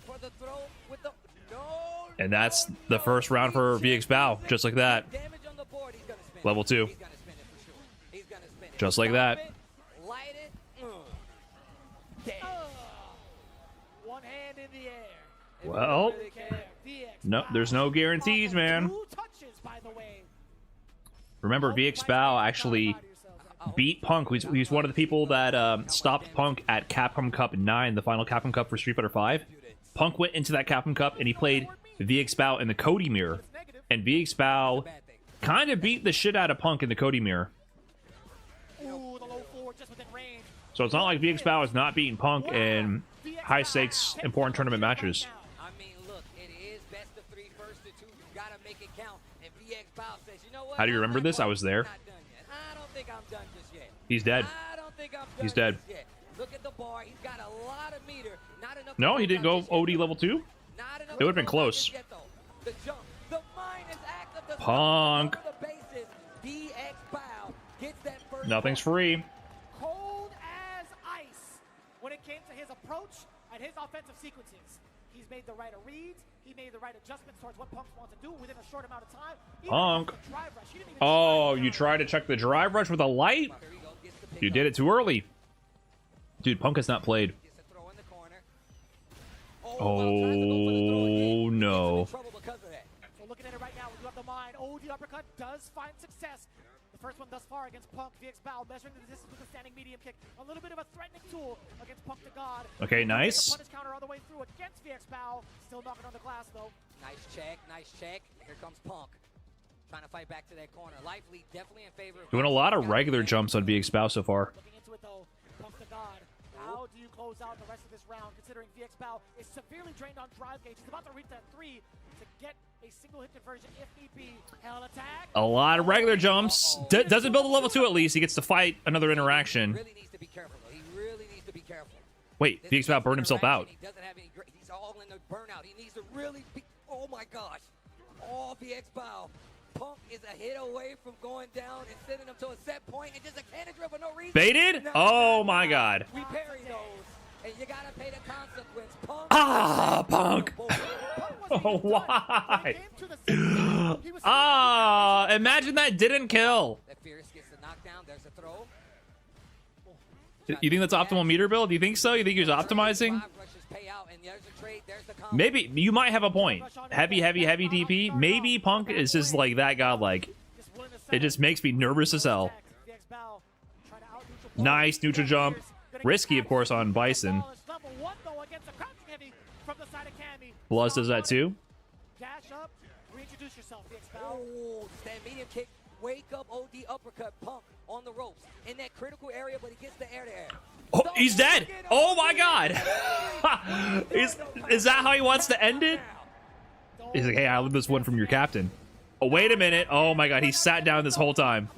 For the throw with the no And that's the first round for VX Bow, just like that. Damage on the board, he's gonna spin it. Level 2. He's gonna spin it for sure. He's gonna spin it. Just like Stop that. it, light it. Damn. One hand in the air. Well, Really care. VX no, Bow. there's no guarantees, Off of man. 2 touches, by the way. Remember, VX Bow actually beat Punk. He's one of the people that stopped Punk at Capcom Cup 9, the final Capcom Cup for Street Fighter 5. Punk went into that Capcom Cup and he played VX Bow in the Cody mirror. And VX Bow kind of beat the shit out of Punk in the Cody mirror. Ooh, the low forward just within range. So it's not like VX Bow is not beating Punk in high stakes, important tournament matches. I mean, look, it is best of 3, first to 2. You gotta make it count. And VX Bow says, you know what? How do you remember this? I was there. I'm not done yet. I don't think I'm done just yet. He's dead. I don't think I'm done He's dead. just yet. Look at the bar. He's got a lot of meter. Not enough. No, he didn't go OD level 2. Not enough. It would've been close. Yet, though. The jump, the minus act of the Punk. over the bases. VX Bow gets that first. Nothing's free. Cold as ice when it came to his approach and his offensive sequences. He's made the right reads. He made the right adjustments towards what Punk wants to do within a short amount of time. Even Punk. the drive rush, he didn't even Oh, try you tried to check the drive rush with a light? Here he goes, gets the pick You up. did it too early. Dude, Punk has not played. Gets a throw in the corner. Oh, no. So looking at it right now, we do have the mind. Oh, the uppercut does find success. The first one thus far against Punk. VX Bow measuring the distance with a standing medium kick. A little bit of a threatening tool against Punk to God. Okay, nice. Punish counter all the way through against VX Bow. Still knocking on the glass though. Nice check, nice check. Here comes Punk. Trying to fight back to that corner. Life lead definitely in favor of Doing a lot of regular jumps on VX Bow so far. Looking into it though, Punk to God. How do you close out the rest of this round considering VX Bow is severely drained on drive gauge? He's about to reach that 3 to get a single hit conversion if need be. Hell attack. A lot of regular jumps. Doesn't build a level 2 at least. He gets to fight another interaction. Really needs to be careful though. He really needs to be careful. Wait, This VX is Bow an burned himself out. interaction. He doesn't have any he's all in the burnout. He needs to really be, oh my gosh. Oh, VX Bow. Punk is a hit away from going down and sending him to a set point and just a cannon drill for no reason. Baited? No, Oh my god. We parry those, and you gotta pay the consequence. Punk. Ah, Punk. Oh, why? Ah, imagine that didn't kill. That Fierce gets the knockdown. There's a throw. You think that's optimal meter build? Do you think so? You think he was optimizing? Five rushes pay out, and there's a trade. There's the combo. Maybe you might have a point. Heavy DP. Maybe Punk is just like that godlike. It just makes me nervous as hell. Nice neutral jump. Risky, of course, on Bison. Bluz does that too. Dash up, reintroduce yourself, VX Bow. Oh, stand medium kick. Wake up, OD uppercut. Punk on the ropes in that critical area, but he gets the air to air. Oh, he's dead. Oh my god. Is that how he wants to end it? He's like, hey, I learned this one from your captain. Oh, wait a minute. Oh my god, he sat down this whole time.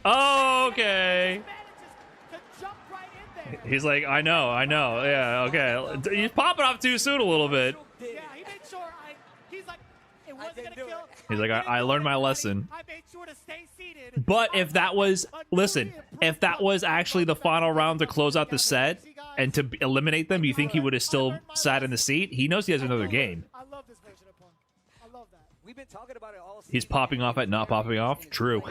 Oh, okay. He's like, I know. Yeah, okay. He's popping off too soon a little bit. Yeah, he made sure he's like, it wasn't gonna kill. He's like, I learned my lesson. I made sure to stay seated. But if that was, listen, if that was actually the final round to close out the set and to eliminate them, you think he would have still sat in the seat? He knows he has another game. I love this version of Punk. I love that. We've been talking about it all season. He's popping off at not popping off. True.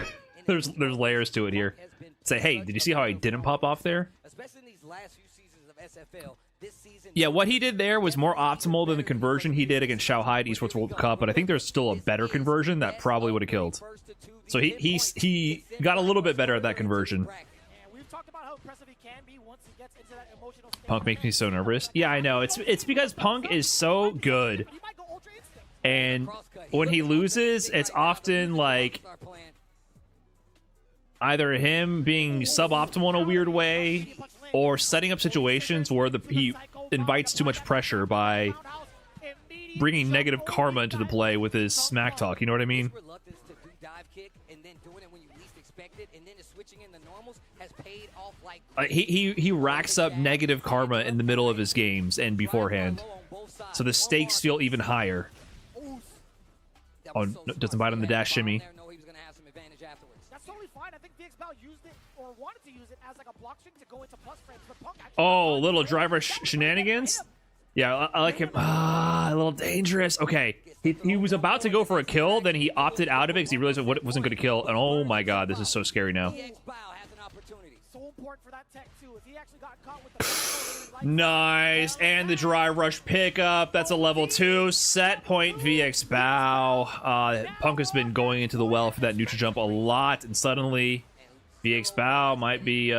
There's layers to it here. Say, hey, did you see how I didn't pop off there? Especially in these last few seasons of SFL. This season, Yeah, what he did there was more optimal than the conversion he did against Shanghai at Esports World Cup, but I think there's still a better conversion that probably would have killed. So he got a little bit better at that conversion. We've talked about how impressive he can be once he gets into that emotional state. Punk makes me so nervous. Yeah, I know. It's because Punk is so good, He might go ultra instinct. and when he loses, it's often like either him being suboptimal in a weird way, or setting up situations where he invites too much pressure by bringing negative karma into the play with his smack talk. You know what I mean? reluctance to do dive kick and then doing it when you least expect it, and then the switching in the normals has paid off like He racks up negative karma in the middle of his games and beforehand, so the stakes feel even higher. Oh, no, doesn't bite on the dash shimmy. That's totally fine. I think VX Bow used it or wanted to use it as like a block string to go into plus frames, but Punk actually Oh, little driver shenanigans. Yeah, I like him. A little dangerous. Okay, he was about to go for a kill, then he opted out of it because he realized it wasn't going to kill. And oh my god, this is so scary now. So important for that tech too. If he actually got caught with the Nice, and the dry rush pickup. That's a level 2 set point. VX bow. Punk has been going into the well for that neutral jump a lot, and suddenly VX bow might be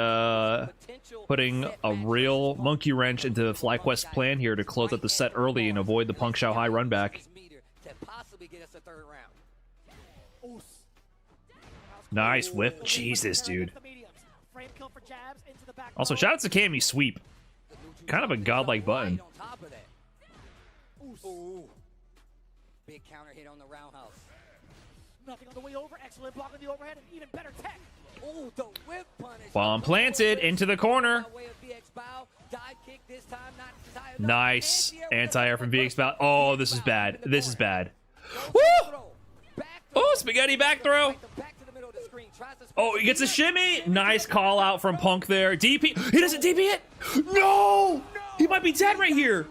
putting a real monkey wrench into FlyQuest's plan here to close up the set early and avoid the Punk Xiao Hai run back. Nice whip. Jesus, dude. Also, shout out to Cammy Sweep. Kind of a godlike button. Big counter hit on the roundhouse. Nothing on the way over. Excellent block on the overhead and even better tech. Oh, the whip punish. Bomb planted into the corner. Nice anti-air from VX Bow. Oh, this is bad. This is bad. Woo! Oh, spaghetti back throw. Oh, he gets a shimmy. Nice call out from Punk there. DP. He doesn't DP it. No! He might be dead right here.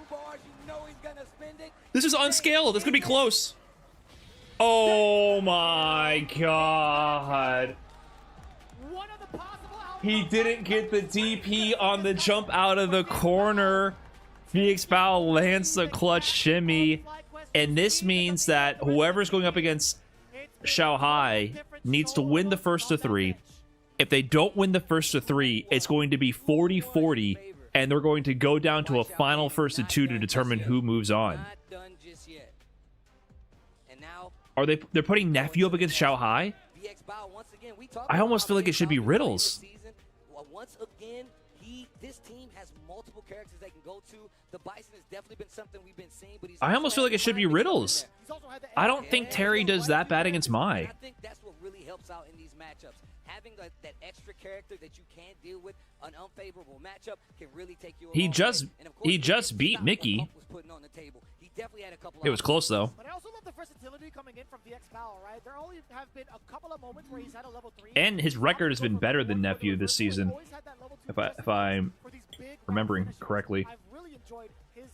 This is unscaled. It's going to be close. Oh my god. He didn't get the DP on the jump out of the corner. VX Bow lands the clutch shimmy. And this means that whoever's going up against Xiao Hai needs to win the first of 3. If they don't win the first of 3, it's going to be 40-40, and they're going to go down to a final first of 2 to determine who moves on. They're putting Nephew up against Xiao Hai? I almost feel like it should be Riddles. Once again, this team has multiple characters they can go to. The Bison has definitely been something we've been seeing, but I almost feel like it should be Riddles. I don't think Terry does that bad against Mai. I think that's what really helps out in these matchups. Having that extra character that you can't deal with, an unfavorable matchup can really take you. He just beat Mickey. It was close though. But I also love the versatility coming in from VX Bow, right? There only have been a couple of moments where he's had a level 3. And his record has been better than Nephew this season, if I'm remembering correctly. I've really enjoyed his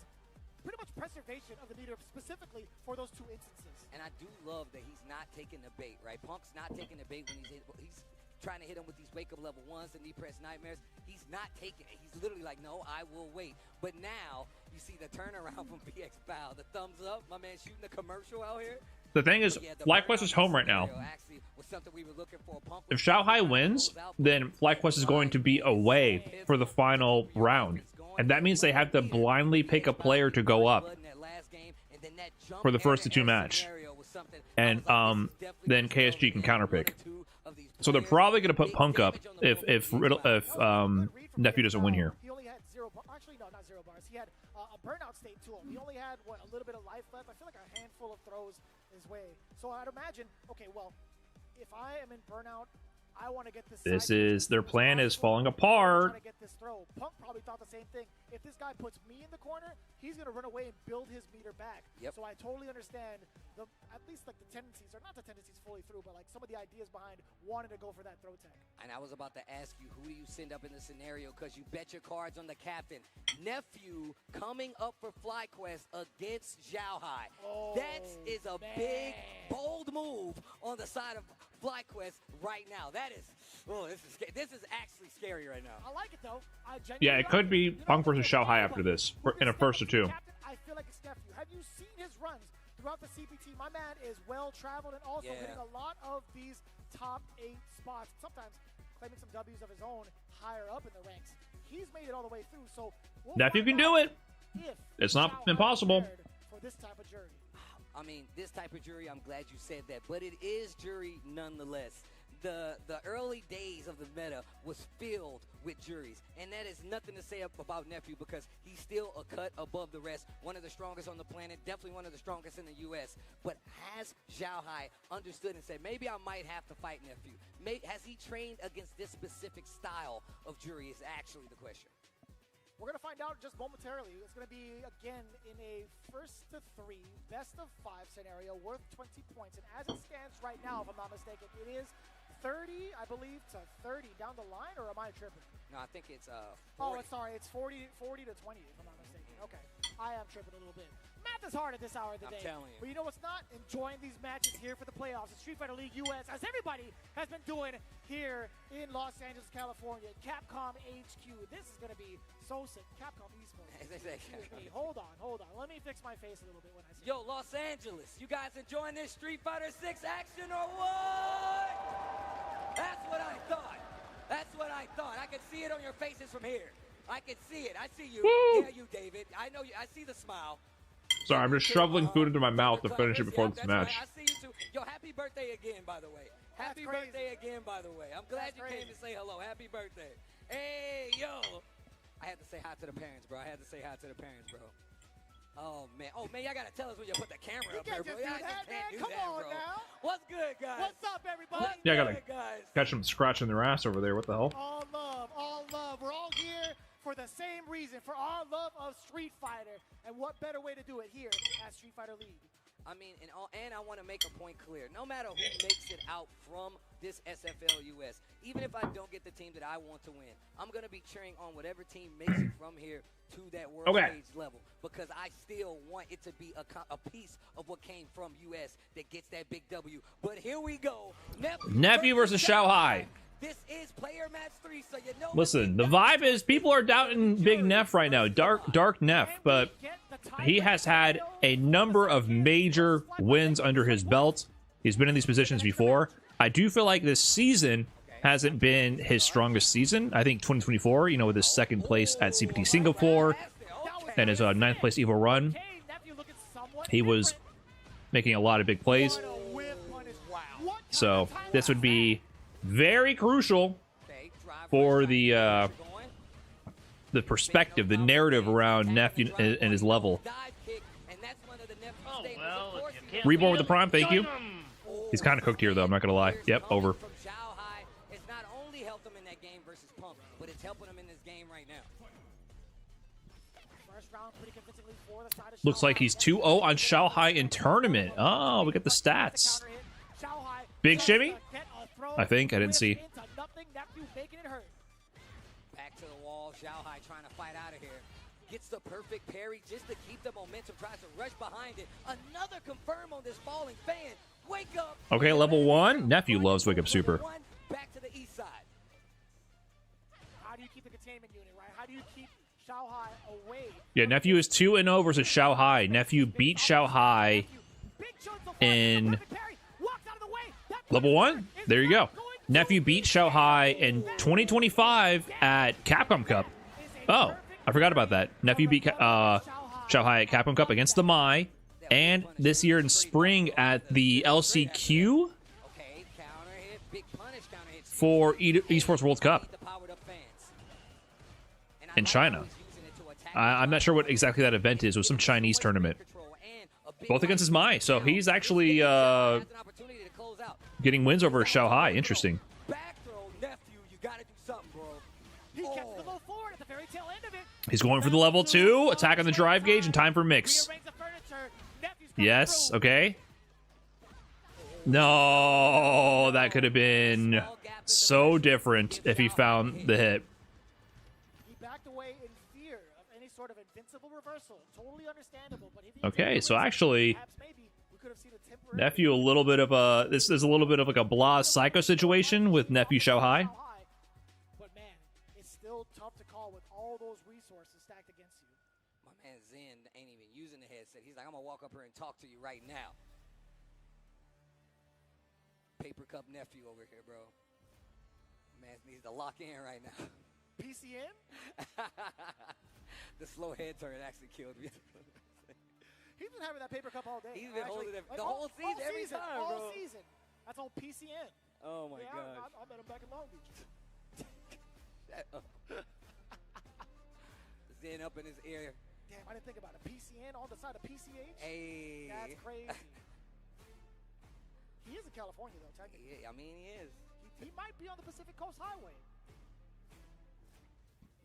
pretty much preservation of the meter specifically for those 2 instances. And I do love that he's not taking the bait, right? Punk's not taking the bait when he's trying to hit him with these wake-up level 1s, the knee press nightmares. He's not taking it. He's literally like, no, I will wait. But now you see the turnaround from VX Bow, the thumbs up, my man shooting the commercial out here. The thing is, FlyQuest is home right now. If Xiao Hai wins, then FlyQuest is going to be away for the final round. And that means they have to blindly pick a player to go up for the first of 2 match. And then KSG can counterpick. So they're probably going to put Punk up if Nephew doesn't win here. He only had 0 bars. Actually, no, not 0 bars. He had a burnout state to him. He only had, what, a little bit of life left? I feel like a handful of throws his way. So I'd imagine, okay, well, if I am in burnout, I want to get this. Their plan is falling apart. Get this throw. Punk probably thought the same thing. If this guy puts me in the corner, he's gonna run away and build his meter back. Yep. So I totally understand at least like the tendencies, or not the tendencies fully through, but like some of the ideas behind wanting to go for that throw tech. And I was about to ask you, who do you send up in the scenario? Because you bet your cards on the captain. Nephew coming up for FlyQuest against Xiao Hai. Oh, that is a big, bold move on the side of FlyQuest right now. That is, this is actually scary right now. I like it though. Yeah, it could be Punk versus Xiao Hai after this, in a first or 2. I feel like it's Nephew. Have you seen his runs throughout the CPT? My man is well traveled and also hitting a lot of these top 8 spots. Sometimes claiming some W's of his own higher up in the ranks. He's made it all the way through. So Nephew can do it. It's not impossible. For this type of jury. I mean, this type of jury, I'm glad you said that, but it is jury nonetheless. The early days of the meta was filled with juries, and that is nothing to say about Nephew because he's still a cut above the rest, one of the strongest on the planet, definitely one of the strongest in the U.S. But has Xiao Hai understood and said, maybe I might have to fight Nephew? Has he trained against this specific style of jury is actually the question. We're going to find out just momentarily. It's going to be, again, in a first to 3, best of 5 scenario worth 20 points. And as it stands right now, if I'm not mistaken, it is 30, I believe, to 30 down the line, or am I tripping? No, I think it's 40. Oh, it's sorry, it's 40 to 20, if I'm not mistaken. Okay, I am tripping a little bit. Math is hard at this hour of the day. I'm telling you. But you know what's not? Enjoying these matches here for the playoffs in Street Fighter League US, as everybody has been doing here in Los Angeles, California. Capcom HQ. This is going to be so sick. Capcom Esports. Excuse me. Hold on. Let me fix my face a little bit when I say Yo, Los Angeles, you guys enjoying this Street Fighter 6 action or what? That's what I thought. I can see it on your faces from here. I can see it. I see you. Woo! Yeah, you, David. I know you. I see the smile. Sorry, I'm just shoveling food into my mouth to finish it before this match. Right. I see you too. Yo, happy birthday again, by the way. Happy birthday again, by the way. I'm glad you came to say hello. Happy birthday. Hey, yo. I had to say hi to the parents, bro. Oh, man. Y'all got to tell us when you put the camera up there, bro. Just do that, man. Come on now. What's good, guys? What's up, everybody? Yeah, I gotta catch them scratching their ass over there. What the hell? All love, all love. We're all here for the same reason, for our love of Street Fighter. And what better way to do it here at Street Fighter League? I mean, and I want to make a point clear. No matter who makes it out from this SFL US, even if I don't get the team that I want to win, I'm going to be cheering on whatever team makes it from here to that world stage level, because I still want it to be a piece of what came from US that gets that big W. But here we go. Nephew versus Xiaohai. This is player match 3, so you know. Listen, the vibe is people are doubting Big Neff right now, Dark Neff, but he has had a number of major wins under his belt. He's been in these positions before. I do feel like this season hasn't been his strongest season. I think 2024, you know, with his second place at CPT Singapore and his 9th place Evo run, he was making a lot of big plays. So this would be very crucial for the perspective, the narrative around Nephew and his level. Reborn with the Prime, thank you. He's kind of cooked here, though, I'm not going to lie. Yep, over. It's not only helped him in that game versus Pump, but it's helping him in this game right now. Looks like he's 2-0 on Xiaohai in tournament. Oh, we got the stats. Big shimmy? I think. I didn't see. Back to the wall. Xiaohai trying to fight out of here. Gets the perfect parry just to keep the momentum. Tries to rush behind it. Another confirm on this falling fan. Wake up. Okay, level 1. Nephew loves Wake Up Super. Back to the east side. How do you keep the containment unit, right? How do you keep Xiaohai away? Yeah, Nephew is 2-0 versus Xiaohai. Nephew beat Xiaohai in level 1. There you go. Nephew beat Xiaohai in 2025 at Capcom Cup. Oh, I forgot about that. Nephew beat Xiaohai at Capcom Cup against the Mai, and this year in spring at the LCQ for Esports World Cup in China. I'm not sure what exactly that event is. It was some Chinese tournament. Both against his Mai, so he's actually getting wins over Xiaohai. Interesting. He's going for the level 2. Attack on the drive gauge and time for mix. Yes, okay. No, that could have been so different if he found the hit. He backed away in fear of any sort of invincible reversal. Totally understandable, but if Okay, so actually, Nephew a little bit of a this is a little bit of like a blah psycho situation with Nephew Xiaohai. But man, it's still tough to call with all those resources stacked against you. My man Zen ain't even using the headset. He's like, I'm gonna walk up here and talk to you right now. Paper cup Nephew over here, bro. Man needs to lock in right now. PCN? The slow head turn actually killed me. He's been having that paper cup all day. He's been holding it like, the whole season, every time, bro. All season. That's all PCN. Oh my god. I met him back in Long Beach. Zen up in his ear. Damn, I didn't think about it. PCN on the side of PCH? Hey. That's crazy. He is in California, though, technically. Yeah, I mean, he is. He might be on the Pacific Coast Highway.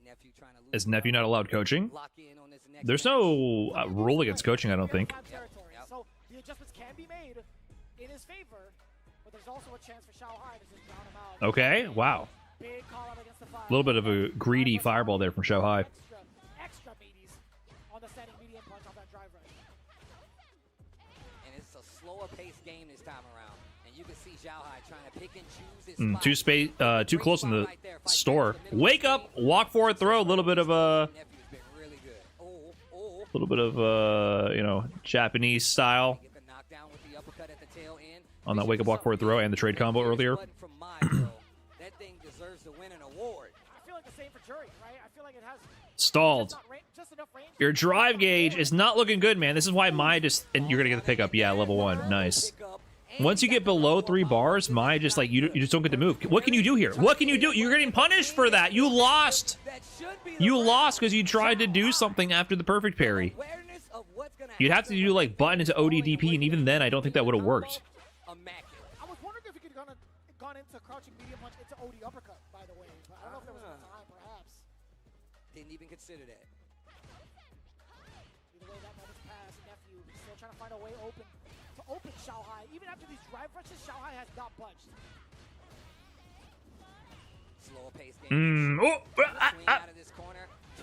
Nephew trying to Is Nephew not allowed coaching? lock in on this next There's no rule against coaching, I don't think. So the adjustments can be made in his favor, But there's also a chance for Shanghai to just drown him out. Okay, wow. Big call out against the fire. A little bit of a greedy fireball there from Shanghai. Extra meaties on the standing medium punch off that drive rush. And it's a slower paced game this time around. And you can see Xiaohai trying to pick and choose his Too close in the store. Wake up, walk forward, throw. A little bit of a, you know, Japanese style on that wake up, walk forward, throw, and the trade combo earlier. That thing deserves to win an award. I feel like the same for Jury, right? I feel like it has Stalled. just enough range. Your drive gauge is not looking good, man. This is why Mai just, and you're gonna get the pickup. Yeah, level 1, nice. Once you get below 3 bars, Mai just like you just don't get to move. What can you do here? What can you do? You're getting punished for that. You lost. You lost because you tried to do something after the perfect parry. You'd have to do like button into ODDP, and even then, I don't think that would have worked. I was wondering if he could have gone into crouching medium punch into OD uppercut, by the way. But I don't know if there was enough time, perhaps. Didn't even consider that. Either way, that moment's passed. Nephew still trying to find a way open to open Xiaohai. Even after these drive rushes, Xiaohai has not budged. Slower pace game.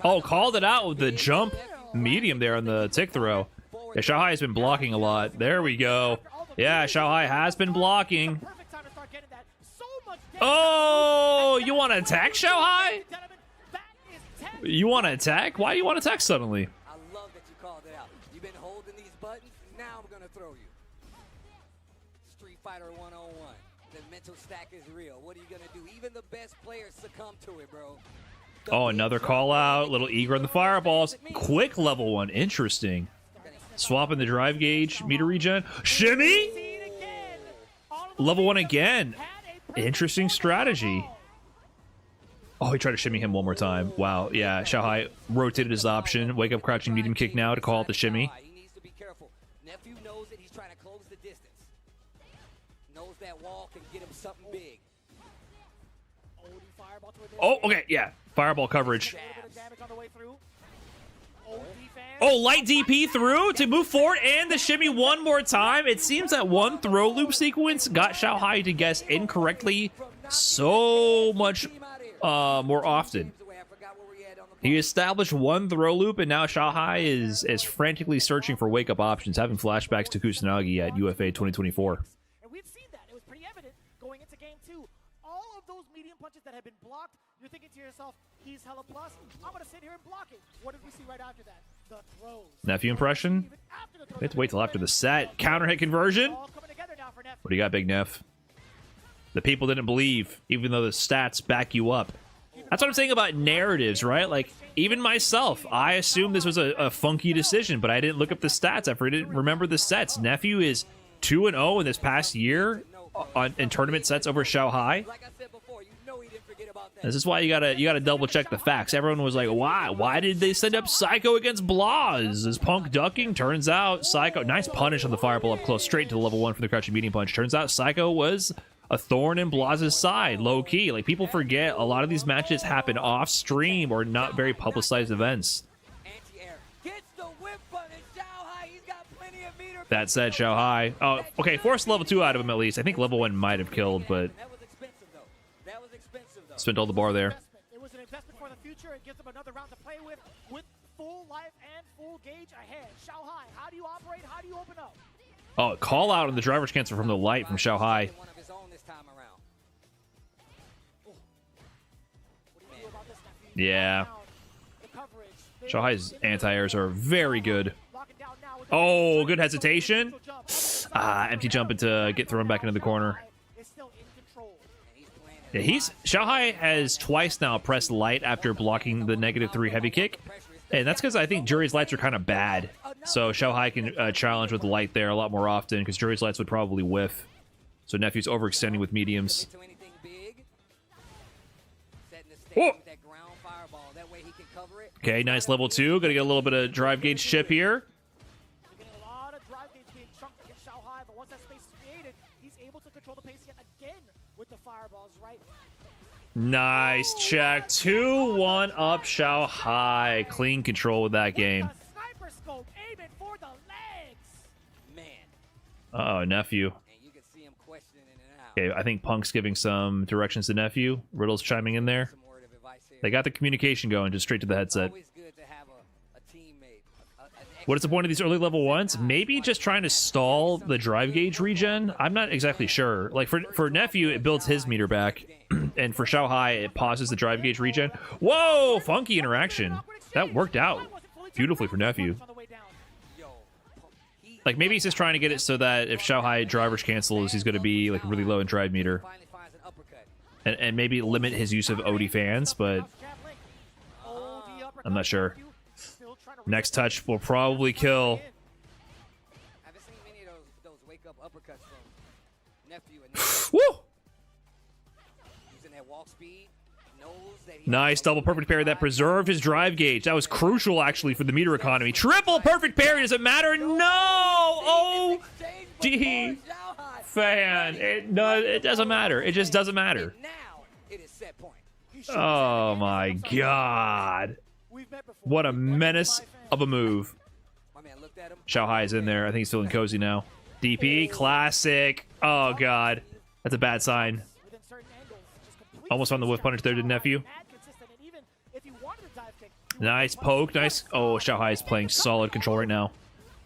Oh, called it out with the jump medium there on the tick throw. Yeah, Xiaohai has been blocking a lot. There we go. Yeah, Xiaohai has been blocking. Oh, you want to attack Xiaohai? You want to attack? Why do you want to attack suddenly? I love that you called it out. You've been holding these buttons. Now I'm going to throw you. Street Fighter 101. The mental stack is real. What are you going to do? Even the best players succumb to it, bro. Oh, another call out. Little eager on the fireballs. Quick level 1. Interesting. Swapping the drive gauge. Meter regen. Shimmy! Level 1 again. Interesting strategy. Oh, he tried to shimmy him one more time. Wow. Yeah, Xiaohai rotated his option. Wake up, crouching medium kick now to call it the shimmy. He needs to be careful. Nephew knows that he's trying to close the distance. Knows that wall can get him something big. Oh, okay. Yeah. Fireball coverage. Oh, light DP through to move forward and the shimmy one more time. It seems that one throw loop sequence got Xiaohai to guess incorrectly so much more often. He established one throw loop, and now Xiaohai is frantically searching for wake-up options, having flashbacks to Kusanagi at UFA 2024. And we've seen that. It was pretty evident going into game 2. All of those medium punches that had been blocked, you're thinking to yourself, he's hella plus. I'm going to sit here and block it. What did we see right after that? The throws. Nephew impression? We have to wait till after the set. Counter hit conversion? What do you got, Big Neff? The people didn't believe, even though the stats back you up. That's what I'm saying about narratives, right? Like, even myself, I assumed this was a funky decision, but I didn't look up the stats. I didn't remember the sets. Nephew is 2-0 in this past year in tournament sets over Xiaohai. This is why you gotta double check the facts. Everyone was like, why did they send up Psycho against Blaz? Is Punk ducking? Turns out Psycho, nice punish on the fireball up close, straight to level 1 for the crouching medium punch. Turns out Psycho was a thorn in Blaz's side, low key. Like, people forget a lot of these matches happen off stream or not very publicized events. That said, Xiaohai. Oh, okay, forced level 2 out of him at least. I think level 1 might have killed, but spent all the bar there. It was an investment for the future. It gives them another round to play with full life and full gauge ahead. Xiaohai, how do you operate? How do you open up? Oh, call out on the driver's cancel from the light from Xiaohai. Yeah. Xiaohai's anti-airs are very good. Oh, good hesitation. Empty jump into get thrown back into the corner. Yeah, Xiaohai has twice now pressed light after blocking the -3 heavy kick. And that's because I think Jury's lights are kind of bad. So Xiaohai can challenge with light there a lot more often because Jury's lights would probably whiff. So Nephew's overextending with mediums. Oh! Okay, nice level 2. Gonna get a little bit of drive gauge chip here. Nice check. 2-1 up Xiaohai. Clean control with that game. Uh-oh, Nephew. And you can see him questioning in and Okay, I think Punk's giving some directions to Nephew. Riddle's chiming in there. Some word of advice here. They got the communication going just straight to the headset. Always good to have a teammate. What is the point of these early level ones? Maybe just trying to stall the drive gauge regen? I'm not exactly sure. Like for Nephew, it builds his meter back. And for Xiao Hai, it pauses the drive gauge regen. Whoa! Funky interaction. That worked out beautifully for Nephew. Like, maybe he's just trying to get it so that if Xiao Hai drivers cancels, he's going to be, like, really low in drive meter. And maybe limit his use of OD fans, but I'm not sure. Next touch will probably kill. Haven't seen many of those wake up uppercuts from Nephew and Woo! using that walk speed. Knows that Nice double perfect parry that preserved his drive gauge. That was crucial, actually, for the meter economy. Triple perfect parry. Does it matter? No! Oh, gee. Fan. It doesn't matter. It just doesn't matter. now it is set point. Oh, my God. What a menace of a move. My man looked at him. Xiao Hai is in there. I think he's feeling cozy now. DP, classic. Oh, God. That's a bad sign. Almost on the whiff punish there to Nephew. Nice poke. Nice. Oh, Xiao Hai is playing solid control right now.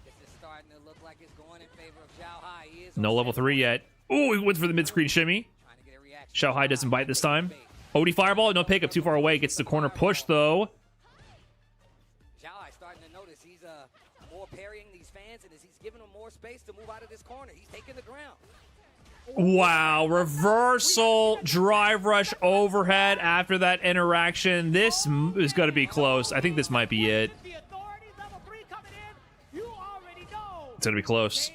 This is starting to look like it's going in favor of Xiao Hai. He is No level 3 yet. Oh, he went for the mid-screen shimmy. trying to get a reaction. Xiao Hai doesn't bite this time. OD fireball. No pick up too far away. Gets the corner push, though. Xiao Hai starting to notice he's more parrying these fans, and as he's giving them more space to move out of this corner, he's taking the ground. Wow, reversal, drive rush overhead after that interaction. This is going to be close. I think this might be it. It's going to be close.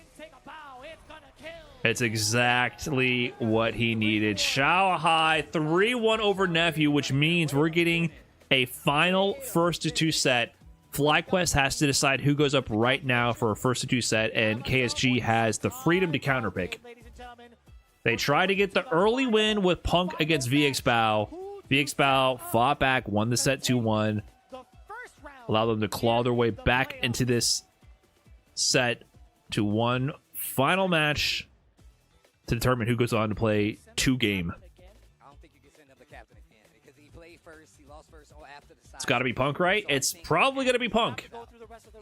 It's exactly what he needed. Xiao Hai 3-1 over Nephew, which means we're getting a final first to two set. FlyQuest has to decide who goes up right now for a first to two set, and KSG has the freedom to counterpick. They try to get the early win with Punk against VX Bao. VX Bao fought back, won the set 2-1. Allow them to claw their way back into this set to one final match to determine who goes on to play 2-game. I don't think you can send him the captain again because he played first, he lost first after the side. It's got to be Punk, right? It's probably going to be Punk. Yeah, you gotta go through the rest of the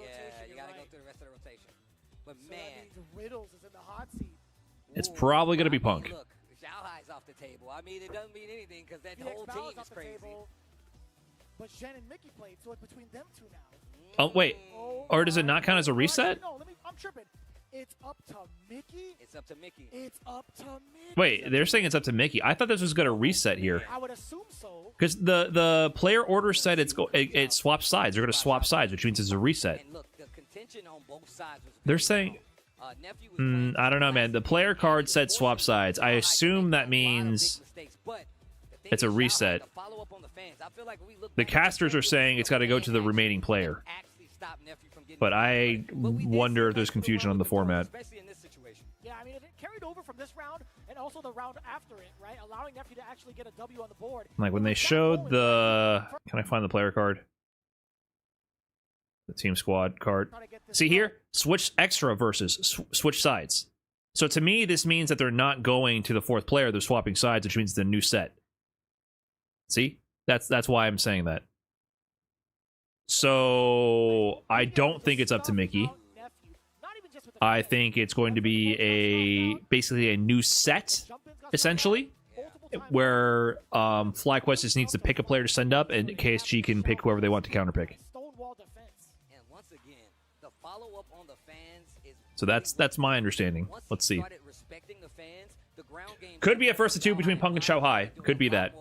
rotation. But man, Riddles is in the hot seat. It's probably going to be Punk. Look, Xiao Hai's off the table. I mean, it doesn't mean anything because that VX whole Bao's team off is the crazy. table, but Shen and Mickey played, so it's between them two now. Oh, wait. Or does it not count as a reset? No, I'm tripping. It's up to Mickey. It's up to Mickey. It's up to Mickey. Wait, they're saying it's up to Mickey. I thought this was going to reset here. I would assume so. Because the player order said it swaps sides. They're going to swap sides, which means it's a reset. And look, the contention on both sides was They're saying... Nephew was playing I don't know, man. The player card said swap sides. I assume that means it's a reset. The casters are saying it's got to go to the remaining player. But I wonder if there's confusion on the format. Especially in this situation. Yeah, I mean, it carried over from this round and also the round after it, right? Allowing Nephew to actually get a W on the board. Like when they showed the... Can I find the player card? The team squad card. See here? Switch extra versus switch sides. So to me, this means that they're not going to the fourth player. They're swapping sides, which means the new set. See? That's why I'm saying that. So I don't think it's up to Mickey. I think it's going to be basically a new set, essentially, where FlyQuest just needs to pick a player to send up, and KSG can pick whoever they want to counterpick. And once again, the follow-up on the fans is So that's my understanding. Let's see. started respecting the fans, the ground game Could be a first to two between Punk and Xiao Hai. Could be that.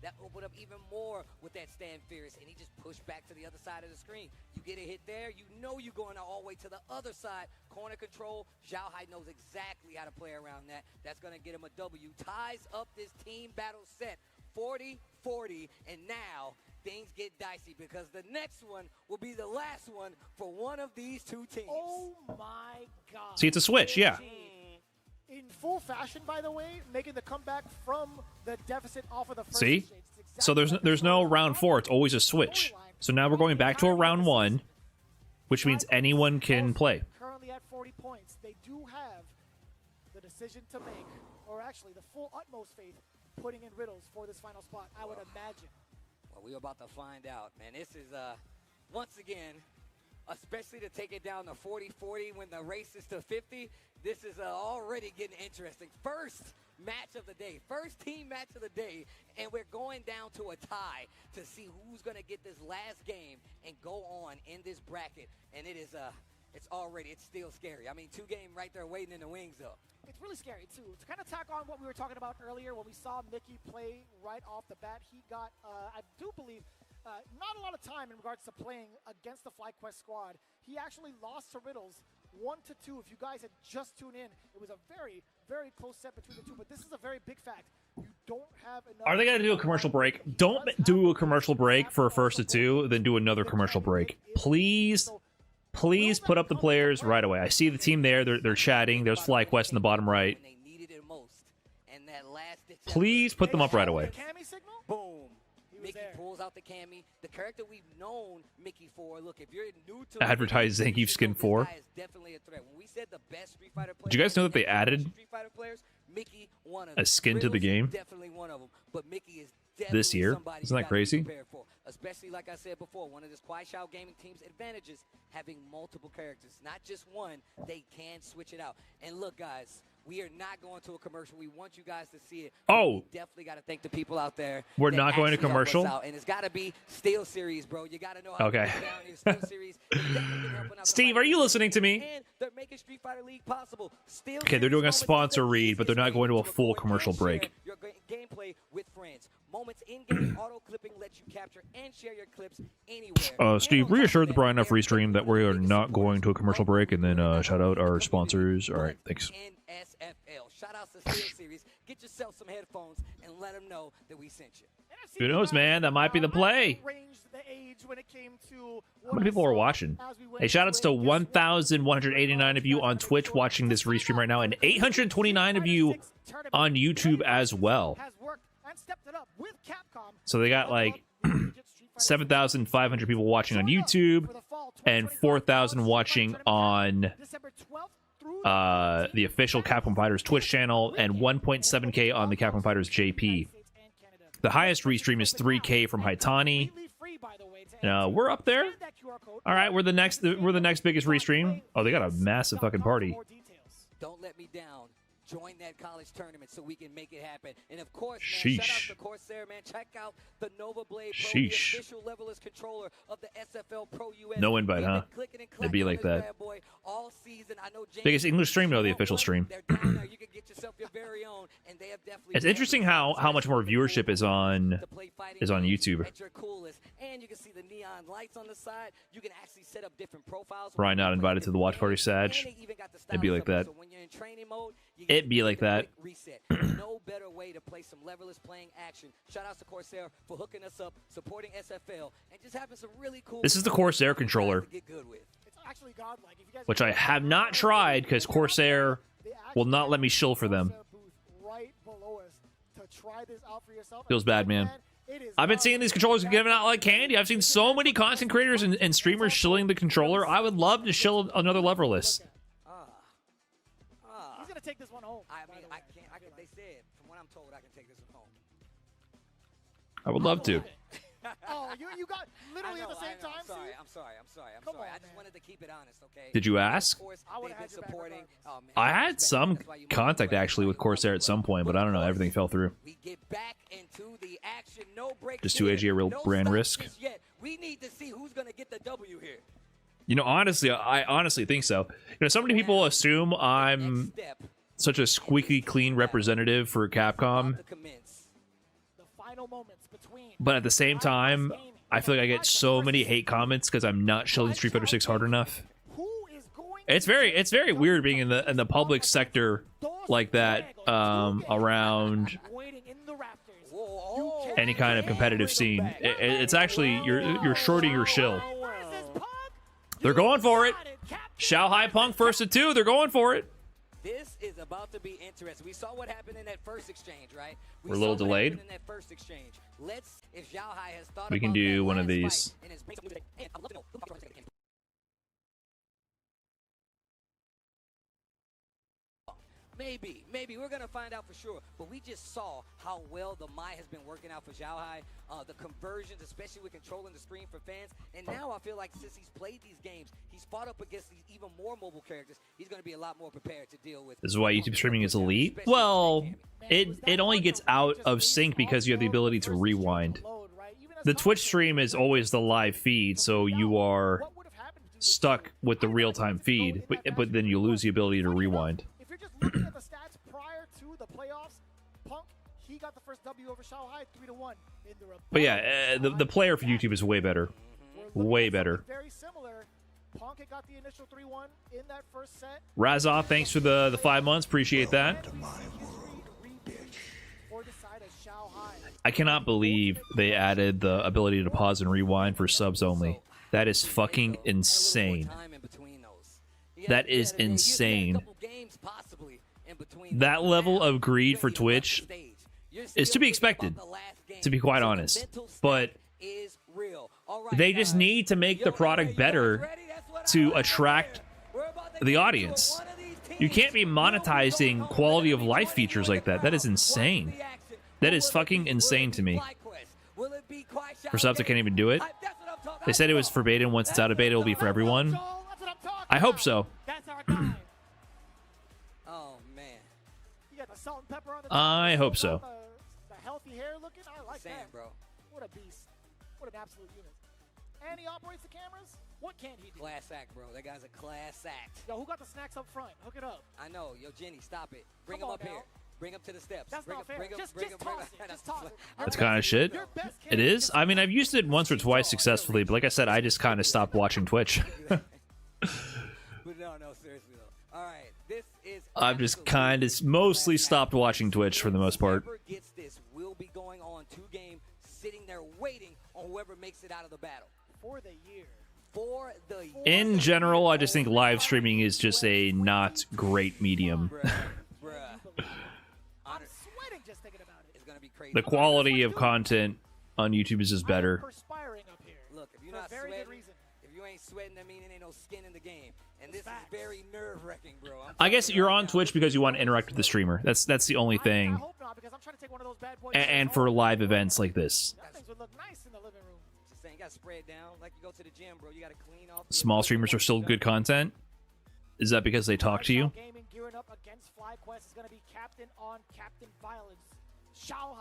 That opened up even more with that stand fierce, and he just pushed back to the other side of the screen. You get a hit there, you know you're going all the way to the other side. Corner control, Xiao Hai knows exactly how to play around that. That's going to get him a W. Ties up this team battle set, 40-40, and now things get dicey because the next one will be the last one for one of these two teams. Oh my God. See, it's a switch, yeah. In full fashion, by the way, making the comeback from the deficit off of the first See? exchange. It's So exactly there's no round 4. It's always a switch. So now we're going back to a round 1, which means anyone can play. currently at 40 points. They do have the decision to make or actually the full utmost faith, putting in Riddles for this final spot, I would imagine. Well, we're about to find out, man. This is, once again, especially to take it down to 40-40 when the race is to 50, this is already getting interesting. First match of the day, first team match of the day, and we're going down to a tie to see who's going to get this last game and go on in this bracket. And it is, it's still scary. I mean, 2-game right there waiting in the wings, though. It's really scary, too. To kind of tack on what we were talking about earlier, when we saw Mickey play right off the bat, he got, I do believe, not a lot of time in regards to playing against the FlyQuest squad. He actually lost to Riddles 1-2. If you guys had just tuned in, it was a very, very close set between the two. But this is a very big fact. You don't have enough. Are they going to do a commercial break? Don't do a commercial break for a first to 2, then do another commercial break. Please. Please put up the players right away. I see the team there. They're chatting. There's FlyQuest in the bottom right. Please put them up right away. Boom. Mickey pulls out the Cammy. The character we've known Mickey for. Look, if you're new to Advertise Zangief Skin 4. This guy is definitely a threat. When we said the best Street Fighter players, Did you guys know that they added Street Fighter players, Mickey, one of a skin to the game definitely one of them. But Mickey is definitely this year? somebody Isn't that crazy? For. Especially, like I said before, one of this Kwai Shao Gaming team's advantages, having multiple characters. Not just one, they can switch it out. And look, guys, we are not going to a commercial. We want you guys to see it. Oh. We definitely got to thank the people out there. We're that not going to actually help us commercial? out. And it's got to be Steel Series, bro. You got to know how Okay. to get down here. Steel Series. You definitely been helping out the Steve, fight. are you listening to me? And they're making Street Fighter League possible. Steel Okay, they're Series doing a moments sponsor is the read, but they're not easiest going to way a full record commercial and share break. Your gameplay with friends. Moments in-game auto clipping lets you capture and share your clips anywhere. Steve, reassure the Brian F. Restream that we are not going to a commercial break, and then shout out our sponsors. All right, thanks. NSFL. Shout out to Steel Series. Get yourself some headphones and let them know that we sent you. Who knows, man? That might be the play. How many people are watching? Hey, shoutouts to 1,189 of you on Twitch watching this restream right now, and 829 of you on YouTube as well. So they got like 7,500 people watching on YouTube and 4,000 watching on the official Capcom Fighters Twitch channel and 1.7K on the Capcom Fighters JP. The highest restream is 3K from Haitani. We're up there. All right, we're the next biggest restream. Oh, they got a massive fucking party. Don't let me down. Join that college tournament so we can make it happen. And of course, man, shout out to Corsair, man. Check out the Nova Blade Pro, the official levelist controller of the SFL Pro US. No invite, huh? It'd be like that. All season. I know Biggest English stream? No, the official stream. They're down there. You can get yourself your very own, and they have definitely. It's interesting how much more viewership is on YouTube. At your coolest. And you can see the neon lights on the side. You can actually set up different profiles. Brian not invited to the watch party, Sag. It'd be like that. So when you're in training mode, It'd be like that. Reset. No better way to play some leveless playing action. Shout out to Corsair for hooking us up, supporting SFL, and just having some really cool. This is the Corsair controller, which I have not tried because Corsair will not let me shill for them. Feels bad, man. I've been seeing these controllers given out like candy. I've seen so many content creators and streamers shilling the controller. I would love to shill another leverless. He's gonna take this one home. I mean, I can't. They said, from what I'm told, I can take this one home. I would love to. Oh, you got literally at the same time. I'm sorry. I just wanted to keep it honest, okay? Did you ask? I had some contact actually with Corsair at some point, but I don't know. Everything fell through. We get back into the action. No break. Just too edgy, a real brand risk. We need to see who's gonna get the W here. You know, honestly, I honestly think so. You know, so many people assume I'm such a squeaky clean representative for Capcom. But at the same time, I feel like I get so many hate comments because I'm not shilling Street Fighter 6 hard enough. It's very weird being in the public sector like that around any kind of competitive scene. It's actually you're shorting your shill. They're going for it. Shanghai Punk first to 2. They're going for it. This is about to be interesting. We saw what happened in that first exchange, right? We're a little delayed. In that first exchange. Let's, if Shanghai has thought we can do one of these. Maybe. We're going to find out for sure. But we just saw how well the Mai has been working out for Zhao Hai. The conversions, especially with controlling the screen for fans. And now I feel like since he's played these games, he's fought up against these even more mobile characters. He's going to be a lot more prepared to deal with. This is why YouTube streaming is elite. Well, it only gets out of sync because you have the ability to rewind. The Twitch stream is always the live feed, so you are stuck with the real-time feed, but then you lose the ability to rewind. If you're just looking at the stats prior to the playoffs, Punk, he got the first W over Shanghai 3-1 in the But yeah, the player for YouTube is way better. Way better. Very similar. Punk had got the initial 3-1 in that first set. Razov, thanks for the 5 months. Appreciate that. I cannot believe they added the ability to pause and rewind for subs only. That is fucking insane. That is insane. That level of greed for Twitch is to be expected, to be quite honest. But they just need to make the product better to attract the audience. You can't be monetizing quality of life features like that. That is insane. That is fucking insane to me. For subs, I can't even do it. They said it was for beta, and once it's out of beta, it will be for everyone. I hope so. Oh, man. You got the salt and pepper on the I hope so. The healthy hair looking, I like Same, that. bro. What a beast. What an absolute unit. And he operates the cameras? What can he do? Class act, bro. That guy's a class act. Yo, who got the snacks up front? Hook it up. I know. Yo, Jenny, stop it. Bring Come him on up here. now. Bring him to the steps. That's bring not him, fair. bring him, Just bring him, toss it. Just toss it. That's kind of shit. It is. I mean, I've used it once or twice successfully, but like I said, I just kind of stopped watching Twitch. But no, seriously though. All right, this is. I've just kind of mostly stopped watching Twitch for the most part. Whoever gets this will be going on 2 games, sitting there waiting on whoever makes it out of the battle. For the year. For the year. In general, I just think live streaming is just a not great medium. Bruh. I'm sweating just thinking about it. It's gonna be crazy. The quality of content on YouTube is just better. Perspiring up here. Look, if you're For a not very sweating, good reason. if you ain't sweating, that means there ain't no skin in the game. And this is very nerve-wracking, bro. I guess you're on Twitch because you want to interact with the streamer. That's the only I thing. hope not, because I'm trying to take one of those bad boys. And for live events like this. That things would look nice in the living room. Just saying, you gotta spray it down like you go to the gym, bro. You gotta clean off. Small streamers are still good content. Is that because they talk to you? Gaming gearing up against FlyQuest is going to be Captain on Captain Violence. Shanghai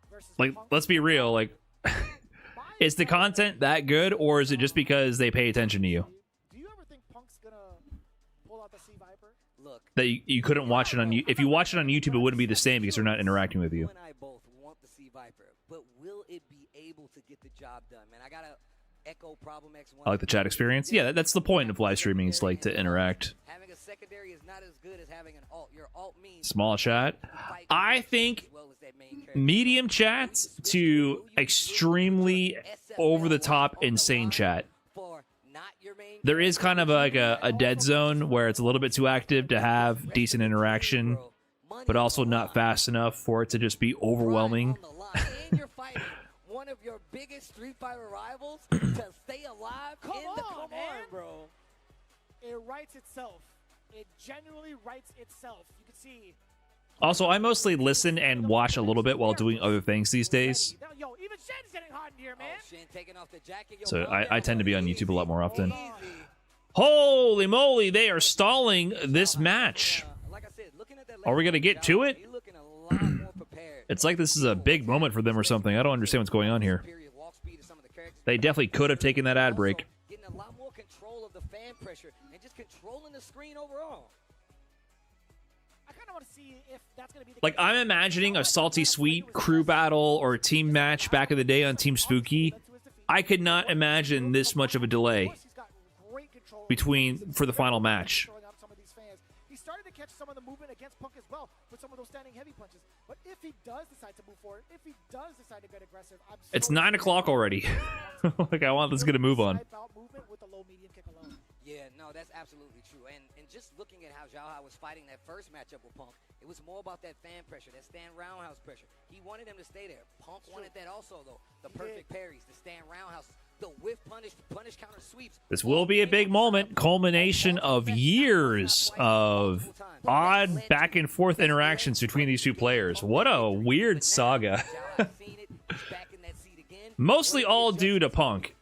versus Like, Punk. let's be real. Like, is the content that good, or is it just because they pay attention to you? Do you ever think Punk's going to pull out the Sea Viper? Look. That you couldn't watch it on you. If you watch it on YouTube, it wouldn't be the same because they're not interacting with you. You and I both want the Sea Viper, but will it be able to get the job done, man? I gotta echo Problem X1. I like the chat experience. Yeah, that's the point of live streaming. Is like to interact. Having a secondary is not as good as having an alt. Your alt means Small chat. I think medium chats to extremely over the top insane chat. There is kind of like a dead zone where it's a little bit too active to have decent interaction, but also not fast enough for it to just be overwhelming. And you're fighting one of your biggest Street Fighter rivals to stay alive. Come on, man. bro. It writes itself. It genuinely writes itself. You can see. Also, I mostly listen and watch a little bit while doing other things these days. Yo, even Shen's getting hot in here, man. Shen taking off the jacket. Yo, So calm I down, tend to be on YouTube a lot more often. Easy. Holy moly, they are stalling this match. Like I said, looking at that Are we going to get to it? He's looking a lot more prepared. It's like this is a big moment for them or something. I don't understand what's going on here. Superior walk speed of some of the characters. They definitely could have taken that ad break. Getting a lot more control of the fan pressure and just controlling the screen overall. I kind of want to see if that's going to be the Like, I'm imagining a Salty Sweet crew battle or team match back in the day on Team Spooky. I could not imagine this much of a delay between for the final match. He started to catch some of the movement against Punk as well with some of those standing heavy punches. But if he does decide to move forward, if he does decide to get aggressive, I'm so It's 9 o'clock already. Like, I want this to get a move on. movement with the low medium kick alone. Yeah, no, that's absolutely true. And just looking at how Zhao Hai was fighting that first matchup with Punk, it was more about that fan pressure, that stand roundhouse pressure. He wanted him to stay there. Punk wanted that also, though. The perfect parries, the stand roundhouse, The whiff punish counter sweeps. This will be a big moment, culmination of years of odd back and forth interactions between these two players. What a weird saga. Mostly all due to Punk,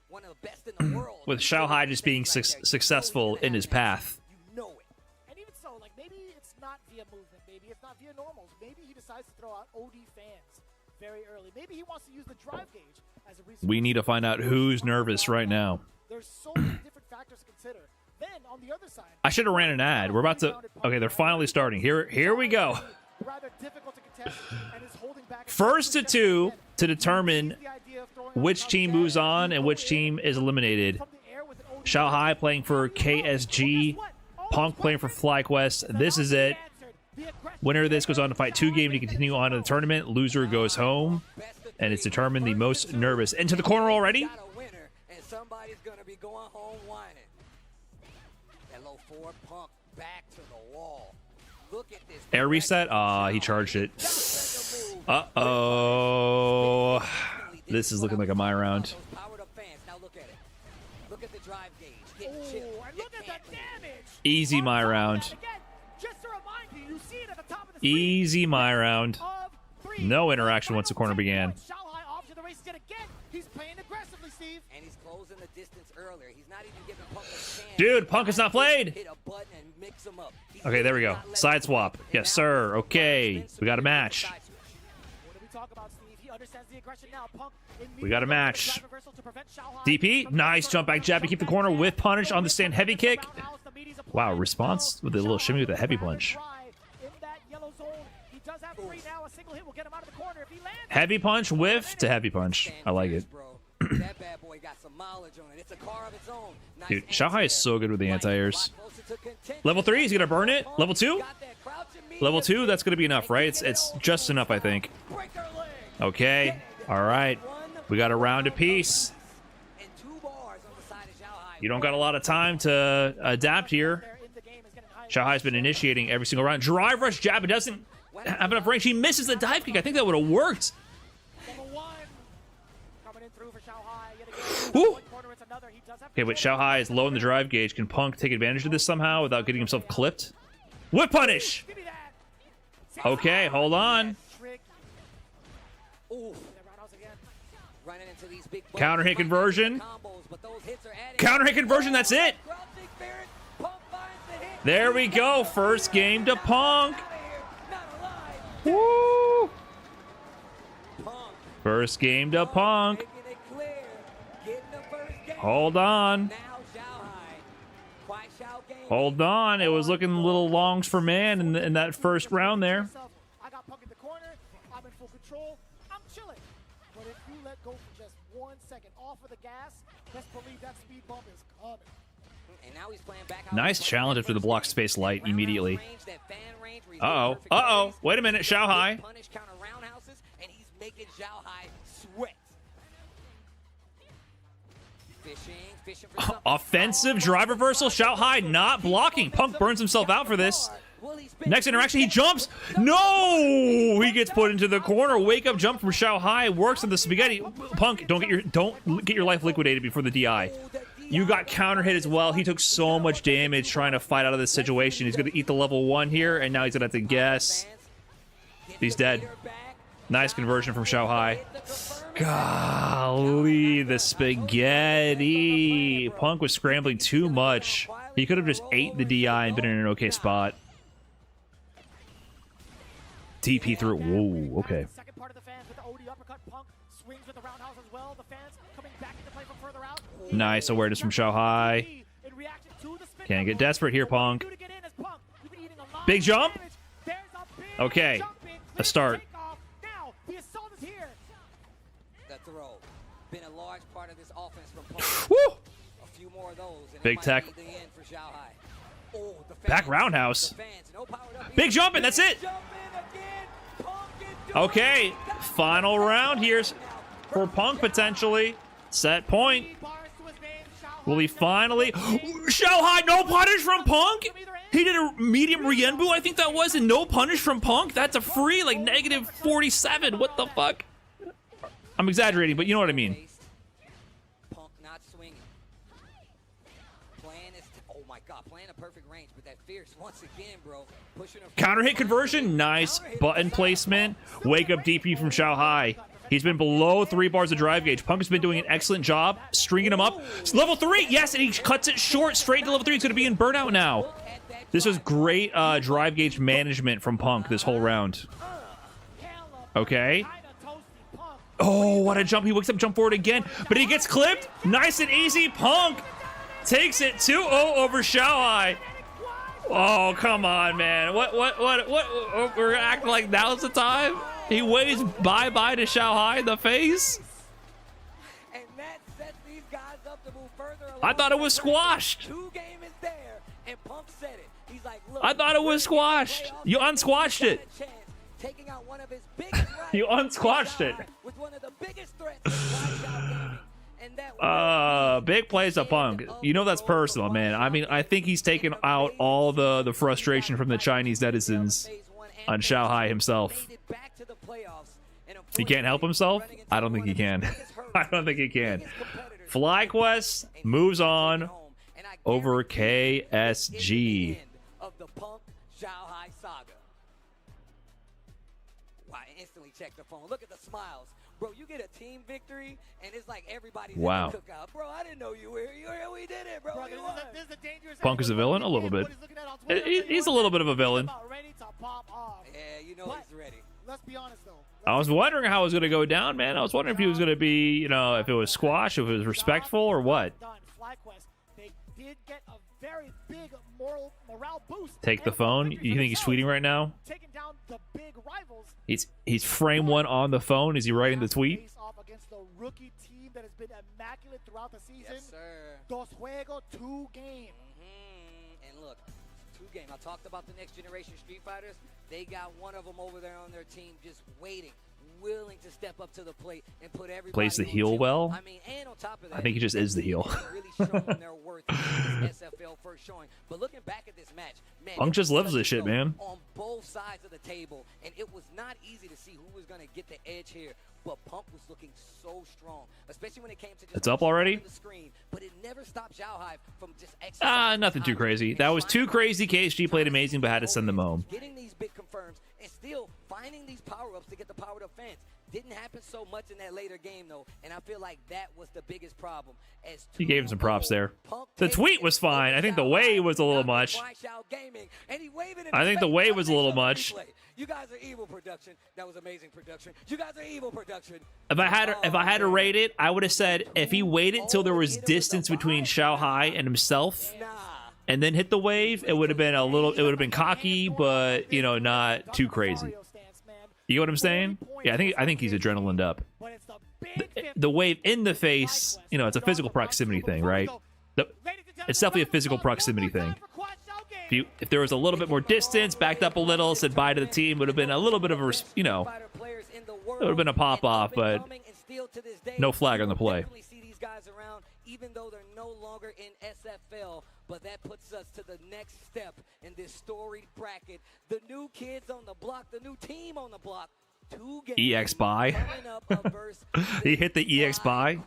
with Xiaohai just being successful in his path. And even so, like, maybe it's not via movement, maybe it's not via normals, maybe he decides to throw out OD fans very early. Maybe he wants to use the drive gauge as a resource. We need to find out who's nervous right now. There's so many different factors to consider. Then on the other side, I should have ran an ad. We're about to. Okay, they're finally starting. Here we go. rather difficult to contest and is holding back. First to two to determine which team moves on and which team is eliminated. Xiaohai playing for KSG, Punk playing for FlyQuest. This is it. Winner of this goes on to fight 2 games to continue on to the tournament. Loser goes home, and it's determined the most nervous. Into the corner already. Somebody's gonna be going home whining. That low forward Punk back to the wall. Look at this. Air reset. He charged it. Uh-oh. This is looking like a my round. Powered up fans. Now look at it. Look at the drive gauge. Getting chipped. Look at the damage. Easy my round. Just to remind you, you see it at the top of the Easy my round. No interaction once the corner began. Xiaohai off to the races yet again. He's playing aggressively, Steve. And he's closing the distance earlier. He's not even giving Punk a chance. Dude, Punk has not played. Hit a button and mix him up. Okay, there we go. Side swap. Yes, sir. Okay. We got a match. What do we talk about, Steve? He understands the aggression now. Punk We got a match. DP. Nice jump back jab to keep the corner with punish on the stand. Heavy kick. Wow, response with a little shimmy with a heavy punch. Heavy punch, whiff to heavy punch. I like it. That bad boy got some mileage on it. It's a car of its own. Dude, Xiaohai is so good with the anti-airs. Level 3, he's gonna burn it. Level 2? Level 2, that's gonna be enough, right? It's just enough, I think. Okay. Alright. We got a round apiece. You don't got a lot of time to adapt here. Xiaohai's been initiating every single round. Drive rush jab, it doesn't have enough range. He misses the dive kick. I think that would have worked. Woo! Okay, but Xiaohai is low in the drive gauge. Can Punk take advantage of this somehow without getting himself clipped? Whip punish! Okay, hold on. Counter hit conversion. Counter hit conversion, that's it. There we go. First game to Punk. Woo! First game to Punk. Hold on. Hold on. It was looking a little longs for man in that first round there. I got Punk in the corner. I'm in full control. I'm chilling. But if you let go for just 1 second off of the gas, best believe that speed bump is coming. And now he's playing back. Nice challenge after the block space light immediately. Uh-oh. Uh-oh. Wait a minute, Xiaohai. Punish counter roundhouses, and he's making Xiaohai sweat. Fishing for something. Offensive drive reversal. Xiaohai not blocking. Punk burns himself out for this. Next interaction, he jumps. No! He gets put into the corner. Wake up jump from Xiaohai. Works on the spaghetti. Punk, don't get your life liquidated before the DI. You got counter hit as well. He took so much damage trying to fight out of this situation. He's going to eat the level 1 here, and now he's going to have to guess. He's dead. Nice conversion from Xiaohai. Golly, the spaghetti. Punk was scrambling too much. He could have just ate the DI and been in an okay spot. TP through. Whoa, okay. Second part of the fans with the OD uppercut. Punk swings with the roundhouse as well. The fans coming back into play from further out. Nice awareness from Xiaohai. Can't get desperate here, Punk. Big jump. Okay, a start. Now the assault is here. The throw. Been a large part of this offense from Punk. Woo! A few more of those. And Big it might tech. be the end for Xiaohai. Oh, the fans, Back roundhouse. the fans, no powered up Big jump, and that's it. Jump in again. Punk is doing Okay, it. final round here for Punk potentially. Set point. Will he finally? Xiaohai, no punish from Punk? He did a medium Rienbu, I think that was, and no punish from Punk? That's a free, like, negative 47. What the fuck? I'm exaggerating, but you know what I mean. Punk not Scott playing a perfect range, but that Fierce once again, bro, pushing him. Counter hit conversion. Nice button placement. Wake up DP from Xiao Hai. He's been below 3 bars of drive gauge. Punk has been doing an excellent job stringing him up. Level 3, yes, and he cuts it short straight to level 3. He's going to be in burnout now. This was great drive gauge management from Punk this whole round. Okay. Oh, what a jump. He wakes up, jump forward again, but he gets clipped. Nice and easy. Punk takes it 2-0 over Xiao Hai. Oh, come on, man. What? We're acting like now's the time? He waves bye-bye to Xiao Hai in the face. And that sets these guys up to move further along. I thought it was squashed. 2 game is there, and Punk said it. He's like, look, I thought it was squashed. You unsquashed it. Taking out one of his biggest You unsquashed it. with one of the biggest threats in Xiao Gaming. And that Big plays to Punk. You know that's personal, man. I mean, I think he's taken out all the frustration from the Chinese netizens on Xiao Hai himself. He can't help himself? I don't think he can. I don't think he can. FlyQuest moves on over KSG. Of the Punk Xiao Hai saga. Wow, I instantly checked the phone. Look at the smiles. Bro, you get a team victory, and it's like everybody's wow. in the cookout. Bro, I didn't know you were here. We did it, bro. This is a dangerous Punk is a villain? A little bit. He's a little bit of a villain. Yeah, you know he's ready. Let's be honest, though. I was wondering how it was going to go down, man. I was wondering if he was going to be, you know, if it was squash, if it was respectful, or what. They did get a very big morale boost. Take the phone. You think he's tweeting right now? Taking down the big rivals. He's frame 1 on the phone. Is he writing the tweet? Off against the rookie team that has been immaculate throughout the season. Yes, sir. Dos Juego 2 game. And look, 2 game. I talked about the next generation Street Fighters. They got one of them over there on their team just waiting, willing to step up to the plate and put everybody Plays the on heel tilt. well. I mean, and on top of that, I think he just is the heel. really shown their worth in this SFL first showing. But looking back at this match, man, Punk just loves this shit, man. On both sides of the table, and it was not easy to see who was going to get the edge here. But Punk was looking so strong, especially when it came to just It's up already? the screen. But it never stopped Xiao Hai from just Nothing too crazy. That was too crazy. KSG played amazing, but had to send them home. Getting these big confirms and still finding these power-ups to get the power defense. Didn't happen so much in that later game, though, and I feel like that was the biggest problem. As He gave him some props there. The tweet was fine. I think the wave was a little much. I think the wave was a little much. You guys are evil production. That was amazing production. You guys are evil production. If I had to rate it, I would have said if he waited till there was distance between Xiao Hai and himself, and then hit the wave, it would have been cocky, but you know, not too crazy. You know what I'm saying? Yeah, I think he's adrenalined up. The wave in the face, you know, it's a physical proximity thing, right? It's definitely a physical proximity thing. If there was a little bit more distance, backed up a little, said bye to the team, would have been a little bit of a, you know, it would have been a pop off, but no flag on the play. Even though they're no longer in SFL, but that puts us to the next step in this storied bracket. The new kids on the block, the new team on the block. 2 games. EX buy. He hit the EX buy.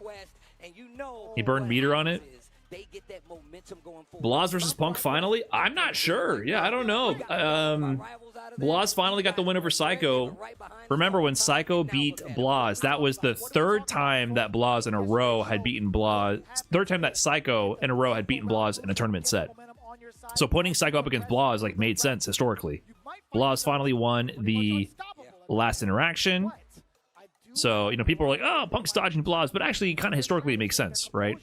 He burned meter on it. They get that momentum going forward. Blaz versus Punk finally? I'm not sure. Yeah, I don't know. Blaz finally got the win over Psycho. Remember when Psycho beat Blaz? That was the 3rd time that Blaz in a row had beaten Blaz. 3rd time that Psycho in a row had beaten Blaz in a tournament set. So putting Psycho up against Blaz like made sense historically. Blaz finally won the last interaction. So, you know, people are like, oh, Punk's dodging Blaz, but actually kind of historically it makes sense, right?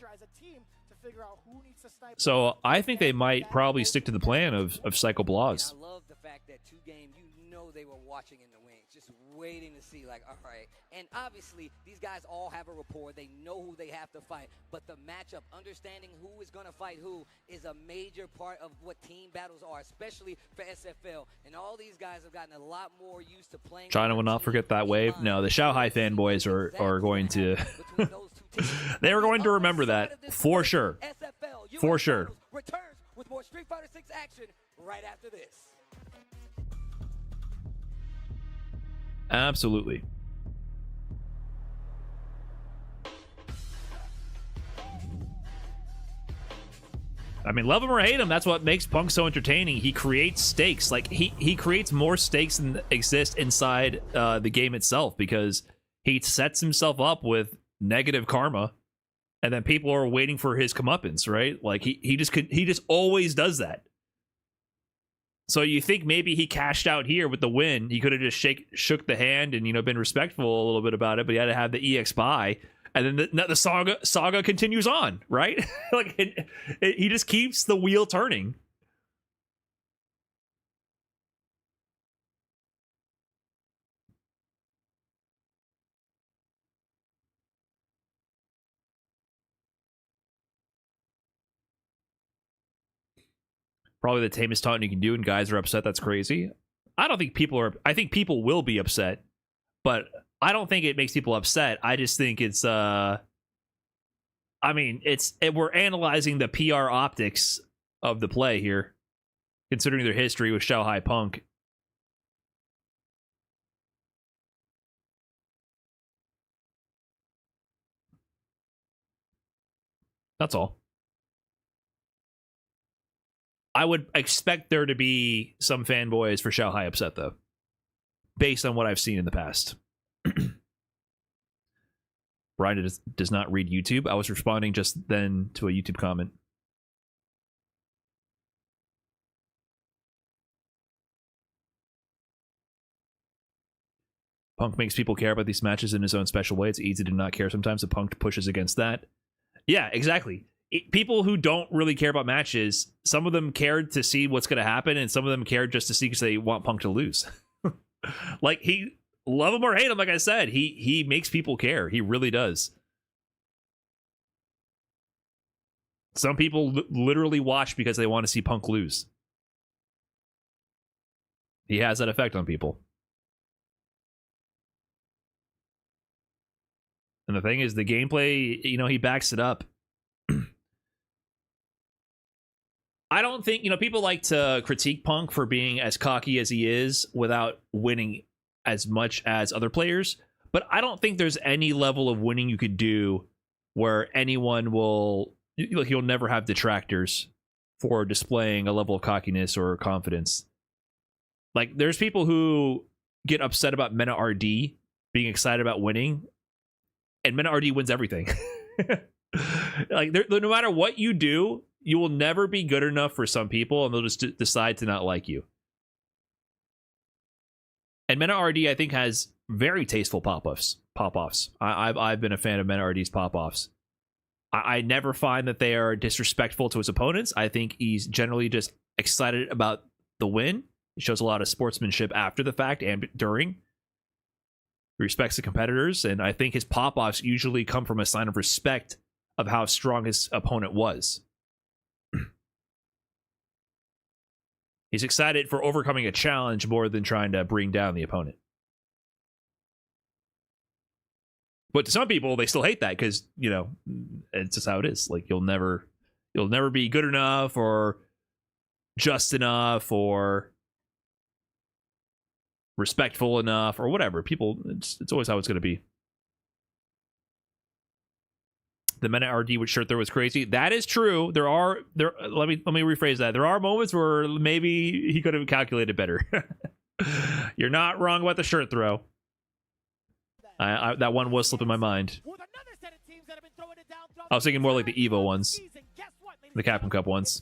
So I think they might probably stick to the plan of Psycho Blaz. I love the fact that 2 game, you know they were watching in the wings, just waiting to see, like, all right. And obviously, these guys all have a rapport. They know who they have to fight. But the matchup, understanding who is going to fight who, is a major part of what team battles are, especially for SFL. And all these guys have gotten a lot more used to playing. China will not forget that wave. No, the Xiao Hai fanboys are going to... they are going to remember that, for sure. For sure. Returns with more Street Fighter 6 action right after this. Absolutely. I mean, love him or hate him, that's what makes Punk so entertaining. He creates stakes. Like, he creates more stakes than exist inside the game itself, because he sets himself up with negative karma, and then people are waiting for his comeuppance, right? Like, he just always does that. So you think maybe he cashed out here with the win. He could have just shook the hand and, you know, been respectful a little bit about it, but he had to have the EX buy. And then the saga continues on, right? Like, he just keeps the wheel turning. Probably the tamest taunting you can do, and guys are upset. That's crazy. I don't think people are. I think people will be upset, but I don't think it makes people upset. I just think it's. I mean, we're analyzing the PR optics of the play here, considering their history with Shanghai Punk. That's all. I would expect there to be some fanboys for Shanghai upset, though, based on what I've seen in the past. Brian does not read YouTube. I was responding just then to a YouTube comment. Punk makes people care about these matches in his own special way. It's easy to not care sometimes. The Punk pushes against that. Yeah, exactly. People who don't really care about matches, some of them cared to see what's going to happen, and some of them cared just to see because they want Punk to lose. Like, he, love him or hate him, like I said, he makes people care. He really does. Some people literally watch because they want to see Punk lose. He has that effect on people. And the thing is, the gameplay, you know, he backs it up. I don't think, you know, people like to critique Punk for being as cocky as he is without winning as much as other players, but I don't think there's any level of winning you could do where anyone will, he'll never have detractors for displaying a level of cockiness or confidence. Like, there's people who get upset about Mena RD being excited about winning, and Mena RD wins everything. Like, no matter what you do, you will never be good enough for some people, and they'll just decide to not like you. And Mena RD, I think, has very tasteful pop-offs. I've been a fan of Mena RD's pop-offs. I never find that they are disrespectful to his opponents. I think he's generally just excited about the win. He shows a lot of sportsmanship after the fact and during. He respects the competitors, and I think his pop-offs usually come from a sign of respect of how strong his opponent was. He's excited for overcoming a challenge more than trying to bring down the opponent. But to some people, they still hate that because, you know, it's just how it is. Like, you'll never be good enough or just enough or respectful enough or whatever. People, it's always how it's going to be. The Mena RD with shirt there was crazy. That is true. Let me rephrase that. There are moments where maybe he could have calculated better. You're not wrong about the shirt throw. That one was slipping my mind. I was thinking more like the Evo ones, the Capcom Cup ones.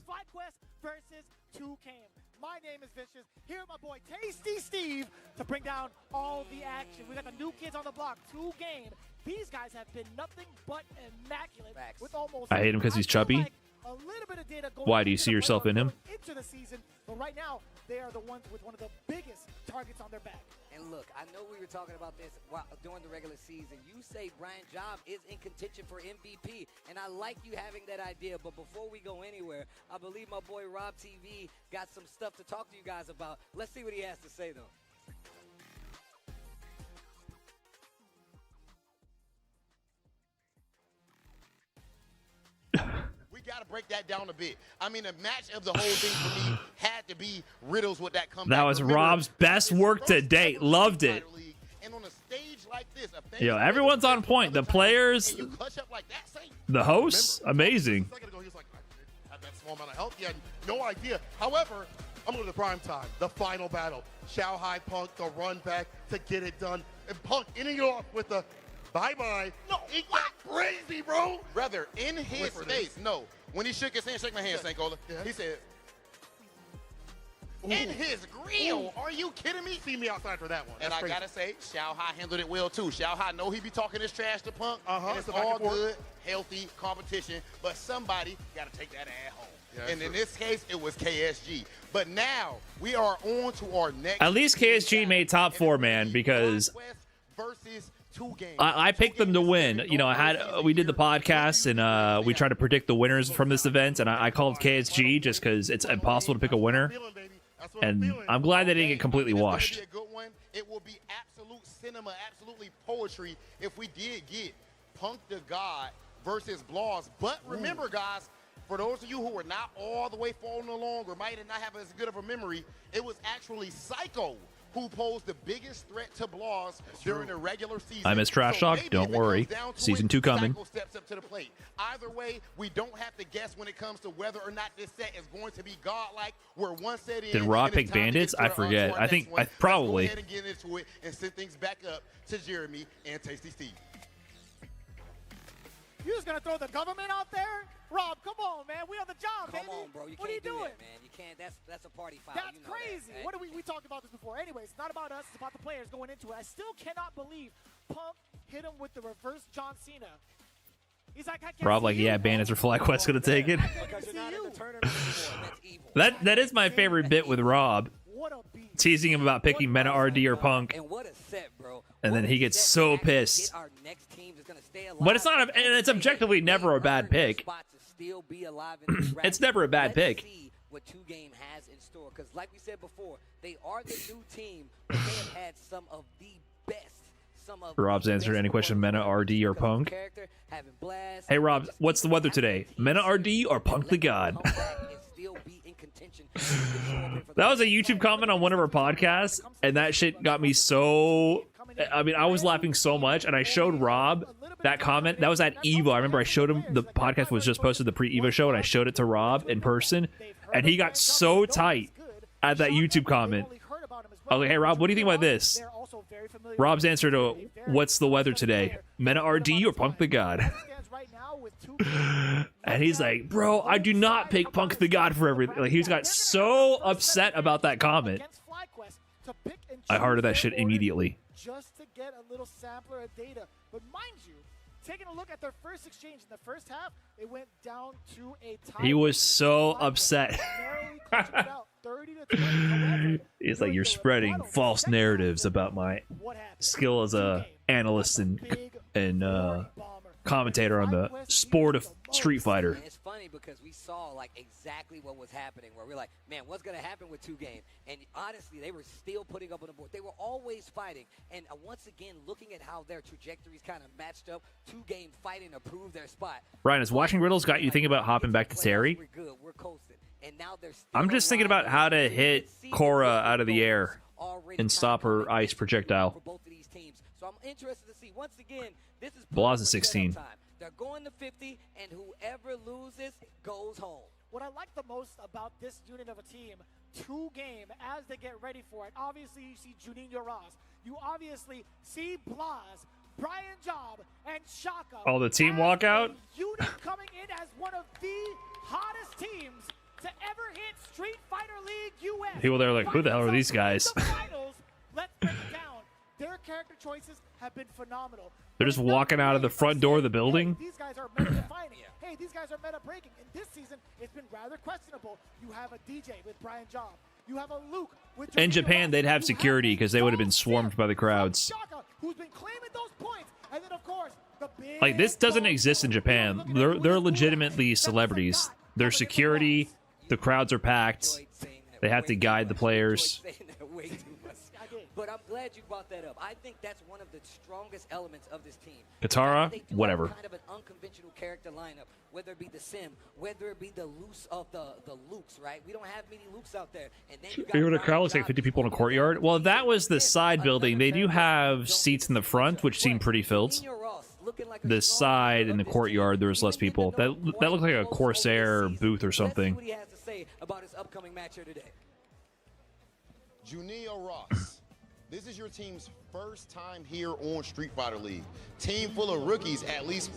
My name is Vicious. Here, my boy Tasty Steve to bring down all the action. We got the new kids on the block. 2 game. These guys have been nothing but immaculate. With almost, I hate him because he's chubby. like a little bit of data going Why do you into see the yourself playoffs in him? going into the season, but right now they are the ones with one of the biggest targets on their back. And look, I know we were talking about this during the regular season. You say Brian Job is in contention for MVP, and I like you having that idea. But before we go anywhere, I believe my boy Rob TV got some stuff to talk to you guys about. Let's see what he has to say, though. We got to break that down a bit. I mean, the match of the whole thing for me had to be Riddles with that comeback. That was Rob's best work to date. Loved it. And on a stage like this, Yo, everyone's on point. The players, the hosts, amazing. normal amount of health. He had no idea. However, I'm going to the prime time, the final battle. Shanghai Punk, the run back to get it done. And Punk ending it off with the bye-bye. No, he got crazy, bro. Brother, in his face, no. When he shook his hand, shake my hand, Sankola. Yeah. He said, in his grill. Are you kidding me? See me outside for that one. And I gotta say, Xiao Hai handled it well too. Xiao Hai know he be talking this trash to Punk. And it's all good, healthy competition. But somebody gotta take that ass home. Yeah, and in this case, it was KSG. But now we are on to our next. At least KSG made top 4, man, because versus 2 games. I picked them to win. You know, we did the podcast and we tried to predict the winners from this event, and I called KSG just because it's impossible to pick a winner. And I'm glad they didn't get completely washed. It will be a good one. It will be absolute cinema, absolutely poetry if we did get Punk the God versus Bloss. But remember, guys, for those of you who were not all the way following along or might not have as good of a memory, it was actually Psycho who posed the biggest threat to Bloss during the regular season. I miss Trash Talk. Don't worry. Season 2 coming. Psycho steps up to the plate. Either way, we don't have to guess when it comes to whether or not this set is going to be godlike. Where one set in. Did Rob pick Bandits? I forget. I think I probably. Let's go ahead and get into it and send things back up to Jeremy and Tasty Steve. You just gonna throw the government out there? Rob, come on, man. We on the job, baby. Come on, bro. You what are you can't do doing? that, man. You can't. That's a party foul. That's you know crazy. That, What do we talked about this before? Anyways, it's not about us. It's about the players going into it. I still cannot believe Punk hit him with the reverse John Cena. He's like, I can't Rob, see like, you. yeah, Bandits or FlyQuest gonna take it. because you're not in the tournament anymore. That's evil. That is my favorite bit with Rob, What a beat. teasing him about picking Meta RD or Punk, And what a set, bro. and then he gets so pissed. Our next team is gonna stay alive. But it's not, and it's objectively never a bad pick. It's never a bad pick. See what 2 Game has in store, because like we said before, they are the new team, but they have had some of the best. Rob's answered any question, Meta RD or Punk. Hey Rob, what's the weather today? Meta RD or Punk the God? That was a YouTube comment on one of our podcasts, and that shit got me so... I mean, I was laughing so much, and I showed Rob that comment. That was at EVO. I remember I showed him, the podcast was just posted, the pre-EVO show, and I showed it to Rob in person, and he got so tight at that YouTube comment. I was like, hey Rob, what do you think about this? Rob's answer to what's the weather today? Meta RD or Punk the God? And he's like, bro, I do not pick Punk the God for everything. Like, he's got so upset about that comment. I hearted that shit immediately. Just to get a little sampler of data. But mind you, taking a look at their first exchange in the first half, it went down to a tie. He was so upset. He's like, you're spreading false narratives about my skill as a analyst and commentator on the sport of Street Fighter. And it's funny because we saw like exactly what was happening, where we're like, man, what's going to happen with 2 Game? And honestly, they were still putting up on the board. They were always fighting. And once again, looking at how their trajectories kind of matched up, 2 Game fighting to prove their spot. Ryan, has watching Riddles got you thinking about hopping back to Terry? We're good. We're coasting. And now they're still I'm just thinking about how to hit Korra out of the air and stop her ice projectile. For both of these teams. So I'm interested to see. Once again, this is Blaz is 16. They're going to 50, and whoever loses goes home. What I like the most about this unit of a team, 2 Game, as they get ready for it, obviously you see Juninho Ross. You obviously see Blaz, Brian Job, and Shaka. Oh, the team walkout? Unit coming in as one of the hottest teams to ever hit Street Fighter League US. People there are like, who the hell are these guys? The finals, let's break it down. Their character choices have been phenomenal. They're just walking out of the front door of the building. Hey, these guys are meta defining. Hey, these guys are meta breaking. In this season, it's been rather questionable. You have a DJ with Brian Job. You have a Luke with In Japan, they'd have security because they would have been swarmed by the crowds. Shaka, who's been claiming those points. And then, of course, the big Like, this doesn't exist in Japan. They're legitimately celebrities. Their security, the crowds are packed. They have to guide the players. But I'm glad you brought that up. I think that's one of the strongest elements of this team. Katara, They do have whatever. kind of an unconventional character lineup, whether it be the Sim, whether it be the loose of the Lukes, right? We don't have many Lukes out there. And then you got You're in a Ryan crowd looks like Johnson. 50 people in a courtyard. Well, that was the side building. They do have seats in the front, which seem pretty filled. The side in the courtyard, there was less people. That looked like a Corsair booth or Let's see something. what he has to say about his upcoming match here today. Juninho Ross, this is your team's first time here on Street Fighter League. Team full of rookies, at least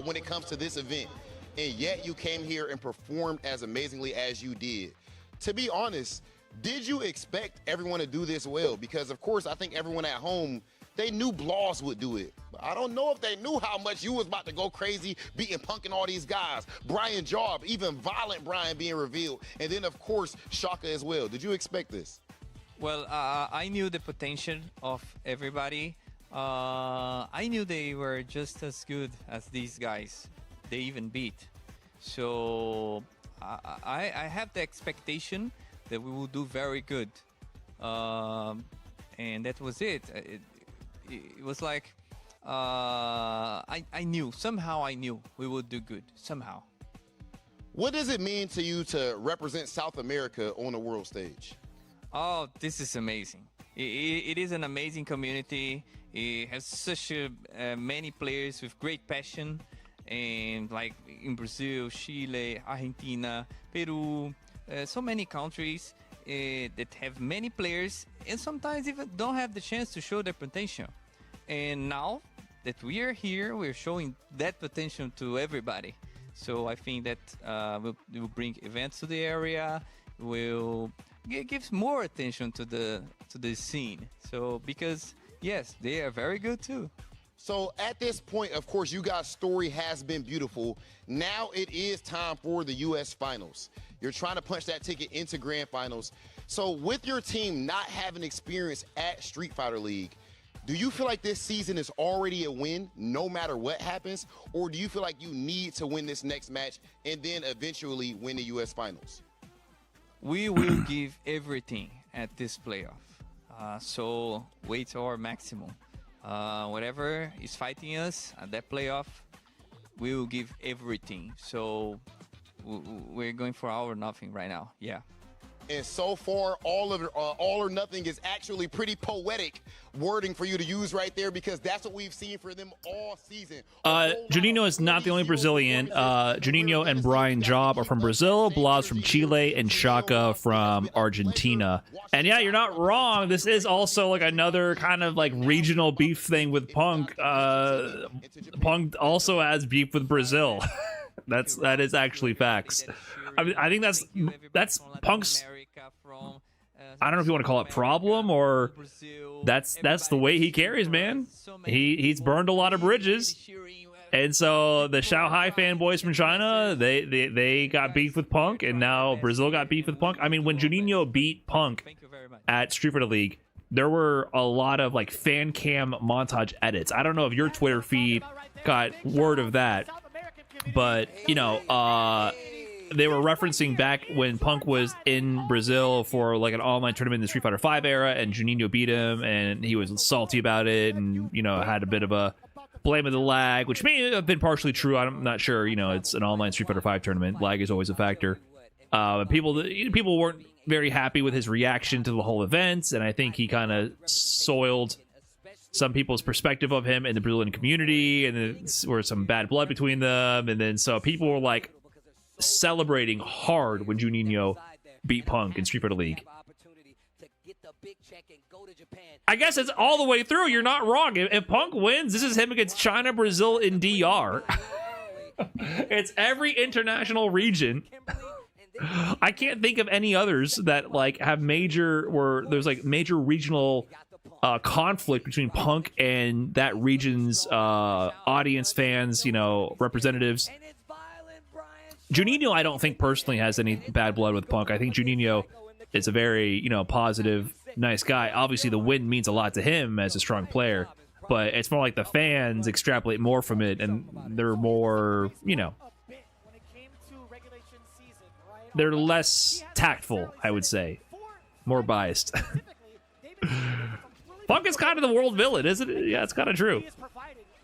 when it comes to this event. And yet you came here and performed as amazingly as you did. To be honest, did you expect everyone to do this well? Because, of course, I think everyone at home, they knew Bloss would do it. But I don't know if they knew how much you was about to go crazy beating Punk and all these guys. Brian Job, even Violent Brian being revealed. And then, of course, Shaka as well. Did you expect this? Well, I knew the potential of everybody. I knew they were just as good as these guys. They even beat. So I have the expectation that we will do very good. And that was it. It was like I knew. Somehow I knew we would do good. Somehow. What does it mean to you to represent South America on the world stage? Oh, this is amazing. It is an amazing community. It has such many players with great passion. And like in Brazil, Chile, Argentina, Peru, so many countries that have many players and sometimes even don't have the chance to show their potential. And now that we are here, we're showing that potential to everybody. So I think that we'll bring events to the area. We'll gives more attention to the scene. So because yes, they are very good too. So at this point, of course, you guys' story has been beautiful. Now it is time for the U.S. Finals. You're trying to punch that ticket into Grand Finals. So with your team not having experience at Street Fighter League, do you feel like this season is already a win no matter what happens? Or do you feel like you need to win this next match and then eventually win the U.S. Finals? We will give everything at this playoff. So wait to our maximum. Whatever is fighting us at that playoff, we will give everything. So we're going for all or nothing right now. Yeah. And so far, all or nothing is actually pretty poetic wording for you to use right there, because that's what we've seen for them all season. Juninho is not the only Brazilian. Juninho and Brian Job are from Brazil, Blas from Chile, and Shaka from Argentina. And yeah, you're not wrong. This is also like another kind of like regional beef thing with Punk. Punk also has beef with Brazil. that is actually facts. I mean, I think that's Punk's. I don't know if you want to call it problem, or that's the way he carries, man. He's burned a lot of bridges, and so the Shanghai fanboys from China, they got beef with Punk, and now Brazil got beef with Punk. I mean, when Juninho beat Punk at Street Fighter League, there were a lot of like fan cam montage edits. I don't know if your Twitter feed got word of that, but you know, they were referencing back when Punk was in Brazil for like an online tournament in the Street Fighter V era, and Juninho beat him, and he was salty about it, and you know, had a bit of a blame of the lag, which may have been partially true. I'm not sure. You know, it's an online Street Fighter V tournament. Lag is always a factor. People weren't very happy with his reaction to the whole event, and I think he kind of soiled some people's perspective of him in the Brazilian community, and then there was some bad blood between them, and then so people were like celebrating hard when Juninho beat Punk in Street Fighter League. I guess it's all the way through. You're not wrong. If Punk wins, this is him against China, Brazil, and DR. It's every international region. I can't think of any others that like have where there's like major regional conflict between Punk and that region's audience, fans, you know, representatives. Juninho, I don't think personally has any bad blood with Punk. I think Juninho is a very, you know, positive, nice guy. Obviously, the win means a lot to him as a strong player, but it's more like the fans extrapolate more from it, and they're more, you know, they're less tactful, I would say, more biased. Punk is kind of the world villain, isn't it? Yeah, it's kind of true.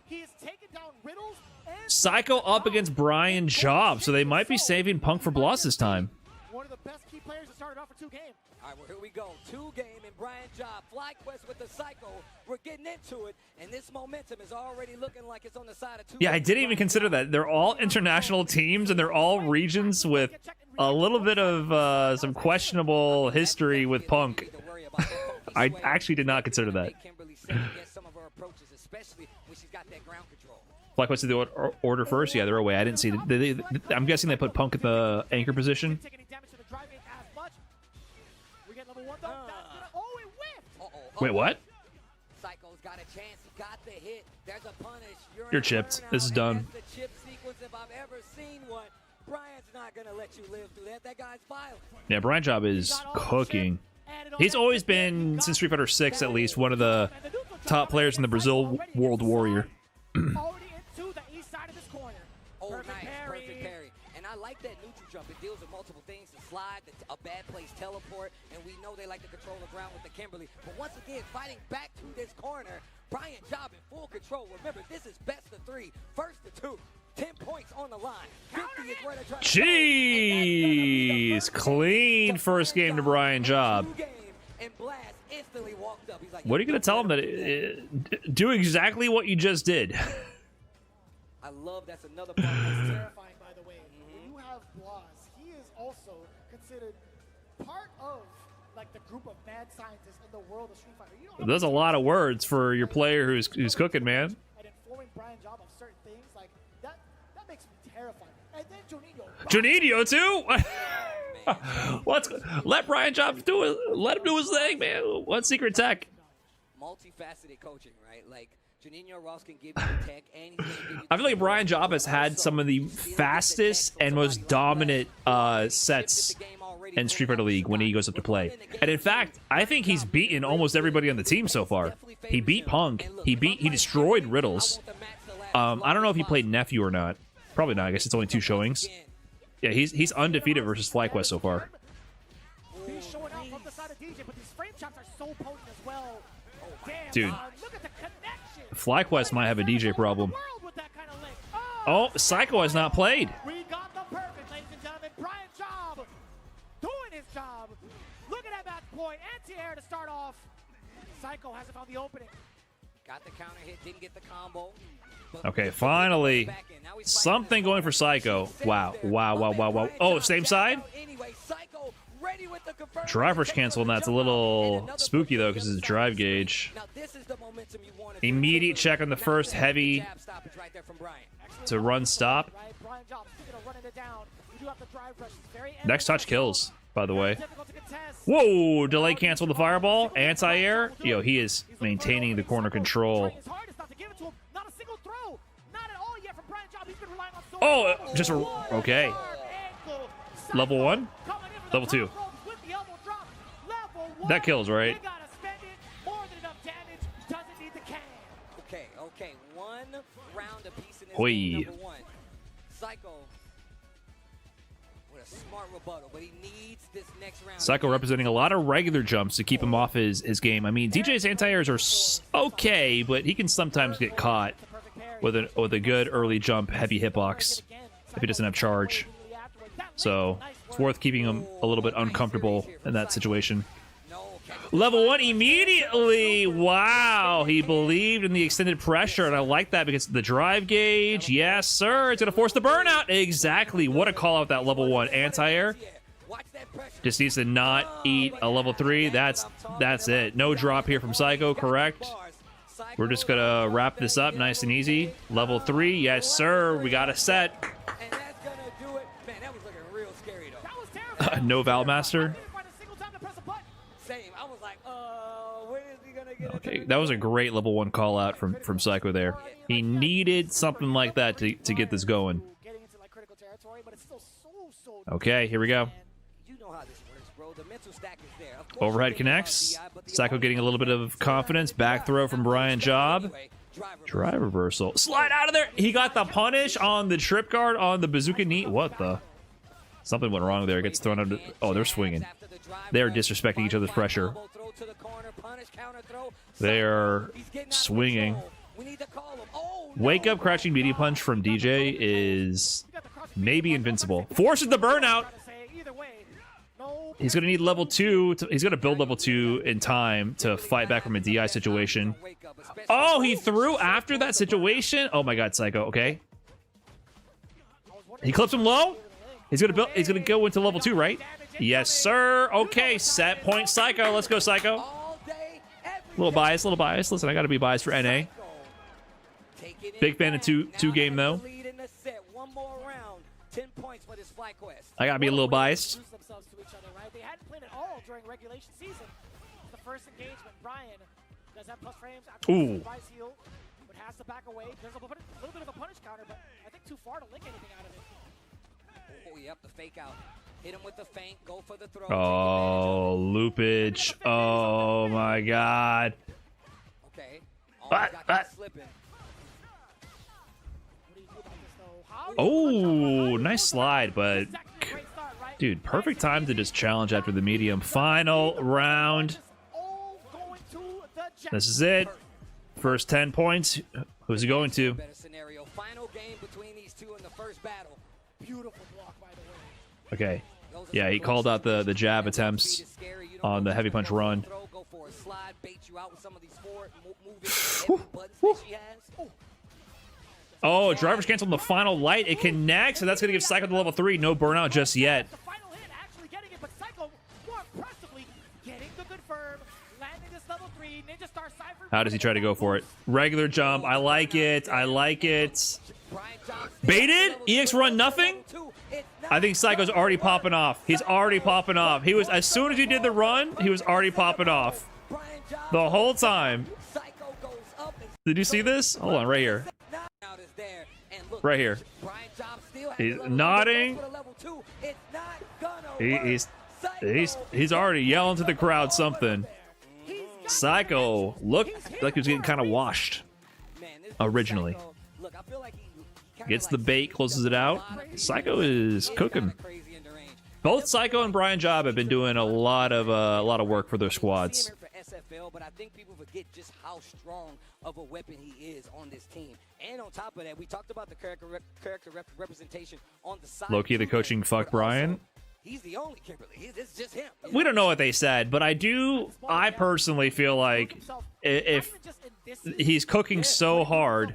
He has taken down Riddles and Psycho up against Brian Job, so they might be saving Punk for Bloss this time. one of the best key players that started off for 2 games. All right, well, here we go. 2 game and Brian Job. FlyQuest with the Psycho. We're getting into it, and this momentum is already looking like it's on the side of 2. Yeah, I didn't even consider that. They're all international teams, and they're all regions with a little bit of some questionable history with Punk. I actually did not consider that. FlyQuest did the order first? Yeah, they're away. I didn't see it. I'm guessing they put Punk at the anchor position. Wait, what? Psycho's got a chance. He got the hit. There's a punish. You're chipped. This is done. The chip sequence, if I've ever seen one. Brian's not gonna let you live through that. That guy's violent. Yeah, Brian Job is cooking. He's always been, since Street Fighter 6 at least, one of the top players in the Brazil World Warrior. Already into the east side of this corner. Oh, nice. Perfect parry. And I like that neutral jump. It deals with multiple things. The slide, a bad place teleport, and we know they like to control the ground with the Kimberly. But once again, fighting back to this corner, Brian Job in full control. Remember, this is best of 3, first to 2. 10 points on the line. 50 is where they're trying to Jeez, clean first game to Brian Job. What are you going to tell him? That do exactly what you just did. I love that's another part that's terrifying, by the way. When you have Blas, he is also considered part of like the group of mad scientists in the world of Street Fighter. You know, There's a lot of words for your player who's cooking, man. And informing Brian Job of certain things like that makes me terrified. And then Juninho too. Let Brian Job do it. Let him do his thing, man. What secret tech? Multifaceted coaching, right? Like Juninho Ross can give you the tech, and he's gonna give you I feel like Brian Job has had some of the fastest and most dominant sets in Street Fighter League when he goes up to play. And in fact, I think he's beaten almost everybody on the team so far. He beat Punk. He destroyed Riddles. I don't know if he played Nephew or not. Probably not. I guess it's only 2 showings. Yeah, he's undefeated versus FlyQuest so far. He's showing out from the side of DJ, but these frame chops are so potent as well. Damn, Dude, look at the connection. FlyQuest might have a DJ problem. Oh, Psycho has not played. We got the perfect, ladies and gentlemen. Brian Job doing his job. Look at that match point. Anti-air to start off. Psycho hasn't found the opening. Got the counter hit, didn't get the combo. Okay, finally, something going for Psycho. Wow. Oh, same side? Drive rush cancel, and that's a little spooky, though, because it's a drive gauge. Immediate check on the first heavy to run stop. Next touch kills, by the way. Whoa, delay cancel the fireball. Anti-air. Yo, he is maintaining the corner control. Oh, just okay. Level 1? Level 2. That kills, right? Okay. 1 round apiece in this Hoi. game, number 1. Psycho with a smart rebuttal, but he needs this next round. Psycho representing a lot of regular jumps to keep him off his game. I mean, DJ's anti-airs are okay, but he can sometimes get caught with a good early jump, heavy hitbox if he doesn't have charge. So it's worth keeping him a little bit uncomfortable in that situation. Level 1 immediately. Wow, he believed in the extended pressure, and I like that because the drive gauge. Yes, sir. It's gonna force the burnout. Exactly. What a call out that level 1 anti-air. Just needs to not eat a level 3. That's it. No drop here from Psycho. Correct. We're just gonna wrap this up nice and easy. Level 3. Yes, sir. We got a set. No Valmaster. Okay, that was a great level 1 call out from Psycho there. He needed something like that to get this going. Okay, here we go. Overhead connects. Psycho getting a little bit of confidence. Back throw from Brian Job. Drive reversal. Slide out of there. He got the punish on the trip guard on the bazooka knee. What the? Something went wrong there. Gets thrown under. Oh, they're swinging. They're disrespecting each other's pressure. to the corner, punish, counter throw. They are He's getting out of swinging. control. We need to call him. Oh, Wake up crouching media punch from DJ is maybe invincible. Forces the burnout. He's going to need level 2. He's going to build level 2 in time to fight back from a DI situation. Oh, he threw after that situation? Oh my god, Psycho. Okay. He clips him low. He's going to build. He's going to go into level 2, right? Yes, sir. Okay, set point Psycho. Let's go, Psycho. Little bias, little bias. Listen, I got to be biased for NA. Big fan of two game though. I gotta be a little biased. They hadn't played at all during regulation season. The first engagement, Brian does have plus frames. Ooh. Heel, but has to back away. There's a little bit of a punish counter, but I think too far to link anything out of it. Oh, yep, the fake out. Hit him with the feint. Go for the throw. Oh, loopage. Oh my god. Okay. Slipping. Oh, nice slide, but dude, perfect time to just challenge after the medium. Final round. This is it. First 10 points. Who's it going to? Final game between these two in the first battle. Beautiful block, by the way. Okay. Yeah, he called out the jab attempts on the heavy punch run. Go for a slide, bait you out with some of these forward moving buttons that she has. Oh, driver's cancel on the final light. It connects, and that's going to give Psycho the level 3. No burnout just yet. The final hit, actually getting it, but Psycho more impressively getting the confirm, landing this level 3. Ninja Star Cypher. How does he try to go for it? Regular jump. I like it. I like it. Baited? EX run nothing? I think Psycho's already popping off. He's already popping off. He was, as soon as he did the run, he was already popping off. The whole time. Did you see this? Hold on, right here. Right here. He's nodding. He's already yelling to the crowd something. Psycho looked like he was getting kind of washed originally. Gets the bait, closes it out. Psycho is cooking. Both Psycho and Brian Job have been doing a lot of work for their squads. But I think people forget just how strong of a weapon he is on this team. And on top of that, we talked about the character representation on the side. Low-key, the coaching fuck Brian. He's the only Kimberly. It's just him. We don't know what they said, but I personally feel like if he's cooking so hard,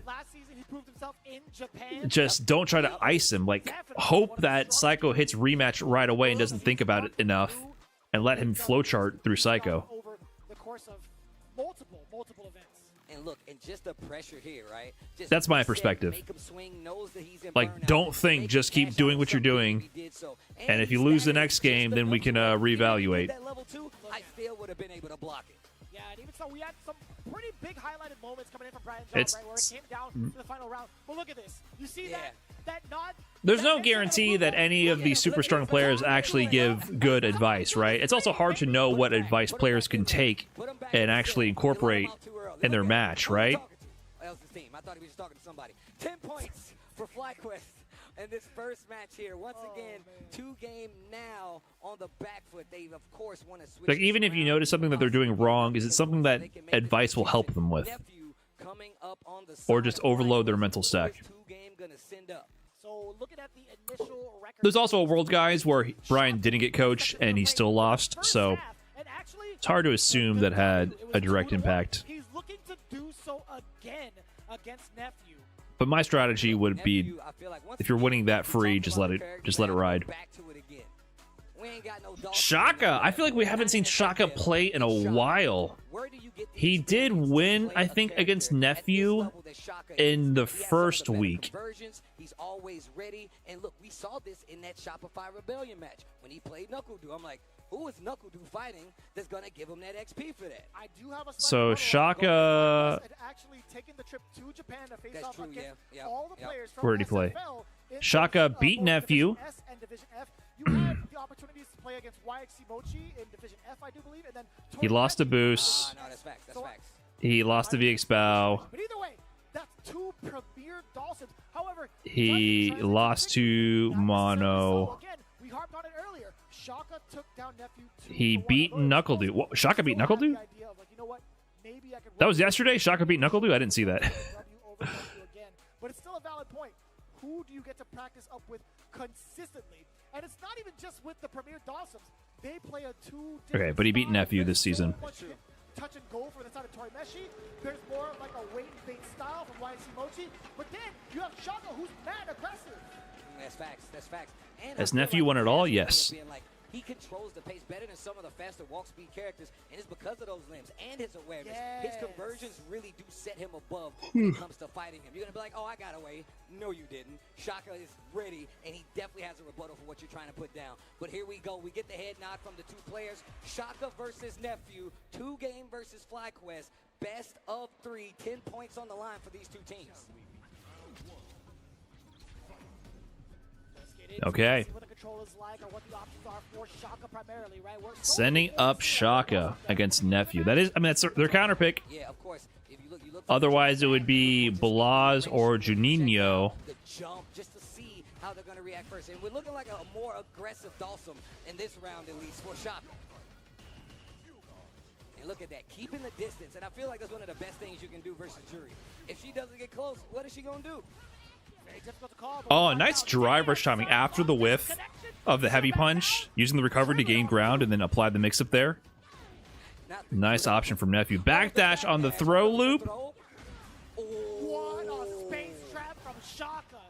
just don't try to ice him. Like, hope that Psycho hits rematch right away and doesn't think about it enough, and let him flowchart through Psycho. Course of multiple events. And look, and just the pressure here, right? Just that's my perspective. Like, don't think, just keep doing what you're doing. And if you lose the next game, then we can reevaluate. That level 2, I still would have been able to block it. Yeah, and even so, we had some pretty big highlighted moments coming in from Brian Jones, right, where it came down to the final round. But look at this. You see that nod? There's no guarantee that any of these super strong players actually give good advice, right? It's also hard to know what advice players can take and actually incorporate in their match, right? I thought he was talking to somebody. 10 points for FlyQuest in this first match here. Once again, 2-game now on the back foot. They, of course, want to switch. Like, even if you notice something that they're doing wrong, is it something that advice will help them with? Or just overload their mental stack? So looking at the initial record, there's also a World Guys where Brian didn't get coached and he still lost, so it's hard to assume that had a direct impact. He's looking to do so again against Nephew. But my strategy would be, if you're winning that free, just let it ride. Shaka! I feel like we haven't seen Shaka play in a while. He did win, I think, against Nephew in the first week. He's always ready. And look, we saw this in that Shopify Rebellion match when he played Knuckle-Doo. I'm like, who is Knuckle-Doo fighting that's going to give him that XP for that? I do have a so Shaka actually taking the trip to Japan to face off against all the players from where did he play? Shaka beat Nephew. You had the opportunities to play against YXC Mochi in Division F, I do believe, and then he lost to Boost. No, that's facts. That's facts. He lost to VX Bow. But either way, that's 2 premier Dawsons. However, he lost to Mono. Again, we harped on it earlier. Shaka took down Nephew 2 He for one. beat But Knuckle Dude. What, Shaka beat Knuckle Dude? the idea of, like, you know what? Maybe I could That was run yesterday? Shaka beat Knuckle Dude? I didn't see that. W over Nephew again. But it's still a valid point. Who do you get to practice up with consistently? And it's not even just with the Premier Dawsons. They play a two. Okay, but he beat Nephew this season. Touch and go for the side of Torimeshi. There's more of like a wait and bait style from YC Mochi. But then you have Shaka, who's mad aggressive. That's facts. That's facts. And Has I feel Nephew like won it all? Nephew Yes. being like, he controls the pace better than some of the faster walk speed characters, and it's because of those limbs and his awareness. His conversions really do set him above when it comes to fighting him. You're gonna be like, oh, I got away. No, you didn't. Shaka is ready, and he definitely has a rebuttal for what you're trying to put down. But here we go. We get the head nod from the two players. Shaka versus Nephew. 2-game versus FlyQuest. Best of 3. 10 points on the line for these two teams. Okay. Sending up Shaka against Nephew. That is, I mean, that's their counter pick. Yeah, of course. If you look Otherwise, it would be Blaz or Juninho. the jump just to see how they're going to react first. And we're looking like a more aggressive Dawson in this round, at least, for Shaka. And look at that, keeping the distance. And I feel like that's one of the best things you can do versus Jury. If she doesn't get close, what is she going to do? Oh, a nice drive rush timing after the whiff of the heavy punch, using the recovery to gain ground and then apply the mix-up there. Nice option from Nephew. Backdash on the throw loop. What a space trap from Shaka.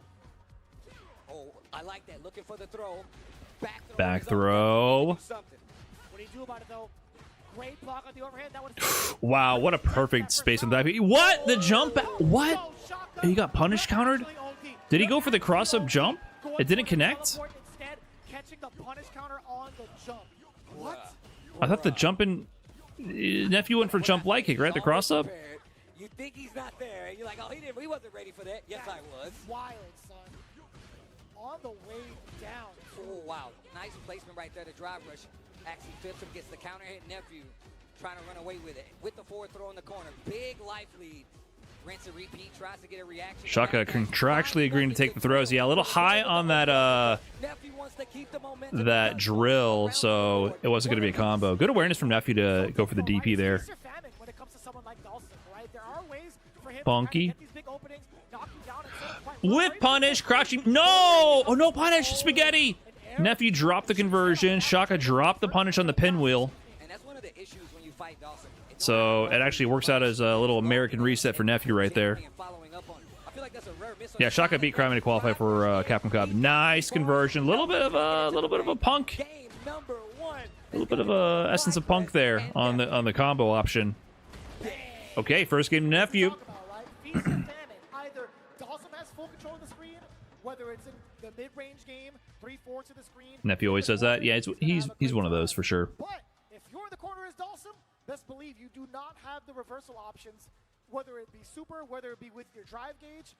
Oh, I like that. Looking for the throw. Back throw. What do you do about it, though? Great block on the overhead. That was Wow, what a perfect space on that. What? The jump? What? He got punish countered? Did he go for the cross-up jump? It didn't connect? instead catching the punish counter on the jump. What? I thought the jumping... Nephew went for jump light kick, right? The cross-up? You think he's not there, and you're like, oh, he wasn't ready for that. Yes, I was. Wild, son. On the way down. Oh, wow. Nice placement right there to drive rush. Actually flips him, gets the counter hit. Nephew trying to run away with it. With the forward throw in the corner. Big life lead. Rinse and repeat. Tries to get a reaction. Shaka contractually agreeing to take the throws. Yeah, a little high on that that drill, so it wasn't going to be a combo. Good awareness from Nephew to go for the DP there. Funky. Whip punish, crouching. No! Oh, no punish. Spaghetti. Nephew dropped the conversion. Shaka dropped the punish on the pinwheel. And that's one of the issues when you fight Dawson. So it actually works out as a little American reset for Nephew right there. Yeah, Shaka beat Crime to qualify for Capcom Cup. Nice conversion. A little bit of a punk. A little bit of a essence of punk there on the combo option. Okay, first game to Nephew. Either Dawson has full control of the screen, whether it's in the mid-range game, 3/4 of the screen. Nephew always says that. Yeah, he's one of those for sure. But if you're in the corner as Dawson, best believe you do not have the reversal options, whether it be super, whether it be with your drive gauge.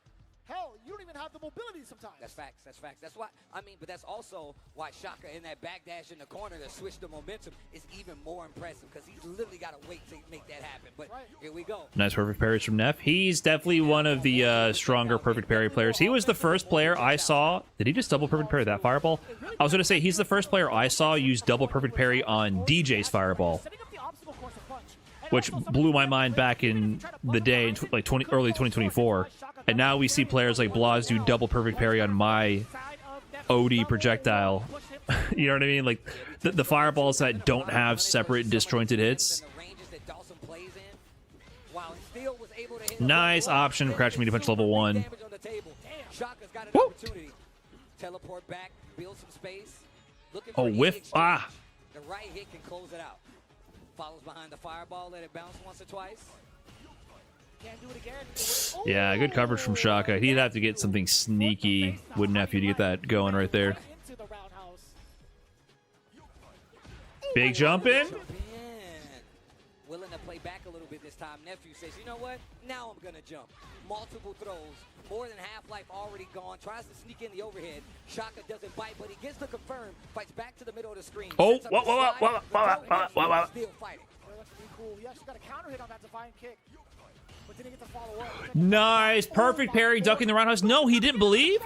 Hell, you don't even have the mobility sometimes. That's facts. That's facts. That's why, I mean, but that's also why Shaka in that backdash in the corner to switch the momentum is even more impressive because he's literally got to wait to make that happen. But here we go. Nice perfect parries from Neff. He's definitely one of the stronger perfect parry players. He was the first player I saw. Did he just double perfect parry that fireball? I was going to say he's the first player I saw use double perfect parry on DJ's fireball, which blew my mind back in the day, in like early 2024. And now we see players like Blaz do double perfect parry on my OD projectile. You know what I mean? Like the fireballs that don't have separate disjointed hits. Nice option, crouch media punch level 1. Woo! Teleport back, build some space. Oh, whiff. Ah! The right hit can close it out. Follows behind the fireball, let it bounce once or twice. Can't do it again. Yeah, good coverage from Shaka. He'd have to get something sneaky with Nephew to get that going right there. Big jump in. Willing to play back a little bit this time. Nephew says, you know what? Now I'm going to jump. Multiple throws. More than half-life already gone. Tries to sneak in the overhead. Shaka doesn't bite, but he gets the confirm. Fights back to the middle of the screen. Oh, Still fighting. He actually got a counter hit on that divine kick. But didn't get to follow up. Nice. Perfect parry, ducking the roundhouse. No, he didn't believe.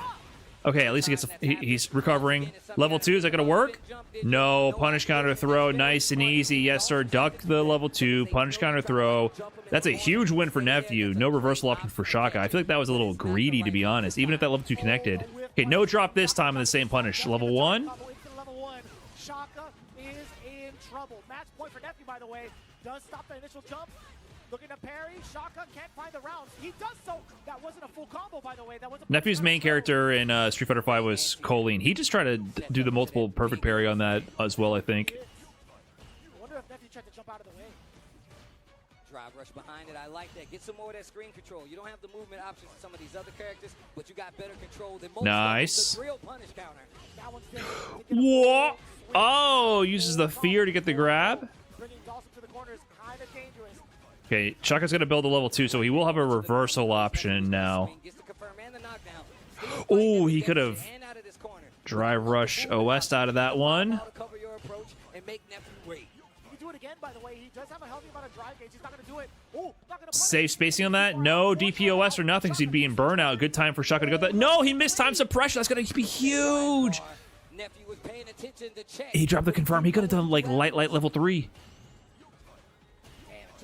Okay, at least he gets he's recovering. Level 2, is that going to work? No. Punish counter throw. Nice and easy. Yes, sir. Duck the level 2. Punish counter throw. That's a huge win for Nephew. No reversal option for Shaka. I feel like that was a little greedy, to be honest, even if that level 2 connected. Okay, no drop this time in the same punish. Level 1. Level 1. Shaka is in trouble. Match point for Nephew, by the way. Does stop the initial jump. Looking to parry. Shaka can't find the rounds. He does so. That wasn't a full combo, by the way. That was Nephew's main character in Street Fighter V was Colleen. He just tried to do the multiple perfect parry on that as well, I think. I wonder if Nephew tried to jump out of the way. Drive rush behind it. I like that. Get some more of that screen control. You don't have the movement options for some of these other characters, but you got better control than most. Nice. The real punish counter. That one's What? Oh, uses the fear to get the grab. Bringing Dawson to the corner is kind of dangerous. Okay, Shaka's going to build a level 2, so he will have a reversal option now. Oh, he could have drive rush OS out of that one. Safe spacing on that. No DPOS or nothing, because he'd be in burnout. Good time for Shaka to go that. No, he missed time suppression. That's going to be huge. He dropped the confirm. He could have done like light level 3.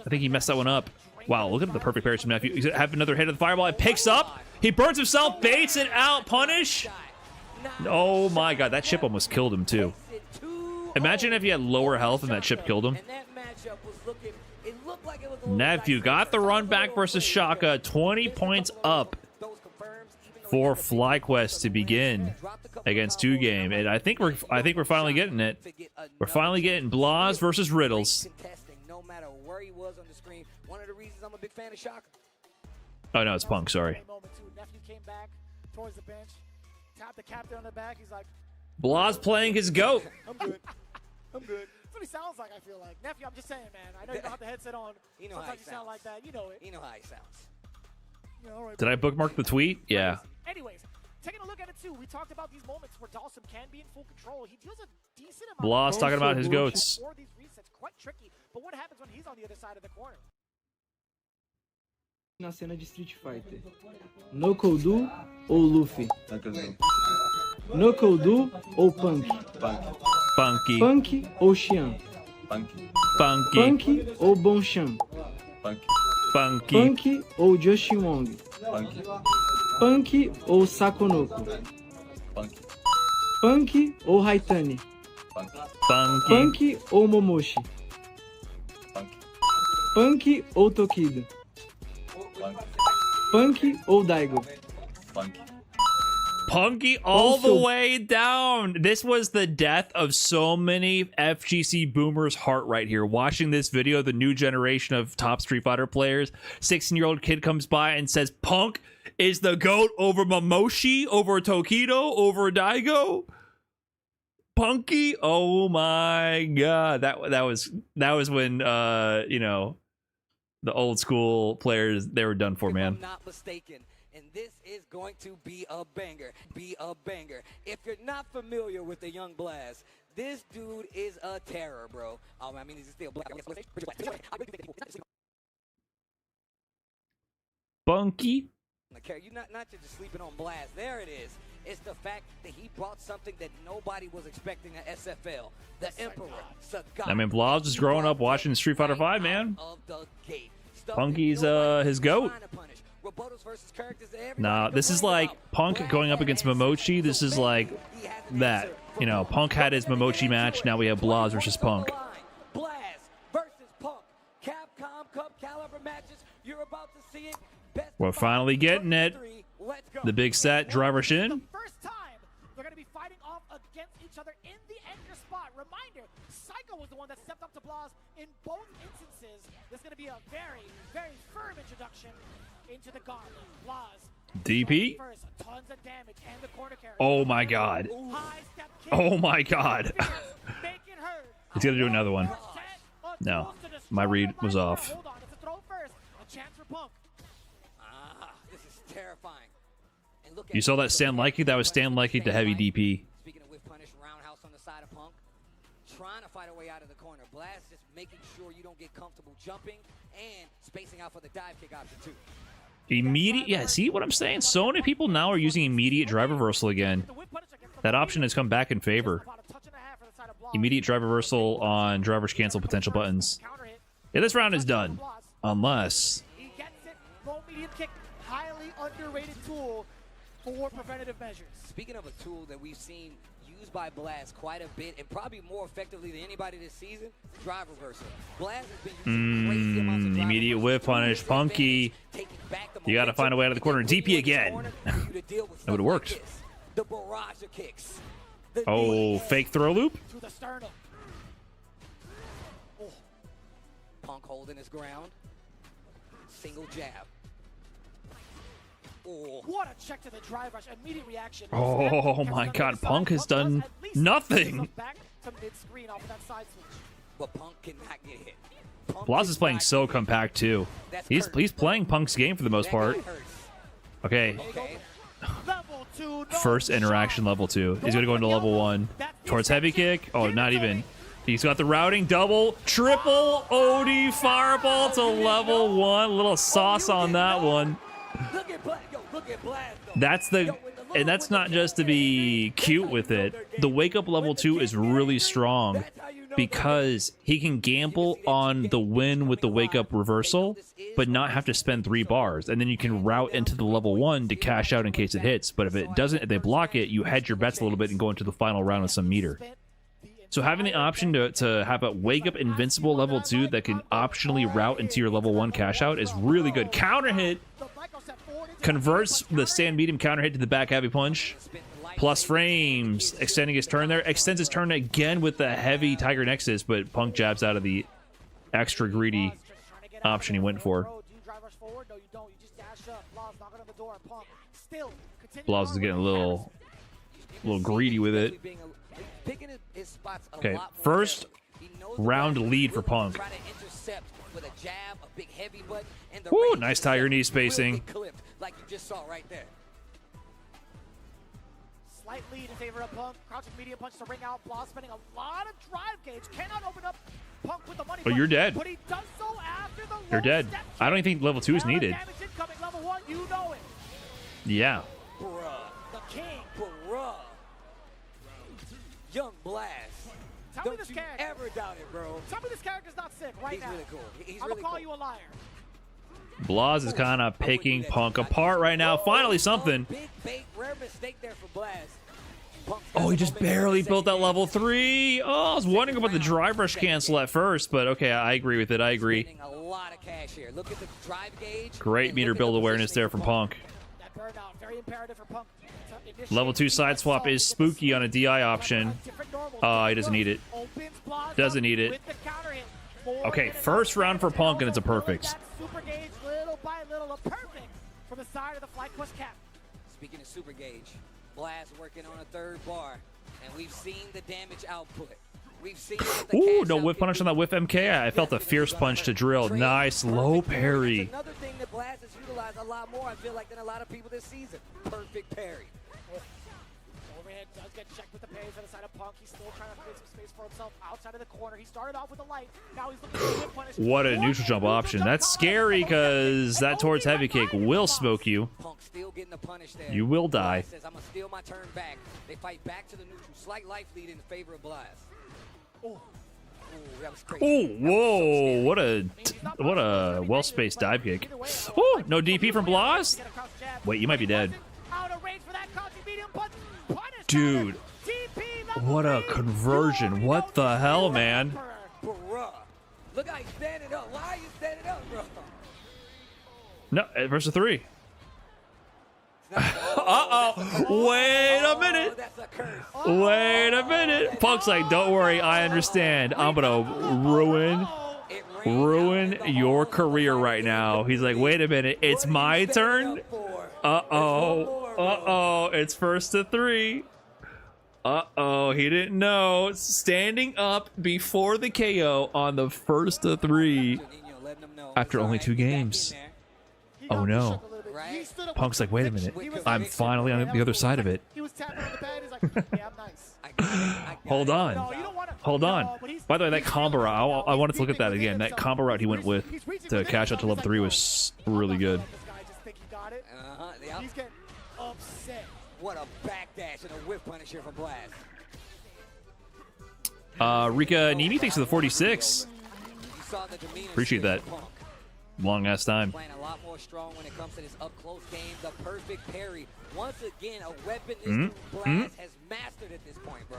I think he messed that one up. Wow, look at the perfect parry from Nephew. He's gonna have another hit of the fireball. It picks up. He burns himself, baits it out, punish. Oh my god, that chip almost killed him too. Imagine if he had lower health and that chip killed him. Nephew got the run back versus Shaka. 20 points up for FlyQuest to begin against 2Game. And I think we're finally getting it. We're finally getting Blas versus Riddles. No matter where he was on the screen. One of the reasons I'm a big fan of Shaka. Oh no, it's Punk, sorry. Nephew came back towards the bench, tapped the captain on the back. He's like, Blas playing his GOAT. I'm good. I'm good. That's what he sounds like, I feel like. Nephew, I'm just saying, man. I know you don't have the headset on. You know Sometimes how you sound like that. You know it. You know how he sounds. You know, all right, Did I bookmark the tweet? Yeah. Anyways, taking a look at it too, we talked about these moments where Dawson can be in full control. He deals a decent amount Blas of talking about his goats. for these resets, quite tricky. But what happens when he's on the other side of the corner? Na cena de Street Fighter. Nokodu ou Luffy? Nokodu ou Punk? Punky. Punk ou Xian? Punky. Punk ou Bonchan? Punky. Punk ou Justin Wong? Punk ou Sakonoko? Punk ou Haitani? Punk ou Momoshi? Punk ou Tokido? Punk ou Daigo? Punky all the way down. This was the death of so many FGC boomers' heart right here. Watching this video, the new generation of top Street Fighter players, 16-year-old kid comes by and says, Punk is the GOAT over Momoshi, over Tokido, over Daigo. Punky, oh my god. That was when you know, the old school players, they were done for, man. I'm not mistaken. And this is going to be a banger. If you're not familiar with the young Blas, this dude is a terror, bro. I mean, he's still black. Bunky. You're not just sleeping on Blas. There it is. It's the fact that he brought something that nobody was expecting at SFL. The Emperor, Sagat. I mean, Blas is growing up watching Street Fighter V, man. Punky's his GOAT. Nah, this is like Punk going up against Momochi. This is like that. You know, Punk had his Momochi match. Now we have Blas versus Punk. Blas versus Punk. Capcom Cup caliber matches. You're about to see it. We're finally getting it. The big set, driver shin. First time they're going to be fighting off against each other in the anchor spot. Reminder, Psycho was the one that stepped up to Blas in both instances. This is going to be a very, very firm introduction into the gauntlet. Blas. DP. First, tons of damage and the corner carry. Oh my god. Oh my god. He's gonna do another one. No, my read was off. Hold on, it's a throw first. A chance for Punk. This is terrifying. And look You saw that Stan Likey? That was Stan Likey to heavy DP. Speaking of whip punish, roundhouse on the side of Punk. Trying to fight a way out of the corner. Blas just making sure you don't get comfortable jumping and spacing out for the dive kick option too. Immediate, yeah, see what I'm saying? So many people now are using immediate drive reversal again. That option has come back in favor. Immediate drive reversal on drivers cancel potential buttons. Yeah, this round is done. Unless... He gets it. Low medium kick. Highly underrated tool for preventative measures. Speaking of a tool that we've seen used by Blast quite a bit and probably more effectively than anybody this season, drive reversal. Blast has been using crazy amounts of drive immediate reversal whip punish. Punky. You got to find a way out of the corner. DP again. That would have worked. The barrage of kicks. Oh, fake throw loop? To the sternum. Oh. Punk holding his ground. Single jab. Oh. What a check to the drive rush. Immediate reaction. Oh my god, Punk has done nothing. Back to mid-screen off of that side switch. But Punk cannot get hit. Blaz is playing so compact too. He's playing Punk's game for the most part. Okay. Level 2, First interaction level 2. He's gonna go into level 1. Towards heavy kick. Oh, not even. He's got the routing double, triple OD fireball to level 1. Little sauce on that one. That's the, and that's not just to be cute with it. The wake up level 2 is really strong because he can gamble on the win with the wake up reversal, but not have to spend 3 bars. And then you can route into the level 1 to cash out in case it hits. But if it doesn't, if they block it, you hedge your bets a little bit and go into the final round with some meter. So having the option to have a wake up invincible level 2 that can optionally route into your level 1 cash out is really good. Counter hit converts the stand medium counter hit to the back heavy punch. Plus frames, extending his turn there. Extends his turn again with the heavy Tiger Nexus, but Punk jabs out of the extra greedy option he went for. Blaz is getting a little greedy with it. Okay, first round lead for Punk. Woo, nice Tiger knee spacing. Like you just saw right there. Slight lead in favor of Punk. Crouching medium punch to ring out. Blaz spending a lot of drive gauge. Cannot open up Punk with the money. Oh, you're dead. But he does so after the You're dead. I don't even think level 2 is needed. Damage incoming, level 1, you know it. Yeah. Bruh. The king. Bruh. Young Blast. Tell me this character. Ever doubt it, bro. Tell me this character's not sick right now. He's really cool. He's I'm really gonna call cool. you a liar. Blaz is kind of picking Punk apart right now. Finally something. Big bait, rare mistake there for Blaz. Oh, he just barely built that level 3. Oh, I was wondering about the drive rush cancel at first, but okay, I agree with it. I agree. A lot of cash here. Look at the drive gauge. Great meter build awareness there from Punk. That burnout, very imperative for Punk. Level 2 side swap is spooky on a DI option. He doesn't need it. Doesn't need it. Okay, first round for Punk, and it's a perfect. Super gauge, little by little, a perfect from the side of the FlyQuest cap. Speaking of super gauge, Blaz working on a third bar, and we've seen the damage output. We've seen Ooh, no whiff punish on that whiff MK. I felt a fierce punch to drill. Nice low parry. Another thing that Blaz has utilized a lot more, I feel like, than a lot of people this season. Perfect parry. Overhead does get checked with the parries on the side of Punk. He's still trying to create some space for himself outside of the corner. He started off with a light. Now he's looking for a whip punish. What a neutral jump option. That's scary because that towards heavy kick will smoke you. Punk still getting the punish there. You will die. Blaz says, I'm gonna steal my turn back. They fight back to the neutral. Slight life lead in favor of Blaz. Oh. That was crazy. Oh, whoa! What a well-spaced dive kick. Oh, no DP from Blaz. Wait, you might be dead. Dude, what a conversion! What the hell, man? Bruh. Look how he's standing up. Why are you standing up, bro? No, versus 3. Uh-oh. Wait a minute. Wait a minute. Punk's like, don't worry, I understand. I'm gonna ruin your career right now. He's like, wait a minute, it's my turn? Uh-oh. Uh-oh. It's first to 3. Uh-oh. He didn't know. Standing up before the KO on the first to 3 after only 2 games. Oh no. Punk's like, wait a minute, I'm finally on the other side of it. Hold on. Hold on. By the way, that combo route, I wanted to look at that again. That combo route he went with to cash out to level 3 was really good. punish here for Blast. Rika Nemi, thanks for the 46. You saw the demeanor Appreciate that. switch of Punk. Long ass time. Playing a lot more strong when it comes to this up-close game. The perfect parry. Once again, a weapon this dude Blast has mastered at this point, bro.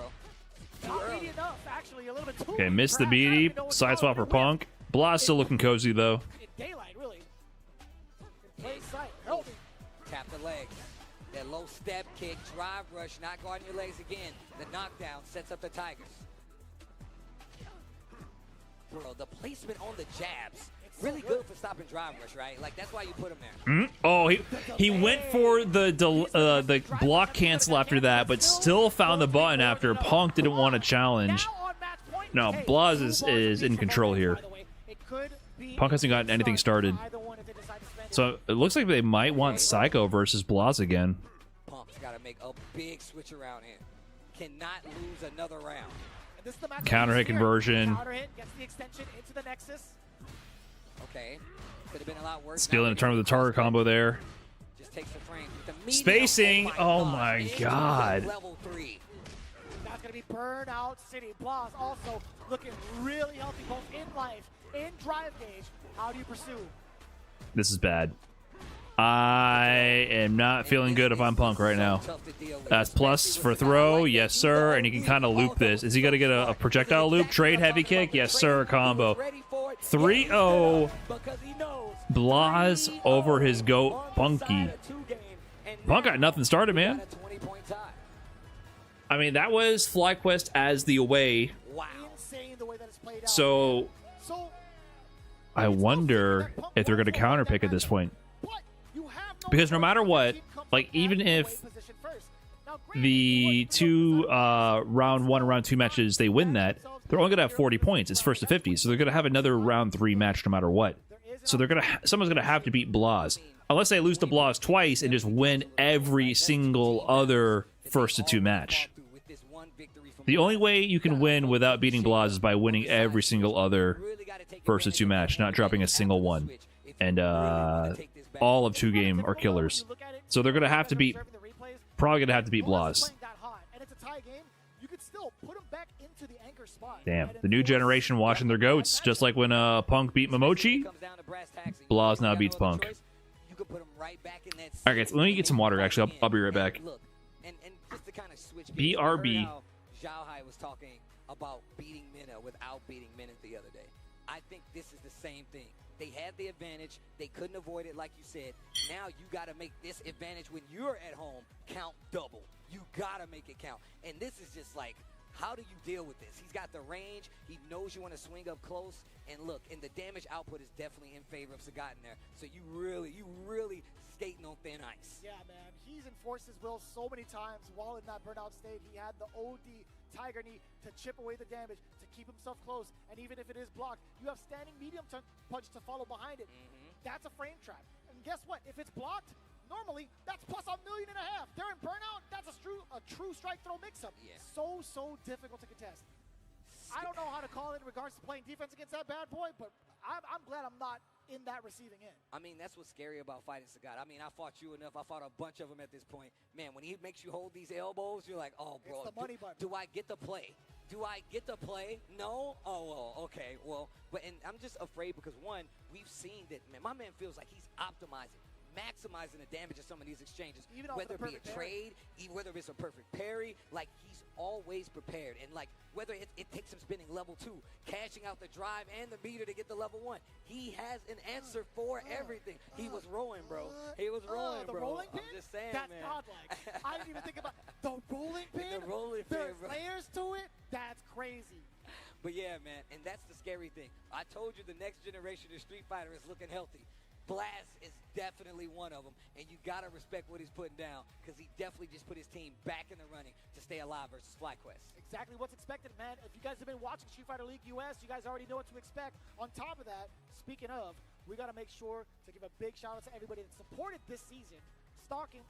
Not early enough, actually, a little bit too Okay, early. missed the Perhaps, I don't beady. even know what's Side swap for Punk. Blah still looking cozy though. in daylight, really. In plain sight. Help me. Tap the legs. That low step kick, drive rush, not guarding your legs again. The knockdown sets up the Tigers. Bro, the placement on the jabs. Really good for stopping drive rush, right? Like, that's why you put him there. Oh, he went for the block cancel after that, but still found the button after Punk didn't want to challenge. No, Blaz is in control here. Punk hasn't gotten anything started. So it looks like they might want Psycho versus Blaz again. Punk's got to make a big switch around here. Cannot lose another round. Counter hit conversion. Counter hit gets the extension into the Nexus. Okay. Could have been a lot worse. Stealing a turn with the target combo there. Just takes the frame. With the medium. Spacing. Oh my god. Level 3. That's going to be Burnout City. Blaz also looking really healthy both in life, in drive gauge. How do you pursue? This is bad. I am not feeling good if I'm Punk right now. That's plus for throw. Yes, sir. And he can kind of loop this. Is he going to get a projectile loop? Trade heavy kick? Yes, sir. Combo. 3-0. Blaz over his goat, Punky. Punk got nothing started, man. I mean, that was FlyQuest as the away. So I wonder if they're going to counterpick at this point. Because no matter what, like, even if the two round 1 and round 2 matches, they win that, they're only going to have 40 points. It's first to 50, so they're going to have another round 3 match no matter what. So they're going to someone's going to have to beat Blaz. Unless they lose to Blaz twice and just win every single other first to 2 match. The only way you can win without beating Blaz is by winning every single other first to 2 match, not dropping a single one. And all of 2 game are killers. So they're going to have to beat, probably going to have to beat Blaz. Damn, the new generation washing their goats, just like when Punk beat Momochi. Blaz now beats Punk. Alright guys, let me get some water actually, I'll be right back. BRB. Xiaohai was talking about beating Minna without beating Minna the other day. I think this is the same thing. They had the advantage. They couldn't avoid it, like you said. Now you got to make this advantage when you're at home count double. You got to make it count. And this is just like, how do you deal with this? He's got the range. He knows you want to swing up close. And look, and the damage output is definitely in favor of Sagat in there. So you really skating on thin ice. Yeah, man. He's enforced his will so many times while in that burnout state. He had the OD Tiger Knee to chip away the damage, to keep himself close. And even if it is blocked, you have standing medium punch to follow behind it. That's a frame trap. And guess what? If it's blocked, normally that's plus $1.5 million. During burnout, that's a true strike throw mix-up. Yeah. So difficult to contest. I don't know how to call it in regards to playing defense against that bad boy, but I'm glad I'm not in that receiving end. I mean, that's what's scary about fighting Sagat. I mean, I fought you enough. I fought a bunch of them at this point. Man, when he makes you hold these elbows, you're like, oh, bro, it's the money button. Do I get to play? Do I get to play? No? Oh, well, okay. Well, and I'm just afraid because, one, we've seen that, man, my man feels like he's optimizing, maximizing the damage of some of these exchanges. Even whether it be a trade, whether it's a perfect parry, like, he's always prepared. And, like, whether it takes him spinning level 2, cashing out the drive and the meter to get the level 1, he has an answer for everything. He was rolling, bro. He was rolling, the bro. rolling pin? I'm just saying, That's man. godlike. I didn't even think about the rolling pin. The rolling pin, There's bro. layers to it. That's crazy. But yeah, man, and that's the scary thing. I told you the next generation of Street Fighter is looking healthy. Blast is definitely one of them, and you gotta respect what he's putting down because he definitely just put his team back in the running to stay alive versus FlyQuest. Exactly what's expected, man. If you guys have been watching Street Fighter League US, you guys already know what to expect. On top of that, speaking of, we gotta make sure to give a big shout out to everybody that supported this season, starting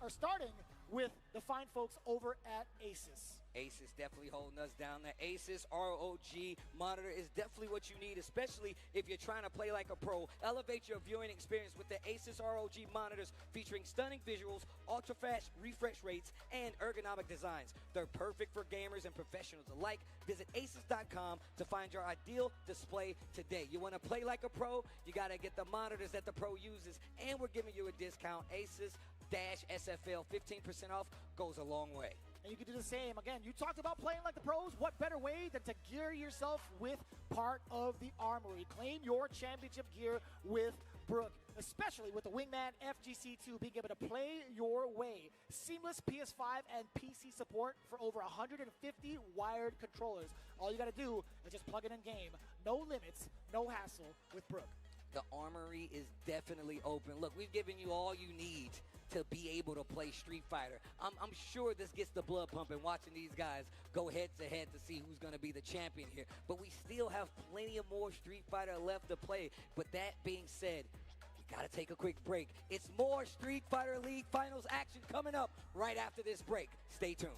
with the fine folks over at Asus. Asus definitely holding us down. The Asus ROG monitor is definitely what you need, especially if you're trying to play like a pro. Elevate your viewing experience with the Asus ROG monitors featuring stunning visuals, ultra-fast refresh rates, and ergonomic designs. They're perfect for gamers and professionals alike. Visit asus.com to find your ideal display today. You want to play like a pro? You got to get the monitors that the pro uses, and we're giving you a discount. Asus-SFL 15% off goes a long way. And you can do the same. Again, you talked about playing like the pros. What better way than to gear yourself with part of the armory? Claim your championship gear with Brook, especially with the Wingman FGC2 being able to play your way. Seamless PS5 and PC support for over 150 wired controllers. All you got to do is just plug it in game. No limits, no hassle with Brook. The armory is definitely open. Look, we've given you all you need to be able to play Street Fighter. I'm sure this gets the blood pumping watching these guys go head to head to see who's going to be the champion here. But we still have plenty of more Street Fighter left to play. But that being said, we got to take a quick break. It's more Street Fighter League Finals action coming up right after this break. Stay tuned.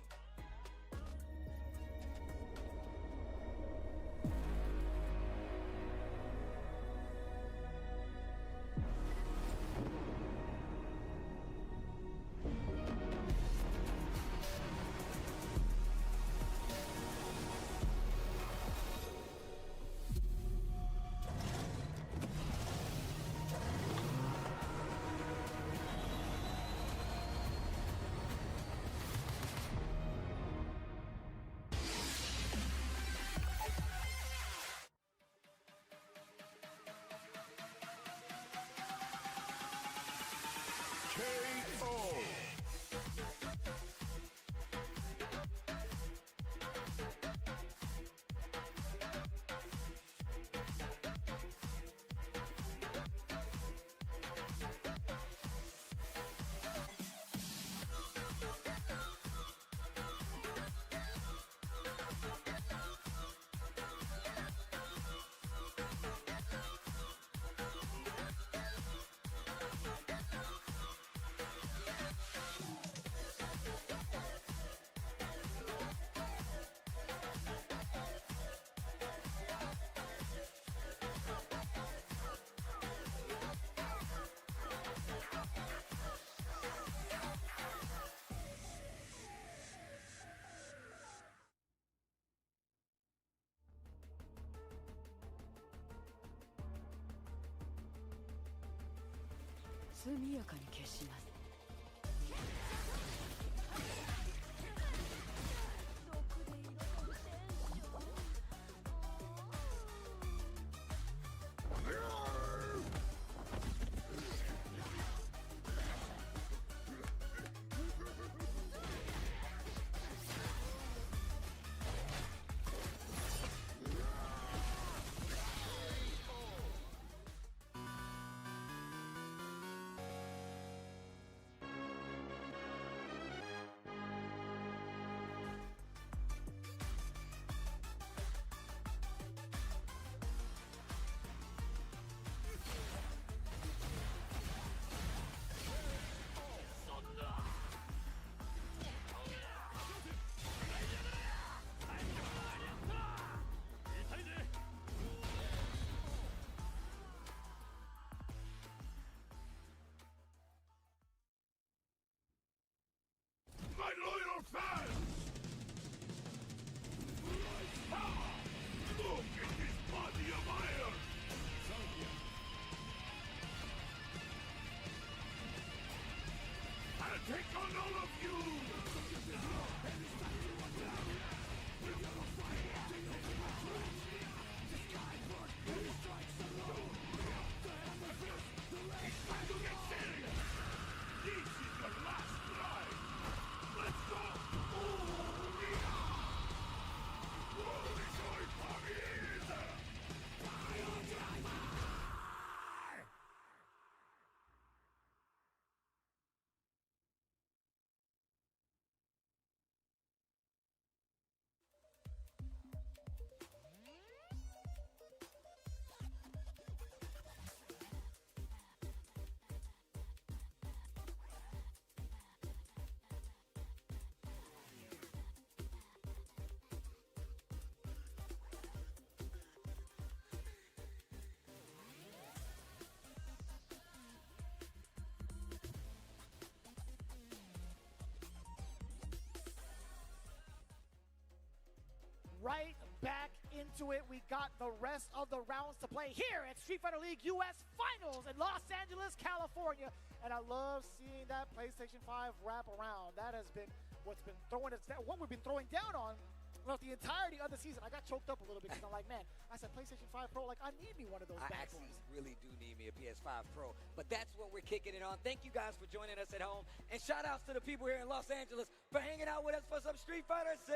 into it. We got the rest of the rounds to play here at Street Fighter League US Finals in Los Angeles, California. And I love seeing that PlayStation 5 wrap around. That has been what's been throwing us, what we've been throwing down on throughout the entirety of the season. I got choked up a little bit because I'm like, man, I said PlayStation 5 Pro, like I need me one of those I bad actually boys. really do need me a PS5 Pro, but that's what we're kicking it on. Thank you guys for joining us at home, and shout outs to the people here in Los Angeles for hanging out with us for some Street Fighter 6.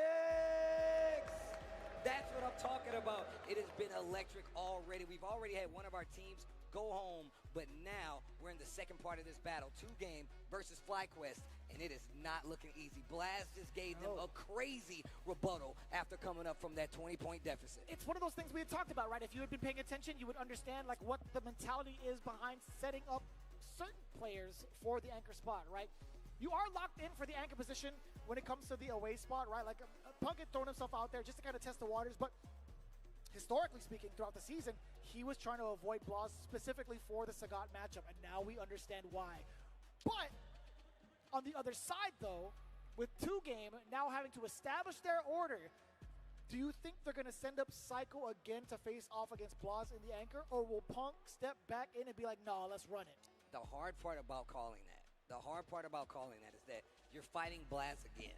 That's what I'm talking about. It has been electric already. We've already had one of our teams go home, but now we're in the second part of this battle. 2-game versus FlyQuest, and it is not looking easy. Blast just gave them a crazy rebuttal after coming up from that 20-point deficit. It's one of those things we had talked about, right? If you had been paying attention, you would understand like what the mentality is behind setting up certain players for the anchor spot, right? You are locked in for the anchor position when it comes to the away spot, right? Like Punk had thrown himself out there just to kind of test the waters, but historically speaking, throughout the season, he was trying to avoid Blas specifically for the Sagat matchup, and now we understand why. But on the other side, though, with 2-game now having to establish their order, do you think they're going to send up Psycho again to face off against Blas in the anchor, or will Punk step back in and be like, no, let's run it? The hard part about calling that, is that you're fighting Blas again,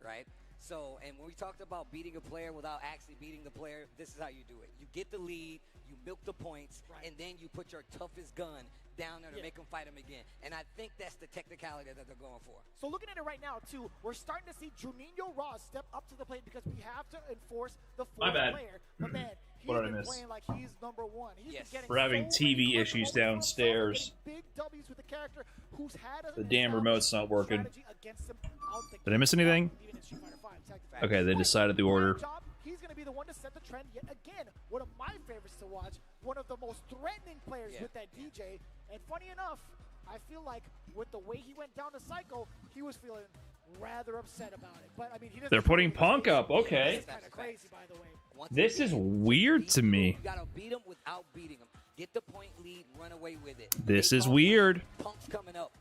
right? So, and when we talked about beating a player without actually beating the player, this is how you do it. You get the lead, you milk the points, and then you put your toughest gun down there to make them fight him again. And I think that's the technicality that they're going for. So looking at it right now, too, we're starting to see Juninho Ross step up to the plate because we have to enforce the fourth player. But man, he's been playing like he's number one. He's been getting We're having TV issues downstairs. big W's with the character who's had The damn remote's not working. Did I miss anything? Okay, they decided the order. He's going to be the one to set the trend yet again. One of my favorites to watch. One of the most threatening players with that DJ. And funny enough, I feel like with the way he went down to Psycho, he was feeling rather upset about it. But I mean, he doesn't. They're putting Punk up. Okay. It's kind of crazy, by the way. This is weird to me. You gotta beat him without beating him. Get the point lead, run away with it. This is weird. Punk's coming up.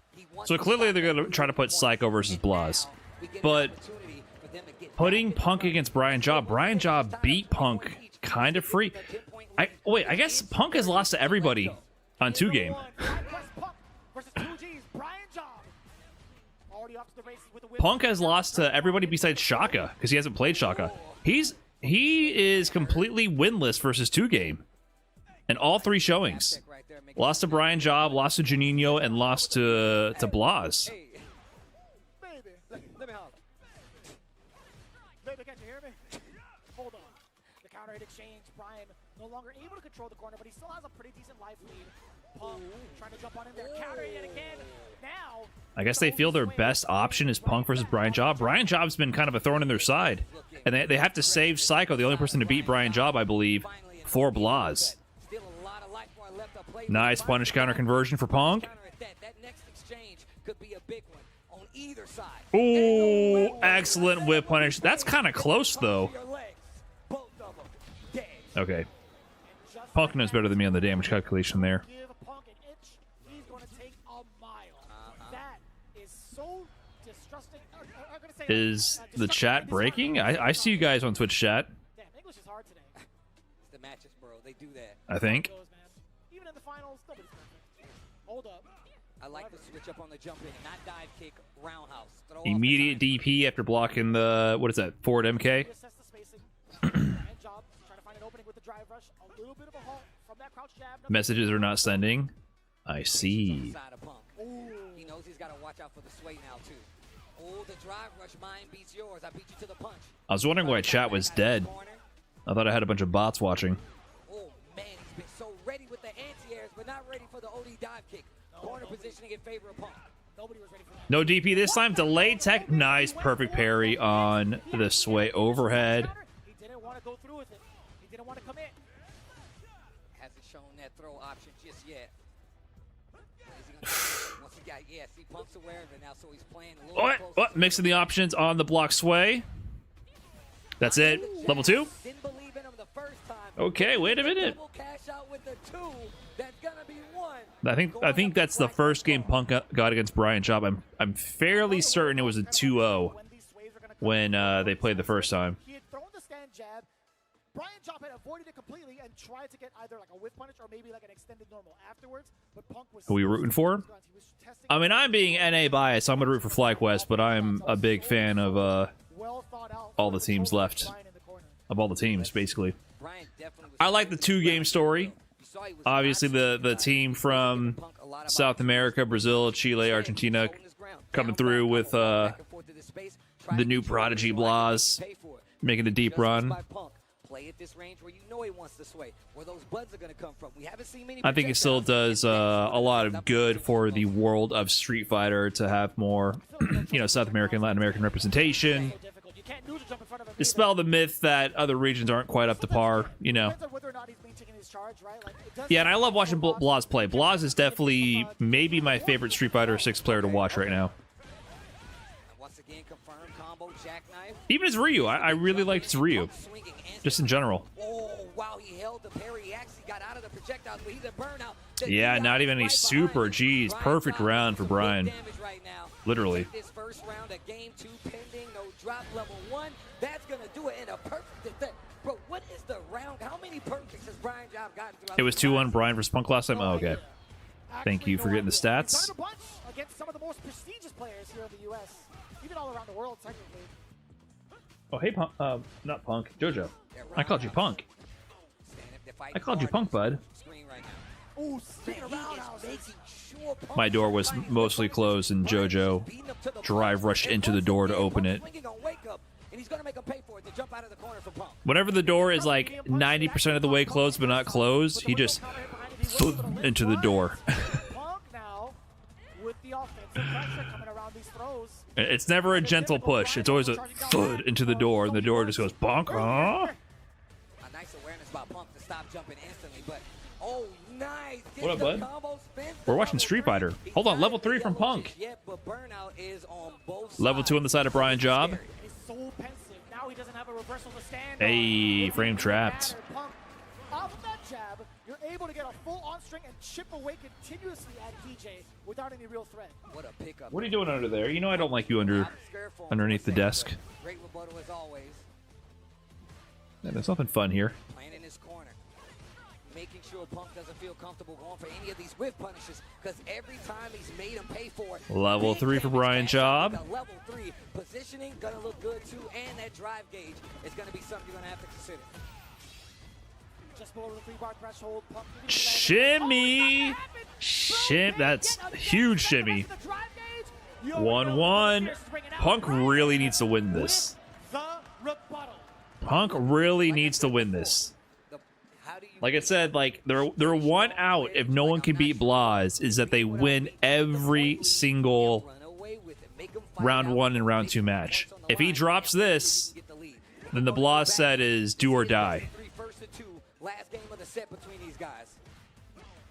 So clearly they're going to try to put Psycho versus Blas. But putting Punk against Brian Jaw beat Punk kind of free. Wait, I guess Punk has lost to everybody on 2-game. Punk has lost to everybody besides Shaka because he hasn't played Shaka. He is completely winless versus 2-game. And all 3 showings. Lost to Brian Job, lost to Juninho, and lost to Blas. Baby, let me holler. Baby, can't you hear me? Hold on. The counter hit exchange. Brian no longer able to control the corner, but he still has a pretty decent life lead. Punk trying to jump on in there. Counter yet again. Now, I guess they feel their best option is Punk versus Brian Job. Brian Job's been kind of a thorn in their side. And they have to save Psycho, the only person to beat Brian Job, I believe, for Blas. Nice punish counter conversion for Punk. That next exchange could be a big one on either side. Ooh, excellent whip punish. That's kind of close, though. Okay. Punk knows better than me on the damage calculation there. give Punk an inch, he's going to take a mile. That is so distrusting. I'm gonna say Is the chat breaking? I see you guys on Twitch chat, damn, English is hard today. It's the matches, bro. They do that. I think. Even in the finals, nobody's perfect. Hold up. I like the switch up on the jump in, not dive kick, roundhouse. Throw off Immediate DP after blocking the, what is that, forward MK? Reassess the spacing. And Job trying to find an opening with the drive rush. A little bit of a halt from that crouch jab. Messages are not sending. I see. side of Punk. He knows he's got to watch out for the sway now, too. Oh, the drive rush, mine beats yours. I beat you to the punch. I was wondering why chat was dead. I thought I had a bunch of bots watching. Oh, man, he's been so ready with the anti-airs, but not ready for the OD dive kick. Corner positioning in favor of Punk. Nobody was ready for that. No DP this time. Delayed tech. Nice, perfect parry on the sway overhead. He didn't want to go through with it. He didn't want to come in. Hasn't shown that throw option just yet. Once he got, yeah, see, Punk's aware of it now, so he's playing a little closer. What? Mixing the options on the block sway. That's it. Level 2. Didn't believe in him the first time. Okay, wait a minute. Double cash out with the 2. That's gonna be 1. I think that's the first game Punk got against Brian Job. I'm fairly certain it was a 2-0 when they played the first time. He had thrown the stand jab, Brian Job had avoided it completely and tried to get either like a whip punish or maybe like an extended normal afterwards, but Punk was... Who are we rooting for? I mean, I'm being NA biased, so I'm going to root for FlyQuest, but I'm a big fan of all the teams left. Of all the teams, basically. I like the two-game story. Obviously, the team from South America, Brazil, Chile, Argentina, coming through with the new prodigy Blas, making a deep run. I think it still does a lot of good for the world of Street Fighter to have more, South American, Latin American representation. Dispel the myth that other regions aren't quite up to par, Yeah, and I love watching Blas play. Blas is definitely maybe my favorite Street Fighter 6 player to watch right now. Even as Ryu, I really liked his Ryu, just in general. Yeah, not even any super G's. Perfect round for Brian. Literally. It was 2-1 Brian versus Punk last time? Oh, okay. Thank you for getting the stats. Against some of the most prestigious players here in the U.S., even all around the world, technically. Oh, hey, Punk. Not Punk. Jojo. I called you Punk. I called you Punk, bud. My door was mostly closed, and Jojo drive rushed into the door to open it. Whenever the door is like 90% of the way closed but not closed, he just into the door. It's never a gentle push. It's always a thud into the door, and the door just goes bonk. Huh? A nice awareness by Punk to stop jumping instantly, but nice. What up, bud? We're watching Street Fighter. Hold on, level 3 from Punk. Level 2 on the side of Brian Job. Hey, frame trapped. Off of that jab, you're able to get a full on string and chip away continuously at DJ without any real threat. What a pickup. What are you doing under there? You know I don't like you underneath the desk. Great rebuttal as always. Yeah, there's nothing fun here. Playing in his corner. Making sure Punk doesn't feel comfortable going for any of these whip punishes, because every time he's made him pay for it. Level 3 for Brian Job. Level 3 positioning gonna look good too, and that drive gauge is gonna be something you're gonna have to consider. Just below the 3-bar threshold. Punk Shimmy! That's huge shimmy. 1-1. Punk really needs to win this. Punk really needs to win this. Like I said, like they're one out if no one can beat Blas is that they win every single round 1 and round 2 match. If he drops this, then the Blas set is do or die. Last game of the set between these guys.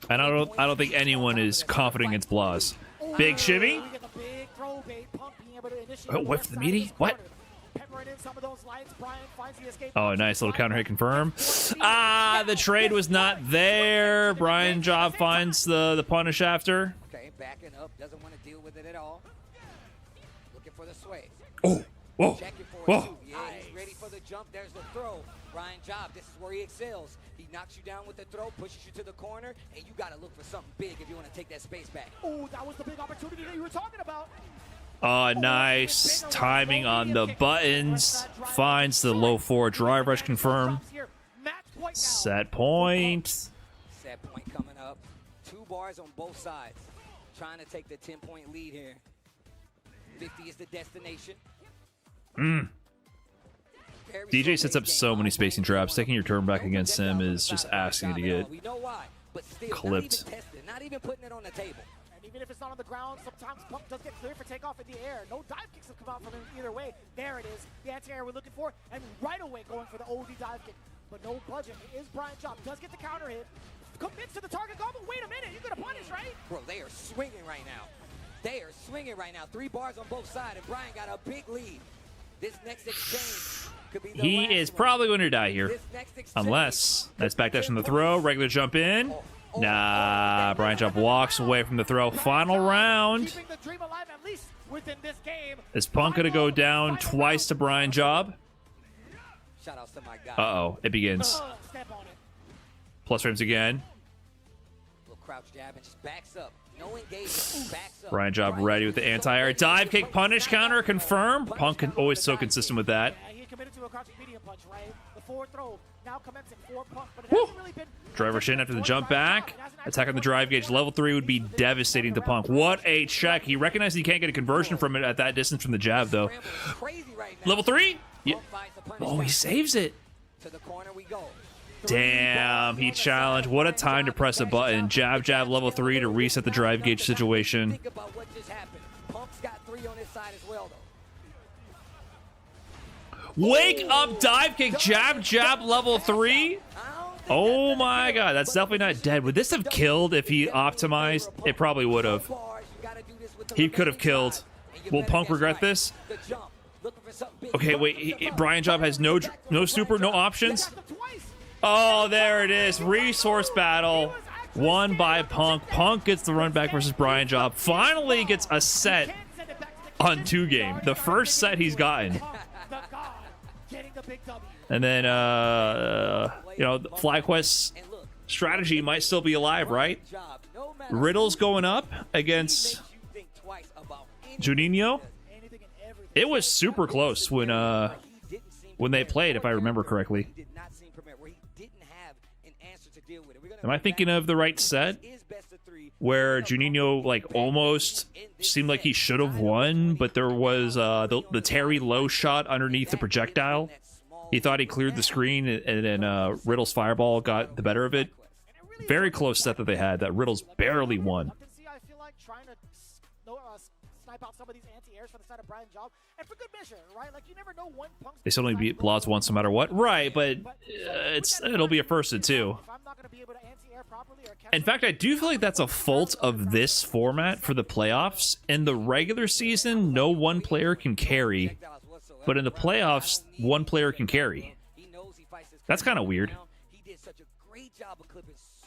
And I don't think anyone is confident against Blas. Big shimmy. Oh, whiff the meaty? What? Oh, nice little counter hit confirm. Ah, the trade was not there. Brian Job finds the punish after. Okay, backing up, doesn't want to deal with it at all. Looking for the sway. Oh, whoa, whoa. Yeah, he's ready for the jump. There's the throw. Brian Job, this is where he excels. He knocks you down with the throw, pushes you to the corner, and you got to look for something big if you want to take that space back. Oh, that was the big opportunity that you were talking about. Nice timing on the buttons. Finds the low 4 drive rush confirm. Set point. Set point coming up. 2 bars on both sides. Trying to take the 10-point lead here. 50 is the destination. DJ sets up so many spacing traps. Taking your turn back against him is just asking to get clipped. Not even putting it on the table. And even if it's not on the ground, sometimes Punk does get cleared for takeoff in the air. No dive kicks have come out from him either way. There it is, the anti-air we're looking for, and right away going for the OD dive kick. But no budging. It is Brian Job. Does get the counter hit. Commits to the target combo. Wait a minute, you're gonna punish, right? Bro, they are swinging right now. They are swinging right now. 3 bars on both sides, and Brian got a big lead. This next exchange could be the He last is one. probably going to die here. This next exchange, Unless that's backdash from the throw. Regular jump in. Nah, Brian Job walks away from the throw. Final round. Keeping the dream alive at least within this game. Is Punk going to go down twice to Brian Job? Shout outs to my guy. Uh-oh, it begins. Step on it. Plus frames again. Little crouch jab and just backs up. No engagement. Backs up. Brian Job ready with the anti-air. Dive kick, punish, counter, confirm. Punk can always so consistent with that. Yeah, he committed to a crouching medium punch, right? The forward throw now commencing for Punk, but it hasn't really been. Driver shin after the jump back. Attack on the drive gauge. Level 3 would be devastating to Punk. What a check. He recognized he can't get a conversion from it at that distance from the jab, though. Level 3? Yeah. Oh, he saves it. To the corner we go. Damn, he challenged. What a time to press a button. Jab, jab, level 3 to reset the drive gauge situation. Think about what just happened. Punk's got 3 on his side as well, though. Wake up, dive kick, jab, jab, level 3. Oh my god, that's definitely not dead. Would this have killed if he optimized? It probably would have. He could have killed. Will Punk regret this? Okay, wait. Brian Job has no super, no options. Oh, there it is. Resource battle won by Punk. Punk gets the run back versus Brian Job. Finally gets a set on 2 game. The first set he's gotten. And then, you know, FlyQuest's strategy might still be alive, right? Riddle's going up against Juninho. It was super close when they played, if I remember correctly. Am I thinking of the right set? Where Juninho, like, almost seemed like he should have won, but there was the Terry low shot underneath the projectile. He thought he cleared the screen, and then Riddle's fireball got the better of it. Very close set that they had that Riddle's barely won. I feel like trying to snipe out some of these anti-airs for the side of Brian Job, and for good measure, right? Like, you never know when Punk's They still only beat Bloods once no matter what. Right, but it'll be a first to 2. In fact, I do feel like that's a fault of this format for the playoffs. In the regular season, no one player can carry. But in the playoffs, one player can carry. That's kind of weird.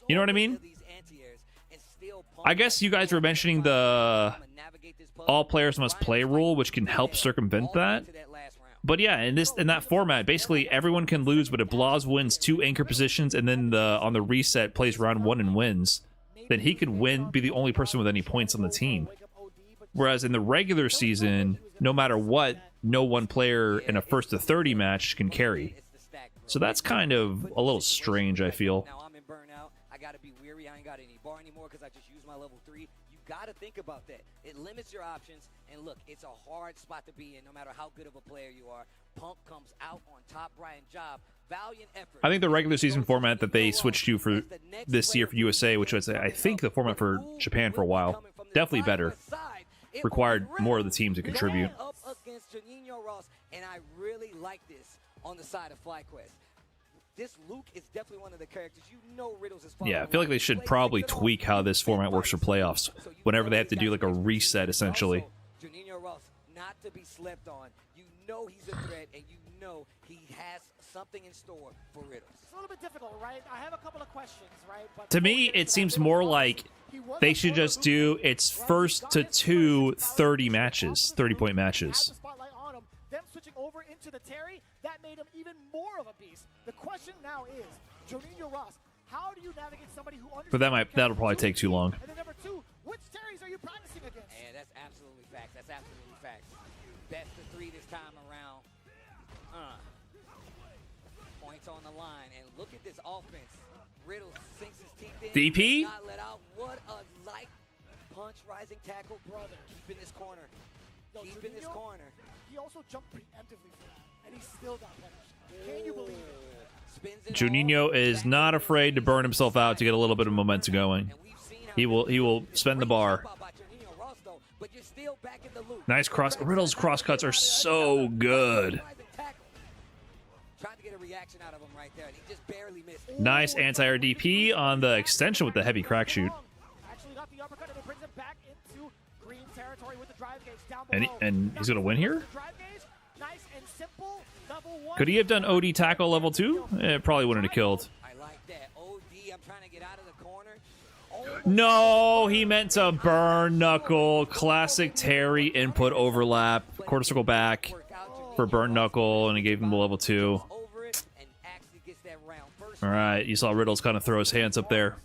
You know what I mean? I guess you guys were mentioning the all players must play rule, which can help circumvent that. But yeah, in that format, basically everyone can lose, but if Blas wins 2 anchor positions and then on the reset plays round 1 and wins, then he could be the only person with any points on the team. Whereas in the regular season, no matter what, no one player in a first to 30 match can carry. So that's kind of a little strange, I feel. Now I'm in burnout. I gotta be weary. I ain't got any bar anymore because I just used my level 3. You gotta think about that. It limits your options. And look, it's a hard spot to be in, no matter how good of a player you are. Punk comes out on top. Brian Job, valiant effort. I think the regular season format that they switched to for this year for USA, which was I think the format for Japan for a while, definitely better. Required more of the team to contribute. Up against Juninho Ross, and I really like this on the side of FlyQuest. This Luke is definitely one of the characters. You know Riddles is Yeah, I feel like they should probably tweak how this format works for playoffs whenever they have to do like a reset, essentially. Juninho Ross, not to be slept on. You know he's a threat, and you know he has something in store for Riddles. It's a little bit difficult, right? I have a couple of questions, right? But to me, it seems more like they should just do its first to 2 30 matches, 30-point matches. Spotlight on him. Them switching over into the Terry, that made him even more of a beast. The question now is, Juninho Ross, how do you navigate somebody who understands? But that'll probably take too long. And then number 2, which Terrys are you practicing against? And that's absolutely facts. That's absolutely facts. Best of 3 this time around. Points on the line, and look at this offense. Riddle sinks his teeth in. DP? Not let out. What a light punch, rising tackle, brother. Keep in this corner. Keep in this corner. He also jumped preemptively for that, and he still got punished. Can you believe it? Juninho is not afraid to burn himself out to get a little bit of momentum going. He will spend the bar. Nice cross. Riddle's cross cuts are so good. Nice anti-air DP on the extension with the heavy crack shoot. And he's gonna win here? Could he have done OD tackle level 2? It probably wouldn't have killed. No, he meant to burn knuckle. Classic Terry input overlap. Quarter circle back for burn knuckle, and he gave him the level 2. All right, you saw Riddles kind of throw his hands up there.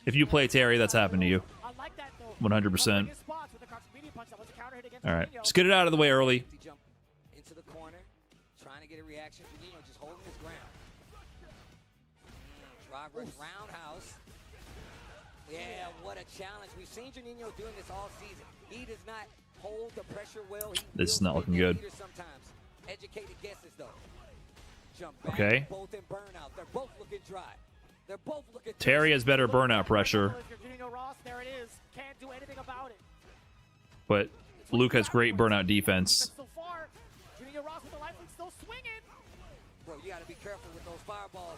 If you play Terry, that's happened to you. 100%. All right, just get it out of the way early. Into the corner, trying to get a reaction. Juninho just holding his ground. Drive rush roundhouse. Yeah, what a challenge. We've seen Juninho doing this all season. He does not hold the pressure well. This is not looking good. Sometimes. Educated guesses, though. Jump back. Okay. Both in burnout. They're both looking dry. They're both looking Terry has better burnout pressure, There it is. Can't do anything about it. but Luke has great burnout defense. So far, Juninho Ross with the life lead still swinging. Bro, you gotta be careful with those fireballs.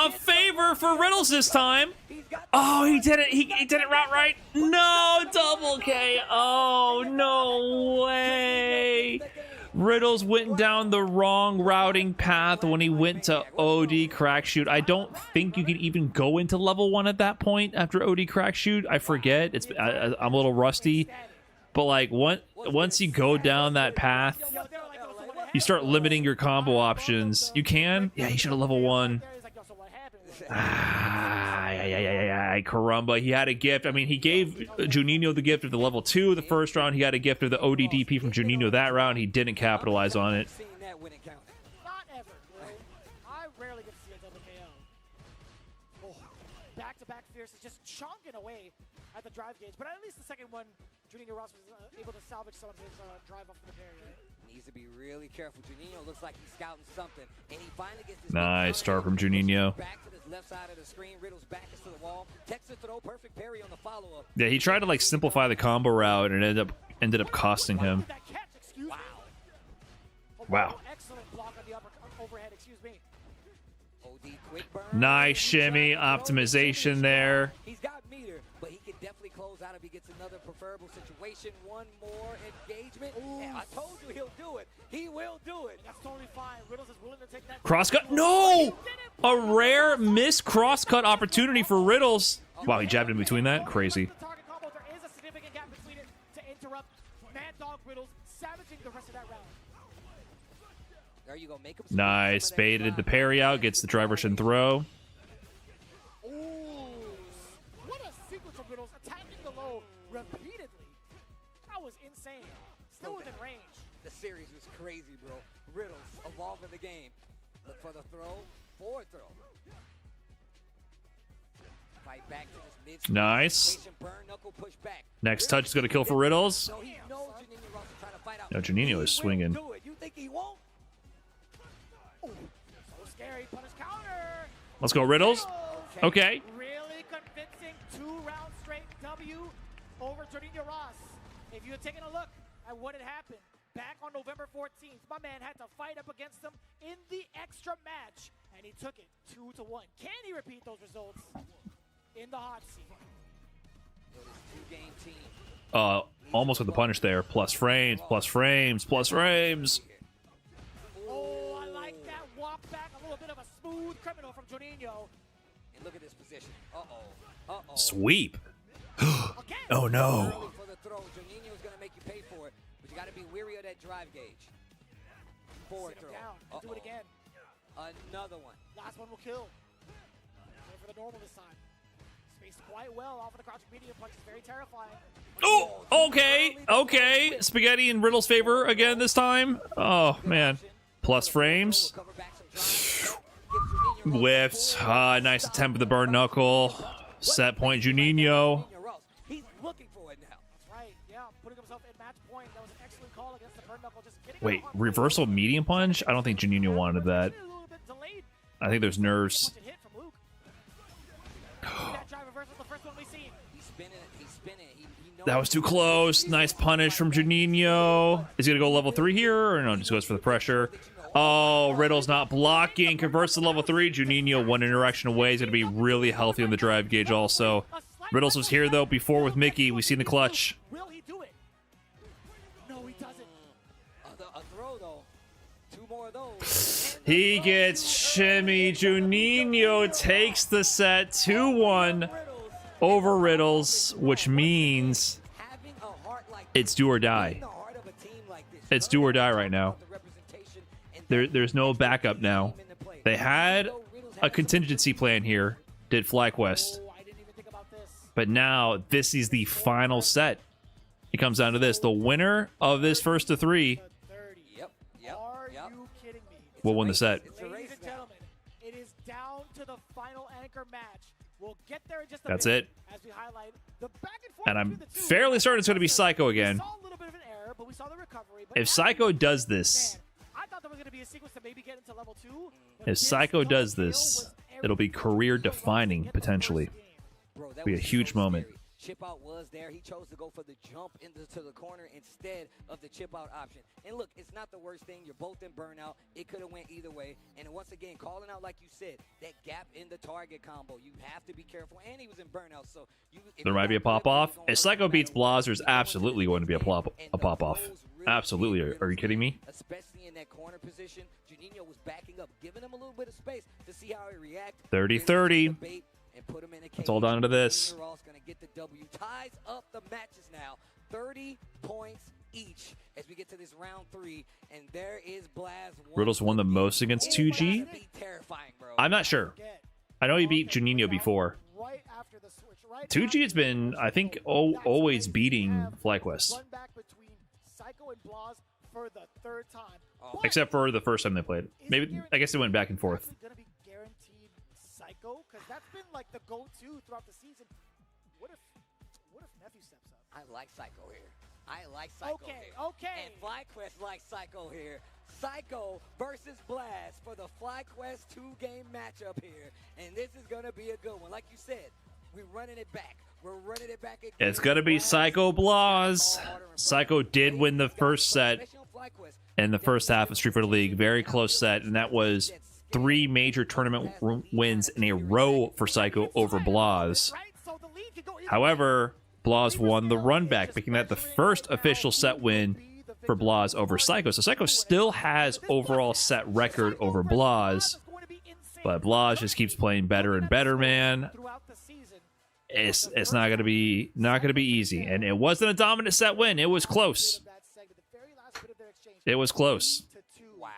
A favor for Riddles this time. Oh, he did it. He did it right. No, double K. Oh, no way. Riddles went down the wrong routing path when he went to OD crack shoot. I don't think you can even go into level 1 at that point after OD crack shoot. I forget. I'm a little rusty. But like once you go down that path, you start limiting your combo options. You can? Yeah, he should have level 1. Caramba. He had a gift. I mean, he gave Juninho the gift of the level 2 the first round. He had a gift of the ODDP from Juninho that round. He didn't capitalize on it. Not ever, bro. I rarely get to see a double KO. Back-to-back fierce is just chonking away at the drive gauge. But at least the second one, Juninho Ross was able to salvage some of his drive off the barrier. Needs to be really careful. Juninho looks like he's scouting something, and he finally gets this. Nice start from Juninho. Back to the left side of the screen. Riddles back into the wall. Texas throw, perfect parry on the follow-up. Yeah, he tried to like simplify the combo route and it ended up costing him. Wow. Excellent block on the overhead, excuse me. OD quick burn. Nice shimmy optimization there. He's got meter, but he can definitely close out if he gets another preferable situation. One more engagement. Yeah, I told you he'll do it. He will do it. That's totally fine. Riddles is willing to take that. Crosscut? No! A rare missed crosscut opportunity for Riddles. Wow, he jabbed in between that? Crazy. Target combo, there is a significant gap between it to interrupt Mad Dog Riddles, savaging the rest of that round. There you go. Make him Nice. Baited the parry out. Gets the driver Russian throw. Ooh. What a sequence of Riddles attacking the low repeatedly. That was insane. Still within range. The series was crazy, bro. Riddles evolving the game. Look for the throw. Forward throw. Fight back to this mid. Nice. Burn knuckle push back. Next touch is going to kill for Riddles. So he knows Juninho Ross is trying to fight out. No, Juninho is swinging. Do it. You think he won't? So scary. Punish counter. Let's go, Riddles. Okay. Really convincing 2-round straight W over Juninho Ross. If you had taken a look at what had happened back on November 14th, my man had to fight up against him in the extra match, and he took it 2-1. Can he repeat those results in the hot seat? Two-game team. Almost with the punish there. Plus frames, plus frames, plus frames. Oh, I like that walk back. A little bit of a smooth criminal from Juninho. And look at this position. Uh-oh. Uh-oh. Sweep. Oh, no. Early for the throw. Juninho's going to make you pay for it, but you got to be weary of that drive gauge. Forward throw. Down. Do it again. Another one. Last one will kill. Wait for the normal this time. Spaced quite well off of the crouching medium punch. It's very terrifying. Oh, okay. Okay. Spaghetti in Riddle's favor again this time. Oh, man. Plus frames. Whiffs. Nice attempt with the burn knuckle. Set point, Juninho. He's looking for it now. That's right. Yeah, putting himself in match point. That was an excellent call against the burn knuckle. Just getting Wait, reversal medium punch? I don't think Juninho wanted that. I think there's nerves. That was too close. Nice punish from Juninho. Is he going to go level 3 here? Or no, just goes for the pressure. Oh, Riddle's not blocking. Converts to level 3. Juninho one interaction away. He's going to be really healthy on the drive gauge also. Riddles was here, though, before with Mickey. We seen the clutch. Will he do it? No, he doesn't. A throw, though. Two more of those. He gets shimmy. Juninho takes the set 2-1 over Riddles, which means it's do or die. It's do or die right now. Representation and There's no backup now. They had a contingency plan here, did FlyQuest. But now this is the final set. It comes down to this. The winner of this first of 3 will win the set. Ladies and gentlemen, it is down to the final anchor match. We'll get there in just a That's minute it. as we highlight the back and forth And I'm between the two. fairly certain it's going to be Psycho again. We saw a little bit of an error, but we saw the recovery. But If Psycho does this, I thought there was going to be a sequence to maybe get into level 2. if Psycho does this, it'll be career defining potentially. Be a huge moment. Chip out was there. He chose to go for the jump into the corner instead of the chip out option. And look, it's not the worst thing. You're both in burnout. It could have went either way. And once again, calling out, like you said, that gap in the target combo. You have to be careful. And he was in burnout, so There might be a pop off. If Psycho beats Blaz, there's absolutely going to be a pop off. Absolutely. Are you kidding me? Especially in that corner position, Juninho was backing up, giving him a little bit of space to see how he reacts. 30-30. It's all down to this. Gonna get the W. Ties up the matches now. 30 points each as we get to this round 3. And there is Blaz. Riddle's won the most against 2G. I'm not sure. I know he beat Juninho before. 2G has been, I think, always beating FlyQuest. Run back between Psycho and Blaz for the 3rd time. Except for the first time they played. Maybe, I guess it went back and forth. Gonna be guaranteed Psycho, because that's been like the go-to throughout the season. What if Nephew steps up? I like Psycho here. I like Psycho here. Okay. And FlyQuest likes Psycho here. Psycho versus Blaz for the FlyQuest 2-game matchup here. And this is going to be a good one. Like you said, we're running it back. We're running it back again. It's going to be Psycho Blaz. Psycho did win the first set in the first half of Street Fighter League. Very close set, and that was 3 major tournament wins in a row for Psycho over Blaz. However, Blaz won the run back, making that the first official set win for Blaz over Psycho. So Psycho still has overall set record over Blaz, but Blaz just keeps playing better and better, man. It's not gonna be easy, and it wasn't a dominant set win. It was close. It was close. Wow.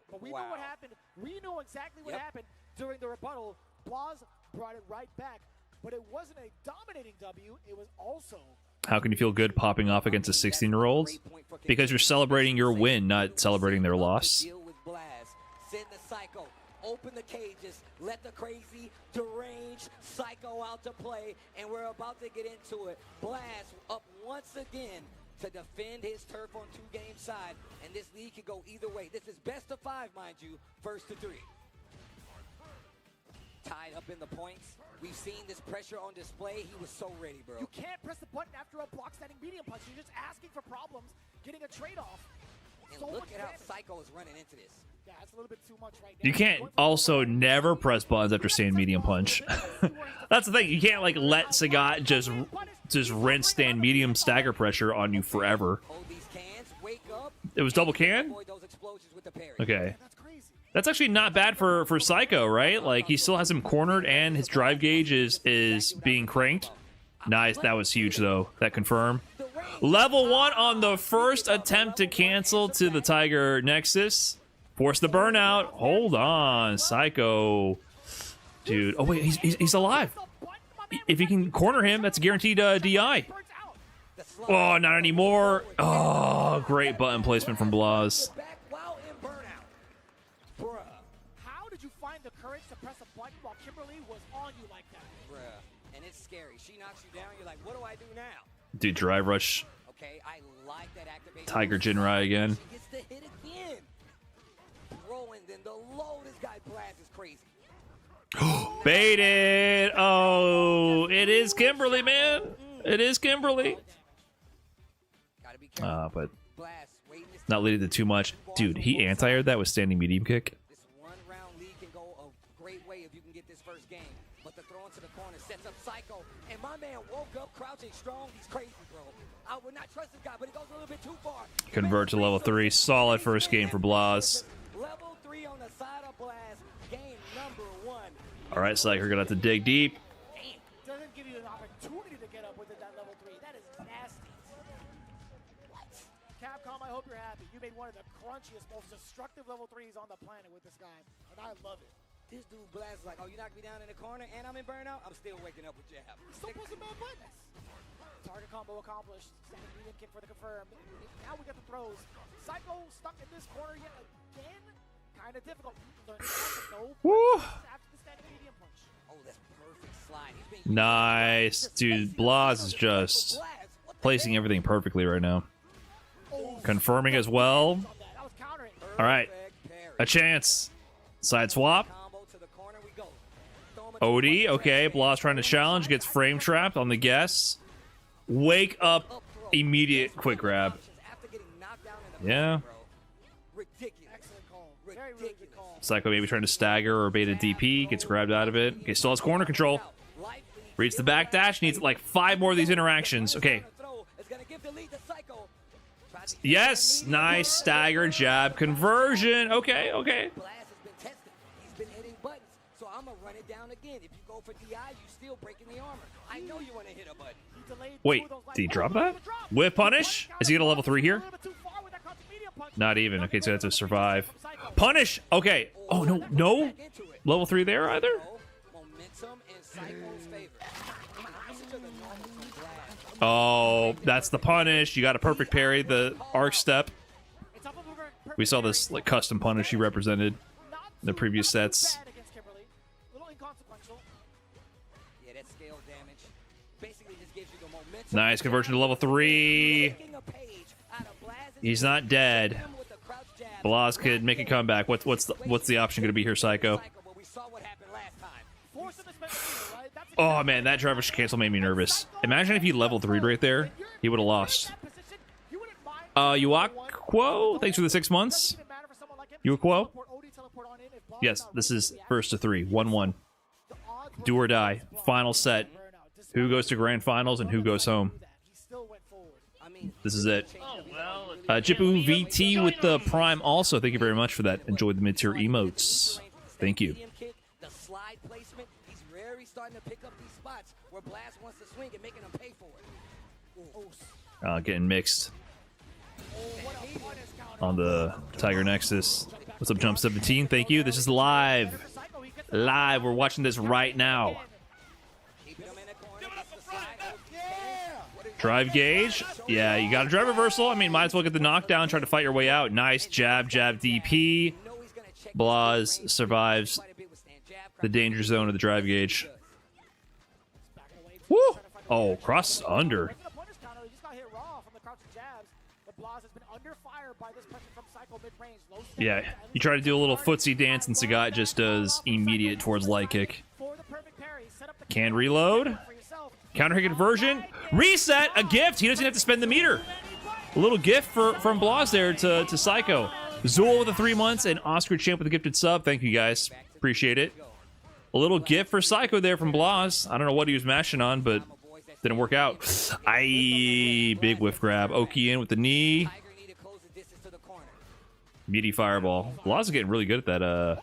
But we know what happened. We know exactly what happened during the rebuttal. Blaz brought it right back, but it wasn't a dominating W. It was also. How can you feel good popping off against a 16-year-old? Because you're celebrating your win, not celebrating their loss. Deal with Blaz. Send the Psycho. Open the cages. Let the crazy, deranged Psycho out to play. And we're about to get into it. Blaz up once again to defend his turf on 2-game side. And this league can go either way. This is best of 5, mind you. First to 3. Tied up in the points. We've seen this pressure on display. He was so ready, bro. You can't press the button after a block standing medium punch. You're just asking for problems, getting a trade-off. And look at how Psycho is running into this. Yeah, it's a little bit too much right now. You can't also never press buttons after saying medium punch. That's the thing. You can't like let Sagat just rinse stand medium stagger pressure on you forever. It was double can? Okay. That's actually not bad for Psycho, right? Like, he still has him cornered, and his drive gauge is being cranked. Nice. That was huge, though. That confirmed. Level 1 on the first attempt to cancel to the Tiger Nexus. Force the burnout. Hold on, Psycho. Dude. Oh, wait. He's alive. If you can corner him, that's a guaranteed DI. Oh, not anymore. Oh, great button placement from Blaz. How did you find the courage to press a button while Kimberly was on you like that? Bruh. And it's scary. She knocks you down. You're like, what do I do now? Dude, drive rush. Okay, I like that activation. Tiger Jinrai again. She gets the hit again. Bro, and then the low, this guy Blaz is crazy. Baited. Oh, it is Kimberly, man. It is Kimberly. But not leading to too much. Dude, he anti-aired that with standing medium kick. This one-round lead can go a great way if you can get this first game. But the throw into the corner sets up Psycho. And my man woke up crouching strong. He's crazy, bro. I would not trust this guy, but he goes a little bit too far. Convert to level 3. Solid first game for Blaz. Level 3 on the side of Blaz. Game number 1. All right, Psycho, gonna have to dig deep. Doesn't give you an opportunity to get up within that level 3. That is nasty. What? Capcom, I hope you're happy. You made one of the crunchiest, most destructive level 3s on the planet with this guy, and I love it. This dude Blast is like, oh, you knocked me down in the corner and I'm in burnout? I'm still waking up with jab. Still puts him on buttons. Target combo accomplished. Standing medium kick for the confirm. Now we get the throws. Psycho stuck in this corner yet again. Kind of difficult. Woo! After the standing medium punch. Oh, that's perfect slide. He's been Nice, dude. Blas is just placing everything perfectly right now. Confirming as well. All right, a chance. Side swap. Odie, okay. Blas trying to challenge, gets frame trapped on the guess. Wake up, immediate quick grab. Yeah. Psycho maybe trying to stagger or bait a DP, gets grabbed out of it. Okay, still has corner control. Reads the back dash, needs like 5 more of these interactions. Okay. Yes, nice stagger jab conversion. Okay, okay. So I'm gonna run it down again. If you go for DI, you still breaking the armor. I know you want to hit a button. Wait, did he drop that? Whip punish? Is he at a level 3 here? Not even. Okay, so that's a survive. Punish! Okay. Oh, no, no? Level 3 there either? Oh, that's the punish. You got a perfect parry, the arc step. We saw this like custom punish he represented in the previous sets. Nice conversion to level 3. He's not dead. Blas could make a comeback. What's the option going to be here, Psycho? Oh man, that driver cancel made me nervous. Imagine if he level 3'd right there, he would have lost. Yuakwo, thanks for the 6 months. Yuakwo? Yes, this is first to 3, 1-1. Do or die. Final set. Who goes to grand finals and who goes home? This is it. Jipu VT with the Prime also. Thank you very much for that. Enjoyed the mid-tier emotes. Thank you. The slide placement, he's really starting to pick up these spots where Blast wants to swing and making him pay for it. Getting mixed on the Tiger Nexus. What's up, Jump 17? Thank you. This is live. Live. We're watching this right now. Drive gauge. Yeah, you got a drive reversal. I mean, might as well get the knockdown, try to fight your way out. Nice jab, jab, DP. Blas survives the danger zone of the drive gauge. Woo! Oh, cross under. Yeah, you try to do a little footsie dance and Sagat just does immediate towards light kick. Can reload. Counter hit conversion. Reset! A gift! He doesn't have to spend the meter. A little gift from Blas there to Psycho. Zool with the 3 months and Oscar Champ with a gifted sub. Thank you guys. Appreciate it. A little gift for Psycho there from Blas. I don't know what he was mashing on, but didn't work out. Aye, big whiff grab. Oki in with the knee. Meaty fireball. Blas is getting really good at that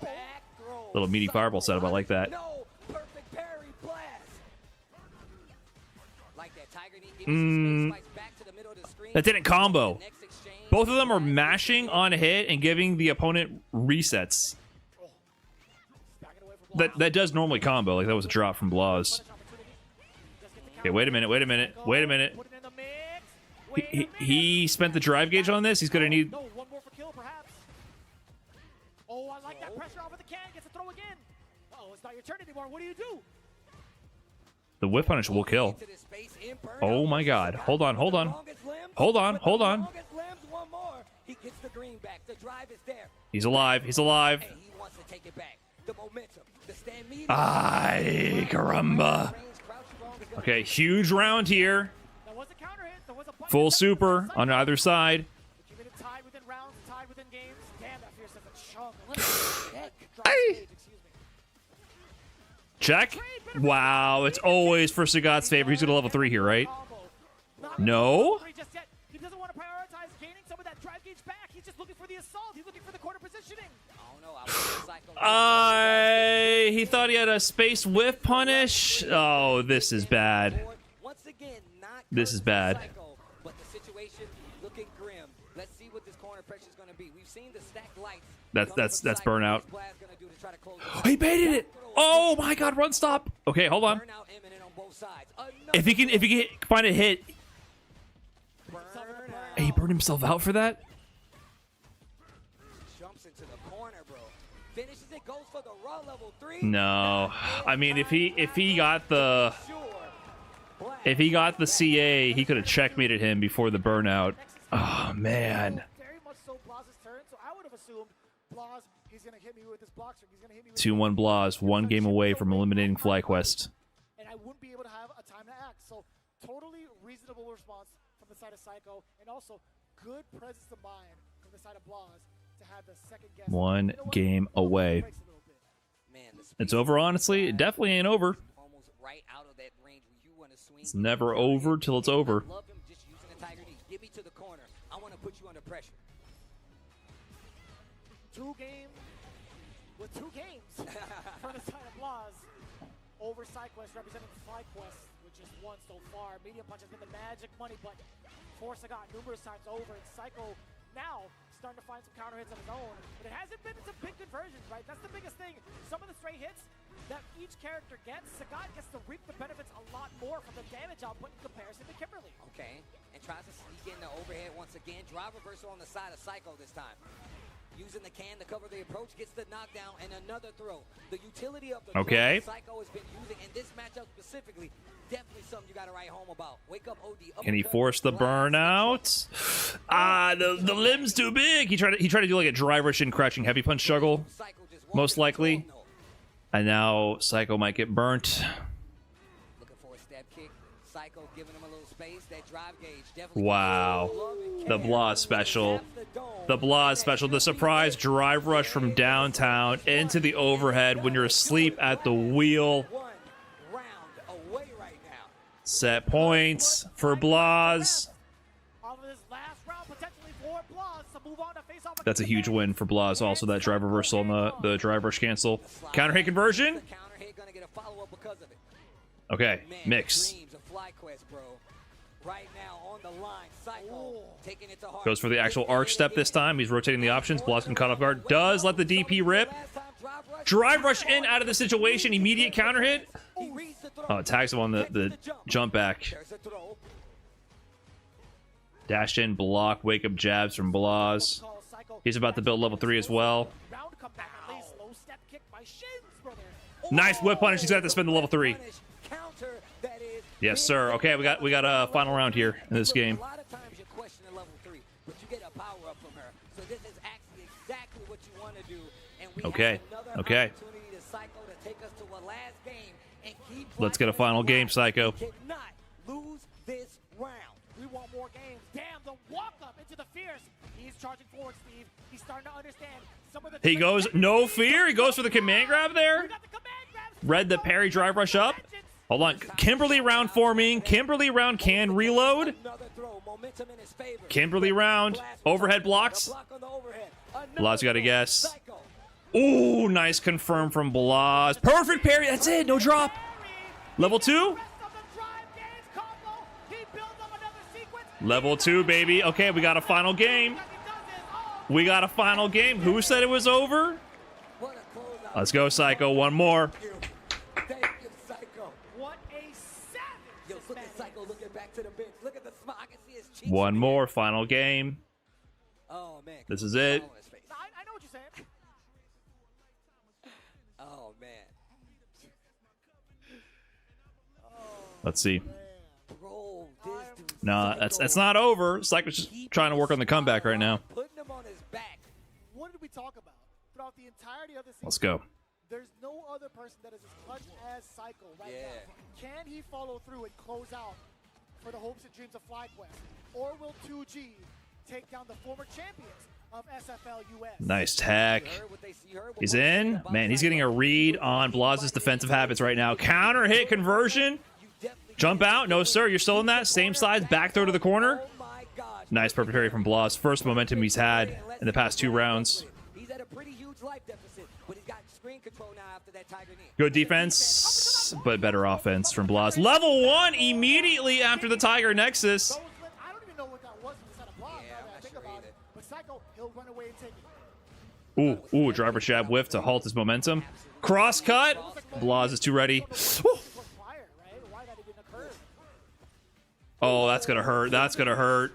little meaty fireball setup. I like that. That didn't combo. Both of them are mashing on hit and giving the opponent resets. That does normally combo. Like that was a drop from Blas. Okay, wait a minute. He spent the drive gauge on this. He's gonna need. Oh, I like that pressure off of the can. Gets a throw again. Oh, it's not your turn anymore. What do you do? The whip punish will kill. Oh my god. Hold on. He's alive. Ay, caramba. Okay, huge round here. Full super on either side. Check. Wow, it's always for Sagat's favor. He's going to level 3 here, right? No? He doesn't want to prioritize gaining some of that drive gauge back. He's just looking for the assault. He's looking for the corner positioning. He thought he had a space whiff punish. Oh, this is bad. This is bad. But the situation looking grim. Let's see what this corner pressure's going to be. We've seen the stacked lights. That's burnout. He baited it. Oh my God, run stop. Okay, hold on. If he can find a hit. He burned himself out for that? Jumps into the corner, bro. Finishes it, goes for the raw level 3. No. I mean, if he got the CA, he could have checkmated him before the burnout. Oh man. Very much so Blaz's turn, so I would have assumed Blaz, he's going to hit me with his block string. He's going to hit me with 2-1 Blaz, 1 game away from eliminating FlyQuest. and I wouldn't be able to have a time to act. So totally reasonable response from the side of Psycho, and also good presence of mind from the side of Blaz to have the second guess. 1 game away. It's over, honestly. It definitely ain't over. It's never over till it's over. I love him just using the Tiger knees. Get me to the corner. I want to put you under pressure. 2 games with 2 games from the side of Blaz over SideQuest, representing FlyQuest, which is 1 so far. Medium Punch has been the magic money, but Forza got numerous times over, and Psycho now starting to find some counter hits of his own, but it hasn't been some big conversions, right? That's the biggest thing. Some of the straight hits that each character gets, Sagat gets to reap the benefits a lot more from the damage output in comparison to Kimberly. Okay, and tries to sneak in the overhead once again. Drive reversal on the side of Psycho this time. Using the can to cover the approach, gets the knockdown and another throw. The utility of the okay. throw Psycho has been using in this matchup specifically, definitely something you got to write home about. Wake up, OD. Can he force the burnout? Ah, the limb's too big. He tried to do like a driver shin crouching heavy punch juggle, most likely. And now Psycho might get burnt. Looking for a step kick. Psycho giving him a little space. That drive gauge definitely. Wow. The Blaz special. The Blaz special. The surprise drive rush from downtown into the overhead when you're asleep at the wheel. Set points for Blaz. That's a huge win for Blaz. Also, that drive reversal on the drive rush cancel. Counter hit conversion. Okay, mix. Goes for the actual arc step this time. He's rotating the options. Blaz can cut off guard. Does let the DP rip. Drive rush in out of the situation. Immediate counter hit. Oh, tags him on the jump back. Dash in, block, wake up jabs from Blaz. He's about to build level 3 as well. Nice whip punish. He's got to spend the level 3. Yes, sir. Okay, we got a final round here in this game. A lot of times you question the level 3, but you get a power up from her. So this is actually exactly what you want to do. And we okay. have another Okay. opportunity to Psycho to take us to a last game and keep. Let's get a final game, Psycho. Cannot lose this round. We want more games. Damn, the walk up into the fierce. He's charging forward, Steve. He's starting to understand some of the. He goes no fear. He goes for the command grab there. Read the parry drive rush up. Hold on. Kimberly round forming. Kimberly round can reload. Kimberly round. Overhead blocks. Blaz got to guess. Ooh, nice confirm from Blaz. Perfect parry. That's it. No drop. Level 2. Level 2, baby. Okay, we got a final game. We got a final game. Who said it was over? Let's go, Psycho. One more. One more final game. Oh man. This is it. I know what you're saying. Oh man. Let's see. No, that's not over. Psycho's just trying to work on the comeback right now. Putting him on his back. What did we talk about throughout the entirety of the season? Let's go. There's no other person that is as clutch as Psycho right now. Can he follow through and close out for the hopes and dreams of FlyQuest? Or will 2G take down the former champions of SFL US? Nice tag. He's in. Man, he's getting a read on Blaz's defensive habits right now. Counter hit conversion. Jump out. No, sir. You're still in that. Same side. Back throw to the corner. Nice perfect parry from Blaz. First momentum he's had in the past 2 rounds. He's at a pretty huge life deficit, but he's got screen control now after that Tiger knee. Good defense, but better offense from Blaz. Level 1 immediately after the Tiger Nexus. I don't even know what that was inside of Blaz. I think about it. But Psycho, he'll run away and take it. Ooh, driver jab whiff to halt his momentum. Cross cut. Blaz is too ready. Woo. Oh, that's gonna hurt. That's gonna hurt.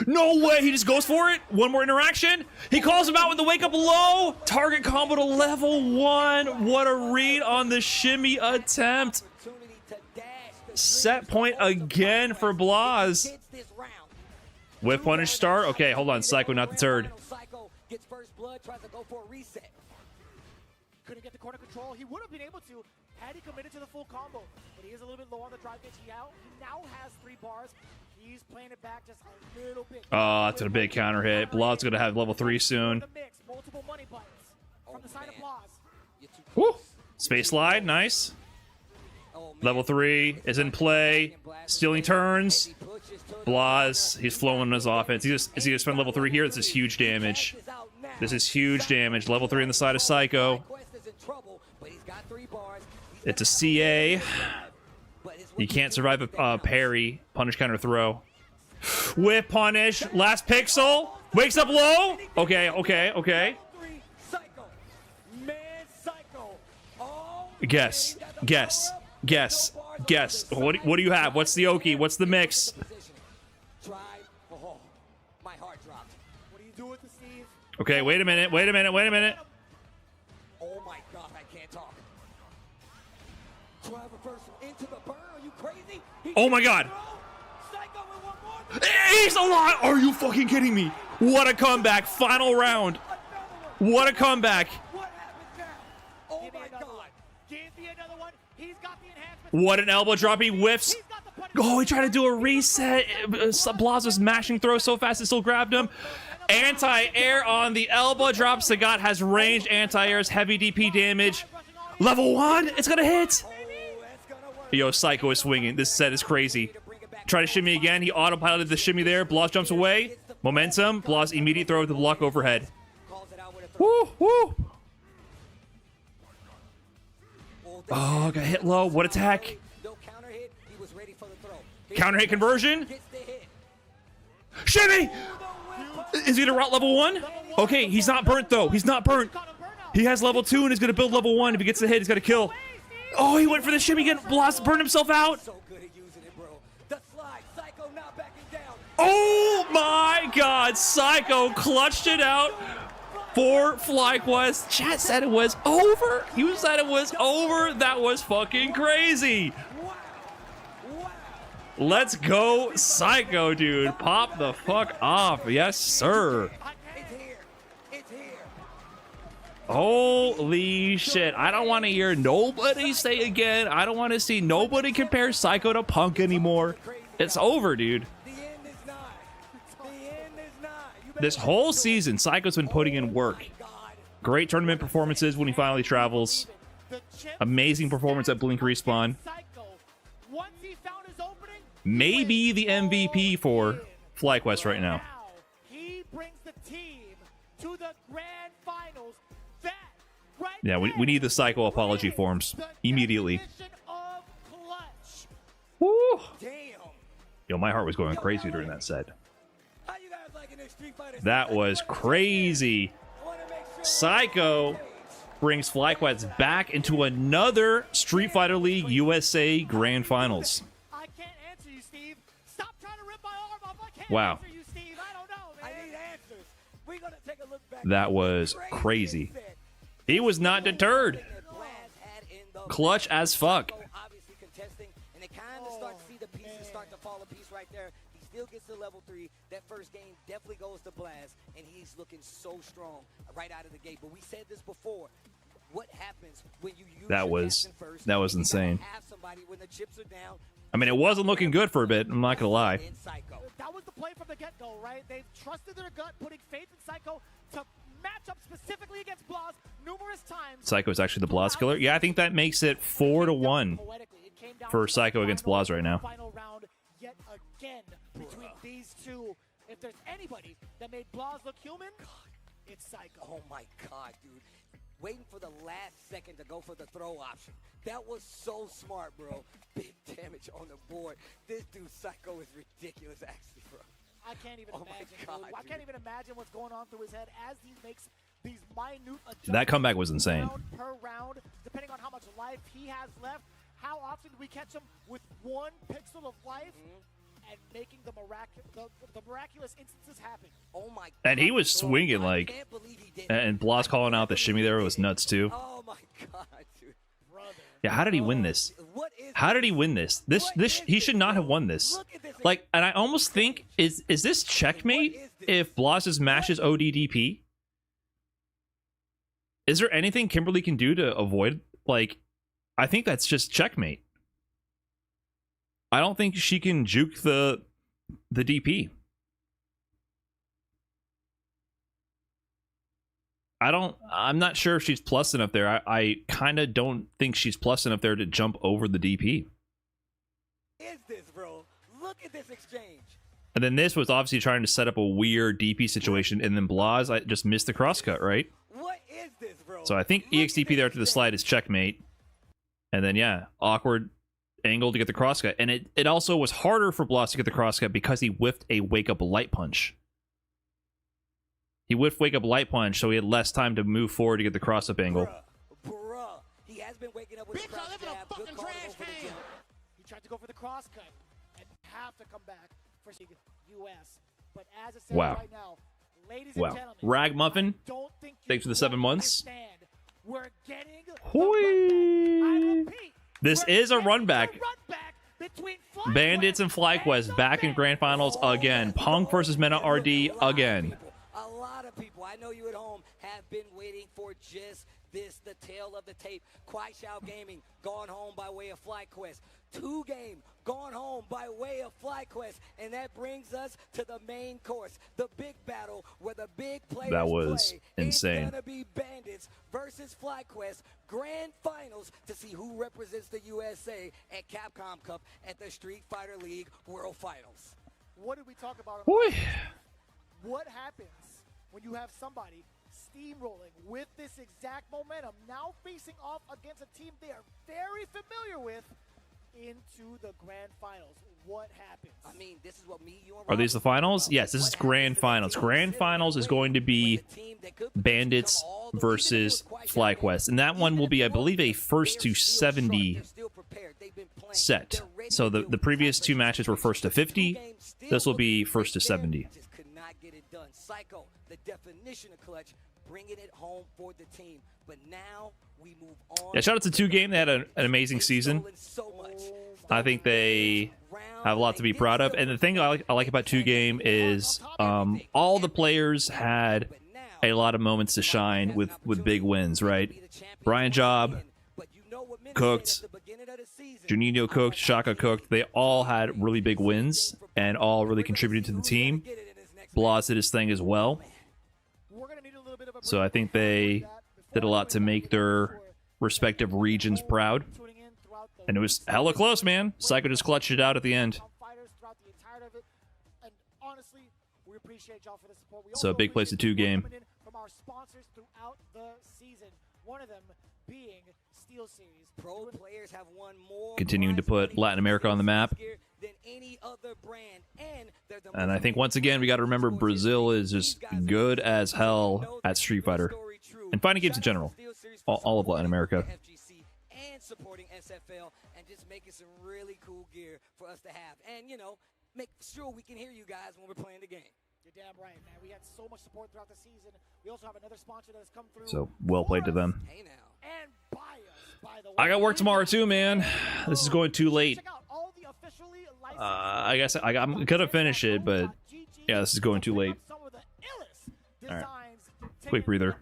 No way, he just goes for it. One more interaction. He calls him out with the wake up low. Target combo to level 1. What a read on the shimmy attempt. Set point again for Blaz. Whip punish start. Okay, hold on. Psycho not deterred. Gets first blood, tries to go for a reset. Couldn't get the corner control. He would have been able to had he committed to the full combo. But he is a little bit low on the drive pitch. He now has 3 bars. He's playing it back just a little bit. Oh, that's a big counter hit. Blaz gonna have level 3 soon. Multiple money buttons from the side of Blaz. Woo. Space slide, nice. Level 3 is in play. Stealing turns. Blaz, he's flowing his offense. Is he gonna spend level 3 here? This is huge damage. This is huge damage. Level 3 on the side of Psycho. It's a CA. You can't survive a parry. Punish counter throw. Whip punish. Last pixel. Wakes up low. Okay. Guess. What do you have? What's the Oki? What's the mix? Okay, wait a minute. Oh my god, I can't talk. Drive reversal into the burn. Are you crazy? Oh my god. He's alive. Are you fucking kidding me? What a comeback. Final round. What a comeback. Oh my god. Give me another one. He's got the enhancement. What an elbow drop. He whiffs. Oh, he tried to do a reset. Blaz was mashing throw so fast it still grabbed him. Anti-air on the elbow drop. Sagat has range. Anti-air's heavy DP damage. Level 1. It's gonna hit. Yo, Psycho is swinging. This set is crazy. Try to shimmy again. He autopiloted the shimmy there. Blaz jumps away. Momentum. Blaz immediate throw with the block overhead. Woo. Oh, got hit low. What attack? Counter hit conversion. Shimmy! Is he gonna route level 1? Okay, he's not burnt though. He's not burnt. He has level 2 and he's gonna build level 1. If he gets the hit, he's gonna kill. Oh, he went for the shimmy again. Blaz burned himself out. Oh my god, Psycho clutched it out for FlyQuest. Chat said it was over. You said it was over. That was fucking crazy. Let's go, Psycho, dude. Pop the fuck off. Yes, sir. Holy shit. I don't want to hear nobody say again. I don't want to see nobody compare Psycho to Punk anymore. It's over, dude. This whole season, Psycho's been putting in work. Great tournament performances when he finally travels. Amazing performance at Blink Respawn. Maybe the MVP for FlyQuest right now. He brings the team to the grand finals. Yeah, we need the Psycho apology forms immediately. Woo! Yo, my heart was going crazy during that set. That was crazy. Psycho brings FlyQuest back into another Street Fighter League USA Grand Finals. I can't answer you, Steve. Stop trying to rip my arm off. I can't wow. answer you, Steve. I don't know, man. I need answers. We're gonna take a look back. That was crazy. He was not deterred. Clutch as fuck. Obviously contesting, and they kind of start to see the pieces start to fall a piece right there. He still gets to level 3. That first game definitely goes to Blaz, and he's looking so strong right out of the gate. But we said this before. What happens when you use that was insane. Have somebody when the chips are down. I mean, it wasn't looking good for a bit. I'm not gonna lie. That was the play from the get-go, right? They've trusted their gut, putting faith in Psycho to match up specifically against Blaz numerous times. Psycho is actually the Blaz killer. Yeah, I think that makes it 4-1 for Psycho against Blaz right now. Final round yet again between these two. If there's anybody that made Blaz look human, it's Psycho. Oh my god, dude. waiting for the last second to go for the throw option. That was so smart, bro. Big damage on the board. This dude Psycho is ridiculous, actually, bro. I can't even imagine. God, I can't even imagine what's going on through his head as he makes these minute adjustments. That comeback was insane. Round per round, depending on how much life he has left. How often do we catch him with 1 pixel of life and making the miraculous instances happen? Oh my! And he was swinging like, and Blas calling out the shimmy there was nuts too. Oh my God, dude. Yeah, how did he win this? How did he win this? This he should not have won this. Like, and I almost think is this checkmate if Blas's matches ODDP? Is there anything Kimberly can do to avoid? Like, I think that's just checkmate. I don't think she can juke the DP. I'm not sure if she's plus enough there. I kind of don't think she's plus enough there to jump over the DP. Is this, bro? Look at this exchange. And then this was obviously trying to set up a weird DP situation, and then Blas I just missed the crosscut, right? What is this, bro? So I think EXDP there after the slide is checkmate. And then, yeah, awkward angle to get the crosscut. And it also was harder for Blas to get the crosscut because he whiffed a wake-up light punch. He whiffed wake-up light punch, so he had less time to move forward to get the cross-up angle. Bruh. He has been waking up with Bitch, I live in a fucking trash can. He tried to go for the cross cut and have to come back for US. But as it says Wow. right now, ladies and Wow. gentlemen, Rag Muffin, don't think you thanks for the 7 months. understand. We're getting Hoi. This is a run back. between Bandits and FlyQuest back in Grand Finals again. Punk versus Mena RD again. A lot of people, I know you at home, have been waiting for just this, the tail of the tape. Kwai Xiao Gaming gone home by way of FlyQuest. 2 Game gone home by way of FlyQuest. And that brings us to the main course, the big battle where the big players That was play. insane. It's gonna be Bandits versus FlyQuest Grand Finals to see who represents the USA at Capcom Cup at the Street Fighter League World Finals. What did we talk about? What happens when you have somebody steamrolling with this exact momentum, now facing off against a team they are very familiar with into the Grand Finals? What happens? I mean, this is what me, you, and Are these the finals? Yes, this is Grand Finals. Grand Finals is going to be Bandits versus FlyQuest. And that one will be, I believe, a first to 70 set. So the previous 2 matches were first to 50. This will be first to 70. Just could not get it done. Psycho, the definition of clutch, bringing it home for the team. But now we move on. Yeah, shout out to 2 Game. They had an amazing season. I think they have a lot to be proud of. And the thing I like about 2 Game is all the players had a lot of moments to shine with big wins, right? Brian Job cooked, Juninho cooked, Shaka cooked. They all had really big wins and all really contributed to the team. Blas did his thing as well. So I think they did a lot to make their respective regions proud. And it was hella close, man. Psycho just clutched it out at the end. So a big place to 2 Game. From our sponsors throughout the season, one of them being Steel Series. Pro players have won more Continuing to put Latin America on the map. than any other brand, and they're the And I think once again we got to remember Brazil is just good as hell at Street Fighter and fighting games in general. All of Latin America. and supporting SFL and just making some really cool gear for us to have. And, you know, make sure we can hear you guys when we're playing the game. You're damn right, man. We had so much support throughout the season. We also have another sponsor that has come through. So well played to them. Hey now. And buy us, by the way. I got work tomorrow too, man. This is going too late. I guess I'm gonna finish it, but yeah, this is going too late. All right, quick breather.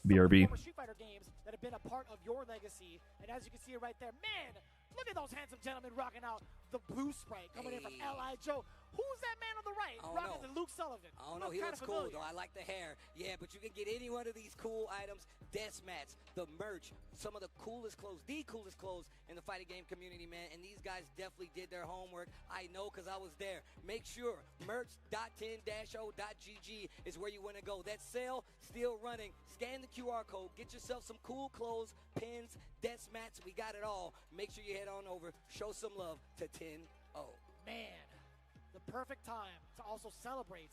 BRB. Street Fighter games that have been a part of your legacy. And as you can see it right there, man, look at those handsome gentlemen rocking out the blue spray coming in from L.I. Joe. Who's that man on the right? Rocking the Luke Sullivan. relevant. I don't It know. He kinda looks cool, familiar. though. I like the hair. Yeah, but you can get any one of these cool items, desk mats, the merch, some of the coolest clothes, the coolest clothes in the fighting game community, man. And these guys definitely did their homework. I know because I was there. Make sure merch.10-o.gg is where you want to go. That sale still running. Scan the QR code. Get yourself some cool clothes, pins, desk mats. We got it all. Make sure you head on over. Show some love to 10-O. Man, the perfect time to also celebrate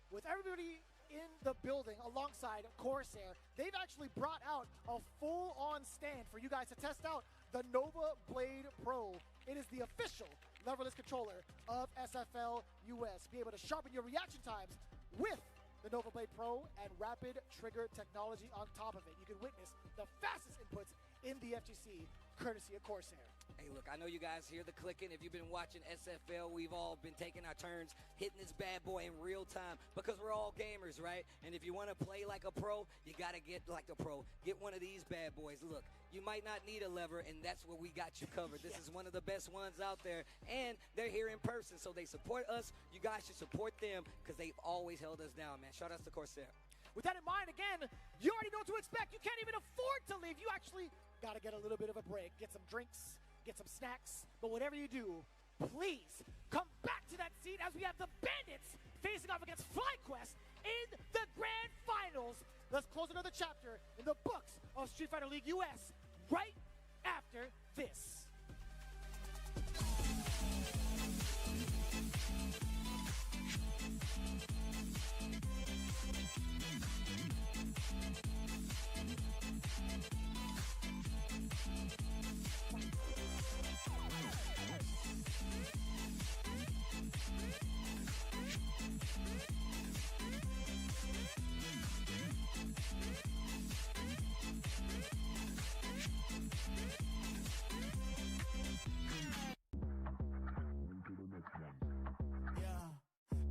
with everybody in the building alongside Corsair. They've actually brought out a full-on stand for you guys to test out the Nova Blade Pro. It is the official leverless controller of SFL US. Be able to sharpen your reaction times with the Nova Blade Pro and rapid trigger technology on top of it. You can witness the fastest inputs in the FGC, courtesy of Corsair. Hey, look, I know you guys hear the clicking. If you've been watching SFL, we've all been taking our turns hitting this bad boy in real time because we're all gamers, right? And if you want to play like a pro, you got to get like a pro. Get one of these bad boys. Look, you might not need a lever, and that's where we got you covered. This is one of the best ones out there, and they're here in person, so they support us. You guys should support them because they've always held us down, man. Shout out to Corsair. With that in mind, again, you already know what to expect. You can't even afford to leave. You actually got to get a little bit of a break. Get some drinks, get some snacks, but whatever you do, please come back to that seat as we have the Bandits facing off against FlyQuest in the grand finals. Let's close another chapter in the books of Street Fighter League US right after this. Yeah,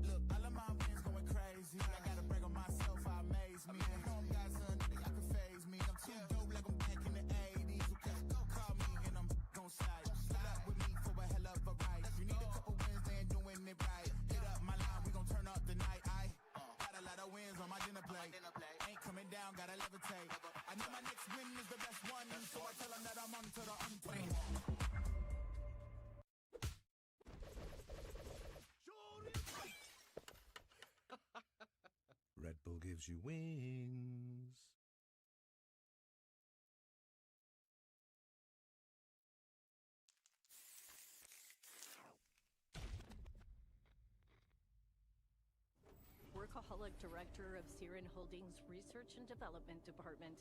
look, all of my wins going crazy. I gotta brag on myself, I amaze me. At home, got something that can phase me. I'm too dope like I'm back in the 80s. Okay, go call me and I'm gon' slide. Pull up with me for a hell of a ride. You need a couple wins, they ain't doing it right. Hit up my line, we gon' turn up the night. I got a lot of wins on my dinner plate. Ain't coming down, gotta levitate. I know my next win is the best one, so I tell them that I'm on to the untrained. Red Bull gives you wings. Workaholic Director of Siren Holdings Research and Development Department.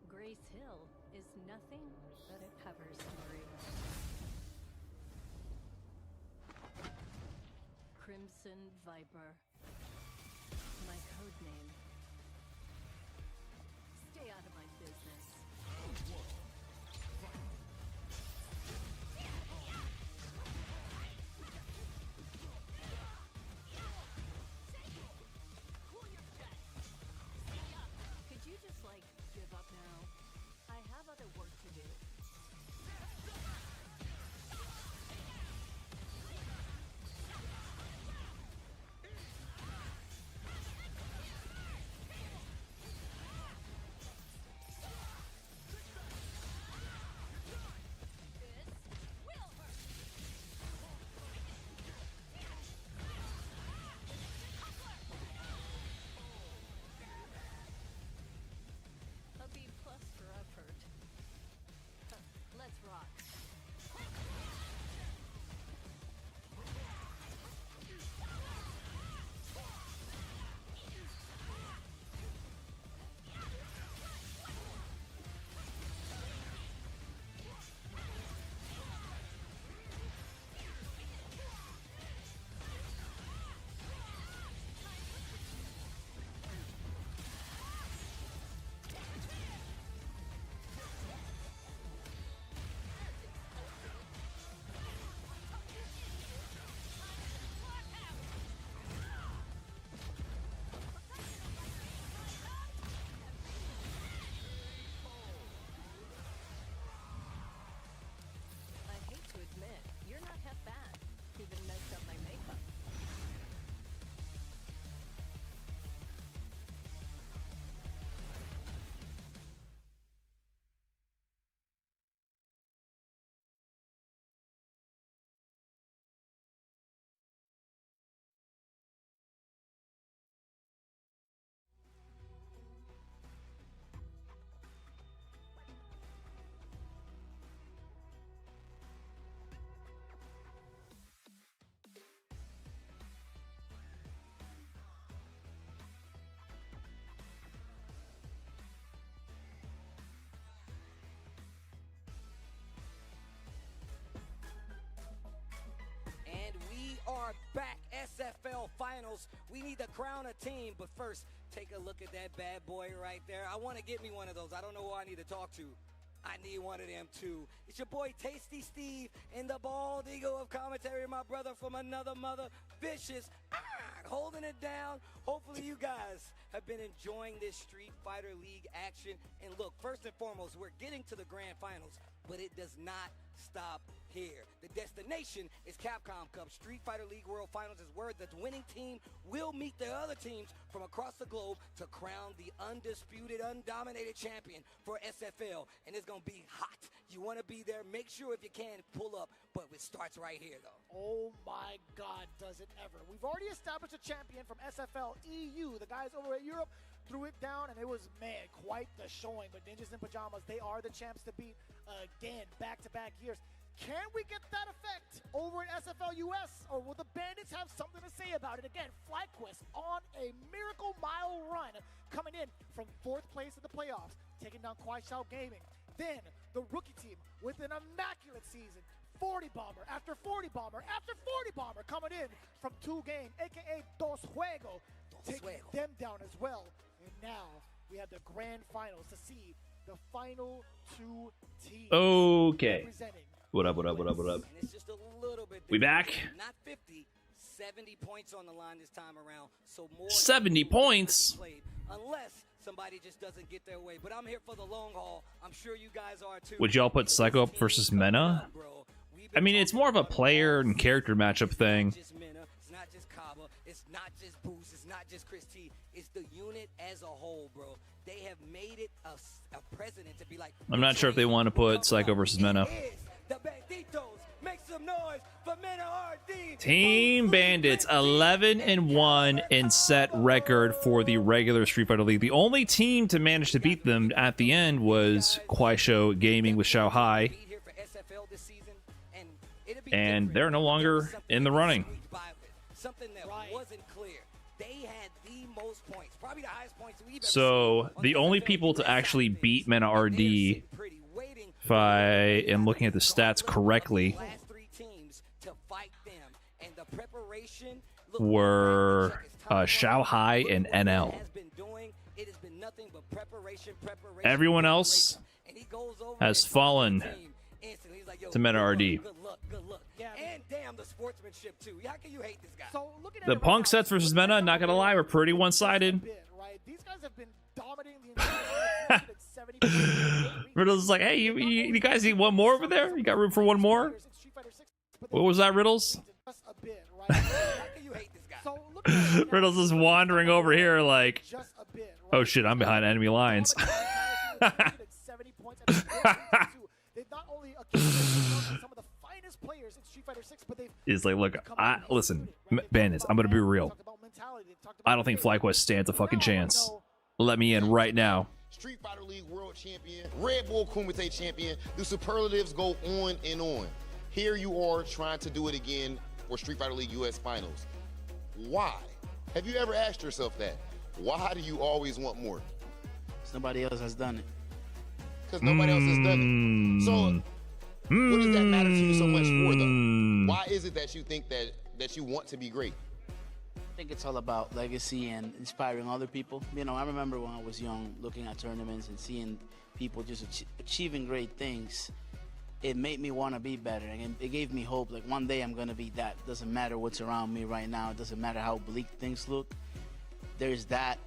Grace Hill is nothing but a cover story. Crimson Viper. My code name. Stay out of my business. Could you just, like, give up now? I have other work to do. are back. SFL Finals. We need to crown a team, but first, take a look at that bad boy right there. I want to get me one of those. I don't know who I need to talk to. I need one of them too. It's your boy Tasty Steve and the bald eagle of commentary, my brother from another mother, Vicious, holding it down. Hopefully you guys have been enjoying this Street Fighter League action. And look, first and foremost, we're getting to the grand finals, but it does not stop here. The destination is Capcom Cup. Street Fighter League World Finals is where the winning team will meet the other teams from across the globe to crown the undisputed, undominated champion for SFL. And it's going to be hot. You want to be there. Make sure if you can, pull up. But it starts right here, though. Oh my God, does it ever. We've already established a champion from SFL EU. The guys over at Europe threw it down, and it was, man, quite the showing. But Ninjas in Pajamas, they are the champs to beat again, back-to-back years. Can we get that effect over at SFL US, or will the Bandits have something to say about it? Again, FlyQuest on a miracle mile run, coming in from 4th place in the playoffs, taking down Kuaishao Gaming. Then the rookie team with an immaculate season, 40 Bomber after 40 Bomber after 40 Bomber, coming in from 2 game, aka Dos Juego, taking them down as well. And now we have the grand finals to see the final 2 teams. Okay. Representing. What up, what up, what up, what up? And it's just a little bit We back? Not 50, 70 points on the line this time around. So more 70 points? played, unless somebody just doesn't get their way. But I'm here for the long haul. I'm sure you guys are too. Would y'all put Psycho up versus Mena? I mean, it's more of a player and character matchup thing. It's not just Kaba. It's not just Boost. It's not just Chris T. It's the unit as a whole, bro. They have made it a precedent to be like. I'm not sure if they want to put Psycho versus Mena. The Banditos, make some noise for Mena RD. Team Bandits 11-1 in set record for the regular Street Fighter League. The only team to manage to beat them at the end was Kuaishou Gaming with Xiao Hai, and they're no longer in the running. Something that wasn't clear. They had the most points, probably the highest points we've ever So the only people to actually beat Mena RD, if I am looking at the stats correctly, were Xiao Hai and NL. Everyone else has fallen to Mena RD. And damn the sportsmanship too. How can you hate this guy? So looking at The Punk sets versus Mena, not gonna lie, were pretty one-sided. These guys have been dominating the entire Riddles is like, hey, you guys need one more over there? You got room for one more? What was that, Riddles? Riddles is wandering over here like, oh shit, I'm behind enemy lines. They've not only accumulated some of the finest players in Street Fighter 6, but they've He's like, look, listen, Bandits, I'm gonna be real. I don't think FlyQuest stands a fucking chance. Let me in right now. Street Fighter League World Champion, Red Bull Kumite Champion. The superlatives go on and on. Here you are trying to do it again for Street Fighter League US Finals. Why? Have you ever asked yourself that? Why do you always want more? Because nobody else has done it. Because nobody else has done it. So what does that matter to you so much for, though? Why is it that you think that you want to be great? I think it's all about legacy and inspiring other people. You know, I remember when I was young, looking at tournaments and seeing people just achieving great things. It made me want to be better, and it gave me hope. Like, one day I'm gonna be that. Doesn't matter what's around me right now. It doesn't matter how bleak things look. There's that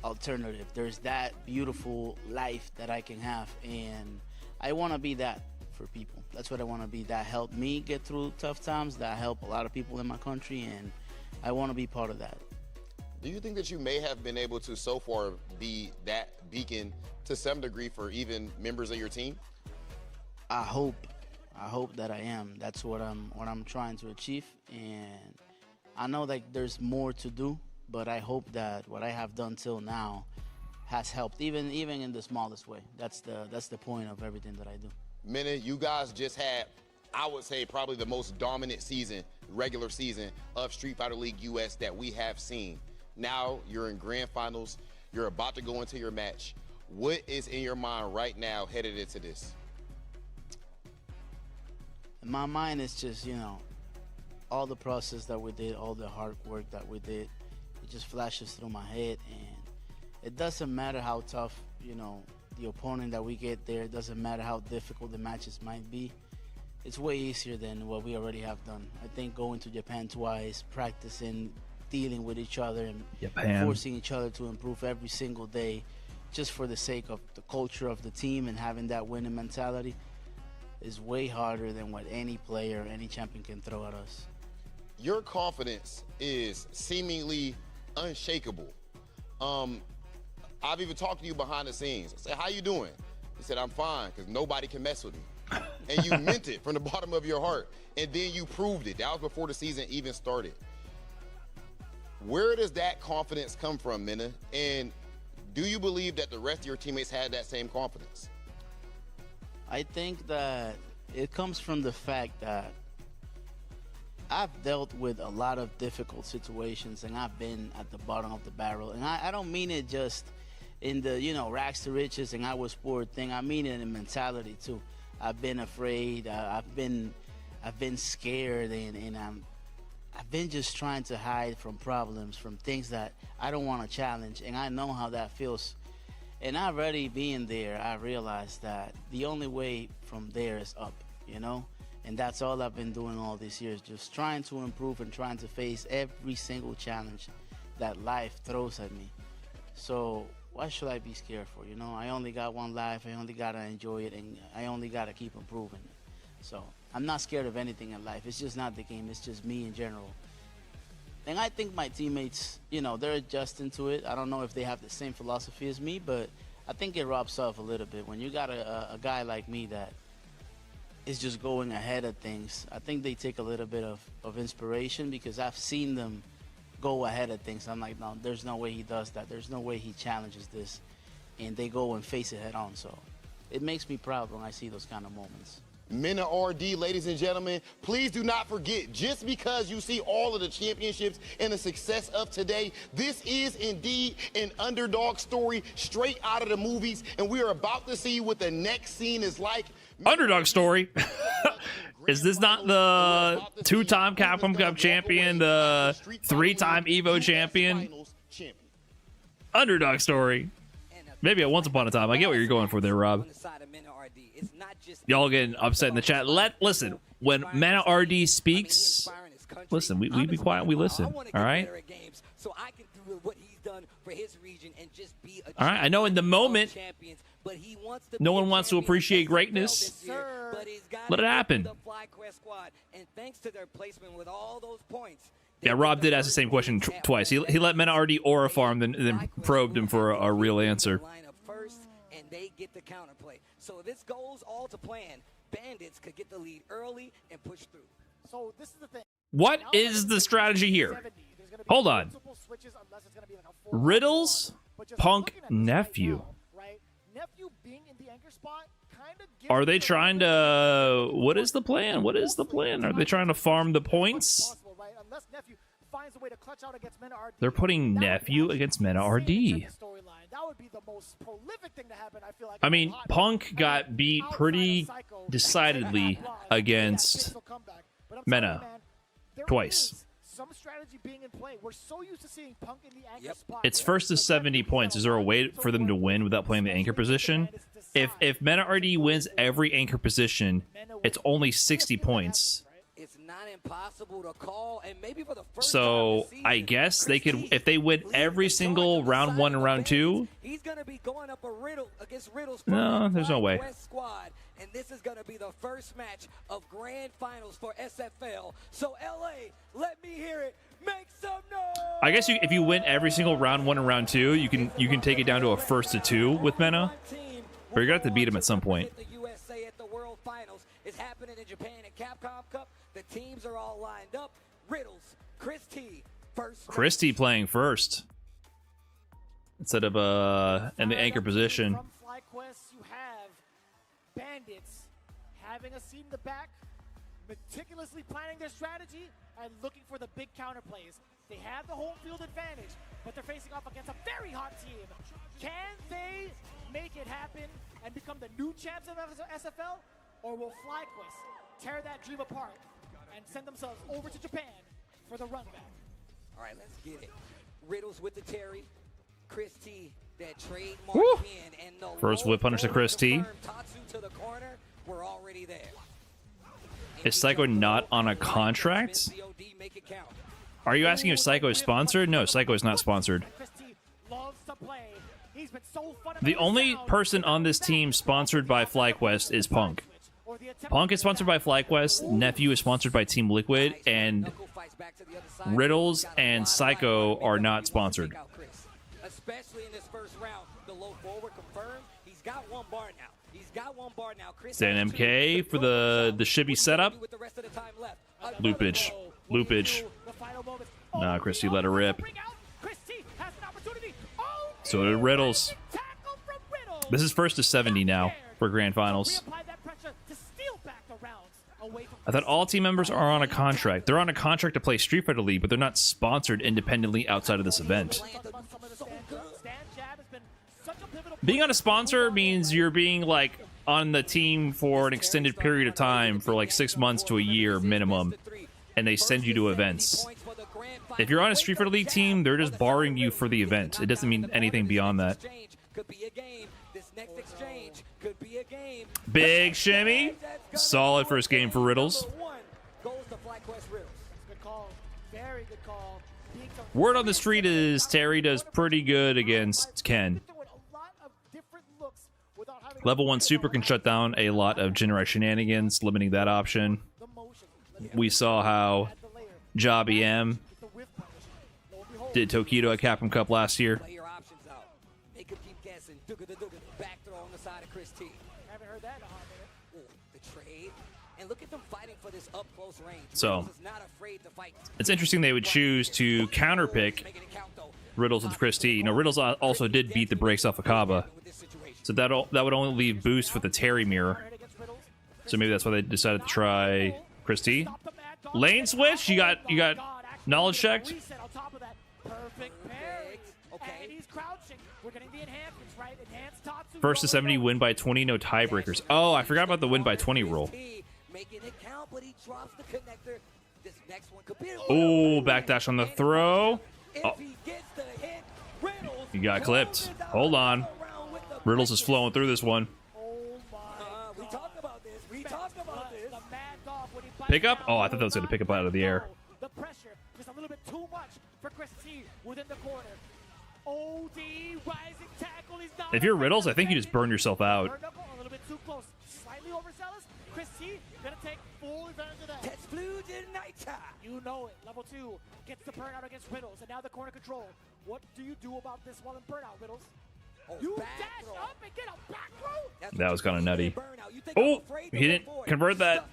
alternative. There's that beautiful life that I can have, and I want to be that for people. That's what I want to be. That helped me get through tough times. That helped a lot of people in my country, and I want to be part of that. Do you think that you may have been able to so far be that beacon to some degree for even members of your team? I hope that I am. That's what I'm trying to achieve, and I know that there's more to do, but I hope that what I have done till now has helped, even in the smallest way. That's the point of everything that I do. Mena, you guys just had, I would say, probably the most dominant season, regular season of Street Fighter League US that we have seen. Now you're in grand finals. You're about to go into your match. What is in your mind right now headed into this? My mind is just, you know, all the process that we did, all the hard work that we did, it just flashes through my head. And it doesn't matter how tough, you know, the opponent that we get there. It doesn't matter how difficult the matches might be. It's way easier than what we already have done. I think going to Japan twice, practicing, dealing with each other, and Japan. forcing each other to improve every single day, just for the sake of the culture of the team and having that winning mentality, is way harder than what any player, any champion can throw at us. Your confidence is seemingly unshakable. I've even talked to you behind the scenes. I said, how you doing? He said, I'm fine, because nobody can mess with me. And you meant it from the bottom of your heart. And then you proved it. That was before the season even started. Where does that confidence come from, Mena? And do you believe that the rest of your teammates had that same confidence? I think that it comes from the fact that I've dealt with a lot of difficult situations, and I've been at the bottom of the barrel. And I don't mean it just in the, you know, rags to riches and I was poor thing. I mean it in mentality too. I've been afraid. I've been scared, and I've been just trying to hide from problems, from things that I don't want to challenge, and I know how that feels. And already being there, I realized that the only way from there is up, you know? And that's all I've been doing all these years, just trying to improve and trying to face every single challenge that life throws at me. So why should I be scared for, you know? I only got one life, I only gotta enjoy it, and I only gotta keep improving. So I'm not scared of anything in life. It's just not the game, it's just me in general. And I think my teammates, you know, they're adjusting to it. I don't know if they have the same philosophy as me, but I think it rubs off a little bit. When you got a guy like me that is just going ahead of things, I think they take a little bit of inspiration, because I've seen them go ahead of things. I'm like, no, there's no way he does that. There's no way he challenges this. And they go and face it head on. So it makes me proud when I see those kind of moments. Mena RD, ladies and gentlemen, please do not forget, just because you see all of the championships and the success of today, this is indeed an underdog story straight out of the movies, and we are about to see what the next scene is like. Underdog story. Is this not the two-time Capcom Cup champion, the three-time Evo champion? Underdog story. Maybe at once upon a time. I get what you're going for there, Rob. Y'all getting upset in the chat. Listen, when Mena RD speaks, listen, we be quiet and we listen. All right? All right, I know in the moment, no one wants to appreciate greatness. Let it happen. Yeah, Rob did ask the same question twice. He let Mena RD aura farm, then probed him for a real answer. And they get the counterplay. So if this goes all to plan, Bandits could get the lead early and push through. So this is the thing. What is the strategy here? Hold on. Riddles, Punk, Nephew. Are they trying to... What is the plan? What is the plan? Are they trying to farm the points? They're putting Nephew against Mena RD. I mean, Punk got beat pretty decidedly against Mena twice. It's first to 70 points. Is there a way for them to win without playing the anchor position? If Mena RD wins every anchor position, it's only 60 points. It's not impossible to call, and maybe for the first so I guess they could, if they win every single round 1 and round 2. He's gonna be going up against Riddles. No, there's no way. Squad, and this is gonna be the first match of grand finals for SFL. So LA, let me hear it. Make some noise. I guess if you win every single round 1 and round 2, you can take it down to a 1st to 2 with Mena. But you're gonna have to beat him at some point. The USA at the World Finals is happening in Japan at Capcom Cup. The teams are all lined up. Riddles, Chris T, first. Chris T playing first instead of in the anchor position. From FlyQuest, you have Bandits having a seat in the back, meticulously planning their strategy and looking for the big counter plays. They have the home field advantage, but they're facing off against a very hot team. Can they make it happen and become the new champs of SFL, or will FlyQuest tear that dream apart and send themselves over to Japan for the run back. All right, let's get it. Riddles with the Terry. Chris T, that trademark Woo! pin, and the First whip punish to Chris T. Tatsu to the corner. We're already there. Is Psycho not on a contract? Are you asking if Psycho is sponsored? No, Psycho is not sponsored. The only person on this team sponsored by FlyQuest is Punk. Punk is sponsored by FlyQuest, Nephew is sponsored by Team Liquid, and Riddles and Psycho are not sponsored. Especially in this first round, the low forward confirmed. He's got one bar now. He's got one bar now. Stan MK for the shibby setup. Loopage. Loopage. Nah, Christy let her rip. So did Riddles. This is first to 70 now for Grand Finals. I thought all team members are on a contract. They're on a contract to play Street Fighter League, but they're not sponsored independently outside of this event. Being on a sponsor means you're being, like, on the team for an extended period of time for, like, 6 months to a year minimum, and they send you to events. If you're on a Street Fighter League team, they're just barring you for the event. It doesn't mean anything beyond that. Big shimmy. Solid first game for Riddles. Word on the street is Terry does pretty good against Ken. Level 1 Super can shut down a lot of Jinrai shenanigans, limiting that option. We saw how Jobby M did Tokido at Capcom Cup last year. So, it's interesting they would choose to counterpick Riddles with Chris T. You know, Riddles also did beat the brakes off Akaba. So that would only leave boost with the Terry mirror. So maybe that's why they decided to try Chris T. Lane switch? You got knowledge checked? First to 70, win by 20, no tiebreakers. Oh, I forgot about the win by 20 rule. Oh, backdash on the throw. Oh. You got clipped. Hold on. Riddles is flowing through this one. Pick up? Oh, I thought that was going to pick up out of the air. The pressure just a little bit too much for Chris T within the corner. OD rising tackle. He's not. If you're Riddles, I think you just burn yourself out. A little bit too close. Slightly overzealous. Chris T gonna take full advantage of that. You know it. Level 2 gets the burnout against Riddles, and now the corner control. What do you do about this while in burnout, Riddles? You dash up and get a back throw? That was kind of nutty. Oh, he didn't convert that.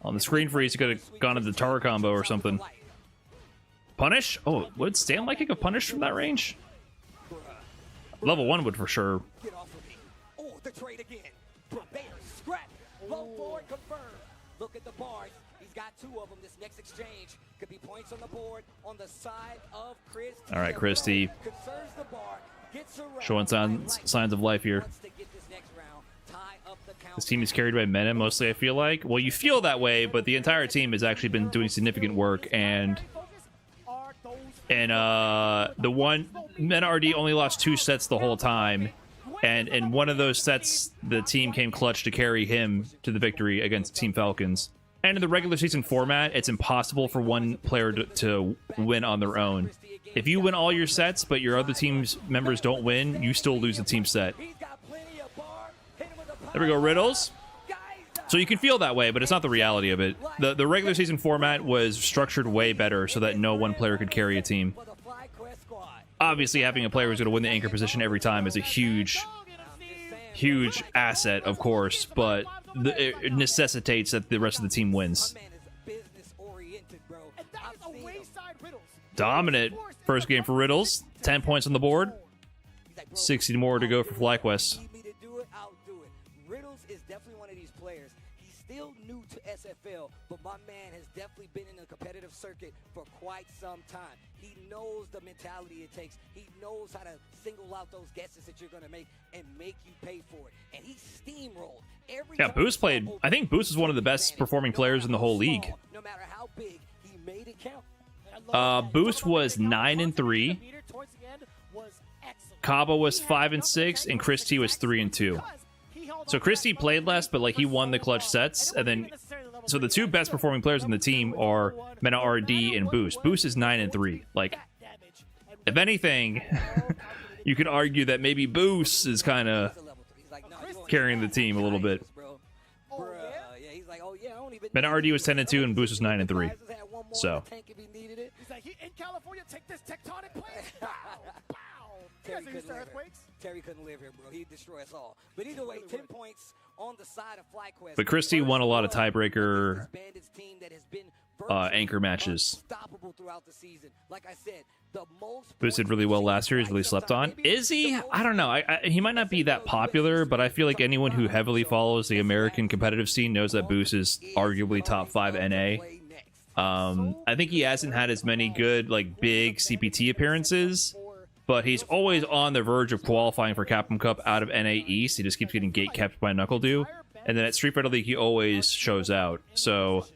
On the screen freeze, he could have gone to the Tara combo or something. Punish? Oh, would Stan like kick a punish from that range? Level 1 would for sure. Oh, the trade again. Purveyor scrap. Low forward confirmed. Look at the bars. He's got 2 of them. This next exchange could be points on the board on the side of Chris. All right, Christy. Conserves the bar. Showing signs of life here. This team is carried by Mena mostly, I feel like. Well, you feel that way, but the entire team has actually been doing significant work, and the one Mena RD only lost 2 sets the whole time, and in one of those sets, the team came clutch to carry him to the victory against Team Falcons. And in the regular season format, it's impossible for one player to win on their own. If you win all your sets, but your other team's members don't win, you still lose the team set. There we go, Riddles. So you can feel that way, but it's not the reality of it. The regular season format was structured way better so that no one player could carry a team. Obviously, having a player who's going to win the anchor position every time is a huge asset, of course, but it necessitates that the rest of the team wins. Dominant first game for Riddles. 10 points on the board. 60 more to go for FlyQuest. Riddles is definitely one of these players. He's still new to SFL, but my man has definitely been in the competitive circuit for quite some time. He knows the mentality it takes. He knows how to single out those guesses that you're going to make and make you pay for it. And he steamrolled every Yeah, time Boost he played. saw I think Boost is one of the best performing players in the whole league. no matter how big, he made it count. Boost was 9-3. Cabo was 5-6, and Christie was 3-2. So Christie played less, but like he won the clutch sets, and then so the two best performing players on the team are Mena RD and Boost. Boost is 9-3. Like, if anything, you could argue that maybe Boost is kind of carrying the team a little bit. Mena RD was 10-2, and Boost was 9-3. So. He's like, in California, take this tectonic plate. Pow, pow. Terry couldn't live here. Terry couldn't live here, bro. He'd destroy us all. But either way, 10 points on the side of FlyQuest. But Christie won a lot of tiebreaker anchor matches. Throughout the season. Like I said, the most Boost did really well last year. He's really slept on. Is he? I don't know. He might not be that popular, but I feel like anyone who heavily follows the American competitive scene knows that Boost is arguably top 5 NA. I think he hasn't had as many good, like, big CPT appearances, but he's always on the verge of qualifying for Capcom Cup out of NA East. He just keeps getting gate-kept by NuckleDo, and then at Street Fighter League, he always shows out. So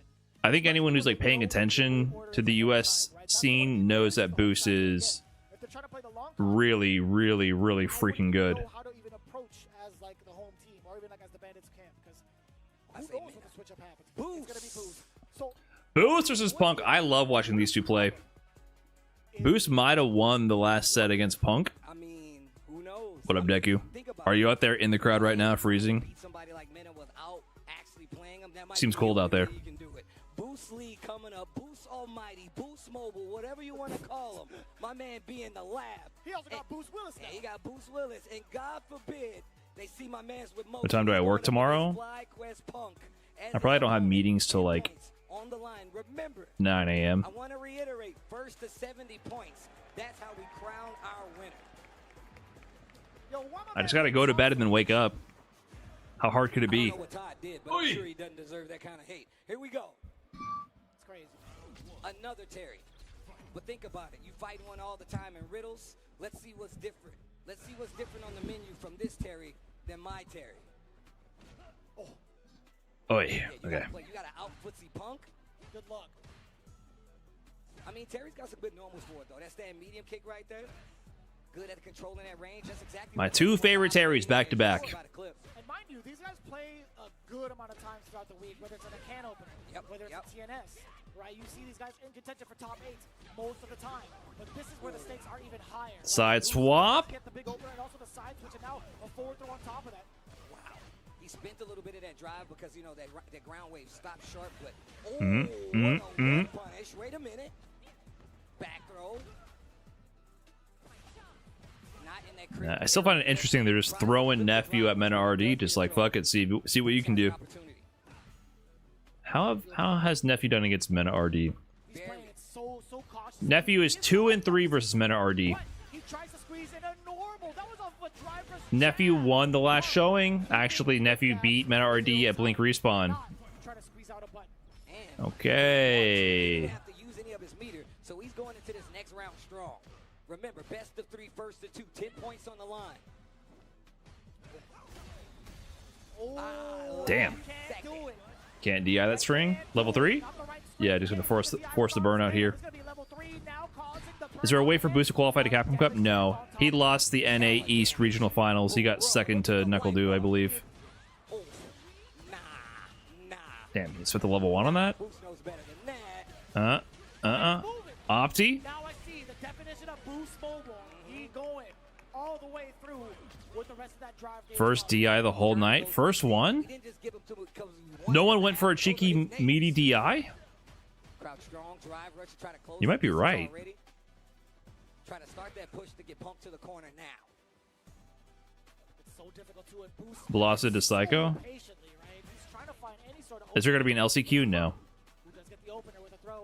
I think anyone who's, like, paying attention to the US scene knows that Boost is really, really, really freaking good. Boost versus Punk. I love watching these two play. Boost might have won the last set against Punk. I mean, who knows? What up, Deku? Are you out there in the crowd right now, freezing? Somebody like Mena without actually playing him, that might Seems be cold the out there. way you can do it. Boost League coming up, Boost Almighty, Boost Mobile, whatever you want to call him. My man be in the lab. He also got Boost Willis now. Yeah, he got Boost Willis, and God forbid they see my man's with Mobile. What time do I work tomorrow? I probably don't have meetings till like on the line. Remember, 9 a.m. I want to reiterate, first to 70 points. That's how we crown our winner. I just gotta go to bed and then wake up. How hard could it be? I don't know what Todd did, but I'm sure he doesn't deserve that kind of hate. Here we go. It's crazy. Another Terry. But think about it. You fight one all the time in riddles. Let's see what's different. Let's see what's different on the menu from this Terry than my Terry. Oh, yeah. Okay. You got to out footsie Punk. Good luck. I mean, Terry's got some good normals for it, though. That's that medium kick right there. Good at controlling that range. That's exactly My two favorite Terrys back to back. And mind you, these guys play a good amount of times throughout the week, whether it's in a can opener, whether it's a TNS, right? You see these guys in contention for top 8 most of the time. But this is where the stakes are even higher. Side swap. Get the big opener and also the side switch, and now a forward throw on top of that. He spent a little bit of that drive because, you know, that ground wave stopped sharp, but punish. Wait a minute. Back throw. Not in that I still find it interesting they're just throwing Nephew at Mena RD, just like, fuck it, see what you can do. How has Nephew done against Mena RD? Nephew is 2-3 versus Mena RD. Nephew won the last showing. Actually, Nephew beat Mena RD at Blink Respawn. Okay. So he's going into this next round strong. Remember, best of 3, first to 2, 10 points on the line. Damn. Can't DI that string. Level 3? Yeah, just gonna force the burnout here. Is there a way for Boost to qualify to Capcom Cup? No. He lost the NA East Regional Finals. He got second to NuckleDo, I believe. Damn, he spent the level 1 on that? Opti? Now I see the definition of Boost Mobile. He going all the way through with the rest of that drive. First DI the whole night. First one? No one went for a cheeky, meaty DI? You might be right. Try to start that push to get pumped to the corner now. It's so difficult to boost. Velocity to Psycho? Is there going to be an LCQ? No.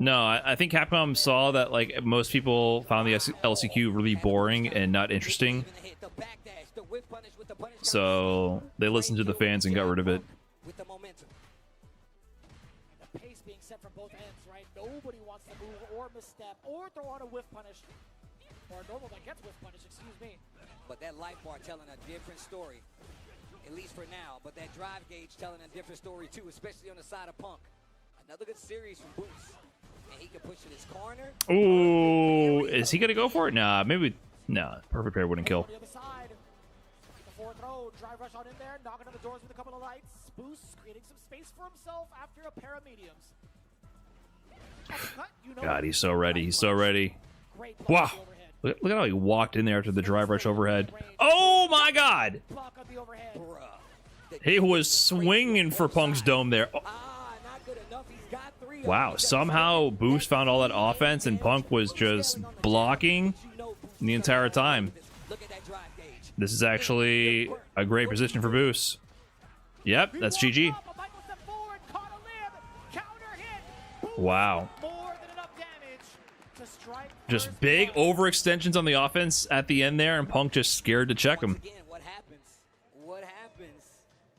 No, I think Capcom saw that like most people found the LCQ really boring and not interesting. So they listened to the fans and got rid of it. both ends, right? Nobody wants to move or misstep or throw on a whiff punish. Or a normal that gets whiff punish, excuse me. But that life bar telling a different story, at least for now. But that drive gauge telling a different story too, especially on the side of Punk. Another good series from Boots. And he can push in his corner. Ooh, is he gonna go for it? Nah, maybe. Nah, perfect pair wouldn't kill. On the other side, the fourth throw, drive rush on in there, knocking on the doors with a couple of lights. Boost creating some space for himself after a pair of mediums. Uppercut, you know, God, he's so ready. He's so ready. Wow. Look at how he walked in there after the drive rush overhead. Oh my God! block on the overhead. He was swinging for Punk's dome there. Oh. Not good enough. He's got three. Wow, somehow Boost found all that offense and Punk was just blocking the entire time. This is actually a great position for Boost. Yep, that's GG. Wow. Just big overextensions on the offense at the end there, and Punk just scared to check him. Again, what happens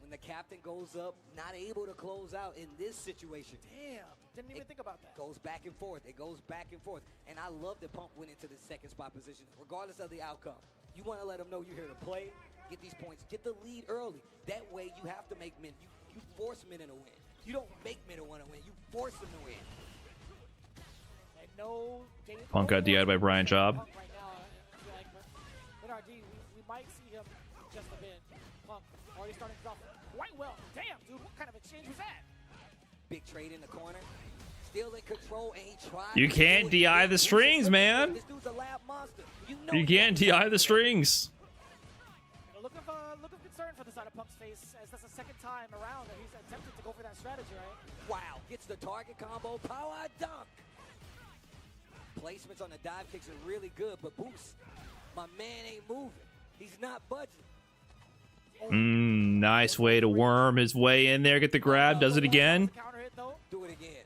when the captain goes up, not able to close out in this situation? Damn, didn't even think about that. Goes back and forth. It goes back and forth. And I love that Punk went into the second spot position, regardless of the outcome. You want to let them know you're here to play, get these points, get the lead early. That way you have to make men. You force men to win. You don't make men to want to win. You force them to win. Punk got DI'd by Brian Job. Right now, I feel like we might see him just a bit. Punk already starting off quite well. Damn, dude, what kind of exchange was that? Big trade in the corner. Still in control, and he tried. You can't DI the strings, man. This dude's a lab monster. You can't DI the strings. A look of concern for the side of Punk's face, as that's the second time around that he's attempted to go for that strategy, right? Wow, gets the target combo, power dunk. Placements on the dive kicks are really good, but Boost, my man ain't moving. He's not budging. Nice way to worm his way in there. Get the grab. Does it again. Do it again.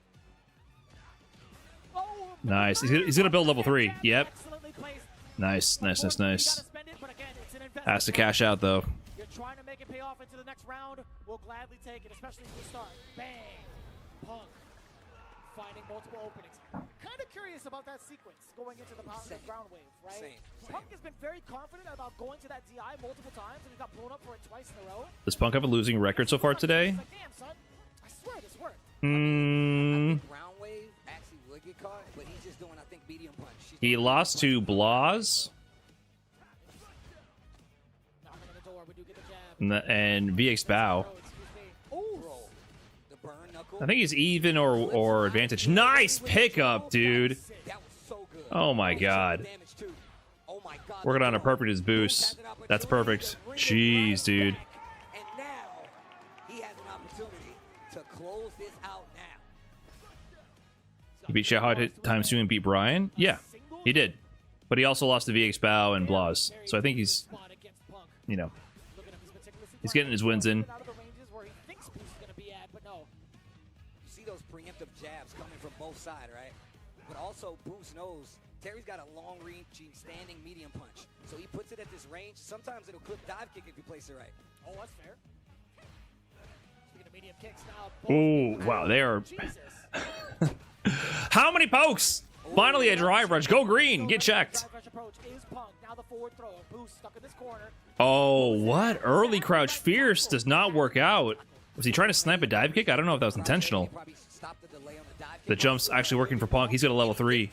Nice. He's gonna build level 3. Yep. Nice. Has to cash out though. You're trying to make it pay off into the next round. We'll gladly take it, especially if you start. Bang. Punk. Finding multiple openings. Kind of curious about that sequence going into the ground wave, right? Punk has been very confident about going to that DI multiple times, and he got blown up for it twice in a row. Does Punk have a losing record so far today? Like, damn, son, I swear this worked. Ground wave actually would get caught, but he's just doing, I think, medium punch. He lost to Blaz and VX Bow. I think he's even or advantage. Nice pickup, dude. Oh my God. Working on a perfect as Boost. That's perfect. Jeez, dude. And now he has an opportunity to close this out now. He beat Shahad times 2 and beat Brian? Yeah, he did. But he also lost to VX Bow and Blaz. So I think he's, you know, he's getting his wins in. Preemptive jabs coming from both sides, right? But also Boost knows Terry's got a long-reaching standing medium punch. So he puts it at this range. Sometimes it'll clip dive kick if you place it right. Oh, that's fair. Speaking of medium kicks now. Ooh, wow, they are... How many pokes? Finally a drive rush. Go green. Get checked. Oh, what? Early crouch fierce does not work out. Was he trying to snipe a dive kick? I don't know if that was intentional. The jump's actually working for Punk. He's got a level 3.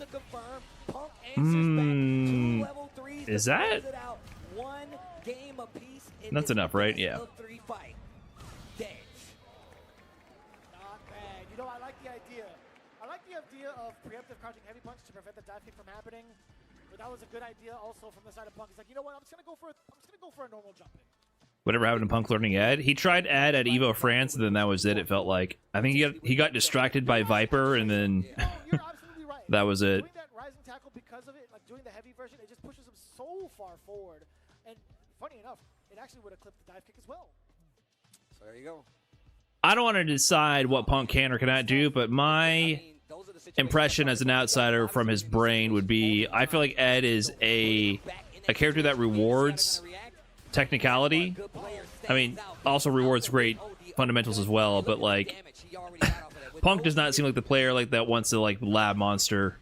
Is that? That's enough, right? Yeah. Not bad. You know, I like the idea. I like the idea of preemptive crouching heavy punch to prevent the dive kick from happening. But that was a good idea also from the side of Punk. He's like, you know what? I'm just gonna go for a normal jump in. Whatever happened to Punk learning Ed? He tried Ed at Evo France, and then that was it. It felt like I think he got distracted by Viper, and then that was it. Doing that rising tackle because of it, like doing the heavy version, it just pushes him so far forward. And funny enough, it actually would have clipped the dive kick as well. So there you go. I don't want to decide what Punk can or cannot do, but my impression as an outsider from his brain would be, I feel like Ed is a character that rewards technicality. I mean, also rewards great fundamentals as well, but like Punk does not seem like the player like that wants to like lab monster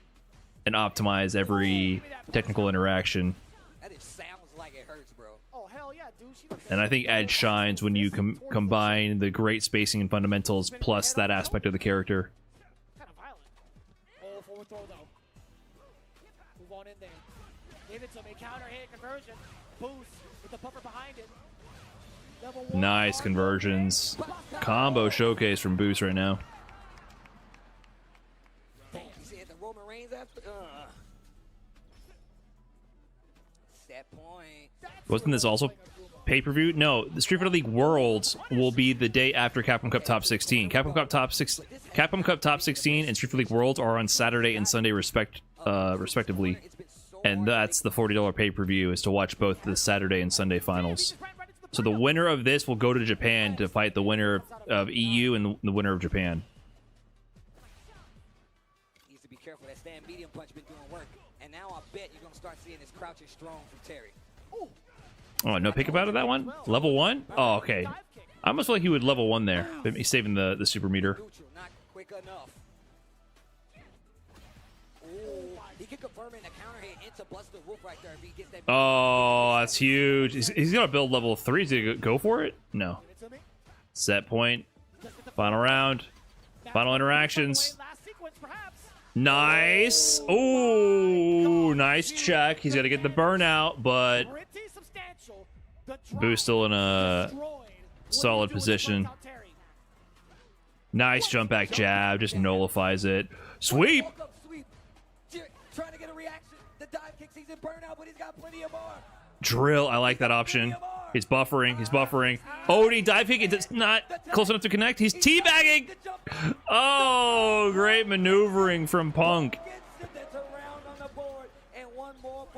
and optimize every technical interaction. That it sounds like it hurts, bro. Oh, hell yeah, dude. She looks And I think Edge shines when you combine the great spacing and fundamentals plus that aspect of the character. kind of violent. Oh, forward throw, though. Move on in there. Give it to me. Counter hit, conversion. Boost with the buffer behind it. Level 1. Nice conversions. Combo showcase from Boost right now. Damn, you see the Roman Reigns after? Set point. Wasn't this also pay-per-view? No, the Street Fighter League Worlds will be the day after Capcom Cup Top 16. Capcom Cup Top 16 and Street Fighter League Worlds are on Saturday and Sunday respectively. And that's the $40 pay-per-view, is to watch both the Saturday and Sunday finals. So the winner of this will go to Japan to fight the winner of EU and the winner of Japan. Needs to be careful. That stand medium punch been doing work. And now I bet you're going to start seeing this crouching strong from Terry. Oh, no pick out of that one? Level 1? Oh, okay. I almost feel like he would level 1 there. But he's saving the super meter. Not quick enough. Ooh, he can confirm in the counter hit into bust the roof right there if he gets that. Oh, that's huge. He's going to build level 3 to go for it? No. Set point. Final round. Final interactions. Nice. Oh, nice check. He's got to get the burnout, but Boo's still in a solid position. Nice jump back jab. Just nullifies it. Sweep. Trying to get a reaction. The dive kicks, he's in burnout, but he's got plenty of arm. Drill. I like that option. He's buffering. He's buffering. Oh, he dive kick. It's not close enough to connect. He's teabagging. Oh, great maneuvering from Punk.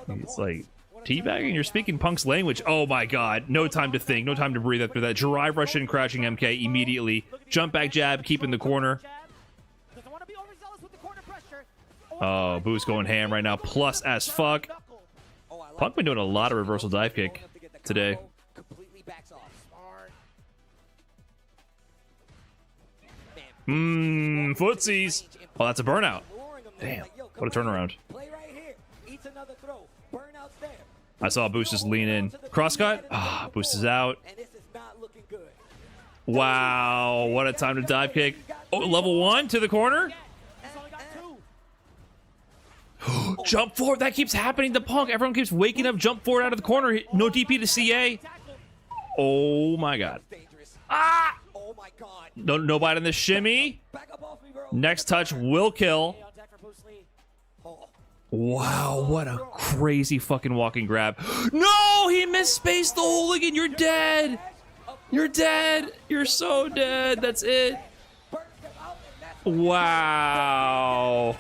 It's like teabagging. You're speaking Punk's language. Oh my God. No time to think. No time to breathe after that. Drive rush in, crouching MK immediately. Jump back jab. Keep in the corner. Oh, Boo's going ham right now. Plus as fuck. Punk been doing a lot of reversal dive kick today. Footsies. Oh, that's a burnout. Damn, what a turnaround. I saw Boost just lean in. Crosscut. Ah, Boost is out. Wow, what a time to dive kick. Oh, level 1 to the corner. Jump forward. That keeps happening to Punk. Everyone keeps waking up. Jump forward out of the corner. No DP to CA. Oh my God. Ah! No bite on the shimmy. Next touch will kill. Wow, what a crazy fucking walking grab. No, he misspaced the hooligan. You're dead. You're dead. You're so dead. That's it. Wow.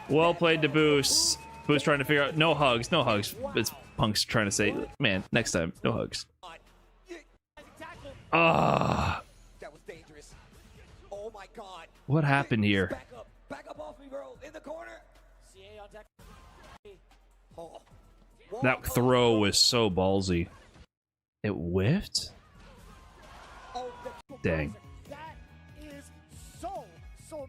Well played to Boost. Boost trying to figure out. No hugs. No hugs. It's Punk's trying to say, man, next time, no hugs. Ah. That was dangerous. Oh my God. What happened here? Back up off me, bro. In the corner. That throw was so ballsy. It whiffed? Dang. That is so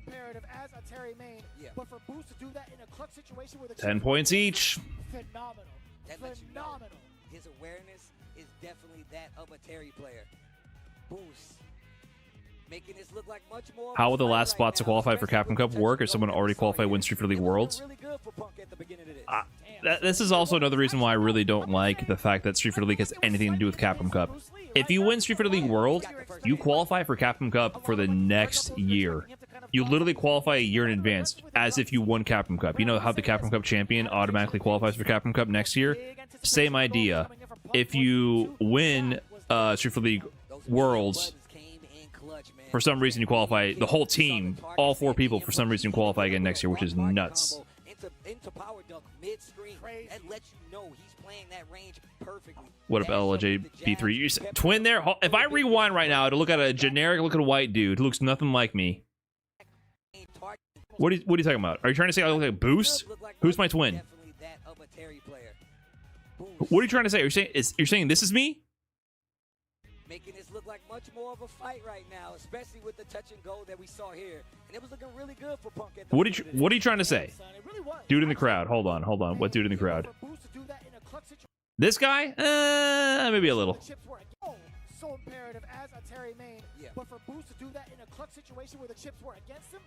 imperative as a Terry main. But for Boost to do that in a clutch situation with a 10 points each. Phenomenal. Phenomenal. His awareness is definitely that of a Terry player. Boost. Making this look like much more. How will the last spots to qualify for Capcom Cup work if someone already qualified wins Street Fighter League Worlds? This is also another reason why I really don't like the fact that Street Fighter League has anything to do with Capcom Cup. If you win Street Fighter League Worlds, you qualify for Capcom Cup for the next year. You literally qualify a year in advance, as if you won Capcom Cup. You know how the Capcom Cup champion automatically qualifies for Capcom Cup next year? Same idea. If you win Street Fighter League Worlds, for some reason you qualify, the whole team, all 4 people, for some reason qualify again next year, which is nuts. Into power dunk mid-screen. That lets you know he's playing that range perfectly. What up, LJB3? You said twin there? If I rewind right now to look at a generic looking white dude who looks nothing like me, what are you talking about? Are you trying to say I look like Boost? Who's my twin? What are you trying to say? You're saying this is me? making this look like much more of a fight right now, especially with the touch and go that we saw here. And it was looking really good for Punk at the What are you trying to say? Dude in the crowd. Hold on. What dude in the crowd? This guy? Maybe a little. So imperative as a Terry Main, but for Boost to do that in a clutch situation where the chips were against him,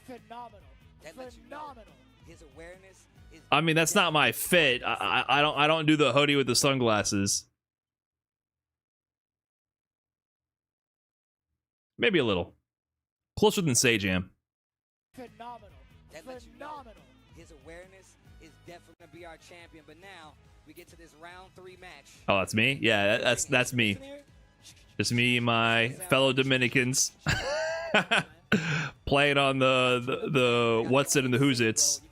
phenomenal. Phenomenal. His awareness is. I mean, that's not my fit. I don't do the hoodie with the sunglasses. Maybe a little. Closer than Sajam. Phenomenal. Phenomenal. His awareness is definitely going to be our champion, but now we get to this round 3 match. Oh, that's me? Yeah, that's me. Just me and my fellow Dominicans. Playing on the what's it and the who's it's.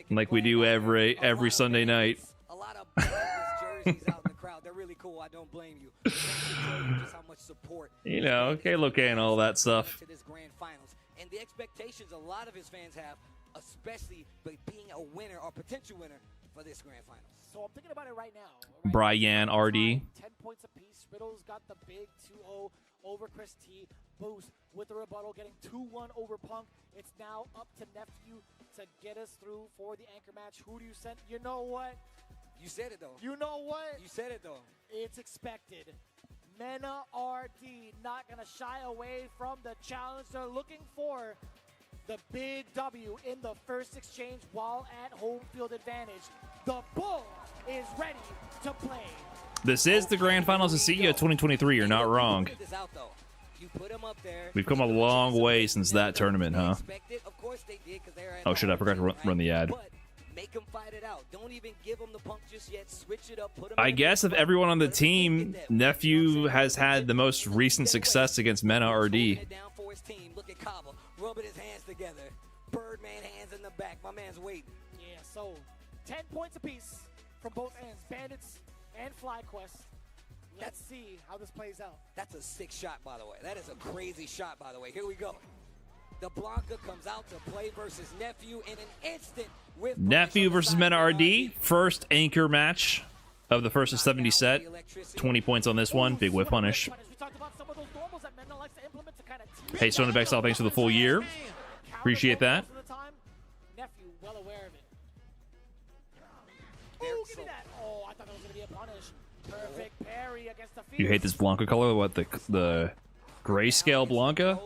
Like we do every Sunday night. A lot of jerseys out in the crowd. They're really cool. I don't blame you. Just how much support. You know, K-Loke and all that stuff. To this grand finals. And the expectations a lot of his fans have, especially by being a winner or potential winner for this grand finals. So I'm thinking about it right now. Brian RD. 10 points apiece. Riddle's got the big 2-0 over Chris T. Boost with the rebuttal, getting 2-1 over Punk. It's now up to Nephew to get us through for the anchor match. Who do you send? You know what? You said it, though. You know what? You said it, though. It's expected. Mena RD not going to shy away from the challenge. They're looking for the big W in the first exchange while at home field advantage. The Bull is ready to play. This is the Grand Finals of CEO 2023. You're not wrong. We've come a long way since that tournament, huh? Oh shit, I forgot to run the ad. Make him fight it out. Don't even give him the punk just yet. Switch it up. Put him I guess of everyone on the team, Nephew has had the most recent success against Mena RD. Look at Kaba rubbing his hands together. Birdman hands in the back. My man's waiting. Yeah, so 10 points apiece from both ends. Bandits and FlyQuest. Let's see how this plays out. That's a sick shot, by the way. That is a crazy shot, by the way. Here we go. The Blanca comes out to play versus Nephew in an instant. With Nephew versus Mena RD. First anchor match of the first of 70 set. 20 points on this one. Big whip punish. Hey, Stone Bexall, thanks for the full year. Appreciate that. Nephew, well aware of it. Oh, give me that. Oh, I thought that was going to be a punish. Perfect parry against the You hate this Blanca color? What, the grayscale Blanca?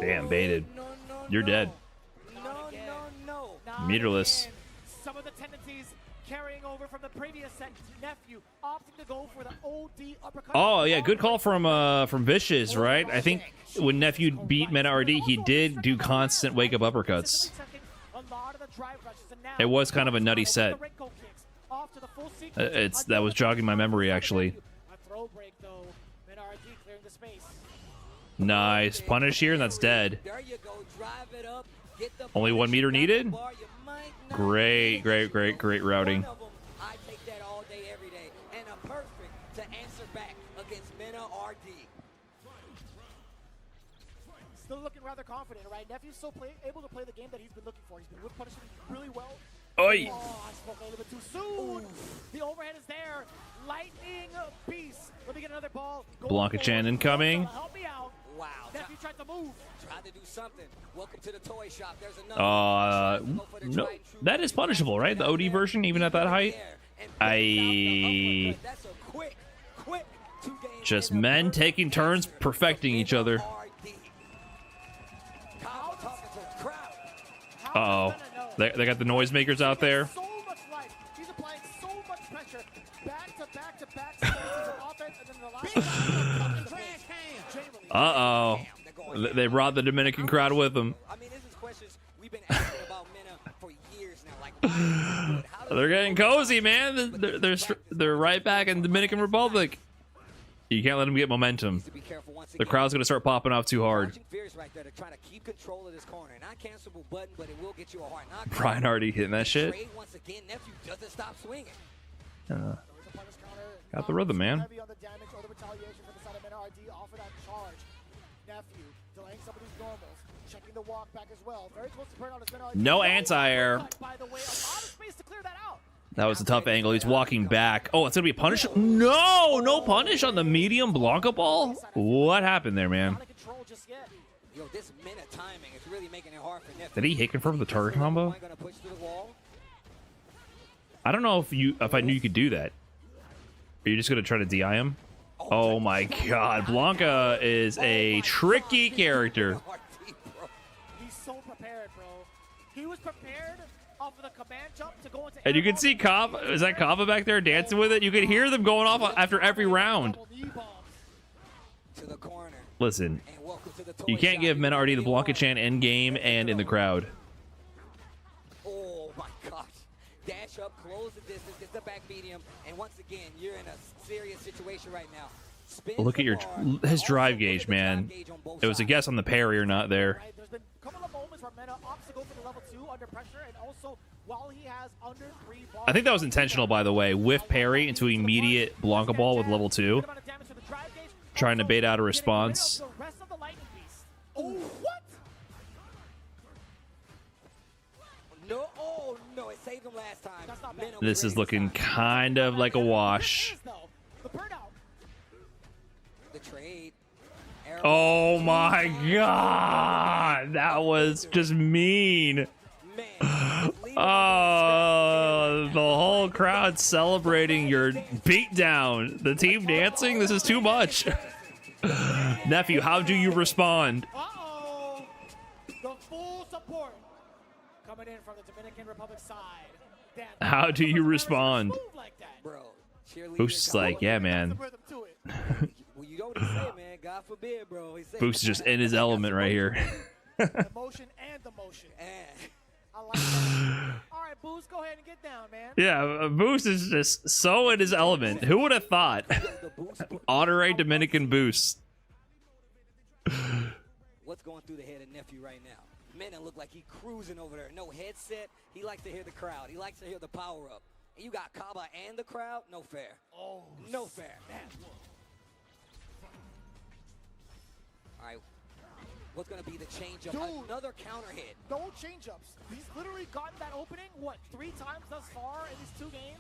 Damn, baited. You're dead. Meterless. Some of the tendencies carrying over from the previous set. Nephew opting to go for the OD uppercut. Oh yeah, good call from Vicious, right? I think when Nephew beat Mena RD, he did do constant wake up uppercuts. It was kind of a nutty set. That was jogging my memory actually. Nice punish here, and that's dead. Only 1 meter needed. Great routing. I take that all day, every day, and a perfect to answer back against Mena RD. Still looking rather confident, right? Nephew's still able to play the game that he's been looking for. He's been whip punishing really well. Oi! Oh, I spoke a little bit too soon. The overhead is there. Lightning beast. Let me get another ball. Blanca Chan incoming. Help me out. Wow. Nephew tried to move. Tried to do something. Welcome to the toy shop. There's another. No, that is punishable, right? The OD version, even at that height. That's a quick just men taking turns perfecting each other. Uh-oh. They got the noisemakers out there. So much life. He's applying so much pressure. Back to back to back sequences of offense, and then the last Uh-oh. They brought the Dominican crowd with them. I mean, this is questions we've been asking about Mena for years now. Like, They're getting cozy, man. They're right back in Dominican Republic. You can't let them get momentum. The crowd's gonna start popping off too hard. Brian already hitting that shit. Got the rhythm, man. No anti-air. By the way, a lot of space to clear that out. That was a tough angle. He's walking back. Oh, it's gonna be a punish. No, no punish on the medium Blanca ball. What happened there, man? Yo, this minute timing is really making it hard for Nip. Did he hit confirm the target combo? I don't know if I knew you could do that. Are you just gonna try to DI him? Oh my God, Blanca is a tricky character. He's so prepared, bro. He was prepared off of the command jump to go into. And you can see Kava. Is that Kava back there dancing with it? You can hear them going off after every round. Listen, you can't give Menardi the Blanca chant in game and in the crowd. Oh my gosh. Dash up, close the distance, gets the back medium, and once again, you're in a serious situation right now. Look at his drive gauge, man. It was a guess on the parry or not there. There's been a couple of moments where Mena opts to go for the level 2 under pressure, and also while he has under 3 balls. I think that was intentional, by the way. Whiff parry into immediate Blanca ball with level 2. Trying to bait out a response. Oh, what? No, oh no, it saved him last time. This is looking kind of like a wash. The trade. Oh my God, that was just mean. Oh, the whole crowd celebrating your beatdown. The team dancing, this is too much. Nephew, how do you respond? Uh-oh. The full support coming in from the Dominican Republic side. How do you respond? Boost's like, yeah, man. Well, you know what he said, man. God forbid, bro. He said, Boost is just in his element right here. Emotion and the motion. I like that. All right, Boost, go ahead and get down, man. Yeah, Boost is just so in his element. Who would have thought? Honorary Dominican Boost. What's going through the head of Nephew right now? Mena look like he cruising over there. No headset. He likes to hear the crowd. He likes to hear the power up. And you got Kaba and the crowd. No fair. Oh, no fair. All right. What's going to be the change-up? Another counter hit. No change-ups. He's literally gotten that opening, what, 3 times thus far in these 2 games?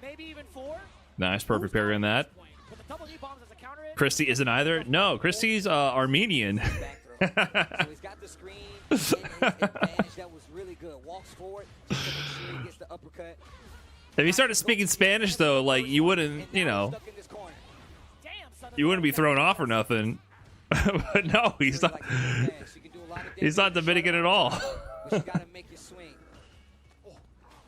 Maybe even 4? Nice, perfect parry on that. With the double knee bombs as a counter hit. Christy isn't either. No, Christy's Armenian. So he's got the screen in his advantage. That was really good. Walks forward just to make sure he gets the uppercut. If he started speaking Spanish, though, like, you wouldn't, you know, you wouldn't be thrown off or nothing. But no, he's not. He's not Dominican at all. But you got to make your swing. Oh,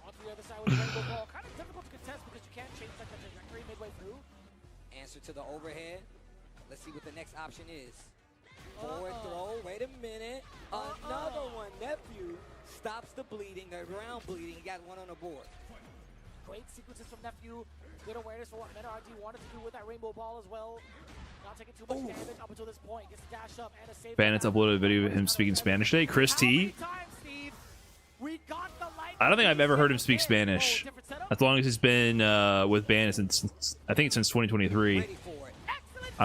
onto the other side with the rainbow ball. Kind of difficult to contest because you can't change like the trajectory midway through. Answer to the overhead. Let's see what the next option is. Forward throw. Wait a minute. Another one. Nephew stops the bleeding. The ground bleeding. He got one on the board. Great sequences from Nephew. Good awareness for what Menardi wanted to do with that rainbow ball as well. Not taking too much damage up until this point. Gets a dash up and a save. Bandits uploaded a video of him speaking Spanish today. Chris T. I don't think I've ever heard him speak Spanish. As long as he's been with Bandits since, I think it's since 2023. I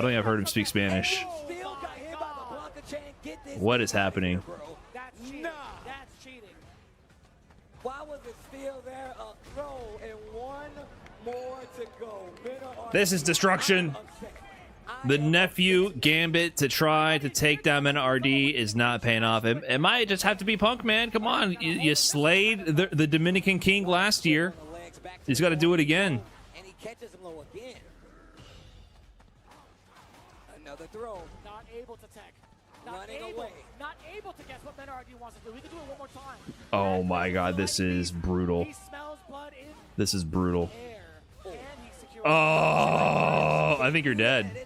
don't think I've heard him speak Spanish. What is happening? That's cheating. That's cheating. Why was it still there? A throw and one more to go. This is destruction. The Nephew gambit to try to take down Menardi is not paying off. It might just have to be Punk, man. Come on. You slayed the Dominican King last year. He's got to do it again. And he catches him low again. Another throw. Not able to tech. Running away. Not able to guess what Menardi wants to do. He can do it one more time. Oh my God, this is brutal. He smells blood in This is brutal. air. And he secures. Oh, I think you're dead.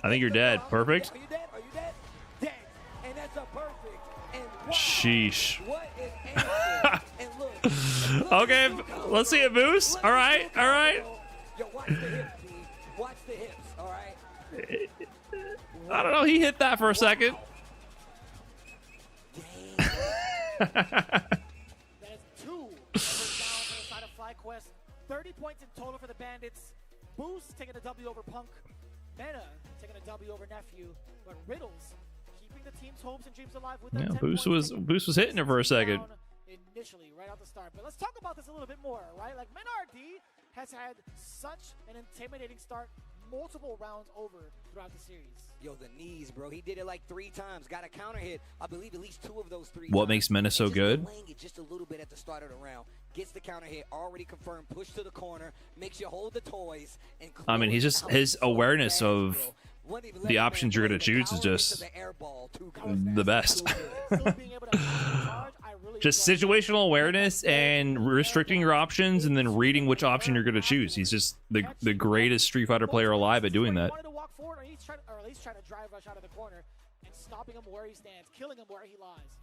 I think you're dead. Perfect. Are you dead? Are you dead? Dead. And that's a perfect. And wow, Sheesh. what is answer? And look. Okay, let's see a boost. All right, all right. Yo, watch the hips, Steve. Watch the hips, all right? I don't know. He hit that for a second. That is 2 down for the side of FlyQuest. 30 points in total for the Bandits. Boost taking a W over Punk. Mena taking a W over Nephew. But Riddles keeping the team's hopes and dreams alive with Yeah, Boost was hitting it for a second. initially, right off the start. But let's talk about this a little bit more, right? Like, Menardi has had such an intimidating start multiple rounds over throughout the series. Yo, the knees, bro. He did it like 3 times. Got a counter hit. I believe at least 2 of those 3 What times. makes Mena so And just good? delaying it just a little bit at the start of the round. Gets the counter hit, already confirmed, push to the corner, makes you hold the toys. And I mean, he's just his awareness of the options you're going to choose is just the best. Just situational awareness and restricting your options and then reading which option you're going to choose. He's just the greatest Street Fighter player alive at doing that. Wanted to walk forward, or at least trying to drive rush out of the corner and stopping him where he stands, killing him where he lies.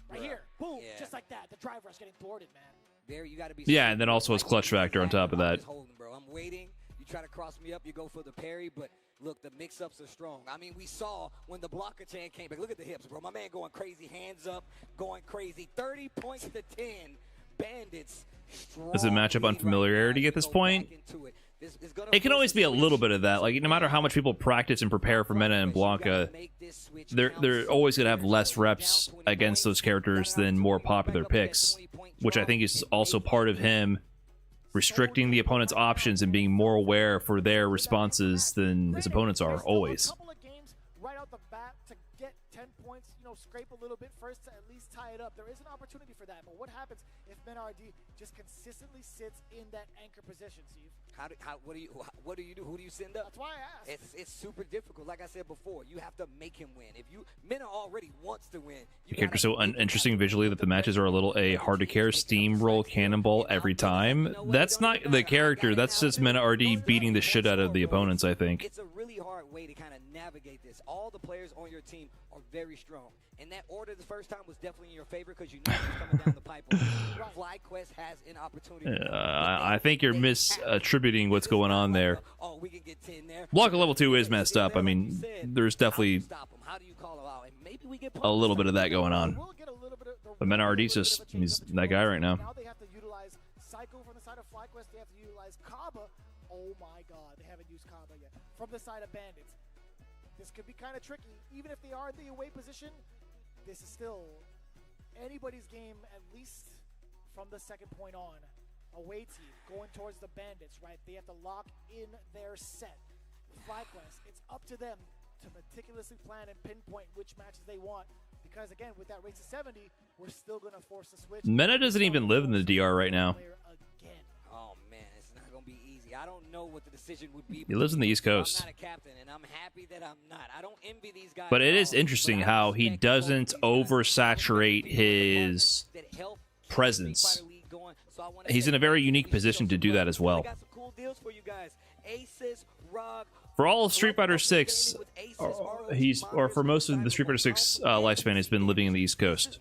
Right here, boom, just like that. The drive rush getting thwarted, man. There, you gotta be Yeah, and then also his clutch factor on top of that. Holding, bro. I'm waiting. You try to cross me up, you go for the parry, but look, the mix-ups are strong. I mean, we saw when the blocker chain came back. Look at the hips, bro. My man going crazy, hands up, going crazy. 30 points to 10. Bandits. Does it match up on familiarity at this point? It can always be a little bit of that. Like, no matter how much people practice and prepare for Mena and Blanca, they're always going to have less reps against those characters than more popular picks, which I think is also part of him restricting the opponent's options and being more aware for their responses than his opponents are, always. A couple of games right out the bat to get 10 points, scrape a little bit first to at least tie it up. There is an opportunity for that, but what happens if Menardi just consistently sits in that anchor position, Steve? What do you do? Who do you send up? That's why I asked. It's super difficult. Like I said before, you have to make him win. If Mena already wants to win. The character's so interesting visually that the matches are a little hard to care. Steamroll cannonball every time. That's not the character. That's just Menardi beating the shit out of the opponents, I think. It's a really hard way to kind of navigate this. All the players on your team are very strong. And that order the first time was definitely in your favor because you know he was coming down the pipeline. FlyQuest has an opportunity. I think you're misattributing what's going on there. Oh, we can get 10 there. Blanca level 2 is messed up. I mean, there's definitely a little bit of that going on. But Menardi's just, he's that guy right now. Now they have to utilize Psycho from the side of FlyQuest. They have to utilize Kaba. Oh my god, they haven't used Kaba yet. From the side of Bandits. This could be kind of tricky. Even if they are in the away position, this is still anybody's game, at least from the second point on. Away team going towards the Bandits, right? They have to lock in their set. FlyQuest, it's up to them to meticulously plan and pinpoint which matches they want. Because again, with that race to 70, we're still going to force a switch. Mena doesn't even live in the DR right now. Oh man, it's not going to be easy. I don't know what the decision would be. He lives in the East Coast. I'm not a captain, and I'm happy that I'm not. I don't envy these guys. But it is interesting how he doesn't oversaturate his presence. He's in a very unique position to do that as well. For all of Street Fighter 6, for most of the Street Fighter 6 lifespan, has been living in the East Coast.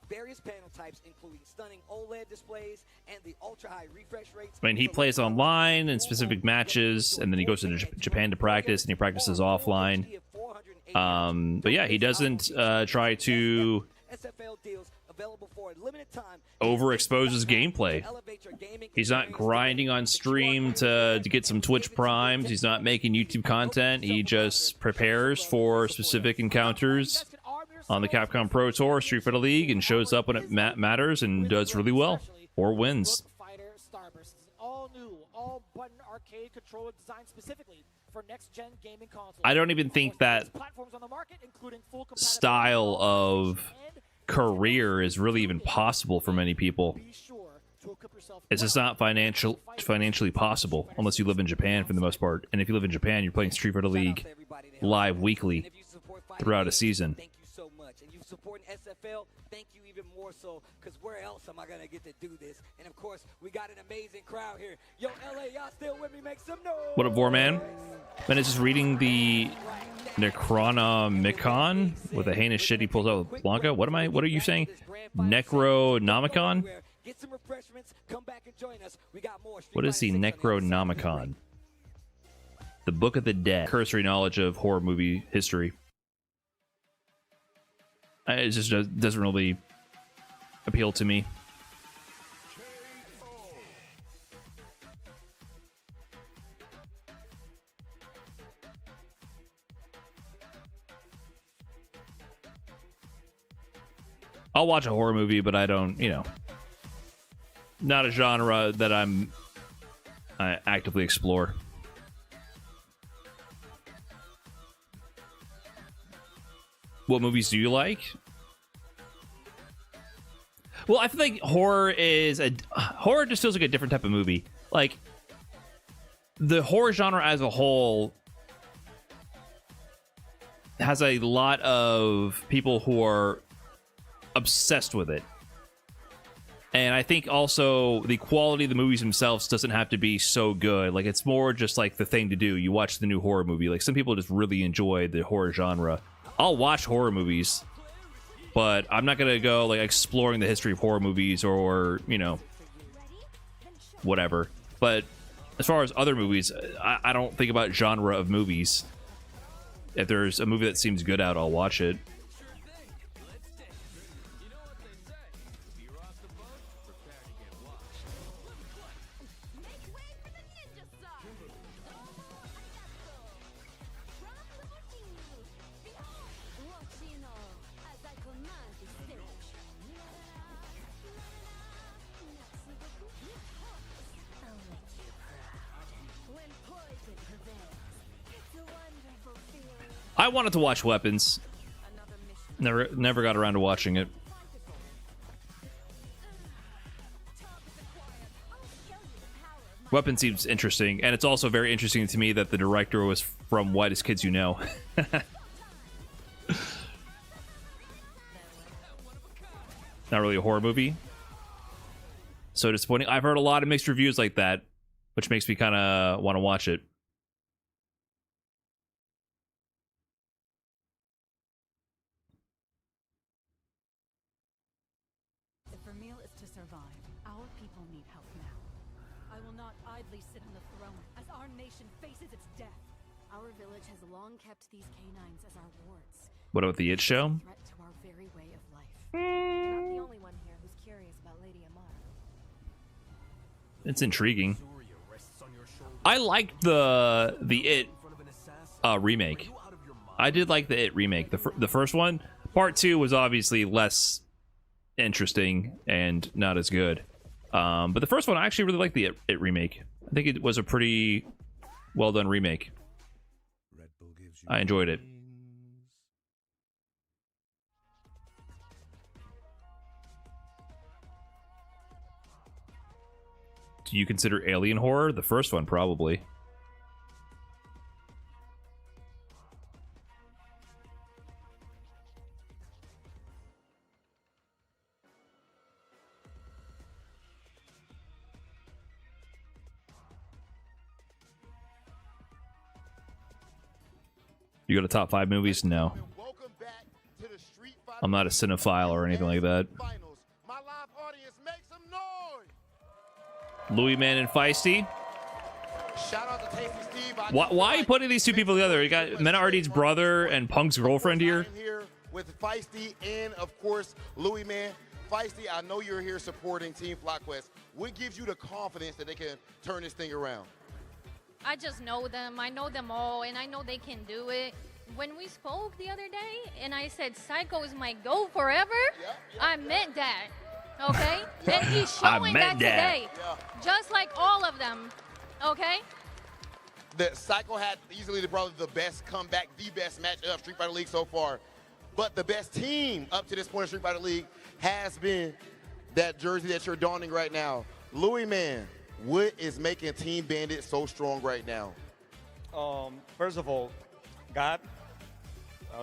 Various panel types, including stunning OLED displays and the ultra-high refresh rates. I mean, he plays online in specific matches, and then he goes to Japan to practice, and he practices offline. But yeah, he doesn't try to overexpose his gameplay. He's not grinding on stream to get some Twitch primes. He's not making YouTube content. He just prepares for specific encounters on the Capcom Pro Tour, Street Fighter League, and shows up when it matters and does really well or wins. Fighter Starburst is all new, all button arcade controller designed specifically for next-gen gaming consoles. I don't even think that style of career is really even possible for many people. It's just not financially possible unless you live in Japan for the most part. And if you live in Japan, you're playing Street Fighter League live weekly throughout a season. Thank you so much. And you supporting SFL, thank you even more so, because where else am I going to get to do this? And of course, we got an amazing crowd here. Yo, LA, y'all still with me? Make some noise. What up, Vorman? Ben is just reading the Necronomicon with a heinous shit he pulls out with Blanca. What are you saying? Necronomicon? Get some refreshments, come back and join us. We got more. What is the Necronomicon? The Book of the Dead. Cursory knowledge of horror movie history. It just doesn't really appeal to me. I'll watch a horror movie, but I don't, not a genre that I actively explore. What movies do you like? Well, I feel like horror just feels like a different type of movie. Like, the horror genre as a whole has a lot of people who are obsessed with it. And I think also the quality of the movies themselves doesn't have to be so good. Like, it's more just like the thing to do. You watch the new horror movie. Like, some people just really enjoy the horror genre. I'll watch horror movies, but I'm not gonna go like exploring the history of horror movies or whatever. But as far as other movies, I don't think about genre of movies. If there's a movie that seems good out, I'll watch it. I wanted to watch Weapons. Never got around to watching it. Weapons seems interesting, and it's also very interesting to me that the director was from Whitest Kids You Know. Not really a horror movie. So disappointing. I've heard a lot of mixed reviews like that, which makes me kind of want to watch it. If our meal is to survive, our people need help now. I will not idly sit on the throne as our nation faces its death. Our village has long kept these canines as our wards. What about the It Show? Threat to our very way of life. You're not the only one here who's curious about Lady Amara. It's intriguing. I liked the It remake. I did like the It remake. The first one. Part 2 was obviously less interesting and not as good. But the first one, I actually really liked the It remake. I think it was a pretty well done remake. I enjoyed it. Do you consider Alien horror? The first one, probably. You go to top 5 movies? No. I'm not a cinephile or anything like that. Louis Man and Feisty. Shout out to Tasty Steve. Why are you putting these two people together? You got Menardi's brother and Punk's girlfriend here. Here with Feisty and of course Louis Man. Feisty, I know you're here supporting Team FlyQuest. What gives you the confidence that they can turn this thing around? I just know them. I know them all, and I know they can do it. When we spoke the other day, and I said Psycho is my go forever, I meant that. Okay? And he's showing that today. Just like all of them. Okay? The Psycho had easily probably the best comeback, the best match of Street Fighter League so far. But the best team up to this point in Street Fighter League has been that jersey that you're donning right now. Louis Man, what is making Team Bandit so strong right now? First of all, God.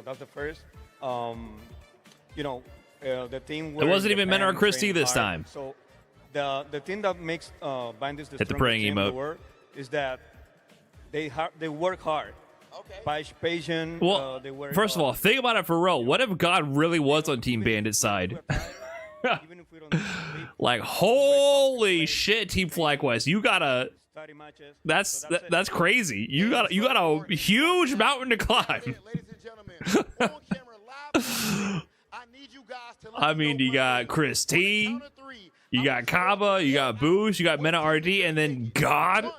That's the first. The team. It wasn't even Menard Christie this time. So the thing that makes Bandits the Hit the praying strongest team in emote. the world is that they work hard. Okay. Patient. Well, they work first of all, think about it for real. What if God really was on Team Bandit's side? Like, holy shit, Team FlyQuest, you gotta. That's crazy. You got a huge mountain to climb. I mean, you got Chris T, you got Kaba, you got Boosh, you got Mena RD, and then God.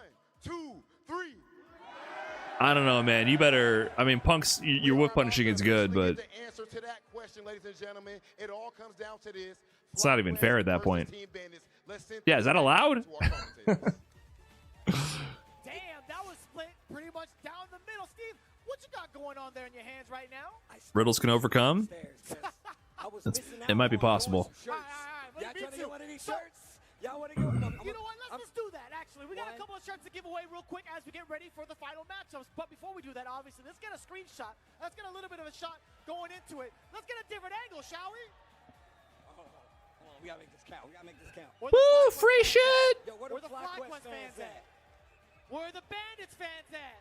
I don't know, man. You better. I mean, Punk's your whip punishing is good, but The answer to that question, ladies and gentlemen, it all comes down to this. it's not even fair at that point. Team Bandits. Let's send Yeah, is that allowed? Damn, that was split pretty much down the middle. Steve, what you got going on there in your hands right now? Riddles can overcome. It might be possible. Y'all trying to get one of these shirts? Y'all want to get one? You know what? Let's just do that, actually. We got a couple of shirts to give away real quick as we get ready for the final matchups. But before we do that, obviously, let's get a screenshot. Let's get a little bit of a shot going into it. Let's get a different angle, shall we? Hold on, we got to make this count. We got to make this count. Woo, free shit! Yo, where the FlyQuest fans at? Where the Bandits fans at?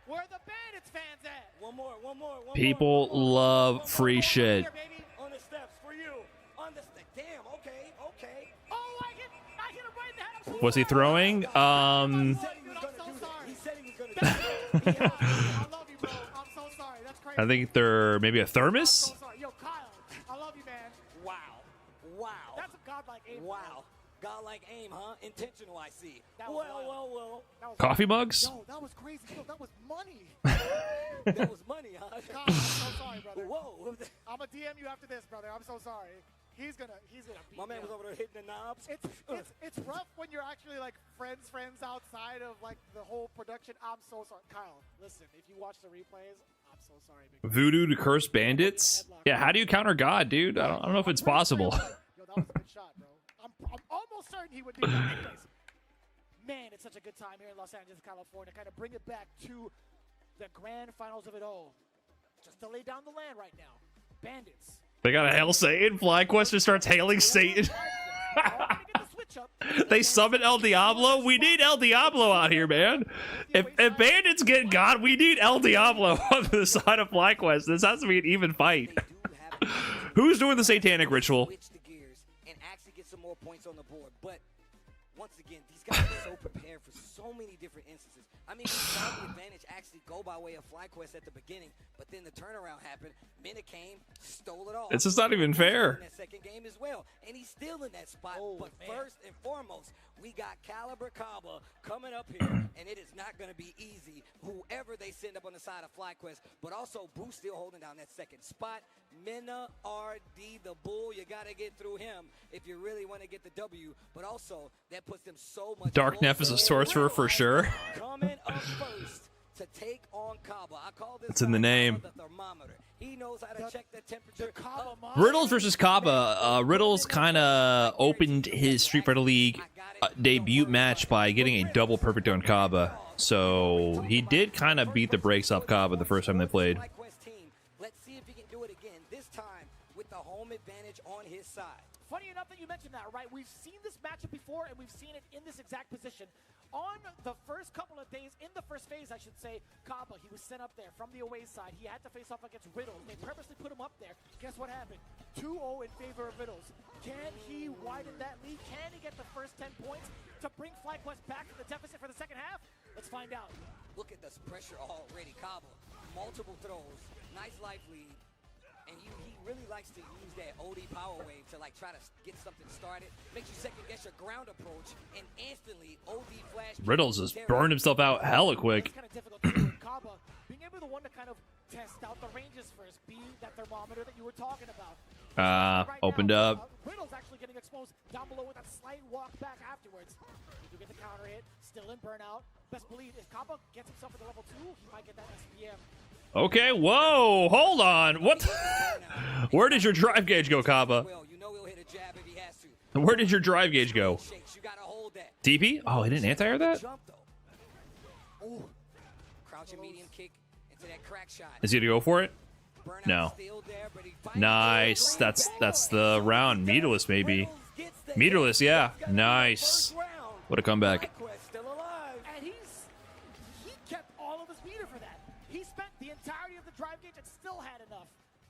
Where the Bandits fans at? One more. People love free shit. On the steps for you. On the steps. Damn, okay. Oh, I hit him right in the head. I'm so Was he throwing? He said he was going to do that. I love you, bro. I'm so sorry. That's crazy. I think they're maybe a thermos. So sorry. Yo, Kyle, I love you, man. Wow. That's a godlike aim. Wow. Godlike aim, huh? Intentional, I see. That was Well. That was Coffee mugs? Yo, that was crazy. Yo, that was money. That was money, huh? Kyle, I'm so sorry, brother. Whoa. I'm gonna DM you after this, brother. I'm so sorry. He's gonna beat My man you. was over there hitting the knobs. It's rough when you're actually like friends outside of like the whole production. I'm so sorry, Kyle. Listen, if you watch the replays, I'm so sorry. Voodoo to curse bandits? Yeah, how do you counter God, dude? I don't know if it's possible. Yo, that was a good shot, bro. I'm almost certain he would do that. Anyways, man, it's such a good time here in Los Angeles, California. Kind of bring it back to the grand finals of it all. Just to lay down the land right now. Bandits. They got a hail Satan. FlyQuest just starts hailing Satan. They summon El Diablo. We need El Diablo out here, man. If bandits get God, we need El Diablo on the side of FlyQuest. This has to be an even fight. Who's doing the satanic ritual? Switch the gears and actually get some more points on the board. But once again, these guys are so prepared for so many different instances. I mean, we saw the advantage actually go by way of FlyQuest at the beginning, but then the turnaround happened. Minna came, stole it all. It's just not even fair. In that second game as well, and he's still in that spot. But first and foremost, we got Caliber Kaba coming up here, and it is not going to be easy. Whoever they send up on the side of FlyQuest, but also Boo still holding down that second spot. Minna RD, the Bull, you got to get through him if you really want to get the W. But also, that puts them so much. Dark Neff is a sorcerer for sure. Coming up first to take on Kaba. I call this It's in the name. the thermometer. He knows how to check the temperature. Riddles versus Kaba. Riddles kind of opened his Street Fighter League debut match by getting a double perfect on Kaba. So he did kind of beat the brakes off Kaba the first time they played. Let's see if he can do it again, this time with the home advantage on his side. Funny enough that you mentioned that, right? We've seen this matchup before, and we've seen it in this exact position. On the first couple of days, in the first phase, I should say, Kaba, he was sent up there from the away side. He had to face off against Riddles. They purposely put him up there. Guess what happened? 2-0 in favor of Riddles. Can he widen that lead? Can he get the first 10 points to bring FlyQuest back to the deficit for the second half? Let's find out. Look at this pressure already. Kaba, multiple throws, nice life lead. And he really likes to use that OD power wave to like try to get something started. Makes you second guess your ground approach and instantly OD flash. Riddles just burned himself out hella quick. It's kind of difficult to do with Kaba. Being able to kind of test out the ranges first, be that thermometer that you were talking about. Opened up. Riddle's actually getting exposed down below with a slight walk back afterwards. You do get the counter hit, still in burnout. Best believe if Kaba gets himself at the level 2, he might get that SPM. Okay, whoa, hold on. What? Where did your drive gauge go, Kaba? Where did your drive gauge go? TP? Oh, he didn't anti-air that? Crouching medium kick into that crack shot. Is he gonna go for it? No. Nice. That's the round. Meterless, maybe. Meterless, yeah. Nice. What a comeback. And he kept all of his meter for that. He spent the entirety of the drive gauge and still had enough.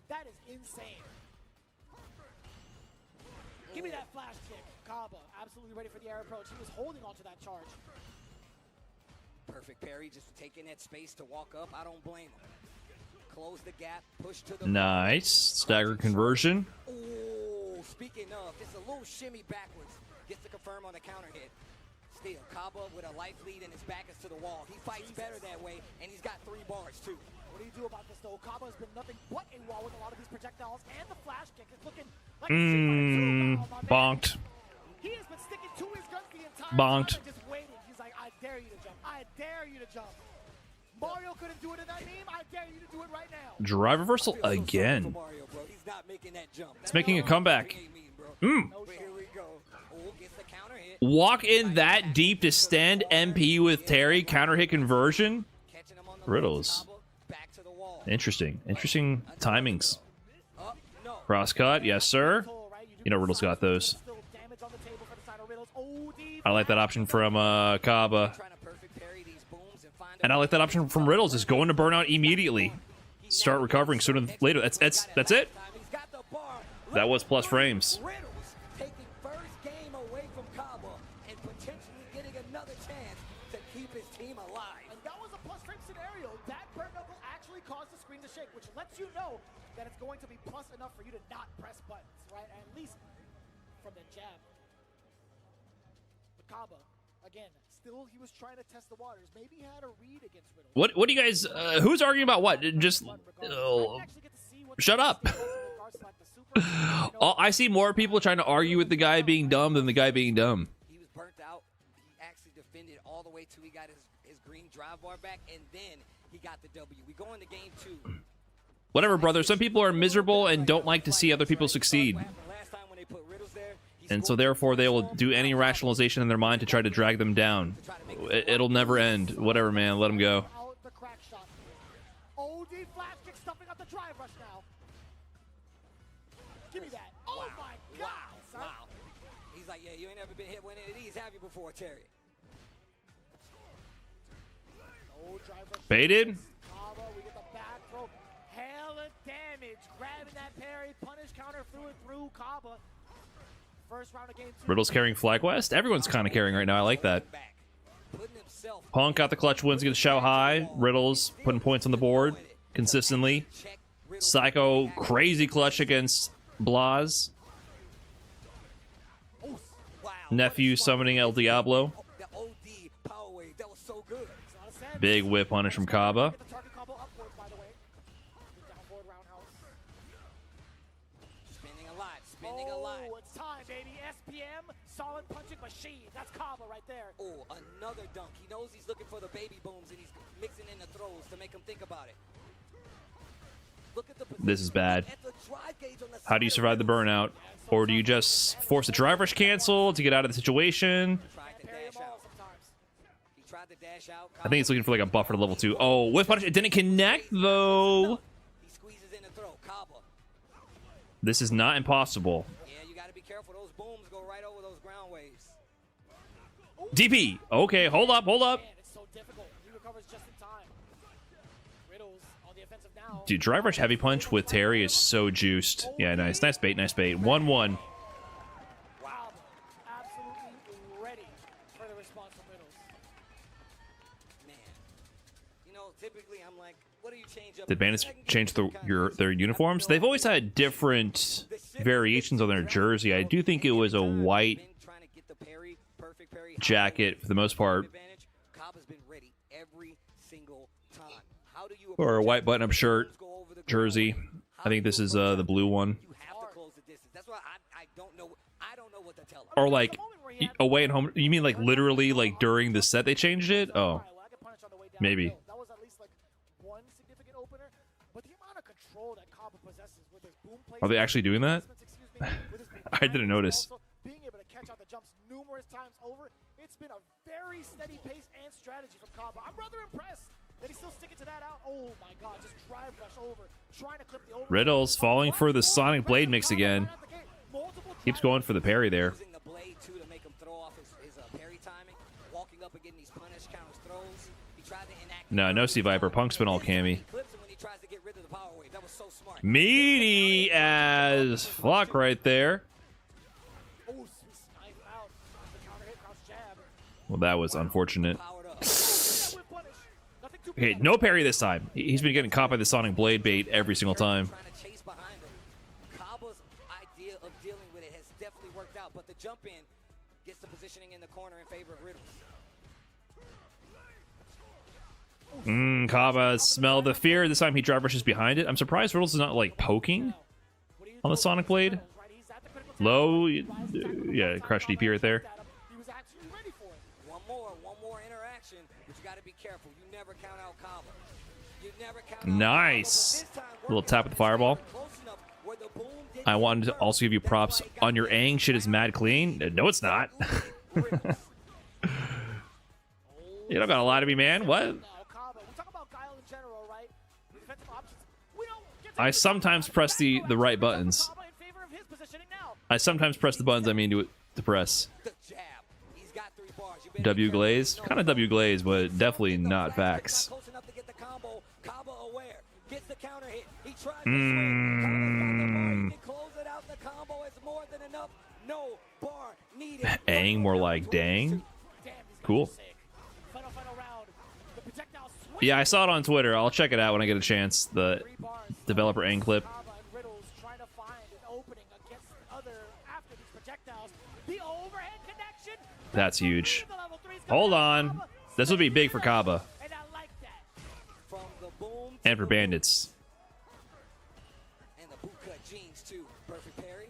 That is insane. Give me that flash kick. Kaba, absolutely ready for the air approach. He was holding onto that charge. Perfect parry, just taking that space to walk up. I don't blame him. Close the gap, push to the Nice. Stagger conversion. Oh, speaking of, just a little shimmy backwards. Gets to confirm on the counter hit. Still, Kaba with a life lead and his back is to the wall. He fights better that way, and he's got 3 bars too. What do you do about this though? Kaba has been nothing but a wall with a lot of these projectiles, and the flash kick is looking like a Bonked. He has been sticking to his guns the entire Bonked. time and just waiting. He's like, I dare you to jump. I dare you to jump. Mario couldn't do it in that meme. I dare you to do it right now. Drive reversal again. Mario, bro. He's not making that jump. It's making a comeback. But here we go. Oh, gets the counter hit. Walk in that deep to stand MP with Terry. Counter hit conversion. Riddles. Interesting. Interesting timings. Cross cut. Yes, sir. You know Riddles got those. I like that option from Kaba. And I like that option from Riddles, is going to burnout immediately. Start recovering sooner than later. That's it. That was plus frames. Riddles taking first game away from Kaba and potentially getting another chance to keep his team alive. And that was a plus frame scenario. That burn knuckle actually caused the screen to shake, which lets you know that it's going to be plus enough for you to not press buttons, right? At least from the jab. But Kaba, again, still he was trying to test the waters. Maybe he had a read against Riddles. What do you guys? Who's arguing about what? Just shut up. I see more people trying to argue with the guy being dumb than the guy being dumb. He was burnt out. He actually defended all the way till he got his green drive bar back, and then he got the W. We go into game 2. Whatever, brother. Some people are miserable and don't like to see other people succeed. And so therefore they will do any rationalization in their mind to try to drag them down. It'll never end. Whatever, man. Let them go. The crack shot. OD flash kick stuffing up the drive rush now. Give me that. Oh my God, son. Wow. He's like, yeah, you ain't never been hit with any of these, have you, before, Terry? Oh, drive rush. Baited. Kaba, we get the back throw. Hella damage. Grabbing that parry. Punish counter through Kaba. First round of game 2. Riddles carrying Flag West. Everyone's kind of carrying right now. I like that. Punk got the clutch wins against Xiao Hai. Riddles putting points on the board consistently. Psycho crazy clutch against Blaz. Nephew summoning El Diablo. Big whip punish from Kaba. Spinning a lot. Oh, it's time, baby. SPM, solid punching machine. That's Kaba right there. Oh, another dunk. He knows he's looking for the baby booms, and he's mixing in the throws to make him think about it. Look at the This is bad. How do you survive the burnout? Or do you just force a drive rush cancel to get out of the situation? I think he's looking for like a buffer to level 2. Oh, whip punish. It didn't connect though. This is not impossible. Yeah, you got to be careful. Those booms go right over those ground waves. DP. Okay, hold up. It's so difficult. He recovers just in time. Riddles on the offensive now. Dude, drive rush heavy punch with Terry is so juiced. Yeah, nice. Nice bait. 1-1. Wow. Absolutely ready for the response from Riddles. Man. You know, typically I'm like, what do you change up? Did Bandits change their uniforms? They've always had different variations on their jersey. I do think it was a white jacket for the most part, or a white button-up shirt jersey. I think this is the blue one. Or like away and home. You mean like literally like during the set they changed it? Oh, maybe. Are they actually doing that? I didn't notice. Being able to catch out the jumps numerous times over, it's been a very steady pace and strategy from Kaba. I'm rather impressed that he's still sticking to that out. Oh my God, just drive rush over, trying to clip the over. Riddles falling for the Sonic Blade mix again. Keeps going for the parry there. No C Viper. Punk's been all cammy. Meaty as fuck right there. Well, that was unfortunate. Okay, no parry this time. He's been getting caught by the Sonic Blade bait every single time. Kaba's idea of dealing with it has definitely worked out, but the jump in gets the positioning in the corner in favor of Riddles. Kaba smell the fear. This time he dry brushes behind it. I'm surprised Riddles is not like poking on the Sonic Blade. Low, yeah, crush DP right there. One more interaction, but you got to be careful. You never count out Kaba. You never count out Nice. Little tap with the fireball. I wanted to also give you props on your Aang. Shit is mad clean. No, it's not. You don't gotta lie to me, man. What? I sometimes press the right buttons. I sometimes press the buttons I mean to press. W glaze? Kind of W glaze, but definitely not facts. Aang, more like dang. Cool. Yeah, I saw it on Twitter. I'll check it out when I get a chance. The developer Aang clip. That's huge. Hold on. This would be big for Kaba. And for Bandits. And the bootcut jeans too. Perfect parry.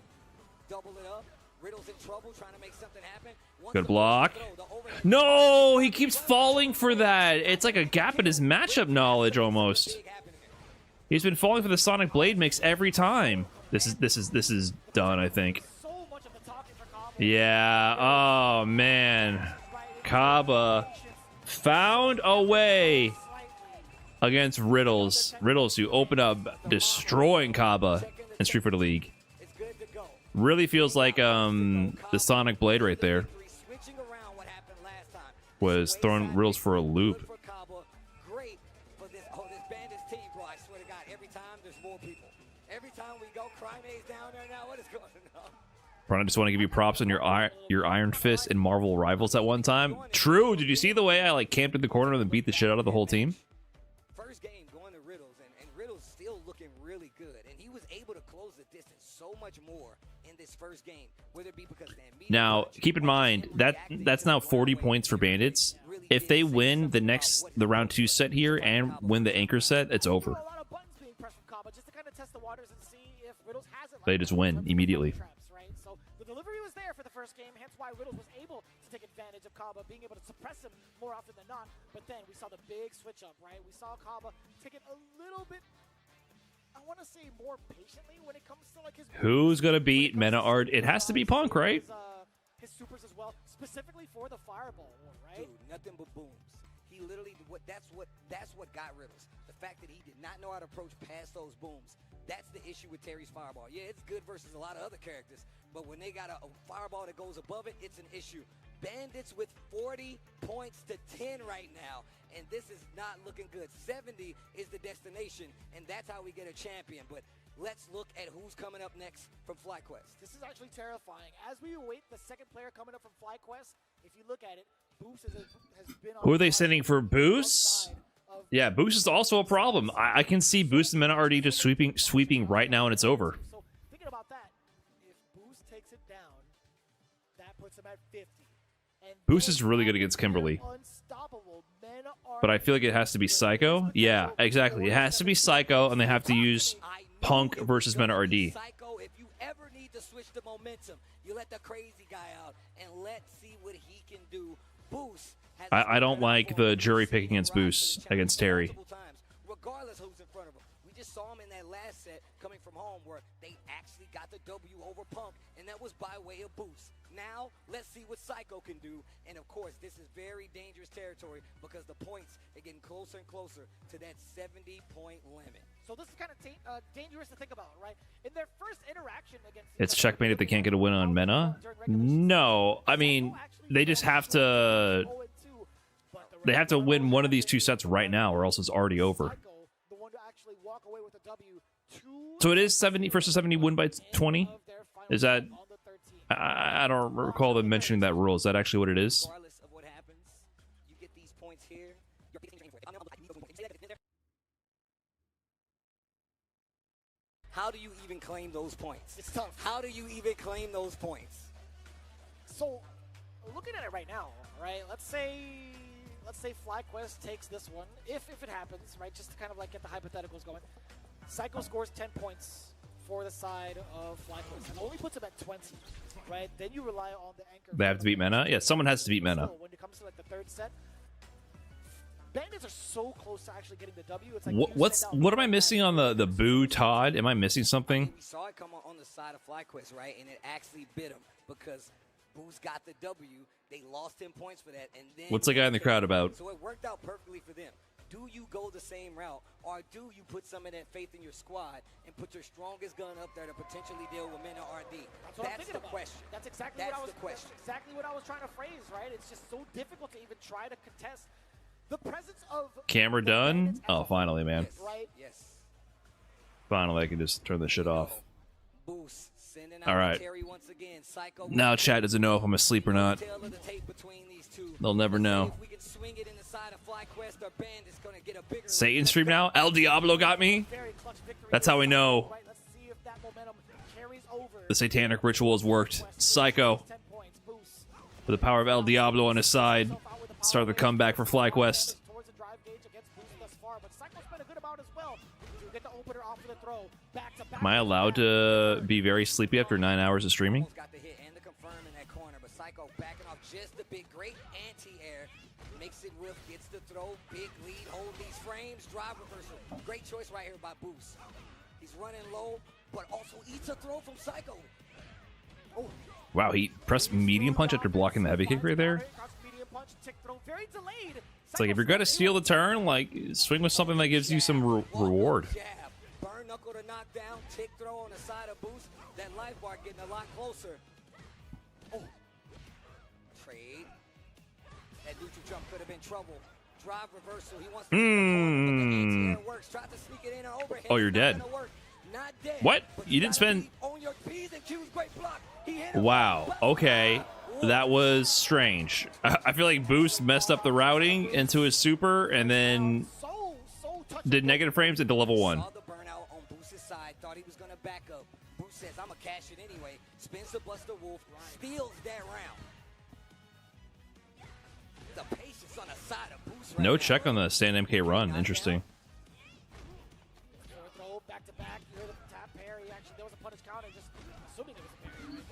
Double it up. Riddle's in trouble trying to make something happen. Good block. No, he keeps falling for that. It's like a gap in his matchup knowledge almost. He's been falling for the Sonic Blade mix every time. This is done, I think. Yeah. Oh man. Kaba found a way against Riddles. Riddles who open up destroying Kaba in Street Fighter League. Really feels like the Sonic Blade right there was throwing Riddles for a loop. Great for this Bandits team, bro. I swear to God, every time there's more people. Every time we go, Crime A's down there now. What is going on? Ron, I just want to give you props on your Iron Fist and Marvel Rivals at one time. True. Did you see the way I like camped in the corner and then beat the shit out of the whole team? First game going to Riddles, and Riddles still looking really good, and he was able to close the distance so much more in this first game, whether it be because now keep in mind that that's now 40 points for Bandits. If they win the round 2 set here and win the anchor set, it's over. They just win immediately. So the delivery was there for the first game, hence why Riddles was able to take advantage of Kaba, being able to suppress him more often than not. But then we saw the big switch up, right? We saw Kaba take it a little bit, I want to say, more patiently when it comes to like his. Who's gonna beat Mena Art? It has to be Punk, right? His supers as well, specifically for the fireball, right? Dude, nothing but booms. He literally, that's what got Riddles. The fact that he did not know how to approach past those booms. That's the issue with Terry's fireball. Yeah, it's good versus a lot of other characters, but when they got a fireball that goes above it, it's an issue. Bandits with 40 points to 10 right now, and this is not looking good. 70 is the destination, and that's how we get a champion. But let's look at who's coming up next from FlyQuest. This is actually terrifying. As we await the second player coming up from FlyQuest, if you look at it, Boost has been on. Who are they sending for Boost? Yeah, Boost is also a problem. I can see Boost and Mena RD just sweeping right now, and it's over. So thinking about that, if Boost takes it down, that puts him at 50. And Boost is really good against Kimberly. But I feel like it has to be Psycho. Yeah, exactly. It has to be Psycho, and they have to use Punk versus Mena RD. Psycho, if you ever need to switch the momentum, you let the crazy guy out, and let's see what he can do. Boost. I don't like the jury picking against Boost against Terry. Regardless who's in front of him. We just saw him in that last set coming from home where they actually got the W over Punk, and that was by way of Boost. Now, let's see what Psycho can do. And of course, this is very dangerous territory because the points are getting closer and closer to that 70-point limit. So this is kind of dangerous to think about, right? In their first interaction against... It's checkmate if they can't get a win on Mena. No, I mean, they just have to... They have to win one of these 2 sets right now, or else it's already over. So it is 70 versus 70 win by 20? Is that... I don't recall them mentioning that rule. Is that actually what it is? Regardless of what happens, you get these points here. How do you even claim those points? It's tough. How do you even claim those points? So, looking at it right now, right? Let's say FlyQuest takes this one, if it happens, right? Just to kind of like get the hypotheticals going. Psycho scores 10 points for the side of FlyQuest, and only puts him at 20, right? Then you rely on the anchor. They have to beat Mena? Yeah, someone has to beat Mena. When it comes to like the third set, Bandits are so close to actually getting the W. It's like What am I missing on the Boo Todd? Am I missing something? We saw it come on the side of FlyQuest, right? And it actually bit him because Boo's got the W. They lost 10 points for that. And then What's the guy in the crowd about? So it worked out perfectly for them. Do you go the same route, or do you put some of that faith in your squad and put your strongest gun up there to potentially deal with Mena RD? That's the question. That's exactly what I was. That's exactly what I was trying to phrase, right? It's just so difficult to even try to contest the presence of Camera done? Oh, finally, man. Right? Yes. Finally, I can just turn this shit off. Boost, sending out All right. Terry once again. Psycho Now chat doesn't know if I'm asleep or not. tail of the tape between these two. They'll never know. If we can swing it in the side of FlyQuest, our band is going to get a bigger Satan stream now? El Diablo got me? That's how we know Let's see if that momentum carries over. the satanic ritual has worked. Psycho, with the power of El Diablo on his side, start the comeback for FlyQuest. Towards the drive gauge against Boost thus far, but Psycho's been a good amount as well. To get the opener off of the throw. Back to back. Am I allowed to be very sleepy after 9 hours of streaming? got the hit and the confirm in that corner, but Psycho backing off just a bit. Great anti-air. Makes it with, gets the throw, big lead, hold these frames, drive reversal. Great choice right here by Boost. He's running low, but also eats a throw from Psycho. Oh, Wow, he pressed medium punch after blocking the heavy kick right there. medium punch, tick throw, very delayed. It's like if you're gonna steal the turn, like swing with something that gives you some reward. jab. Burn knuckle to knock down, tick throw on the side of Boost. That life bar getting a lot closer. Oh, trade. That neutral jump could have been trouble. Drive reversal. He wants to Mm. works. Tried to sneak it in an overhead. Oh, you're Not dead. gonna work. Not dead. What? You didn't spend... On your P's and Q's, great block. He hit him. Wow, okay. That was strange. I feel like Boost messed up the routing into his super and then did negative frames into level 1. Saw the burnout on Boost's side. Thought he was going to back up. Boost says, I'm going to cash it anyway. Spins to Buster Wolf. Steals that round. The patience on the side of Boost right No now. check on the stand MK run. Interesting. Throw back to back. You hear the tap parry. Actually, there was a punish counter. Just assuming it was a parry.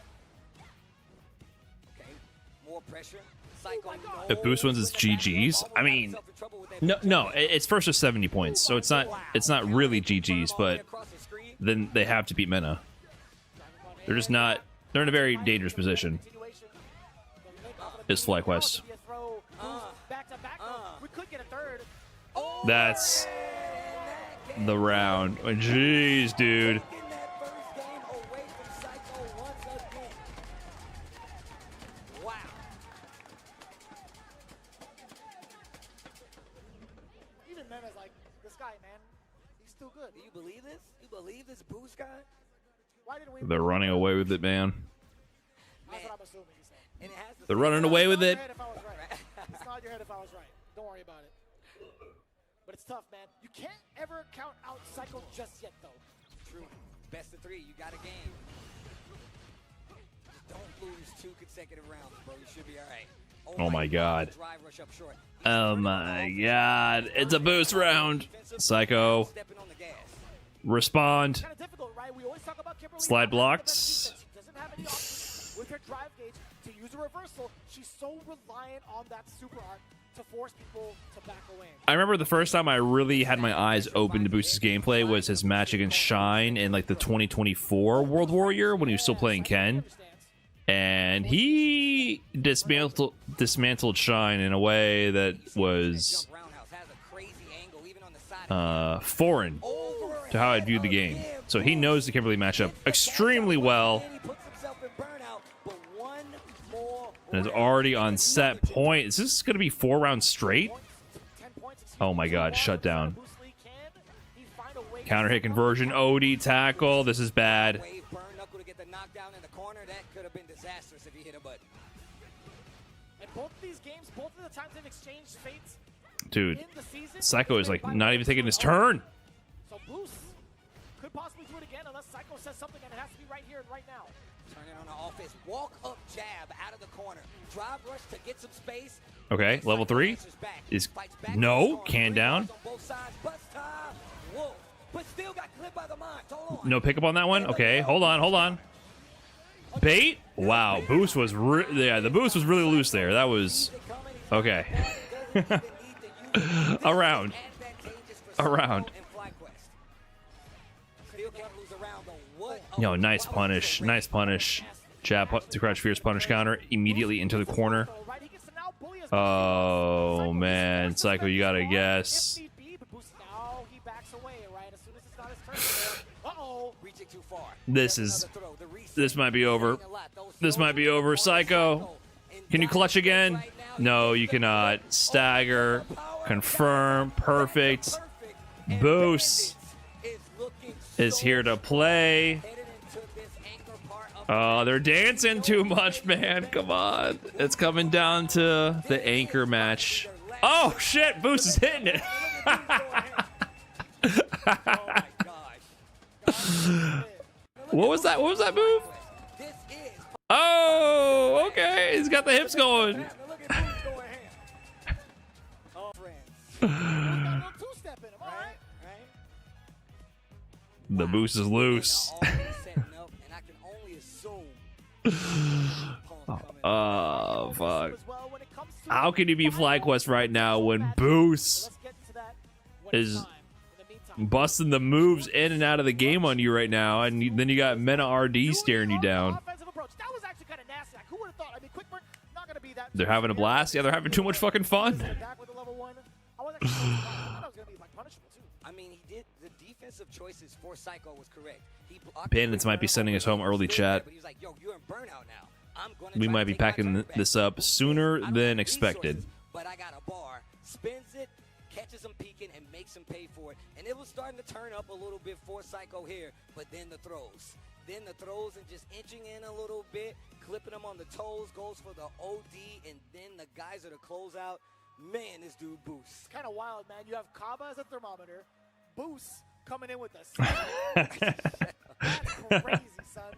Okay, more pressure. Psycho. If Boost wins, it's GG's. I mean, no, it's first to 70 points, so it's not really GG's, but then they have to beat Mena. They're just not. They're in a very dangerous position. Is FlyQuest. Back to back. We could get a third. That's the round. Oh, jeez, dude. Wow. Even Mena's like, this guy, man, he's still good. Do you believe this? You believe this Boost guy? Why didn't we? They're running away with it, man. That's what I'm assuming. He said. And it has They're running away with it. If I was right. It's not your head if I was right. Don't worry about it. But it's tough, man. You can't ever count out Psycho just yet, though. True. Best of 3. You got a game. Don't lose 2 consecutive rounds, bro. You should be all right. Oh my god. Drive rush up short. Oh my god. It's a Boost round. Psycho. Stepping on the gas. Respond. Kind of difficult, right? We always talk about Kimberly. Slide blocked. She doesn't have any options with her drive gauge to use a reversal. She's so reliant on that super art to force people to back away. I remember the first time I really had my eyes open to Boost's gameplay was his match against Shine in like the 2024 World Warrior when he was still playing Ken. And he dismantled Shine in a way that was foreign to how I'd viewed the game. So he knows the Kimberly matchup extremely well. And is already on set point. Is this going to be 4 rounds straight? Oh my god, shut down. Counter hit conversion, OD tackle. This is bad. Burn knuckle to get the knockdown in the corner. That could have been disastrous if he hit a butt. And both of these games, both of the times they've exchanged fates Dude, in the season, Psycho is like not even taking his turn. So Boost could possibly do it again unless Psycho says something, and it has to be right here and right now. Turning on the offense. Walk up jab out of the corner. Drive rush to get some space. Okay, level 3 is no can down. No pickup on that one. Okay, hold on. Bait. Wow, boost was the boost was really loose there. That was okay. Around. Yo, nice punish. Jab to crouch fierce punish counter immediately into the corner. Oh man, Psycho, you gotta guess. This might be over. This might be over. Psycho, can you clutch again? No, you cannot. Stagger, confirm, perfect. Boost is here to play. Oh, they're dancing too much, man. Come on. It's coming down to the anchor match. Oh, shit. Boost is hitting it. What was that? What was that move? Oh, okay. He's got the hips going. The boost is loose. Oh, fuck. How can you be FlyQuest right now when Boost is busting the moves in and out of the game on you right now, and then you got Mena RD staring you down? They're having a blast? Yeah, they're having too much fucking fun. I mean, he did the defensive choices for Psycho was correct. Bandits might be sending us home early, chat. We might be packing this up sooner than expected. But I got a bar, spins it, catches him peeking, and makes him pay for it. And it was starting to turn up a little bit for Psycho here, but then the throws. And just inching in a little bit, clipping him on the toes, goes for the OD, and then the geyser to close out. Man, this dude Boost. It's kind of wild, man. You have Kaba as a thermometer, Boost coming in with the That's crazy, son.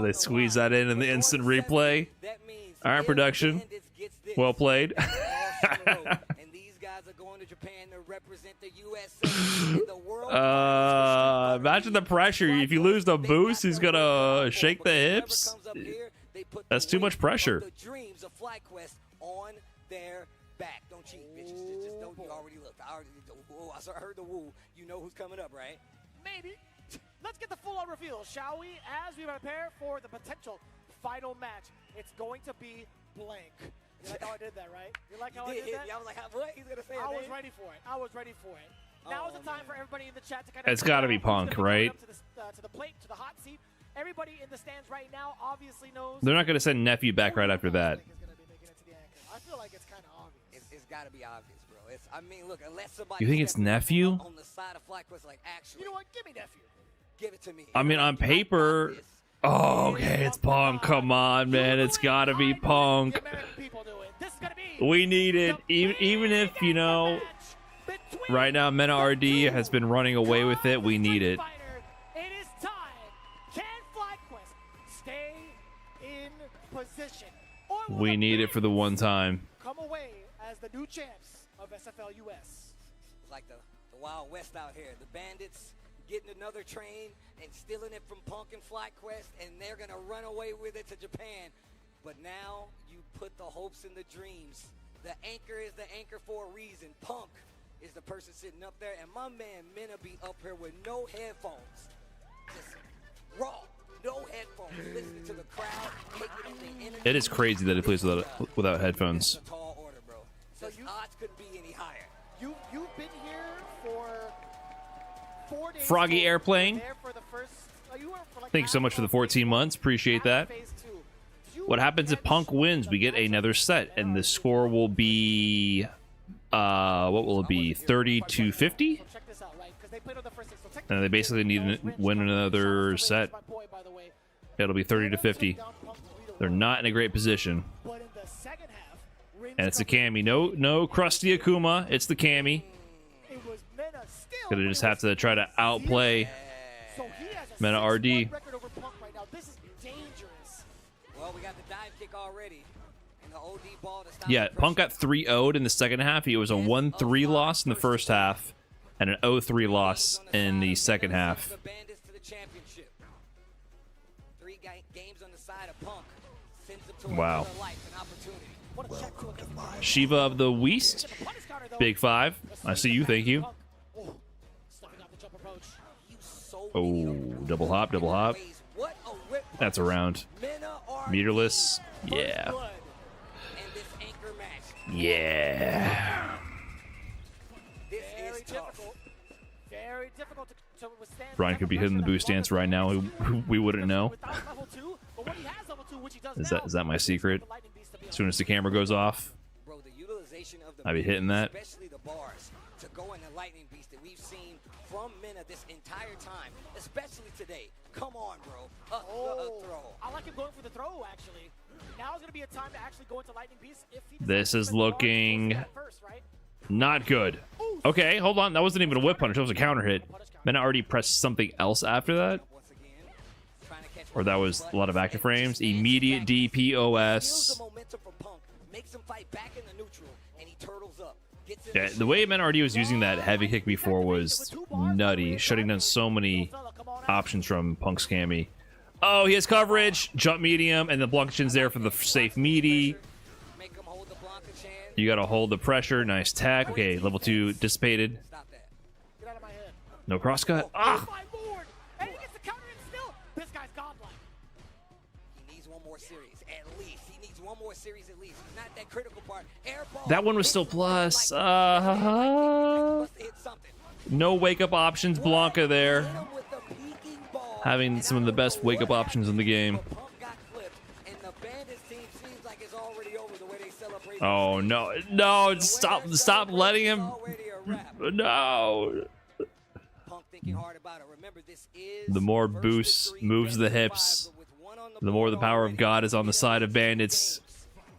They squeeze that in the instant replay. Iron production. Well played. Imagine the pressure. If you lose the boost, he's gonna shake the hips. That's too much pressure. The dreams of FlyQuest on their back. Don't cheat, bitches. Just don't. You already looked. I heard the woo. You know who's coming up, right? Maybe. Let's get the full-on reveal, shall we? As we prepare for the potential final match, it's going to be blank. You like how I did that, right? You like how I did that? Yeah, I was like, what? He's gonna say it. I was ready for it. Now is the time for everybody in the chat to kind of. It's got to be Punk, right? To the plate, to the hot seat. Everybody in the stands right now obviously knows. They're not going to send Nephew back right after that. I feel like it's kind of obvious. It's got to be obvious, bro. I mean, look, unless somebody. You think it's Nephew? On the side of FlyQuest, like, actually. You know what? Give me Nephew. Give it to me. I mean, on paper. Oh, okay, it's Punk. Come on, man. It's got to be Punk. We need it. Even if, you know, right now Mena RD has been running away with it, we need it. It is time. Can FlyQuest stay in position? We need it for the one time. Come away as the new champs of SFL US. It's like the Wild West out here. The Bandits getting another train and stealing it from Punk and FlyQuest, and they're going to run away with it to Japan. But now you put the hopes and the dreams. The anchor is the anchor for a reason. Punk is the person sitting up there, and my man Mena be up here with no headphones. Just raw, no headphones, listening to the crowd, taking in the energy. It is crazy that he plays without headphones. That's a tall order, bro. So odds couldn't be any higher. You've been here for 4 days. Froggy Airplane. Thank you so much for the 14 months. Appreciate that. What happens if Punk wins? We get another set, and the score will be, what will it be? 30-50? And they basically need to win another set. It'll be 30-50. They're not in a great position. And it's the Cammy. No Krusty Akuma. It's the Cammy. It was Gonna just have to try to outplay Meta RD. record over Punk right now. This is dangerous. Well, we got the dive kick already. And the OD ball to stop Yeah, the Punk got 3-0'd in the second half. It was a 1-3 loss in the first half and an 0-3 loss in the second half. The Bandits to the championship. 3 games on the side of Punk. Sends them to Wow. another life, an opportunity. Shiva of the West, Big 5. I see you, thank you. Oh, double hop, double hop. That's a round. Meterless. Yeah. Yeah. Very difficult. Very difficult to withstand. Brian could be hitting the boost dance right now. We wouldn't know. Level 2, but when he has level 2, which he does Is that my secret? As soon as the camera goes off, Bro, the utilization of the I'd be hitting that. especially the bars to go in the lightning beast that we've seen from Mena this entire time, especially today. Come on, bro. A throw. I like him going for the throw, actually. Now is going to be a time to actually go into lightning beast if he This is looking not good. Okay, hold on. That wasn't even a whip punish. That was a counter hit. Mena already pressed something else after that. Or that was a lot of active frames. Immediate DPOS. Makes him fight back in the neutral, and he turtles up. Yeah, the way Mena RD was using that heavy kick before was nutty. Shutting down so many options from Punk's Cammy. Oh, he has coverage. Jump medium, and the Blanca Chin's there for the safe meaty. You gotta hold the pressure. Nice tech. Okay, level 2 dissipated. No crosscut. Ah! He needs one more series, at least. He needs one more series at least. He's not that critical part. Air ball. That one was still plus. No wake up options. Blanca there. Having some of the best wake up options in the game. Oh no. No, stop letting him. No. The more boosts moves the hips, the more the power of God is on the side of Bandits.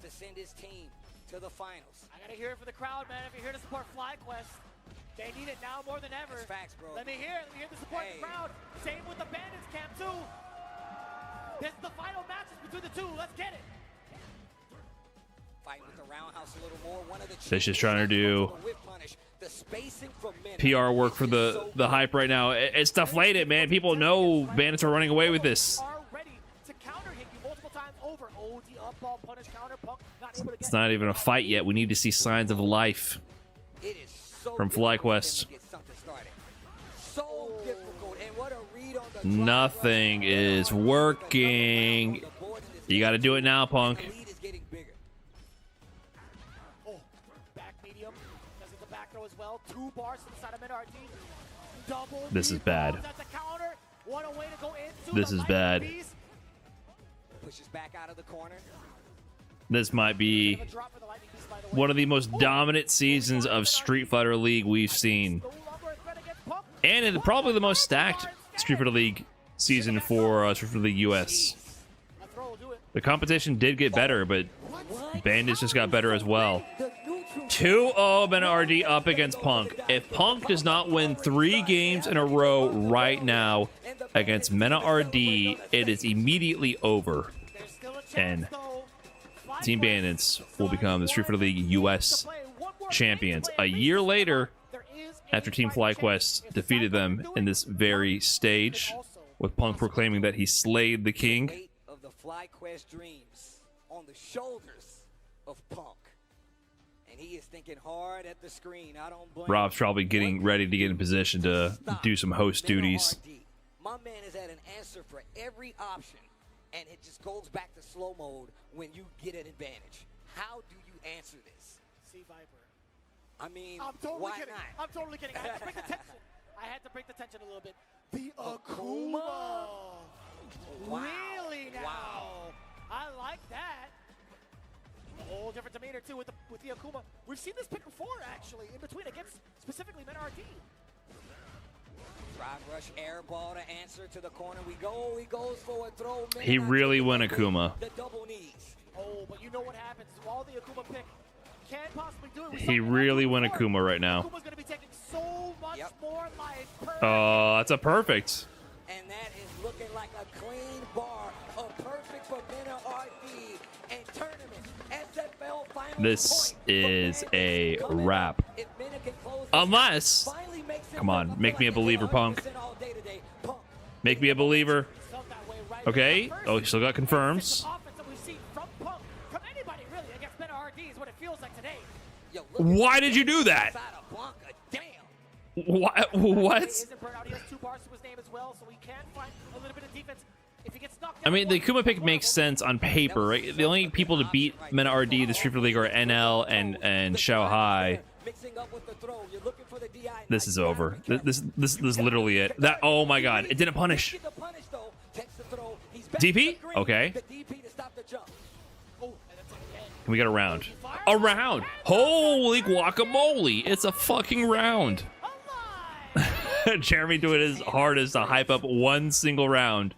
To send his team to the finals. I gotta hear it for the crowd, man. If you're here to support FlyQuest, they need it now more than ever. That's facts, bro. Let me hear it. Let me hear the support of the crowd. Same with the Bandits camp too. This is the final matches between the two. Let's get it. Fighting with the roundhouse a little more. One of the They're just trying to do PR work for the hype right now. It's deflated, man. People know Bandits are running away with this. It's not even a fight yet. We need to see signs of life from FlyQuest. Nothing is working. You got to do it now, Punk. This is bad. This is bad. Pushes back out of the corner. This might be one of the most dominant seasons of Street Fighter League we've seen. And probably the most stacked Street Fighter League season for Street Fighter League US. The competition did get better, but Bandits just got better as well. 2-0 Mena RD up against Punk. If Punk does not win 3 games in a row right now against Mena RD, it is immediately over. And Team Bandits will become the Street Fighter League US champions. A year later, after Team FlyQuest defeated them in this very stage, with Punk proclaiming that he slayed the king. Of the FlyQuest dreams on the shoulders of Punk. And he is thinking hard at the screen. I don't blame Rob's probably getting ready to get in position to do some host duties. My man has had an answer for every option, and it just goes back to slow mode when you get an advantage. How do you answer this? See Viper. I mean, I'm totally why kidding. not? I'm totally kidding. I had to break the tension. I had to break the tension a little bit. The Akuma. Wow. Really now? Wow. I like that. A whole different demeanor too with the Akuma. We've seen this pick before actually, in between against specifically Mena RD. Drive rush air ball to answer to the corner. We go. He goes for a throw. He really went Akuma. The double knees. Oh, but you know what happens while the Akuma pick can possibly do it with He really went Akuma right now. Akuma's gonna be taking so much more life per Oh, that's a perfect. And that is looking like a clean bar. A perfect for Mena RD and tournament. SFL final This is a wrap. If Mena can close Unless, finally makes it come on, make me a believer, Punk. all day today. Punk. Make me a believer. Okay. Oh, he still got confirms. offense that we've seen from Punk, from anybody really against Mena RD is what it feels like today. Yo, Why did you do that? What? What? He has 2 bars to his name as well, so he can find a little bit of defense. If he gets knocked I mean, the Akuma pick makes sense on paper, right? The only people to beat Mena RD the Street Fighter League are NL and Xiao Hai. This is over. This is literally it. That, oh my god, it didn't punish. DP? Okay. Can we get a round? A round! Holy guacamole! It's a fucking round. Jeremy doing his hardest to hype up one single round.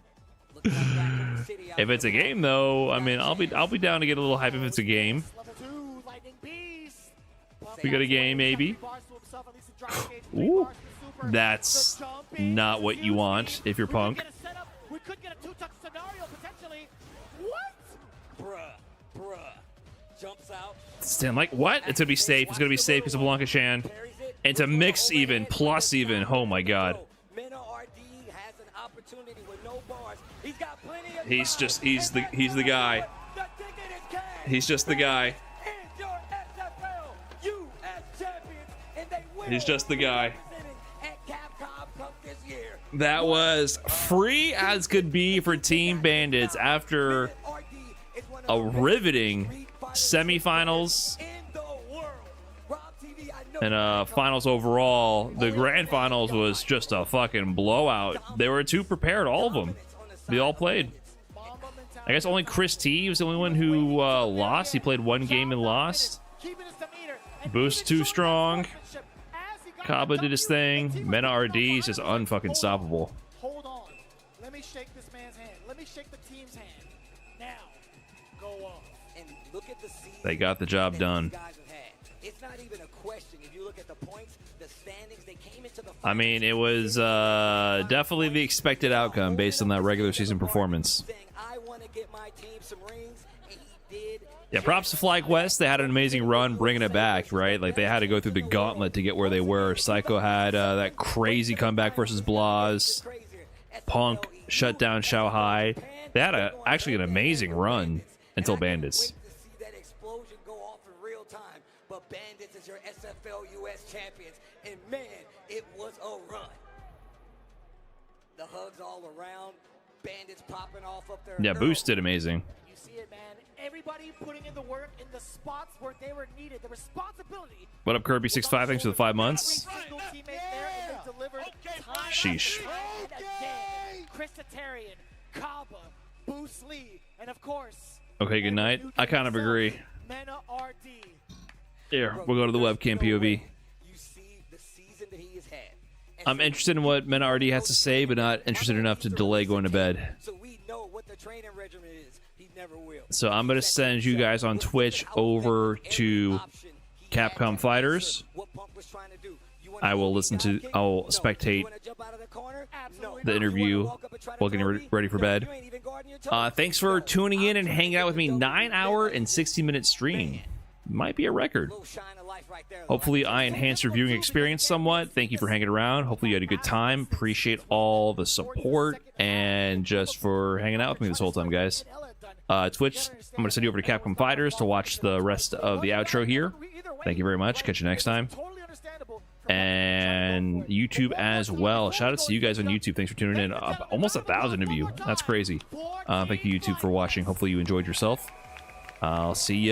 If it's a game, though, I mean, I'll be down to get a little hype if it's a game. We got a game, maybe. Ooh, that's not what you want if you're Punk. We could get a 2-touch scenario potentially. What? Bruh. Jumps out. Stand like what? It's gonna be safe. It's gonna be safe because of Blanca Shan. And to mix even, plus even. Oh my god. He's the guy. He's just the guy. He's just the guy. That was free as could be for Team Bandits after a riveting semifinals and finals overall. The grand finals was just a fucking blowout. They were too prepared, all of them. They all played. I guess only Chris T was the only one who lost. He played one game and lost. Boost too strong. Kaba did his thing. Mena RD is just unfucking stoppable. Hold on. Let me shake this man's hand. Let me shake the team's hand. Now, go off. And look at the season They got the job done. these guys have had. It's not even a question. If you look at the points, the standings, they came into the I mean, it was definitely the expected outcome based on that regular season performance. I want to get my team some rings, and he did. Yeah, props to FlyQuest. They had an amazing run bringing it back, right? Like, they had to go through the gauntlet to get where they were. Psycho had that crazy comeback versus Blaz. Punk shut down Xiao Hai. They had actually an amazing run until Bandits. That explosion go off in real time. But Bandits is your SFL US champions, and man, it was a run. The hugs all around. Bandits popping off up there. Yeah, Boost did amazing. You see it, man. Everybody putting in the work in the spots where they were needed. The responsibility. What up, Kirby65? Thanks for the 5 months. Single teammate there, and they delivered time Sheesh. and again. Chris Tatarian, Kaba, Boost Lee, and of course, Okay, good night. I kind of agree. Mena RD. Here, we'll go to the webcam POV. You see the season that he has had. I'm interested in what Mena RD has to say, but not interested enough to delay going to bed. So we know what the training regimen is. He never will. So I'm going to send you guys on Twitch over to Capcom Fighters. I will I'll spectate the interview while getting ready for bed. Thanks for tuning in and hanging out with me. 9-hour and 60-minute stream. Might be a record. Hopefully I enhanced your viewing experience somewhat. Thank you for hanging around. Hopefully you had a good time. Appreciate all the support and just for hanging out with me this whole time, guys. Twitch, I'm going to send you over to Capcom Fighters to watch the rest of the outro here. Thank you very much. Catch you next time. And YouTube as well. Shout out to you guys on YouTube. Thanks for tuning in. Almost 1,000 of you. That's crazy. Thank you, YouTube, for watching. Hopefully you enjoyed yourself. I'll see you.